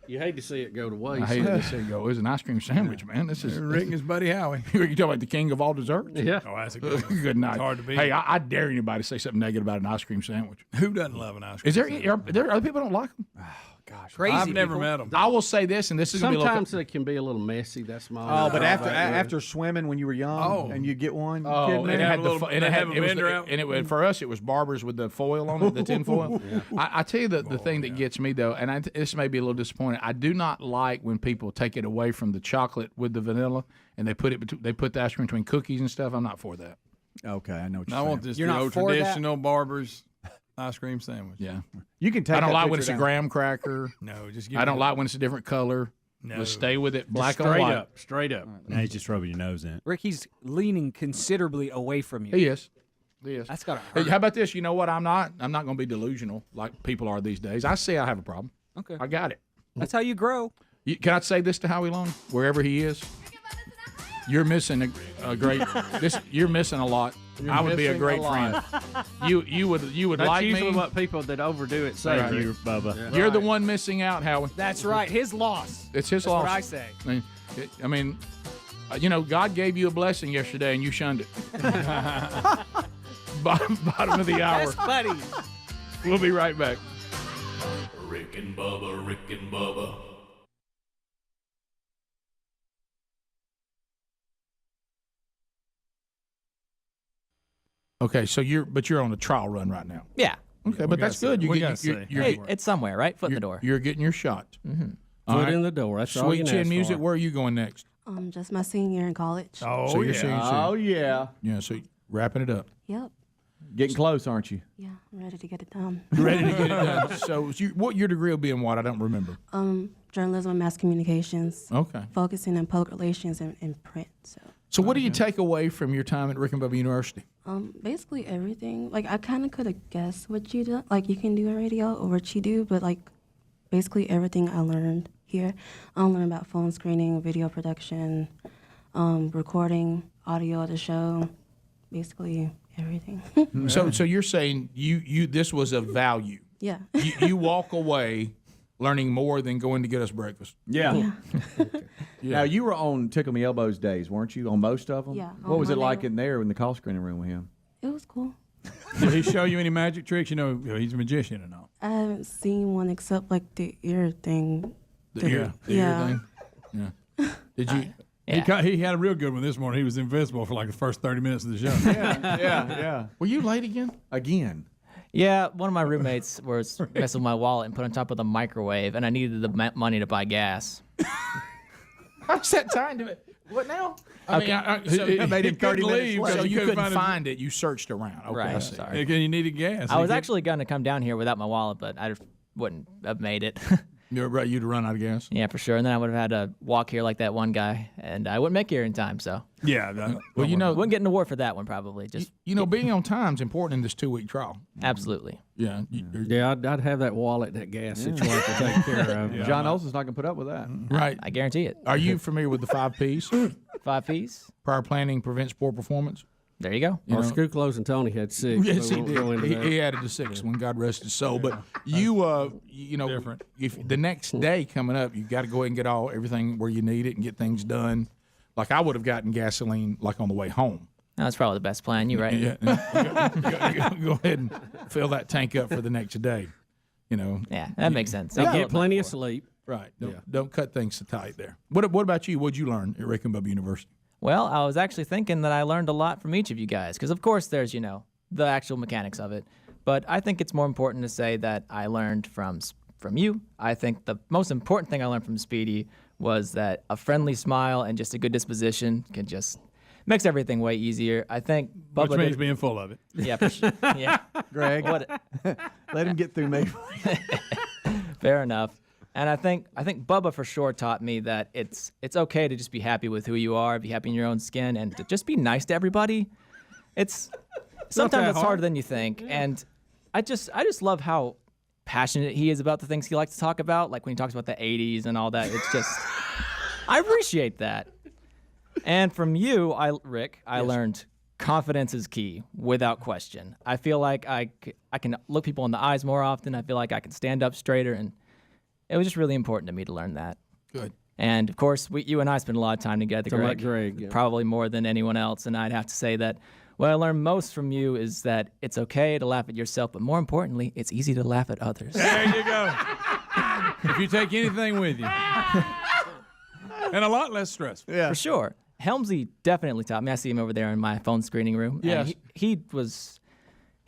You hate to see it go to I waste. hated to say go. It was an ice cream sandwich, man. This is Rick and his buddy Howie. You talking about the king of all desserts? Yeah. Oh, that's a good one. Good night. It's hard to beat. Hey, I dare anybody to say something negative about an ice cream sandwich. Who doesn't love an ice cream? Is there sandwich? other people don't like them? Gosh, Crazy. I've never people. met them. I will say this, and this is gonna be a little. Sometimes they can be a little messy. That's my. Oh, but after drawback. after swimming when you were young, and you get one. Oh, kidding and me? it had a the little- and it they had have a it was vendor the, out? and it for us it was barbers with the foil on it, the tin foil. I tell you the thing that gets me though, and this may be a little disappointing. I do not like when people take it away from the chocolate with the vanilla and they put the ice cream between cookies and stuff. I'm not for that. Okay, I know what you're I saying. want this You're the not old for that? traditional barber's ice cream sandwich. Yeah, You can take. I don't that like when picture it's a down. graham cracker. No, just give I don't me- like when it's a different color. No. Let's stay with it, black straight on white. up, straight up. Now he's just rubbing your nose in it. Rick, he's leaning considerably away from you. He is. Yes. That's gotta Hey, hurt. how about this? You know what? I'm not going to be delusional like people are these days. I see I have a problem. Okay. I got it. That's how you grow. Can I say this to Howie Long, wherever he is? You're missing a great. You're missing a lot. I would be a missing great a lot. friend. You would That's like usually me. what people that overdo it say. Right. You, Bubba. You're the one missing out, Howie. That's right. His loss. It's his That's loss. what I say. I mean, God gave you a blessing yesterday, and you shunned it. Bottom of the hour. Best buddies. We'll be right back. Rick and Bubba, Rick and Bubba. Okay, so you're on a trial run right now. Yeah. Okay, but that's good. Hey, it's somewhere, right? Foot in the door. You're getting your shot. Mm-hmm. All Foot right. in the door. That's all you Sweet can chin ask music. for. Where are you going next? Just my senior year in college. So you're senior. Oh, yeah. Yeah, so wrapping it up. Yep. Getting close, aren't you? Yeah, I'm ready to get it done. Ready to get it done. So what your degree will be in what? I don't remember. Journalism and mass communications. Okay. Focusing on public relations and print. So what do you take away from your time at Rick and Bubba University? Basically everything. Like, I kind of could have guessed what you do, like you can do in radio or what you do, but like basically everything I learned here. I learned about phone screening, video production, recording, audio of the show, basically everything. So you're saying you this was of value. Yeah. You walk away learning more than going to get us breakfast. Yeah. Now, you were on Tickle Me Elbows days, weren't you, on most of them? Yeah, What on was it Monday. like in there in the call screening room with him? It was cool. Did he show you any magic tricks? You know, he's a magician and all. I haven't seen one except like the ear thing. The ear thing? Yeah. Did you? He had a real good one this morning. He was invisible for like the first 30 minutes of the show. Yeah. Were you late again? Again. Yeah, one of my roommates was messing with my wallet and put it on top of the microwave, and I needed the money to buy gas. How's that tying to it? What now? Okay. It made him 30 minutes late. So you couldn't find find it. You searched around. Okay, Right, I see. sorry. You needed gas. I was actually going to come down here without my wallet, but I just wouldn't have made it. You're right. You'd run out of gas. Yeah, for sure. And then I would have had to walk here like that one guy, and I wouldn't make it here in time. So Yeah. Well, you know, wouldn't get an award for that one probably. Just being on time is important in this 2-week trial. Absolutely. Yeah. Yeah, I'd have that wallet, that gas situation taken care of. John Olson's not going to put up with that. Right. I guarantee it. Are you familiar with the 5 Ps? 5 Ps? Prior planning prevents poor performance. There you go. Our screw clothes and Tony had 6. Yes, so he we won't go into did. that. He added the 6th one. God rest his soul. But you know, different. If the next day coming up, you got to go ahead and get everything where you need it and get things done. Like I would have gotten gasoline like on the way home. That's probably the best plan. You right? Yeah. Go ahead and fill that tank up for the next day. You know. Yeah, that makes sense. And get plenty of sleep. Right. Don't cut things so tight there. What about you? What'd you learn at Rick and Bubba University? Well, I was actually thinking that I learned a lot from each of you guys, because of course there's the actual mechanics of it, but I think it's more important to say that I learned from you. I think the most important thing I learned from Speedy was that a friendly smile and just a good disposition can just makes everything way easier. I think Bubba Which means being full of it. Yeah, for sure. Yeah. Greg, let him get through me. Fair enough. And I think Bubba for sure taught me that it's okay to just be happy with who you are, be happy in your own skin, and to just be nice to everybody. Sometimes it's harder than you think. And I just love how passionate he is about the things he likes to talk about, like when he talks about the 80s and all that. It's just I appreciate that. And from you, Rick, I learned confidence is key, without question. I feel like I can look people in the eyes more often. I feel like I can stand up straighter, and it was just really important to me to learn that. Good. And of course, you and I spent a lot of time together, Greg, probably more than anyone else. And I'd have to say that what I learned most from you is that it's okay to laugh at yourself, but more importantly, it's easy to laugh at others. There you go. If you take anything with you. And a lot less stressful. For sure. Helmsy definitely taught me. I see him over there in my phone screening room. Yes. And he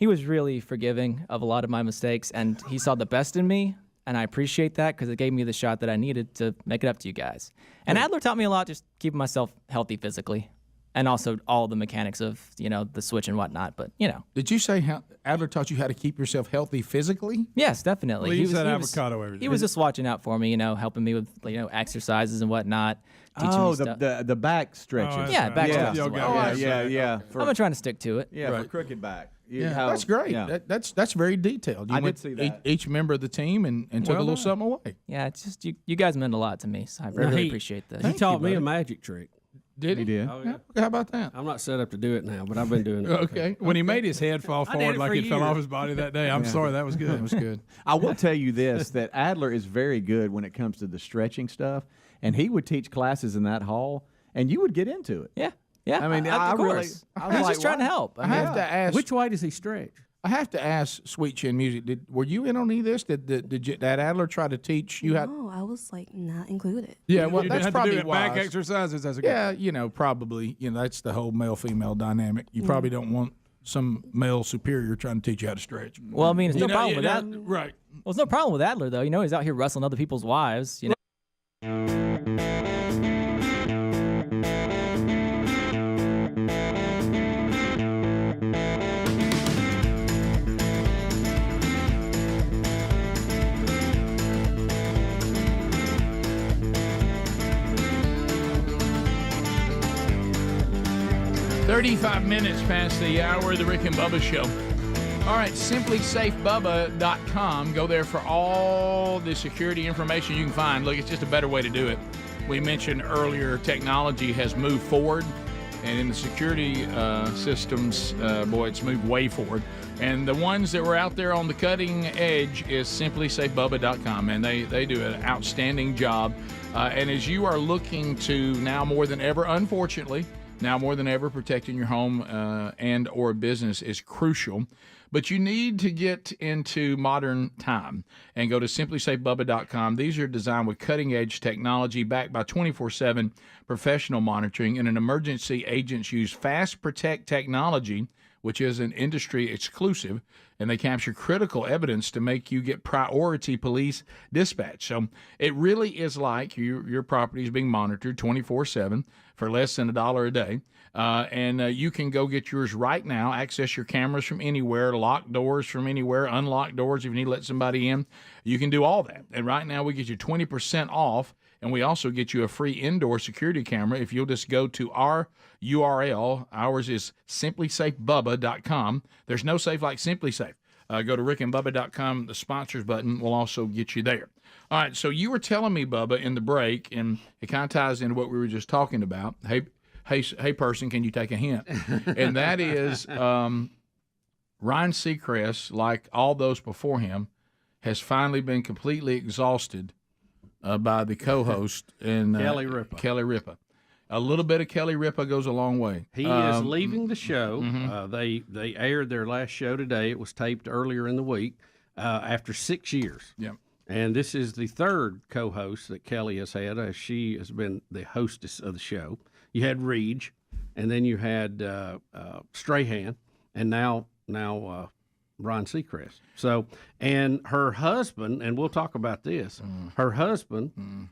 was really forgiving of a lot of my mistakes, and he saw the best in me. And I appreciate that because it gave me the shot that I needed to make it up to you guys. And Adler taught me a lot, just keeping myself healthy physically, and also all the mechanics of the switch and whatnot. But did you say Adler taught you how to keep yourself healthy physically? Yes, definitely. Leave that avocado over there. He was just watching out for me, helping me with exercises and whatnot. Teaching me stuff. the back stretches. Back stretches. As well. Yeah. I've been trying to stick to it. Yeah, for crooked back. That's great. Yeah. That's very detailed. You I went did see that. each member of the team and took a little something away. Yeah, it's just you guys meant a lot to me, so I really appreciate this. He taught me a magic trick. Did he? did. Oh, yeah. How about that? I'm not set up to do it now, but I've been doing it. Okay. When he made his head fall forward like it fell off his body that day, I'm sorry, that was good. That was good. I will tell you this, that Adler is very good when it comes to the stretching stuff, and he would teach classes in that hall, and you would get into it. Yeah. Yeah. I mean, of I really, course. I was He's like, just trying to wow. help. I have to ask. Which way does he stretch? I have to ask Sweet Chin Music. Were you in on any of this? Did Adler try to teach you how? No, I was not included. Yeah, well, you that's didn't have probably to do it wise. back exercises. That's a good Yeah, probably. That's the whole male-female dynamic. You probably don't want some male superior trying to teach you how to stretch. Well, I mean, it's no problem with that. Right. Well, it's no problem with Adler though. He's out here wrestling other people's wives. 35 minutes past the hour of the Rick and Bubba Show. All right, simplysafebubba.com. Go there for all the security information you can find. Look, it's just a better way to do it. We mentioned earlier technology has moved forward, and in the security systems, boy, it's moved way forward. And the ones that were out there on the cutting edge is simplysafebubba.com, and they do an outstanding job. And as you are looking to now more than ever, unfortunately, now more than ever, protecting your home and or business is crucial. But you need to get into modern time and go to simplysafebubba.com. These are designed with cutting-edge technology backed by 24/7 professional monitoring. And an emergency agents use Fast Protect technology, which is an industry exclusive, and they capture critical evidence to make you get priority police dispatch. So it really is like your property is being monitored 24/7 for less than $1 a day. And you can go get yours right now, access your cameras from anywhere, lock doors from anywhere, unlock doors if you need to let somebody in. You can do all that. And right now we get you 20% off, and we also get you a free indoor security camera if you'll just go to our URL. Ours is simplysafebubba.com. There's no safe like Simply Safe. Go to rickandbubba.com. The sponsors button will also get you there. All right, so you were telling me, Bubba, in the break, and it kind of ties into what we were just talking about. Hey, person, can you take a hint? And that is Ryan Seacrest, like all those before him, has finally been completely exhausted by the co-host and Kelly Ripa. Kelly Ripa. A little bit of Kelly Ripa goes a long way. He is leaving the show. Mm-hmm. They aired their last show today. It was taped earlier in the week after 6 years. Yep. And this is the third co-host that Kelly has had. She has been the hostess of the show. You had Reed, and then you had Strahan, and now Ryan Seacrest. So, and her husband, and we'll talk about this. Her husband,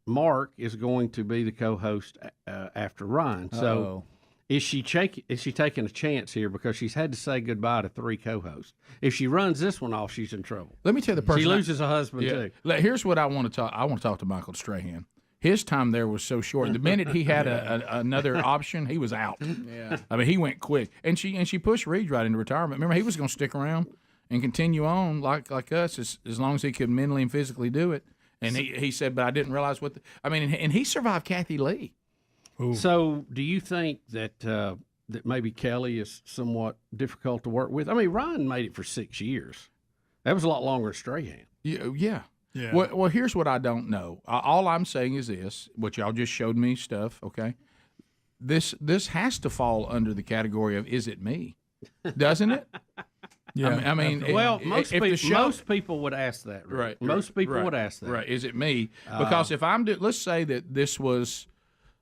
Mark, is going to be the co-host after Ryan. So, is she taking a chance here because she's had to say goodbye to 3 co-hosts? If she runs this one off, she's in trouble. Let me tell you the person. She loses a husband too. Here's what I want to talk. I want to talk to Michael Strahan. His time there was so short. The minute he had another option, he was out. Yeah. I mean, he went quick, and she pushed Reed right into retirement. Remember, he was going to stick around and continue on like us as long as he could mentally and physically do it. And he said, but I didn't realize what. And he survived Kathy Lee. Ooh. So, do you think that that maybe Kelly is somewhat difficult to work with? I mean, Ryan made it for 6 years. That was a lot longer than Strahan. Yeah. Well, here's what I don't know. All I'm saying is this, which y'all just showed me stuff, okay? This has to fall under the category of is it me? Doesn't it? Yeah. I mean, most people would ask that. Right. Most people would ask that. Right. Is it me? Because if let's say that this was,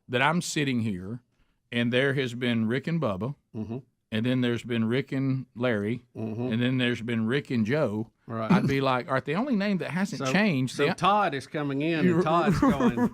that I'm sitting here and there has been Rick and Bubba, and then there's been Rick and Larry, and then there's been Rick and Joe. Right. I'd be like, all right, the only name that hasn't changed. So Todd is coming in, and Todd's going.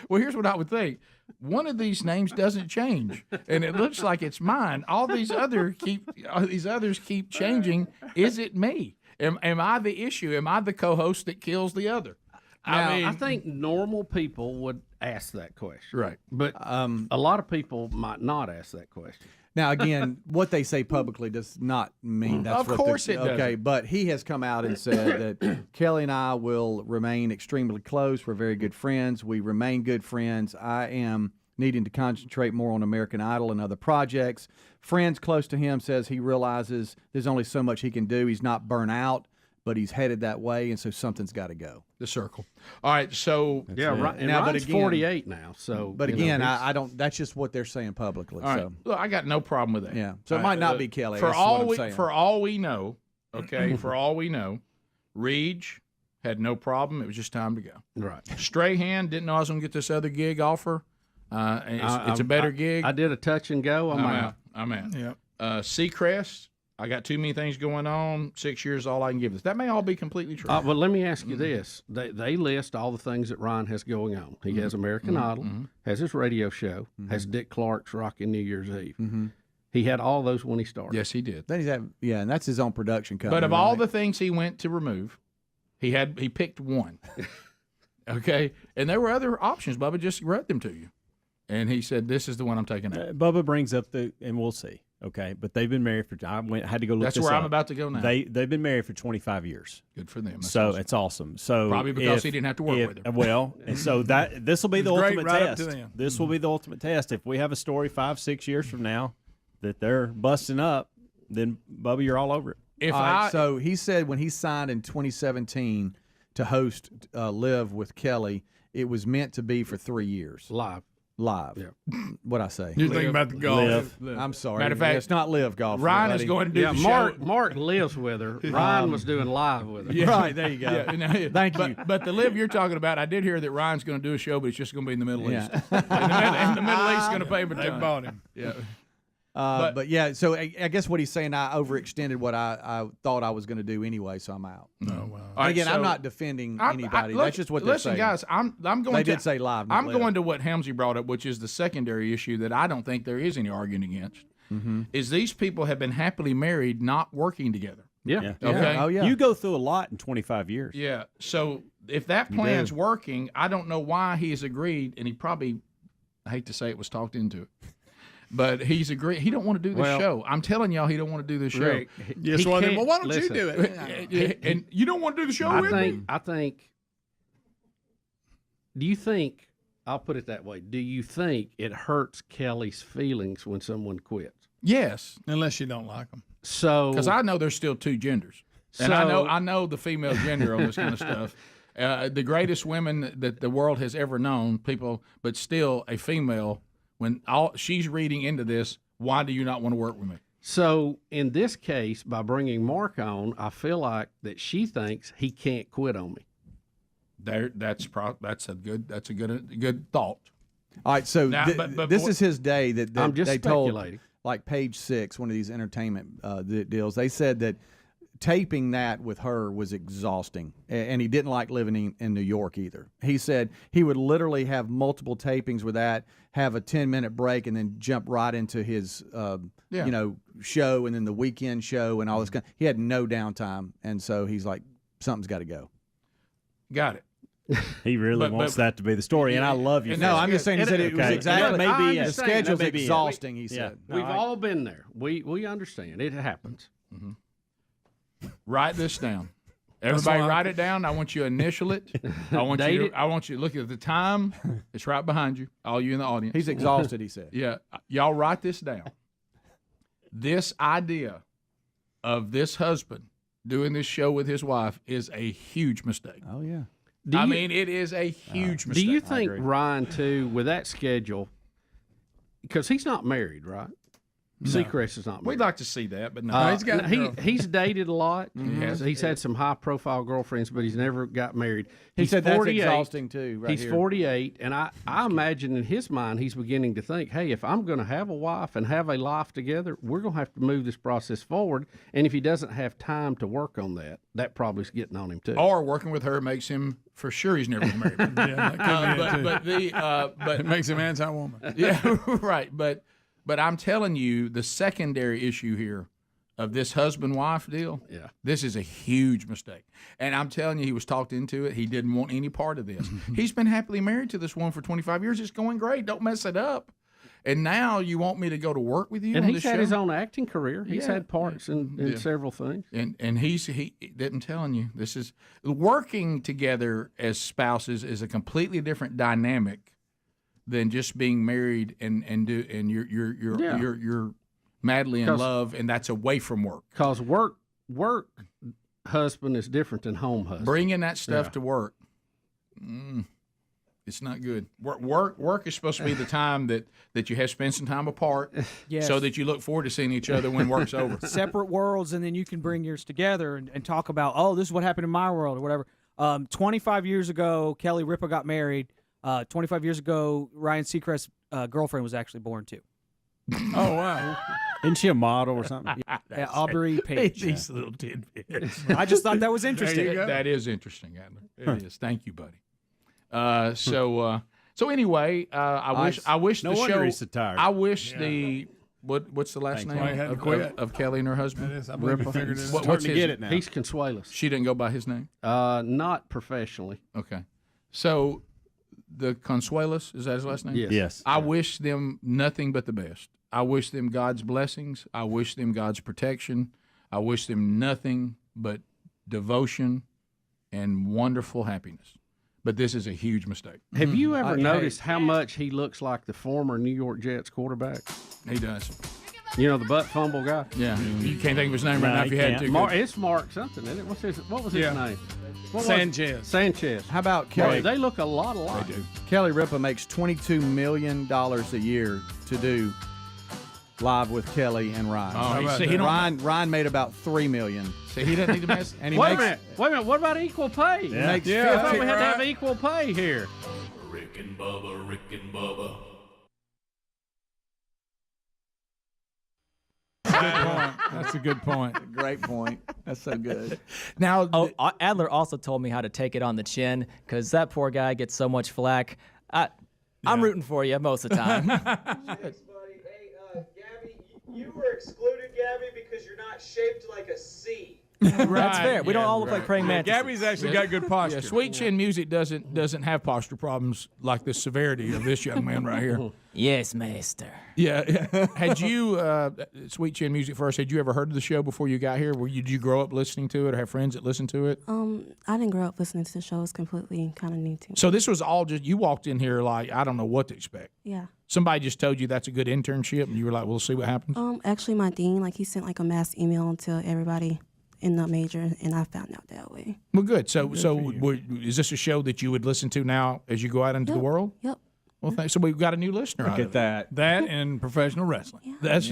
Well, here's what I would think. One of these names doesn't change, and it looks like it's mine. All these others keep changing. Is it me? Am I the issue? Am I the co-host that kills the other? I think normal people would ask that question. Right. But a lot of people might not ask that question. Now, again, what they say publicly does not mean that's Of what course it doesn't. Okay, but he has come out and said that Kelly and I will remain extremely close. We're very good friends. We remain good friends. I am needing to concentrate more on American Idol and other projects. Friends close to him says he realizes there's only so much he can do. He's not burnt out, but he's headed that way, and so something's got to go. The circle. All right, so right. And now, Ryan's 48 now. So, but again, I don't. That's just what they're saying publicly. All right. So Look, I got no problem with that. yeah, so it might not be Kelly. For that's all what I'm saying. for all we know, okay. For all we know, Reed had no problem. It was just time to go. Right. Strahan didn't know I was going to get this other gig offer. It's a better gig. I did a touch and go. I'm out. I'm out. Yep. Seacrest, I got too many things going on. 6 years is all I can give this. That may all be completely true. Well, let me ask you this. They list all the things that Ryan has going on. He has American Idol, has his radio show, has Dick Clark's Rockin' New Year's Eve. He had all those when he started. Yes, he did. Then and that's his own production company. But of all the things he went to remove, he picked one. Okay? And there were other options. Bubba just read them to you. And he said, "This is the one I'm taking out." Bubba brings up and we'll see. Okay, but they've been married for. Had to go look. That's this where up. I'm about to go now. They've been married for 25 years. Good for them. That's So awesome. it's awesome. So Probably because he didn't have to work with her. Well, and so this will be the Great ultimate right up test. to them. This will be the ultimate test. If we have a story 5-6 years from now that they're busting up, then Bubba, you're all over it. So he said when he signed in 2017 to host Live with Kelly, it was meant to be for 3 years. Live. Yeah. What'd I say? You're thinking about the golf. Live. I'm sorry. Matter of fact, it's not Live Golf. Ryan is going to do the show. Mark lives with her. Ryan was doing live with her. Yeah. Right, there you go. Thank you. But the Live you're talking about, I did hear that Ryan's going to do a show, but it's just going to be in the Middle East. And the Middle East is going to pay him a ton. They bought him. Yeah. But yeah, so I guess what he's saying, I overextended what I thought I was going to do anyway, so I'm out. Oh, wow. And again, I'm not defending anybody. That's just what they're saying. Listen, guys, I'm going. They did say live. I'm going to what Helmsy brought up, which is the secondary issue that I don't think there is any arguing against. Is these people have been happily married, not working together. Yeah. Okay. Oh yeah. You go through a lot in 25 years. Yeah. So if that plan's working, I don't know why he has agreed, and he probably, I hate to say it, was talked into it. But he's agreed. He don't want to do this show. I'm telling y'all, he don't want to do this show. Rick, Yes, well, then, why don't you do it? And you don't want to do the show with me? I think. Do you think? I'll put it that way. Do you think it hurts Kelly's feelings when someone quits? Yes, unless you don't like them. So, because I know there's still two genders, and I know the female gender on this kind of stuff. The greatest women that the world has ever known, but still a female. When she's reading into this, why do you not want to work with me? So in this case, by bringing Mark on, I feel like that she thinks he can't quit on me. That's a good thought. All right, so Now, this is his day that I'm just they told, speculating. like Page 6, one of these entertainment deals. They said that taping that with her was exhausting, and he didn't like living in New York either. He said he would literally have multiple tapings with that, have a 10-minute break, and then jump right into his show, and then the weekend show and all this kind. He had no downtime, and so he's like, something's got to go. Got it. He really wants that to be the story, and I love you. No, I'm just saying. He said it was exactly. Maybe the schedule's exhausting. He said. We've all been there. We understand. It happens. Mm-hmm. Write this down. Everybody write it down. I want you to initial it. I want you to look at the time. It's right behind you. All you in the audience. He's exhausted, he said. Yeah. Y'all write this down. This idea of this husband doing this show with his wife is a huge mistake. Oh, yeah. It is a huge mistake. Do you think Ryan, too, with that schedule, because he's not married, right? No. Seacrest is not married. We'd like to see that, but no. He's dated a lot. Mm-hmm. He's had some high-profile girlfriends, but he's never got married. He said that's exhausting, too, right He's here. 48, and I imagine in his mind he's beginning to think, hey, if I'm going to have a wife and have a life together, we're going to have to move this process forward. And if he doesn't have time to work on that, that probably is getting on him, too. Or working with her makes him, for sure, he's never been married. But it makes him anti-woman. Yeah, right. But I'm telling you, the secondary issue here of this husband-wife deal, this is a huge mistake. And I'm telling you, he was talked into it. He didn't want any part of this. He's been happily married to this woman for 25 years. It's going great. Don't mess it up. And now you want me to go to work with you and on he's this had show? his own acting career. He's had parts in several things. And I'm telling you, this is working together as spouses is a completely different dynamic than just being married and you're madly in love, and that's away from work. Because work husband is different than home husband. Bringing that stuff to work, it's not good. Work is supposed to be the time that you have spent some time apart, so that you look forward to seeing each other when work's over. Separate worlds, and then you can bring yours together and talk about, oh, this is what happened in my world or whatever. 25 years ago, Kelly Ripa got married. 25 years ago, Ryan Seacrest's girlfriend was actually born too. Oh, wow. Isn't she a model or something? Yeah, Aubrey Page. These little tidbits. I just thought that was interesting. That is interesting, Adler. It is. Thank you, buddy. So anyway, I wish no the wonder show. he's so tired. I wish the what's the last name of Kelly and her husband? It is. I believe we figured it out. What's his? Get it now. He's Consuelos. She didn't go by his name. Not professionally. Okay, so the Consuelos, is that his last name? Yes. Yes. I wish them nothing but the best. I wish them God's blessings. I wish them God's protection. I wish them nothing but devotion and wonderful happiness. But this is a huge mistake. Have you ever noticed how much he looks like the former New York Jets quarterback? He does. You know, the butt fumble guy? Yeah. You can't think of his name right now if you had to. It's Mark something, isn't it? What was his name? Sanchez. How about Kelly? They look a lot alike. They do. Kelly Ripa makes $22 million a year to do Live with Kelly and Ryan. Oh, see, Ryan made about $3 million. See, he doesn't need to mess. And he Wait makes, a minute. What about equal pay? He makes I thought we had to have equal pay here. Rick and Bubba, Rick and Bubba. That's a good point. Great point. That's so good. Now, Adler also told me how to take it on the chin because that poor guy gets so much flack. I'm rooting for you most of the time. Gabby, you were excluded, Gabby, because you're not shaped like a C. That's fair. We don't all look like praying mantises. Gabby's actually got good posture. Yeah, Sweet Chin Music doesn't have posture problems like the severity of this young man right here. Yes, master. Yeah. Had you, Sweet Chin Music first, had you ever heard of the show before you got here? Did you grow up listening to it or have friends that listened to it? I didn't grow up listening to the show. It's completely kind of new to me. So this was all just, you walked in here like, I don't know what to expect. Yeah. Somebody just told you that's a good internship and you were like, we'll see what happens? Actually, my dean, he sent a mass email to everybody in the major, and I found out that way. Well, good. So is this a show that you would listen to now as you go out into the world? Yep. Well, thanks. So we've got a new listener. Look at that. That and professional wrestling. Yeah. That's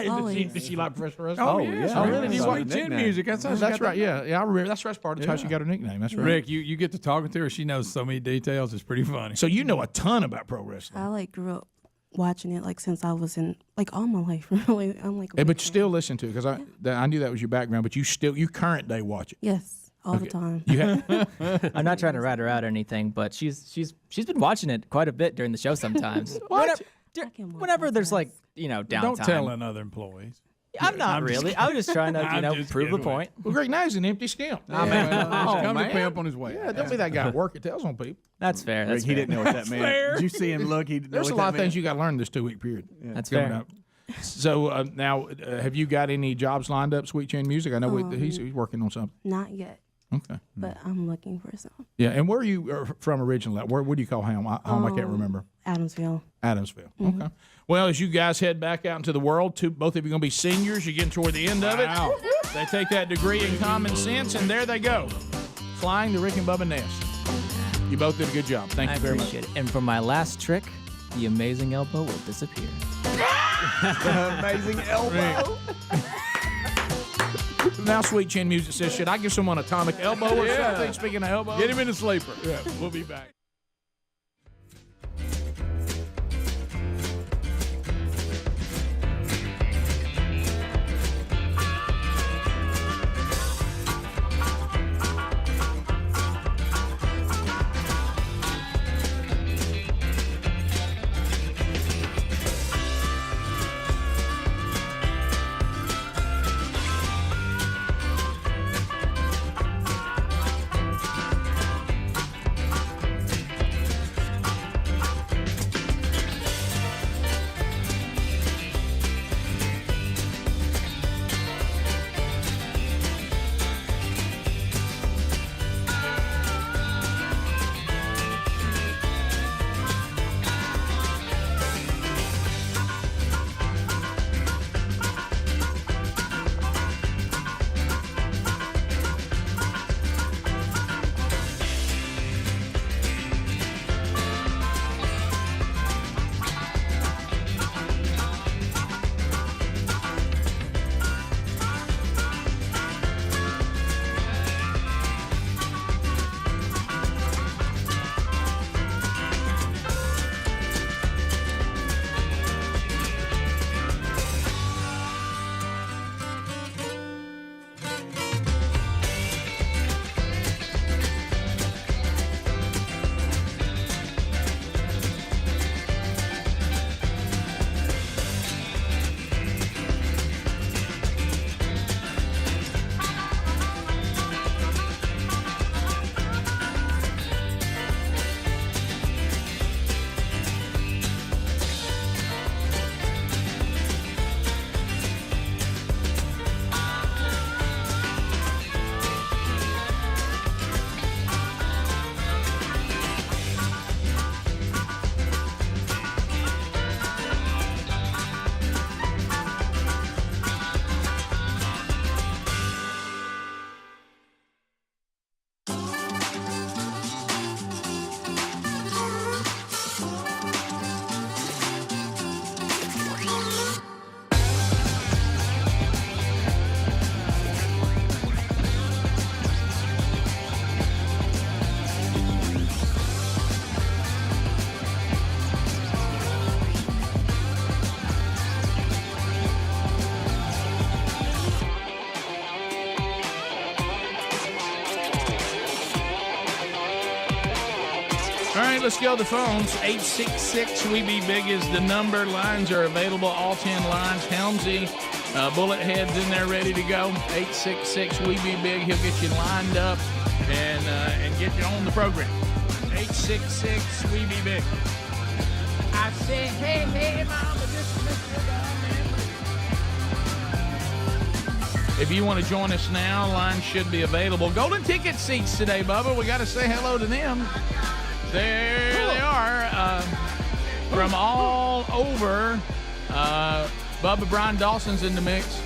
Always. Did she like professional wrestling? Oh, yeah. Oh, really? You like chin music. That's right. Yeah. I remember. That's part of how she got her nickname. That's right. Rick, you get to talking to her. She knows so many details. It's pretty funny. So you know a ton about pro wrestling. I grew up watching it since I was in all my life. Really, I'm but you still listen to it because I knew that was your background. But you current day watch it. Yes. All the time. I'm not trying to rat her out or anything, but she's been watching it quite a bit during the show sometimes. Whenever there's downtime. Don't tell another employees. I'm not really. I was just trying to prove a point. Well, Greg, now he's an empty stamp. He's coming to pimp on his way. Yeah, don't be that guy at work. It tells on people. That's fair. That's He didn't know what that meant. fair. Did you see him look? There's a lot of things you got to learn this 2-week period. Yeah. That's coming fair. up. So now, have you got any jobs lined up, Sweet Chin Music? I know he's working on something. Not yet. Okay. But I'm looking for some. Yeah, and where are you from originally? Where do you call home? I can't remember. Adamsville. Adamsville. Mm-hmm. Okay. Well, as you guys head back out into the world, both of you are going to be seniors. You're getting toward the end of it. They take that degree in common sense, and there they go, flying the Rick and Bubba nest. You both did a good job. Thank you very much. Appreciate it. And for my last trick, the amazing elbow will disappear. The amazing elbow. Now, Sweet Chin Music says, should I give someone atomic elbow or something? Speaking of elbow, Get him in the sleeper. Yeah, we'll be back. right, let's go to the phones. 866-WE-BE-BIG is the number. Lines are available, all 10 lines. Helmsy, bullet heads in there ready to go. 866-WE-BE-BIG. He'll get you lined up and get you on the program. 866-WE-BE-BIG. I say, hey, mama, this is Mr. If you want to join us now, lines should be available. Golden ticket seats today, Bubba. We got to say hello to them. There they are. From all over. Bubba Brian Dawson's in the mix.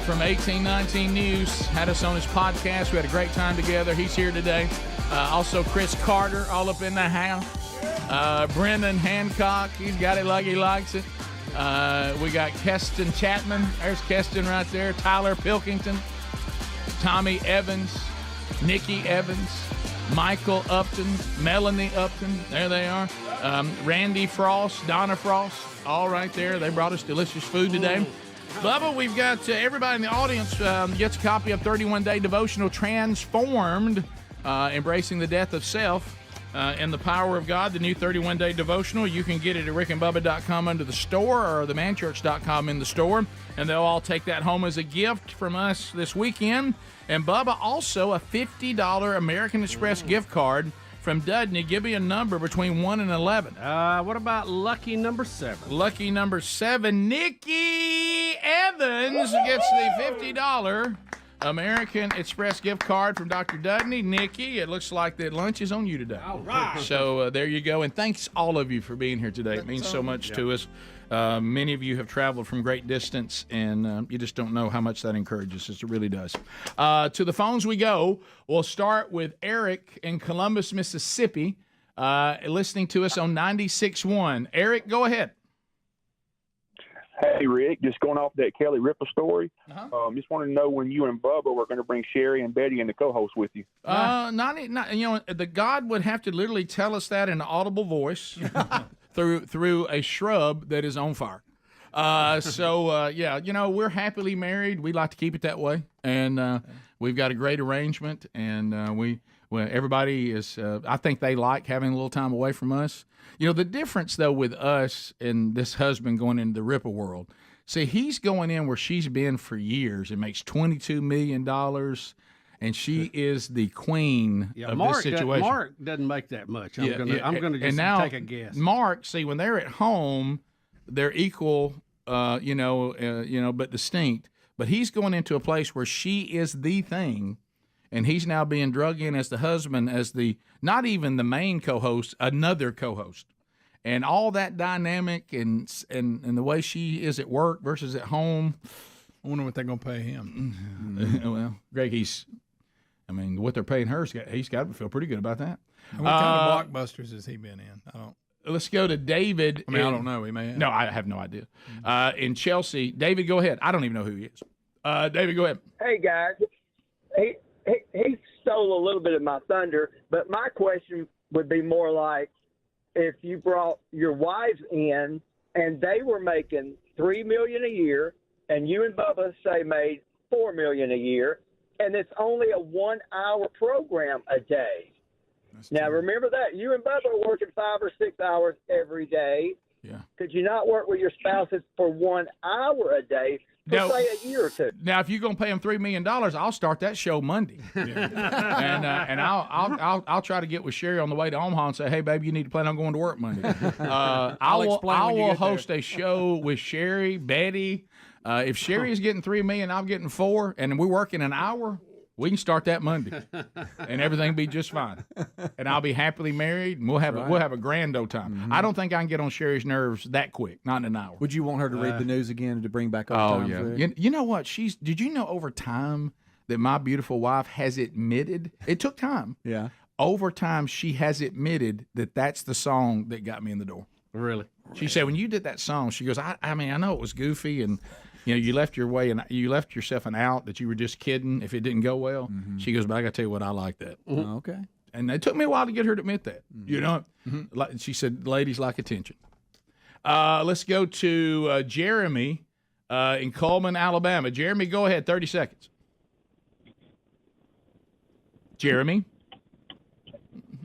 From 1819 News. Had us on his podcast. We had a great time together. He's here today. Also Chris Carter, all up in the house. Brendan Hancock. He's got it like he likes it. We got Keston Chapman. There's Keston right there. Tyler Pilkington. Tommy Evans. Nikki Evans. Michael Upton. Melanie Upton. There they are. Randy Frost. Donna Frost. All right there. They brought us delicious food today. Bubba, we've got everybody in the audience gets a copy of 31-Day Devotional Transformed, Embracing the Death of Self. And the Power of God, the new 31-day devotional. You can get it at rickandbubba.com under the store or themanchurch.com in the store. And they'll all take that home as a gift from us this weekend. And Bubba, also a $50 American Express gift card from Dudney. Give me a number between 1 and 11. What about lucky number 7? Lucky number 7, Nikki Evans gets the $50 American Express gift card from Dr. Dudney. Nikki, it looks like that lunch is on you today. All right. So there you go. And thanks all of you for being here today. It means so much to us. Many of you have traveled from great distance, and you just don't know how much that encourages us. It really does. To the phones we go. We'll start with Eric in Columbus, Mississippi, listening to us on 96.1. Eric, go ahead. Hey, Rick, just going off that Kelly Ripa story. Just wanted to know when you and Bubba were going to bring Sherry and Betty and the co-host with you. Not the God would have to literally tell us that in an audible voice through a shrub that is on fire. We're happily married. We like to keep it that way, and we've got a great arrangement, and everybody is. I think they like having a little time away from us. You know, the difference, though, with us and this husband going into the Ripa world, see, he's going in where she's been for years and makes $22 million, and she is the queen of this situation. Mark doesn't make that much. I'm gonna just take a guess. Mark, see, when they're at home, they're equal, but distinct. But he's going into a place where she is the thing, and he's now being drug in as the husband, as the not even the main co-host, another co-host. And all that dynamic and the way she is at work versus at home. I wonder what they're going to pay him. Well, Greg, what they're paying her, he's got to feel pretty good about that. And what kind of blockbusters has he been in? Let's go to David. I don't know. He may have. No, I have no idea. In Chelsea, David, go ahead. I don't even know who he is. David, go ahead. Hey, guys. He stole a little bit of my thunder, but my question would be more like, if you brought your wives in and they were making $3 million a year, and you and Bubba say made $4 million a year, and it's only a 1-hour program a day. Now remember that you and Bubba are working 5 or 6 hours every day. Yeah. Could you not work with your spouses for 1 hour a day for say a year or two? Now, if you're gonna pay him $3 million, I'll start that show Monday, and I'll try to get with Sherry on the way to Omaha and say, "Hey, baby, you need to plan on going to work Monday." I will host a show with Sherry, Betty. If Sherry is getting $3 million, I'm getting $4 million, and we're working an hour. We can start that Monday, and everything will be just fine. And I'll be happily married, and we'll have a grand old time. Mm-hmm. I don't think I can get on Sherry's nerves that quick, not in an hour. Would you want her to read the news again to bring back all time? Oh, yeah. You know what? Did you know over time that my beautiful wife has admitted, it took time. Yeah. Over time, she has admitted that that's the song that got me in the door. Really? She said, when you did that song, she goes, I know it was goofy, and you left yourself an out that you were just kidding if it didn't go well. Mm-hmm. She goes, but I got to tell you what, I like that. Mm-hmm. Okay. And it took me a while to get her to admit that. Mm-hmm. Like she said, ladies like attention. Let's go to Jeremy in Coleman, Alabama. Jeremy, go ahead, 30 seconds. Jeremy?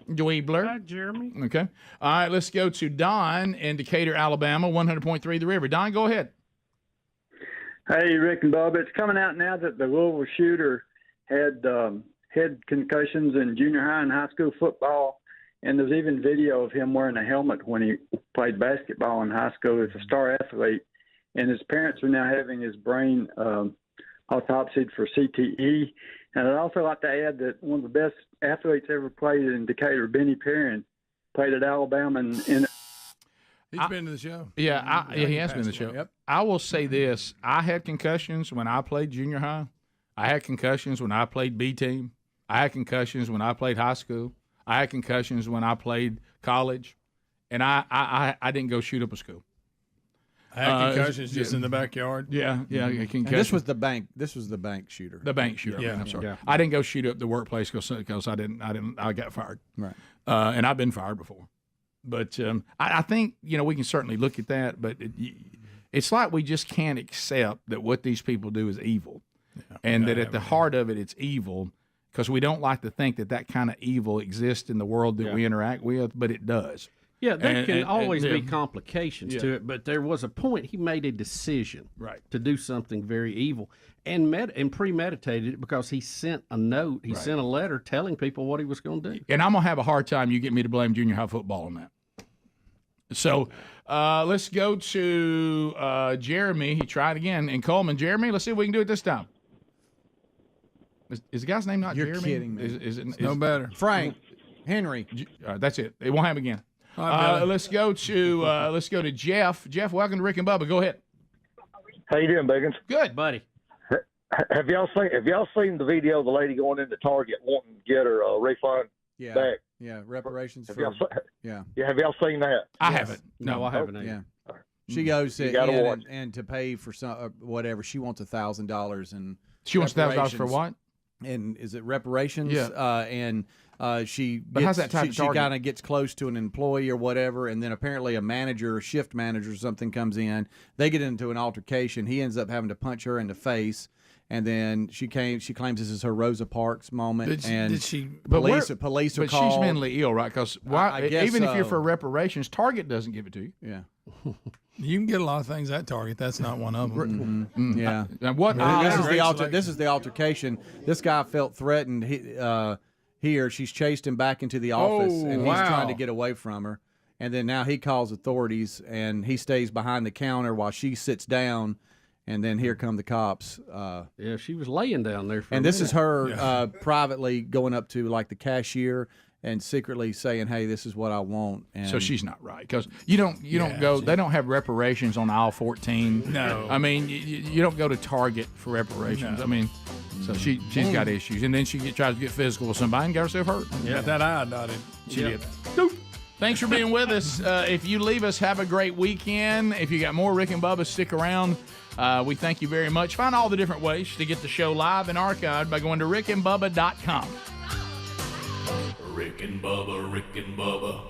Dweebler. Hi, Jeremy. Okay. All right, let's go to Don in Decatur, Alabama, 100.3 The River. Don, go ahead. Hey, Rick and Bubba, it's coming out now that the Louisville shooter had head concussions in junior high and high school football, and there's even video of him wearing a helmet when he played basketball in high school as a star athlete, and his parents are now having his brain autopsied for CTE. And I'd also like to add that one of the best athletes ever played in Decatur, Benny Perrin, played at Alabama. He's been to the show. Yeah, he has been to the show. Yep. I will say this. I had concussions when I played junior high. I had concussions when I played B team. I had concussions when I played high school. I had concussions when I played college. And I didn't go shoot up a school. I had concussions just in the backyard. Yeah, concussions. And this was the bank. This was the bank shooter. The bank shooter. Yeah, I'm sorry. yeah. I didn't go shoot up the workplace because I got fired. Right. And I've been fired before. But I think we can certainly look at that. But it's like we just can't accept that what these people do is evil, and that at the heart of it, it's evil because we don't like to think that kind of evil exists in the world that we interact with, but it does. Yeah, there can always be yeah. complications Yeah. to it, but there was a point he made a decision to do something very evil and premeditated it because he sent a note, he sent a letter telling people what he was going to do. And I'm going to have a hard time you get me to blame junior high football on that. So let's go to Jeremy. He tried again in Coleman. Jeremy, let's see if we can do it this time. Is the guy's name not You're Jeremy? kidding me. Is no better. Frank Henry. That's it. It won't happen again. Let's go to Jeff. Jeff, welcome to Rick and Bubba. Go ahead. How you doing, Biggins? Good, buddy. Have y'all seen the video of the lady going into Target wanting to get her refund back? Yeah, reparations. Have For, y'all yeah. Have y'all seen that? I haven't. No, I haven't. Yeah. She goes You gotta in watch. and to pay for some whatever she wants $1,000 and she wants $1,000 for what? And is it reparations? Yeah. And she But how's that tied to she Target? kind of gets close to an employee or whatever, and then apparently a manager, a shift manager or something comes in. They get into an altercation. He ends up having to punch her in the face. And then she claims this is her Rosa Parks moment. Did she? Police are But called. she's mentally ill, right? Because I guess even if you're so. for reparations, Target doesn't give it to you. Yeah. You can get a lot of things at Target. That's not one of them. Yeah. And what? This is the altercation. This guy felt threatened. She's chased him back into the office, and he's trying to get away from her. And then now he calls authorities, and he stays behind the counter while she sits down. And then here come the cops. Yeah, she was laying down there. And this is her privately going up to like the cashier and secretly saying, "Hey, this is what I want." And So she's not right because you don't go. They don't have reparations on aisle 14. No. I mean you don't go to Target for reparations. No. I mean, so she's got issues, and then she tries to get physical with somebody and got herself hurt. Yeah, that eye dotted. She did. Thanks for being with us. If you leave us, have a great weekend. If you got more Rick and Bubba, stick around. We thank you very much. Find all the different ways to get the show live and archived by going to rickandbubba.com. Rick and Bubba, Rick and Bubba.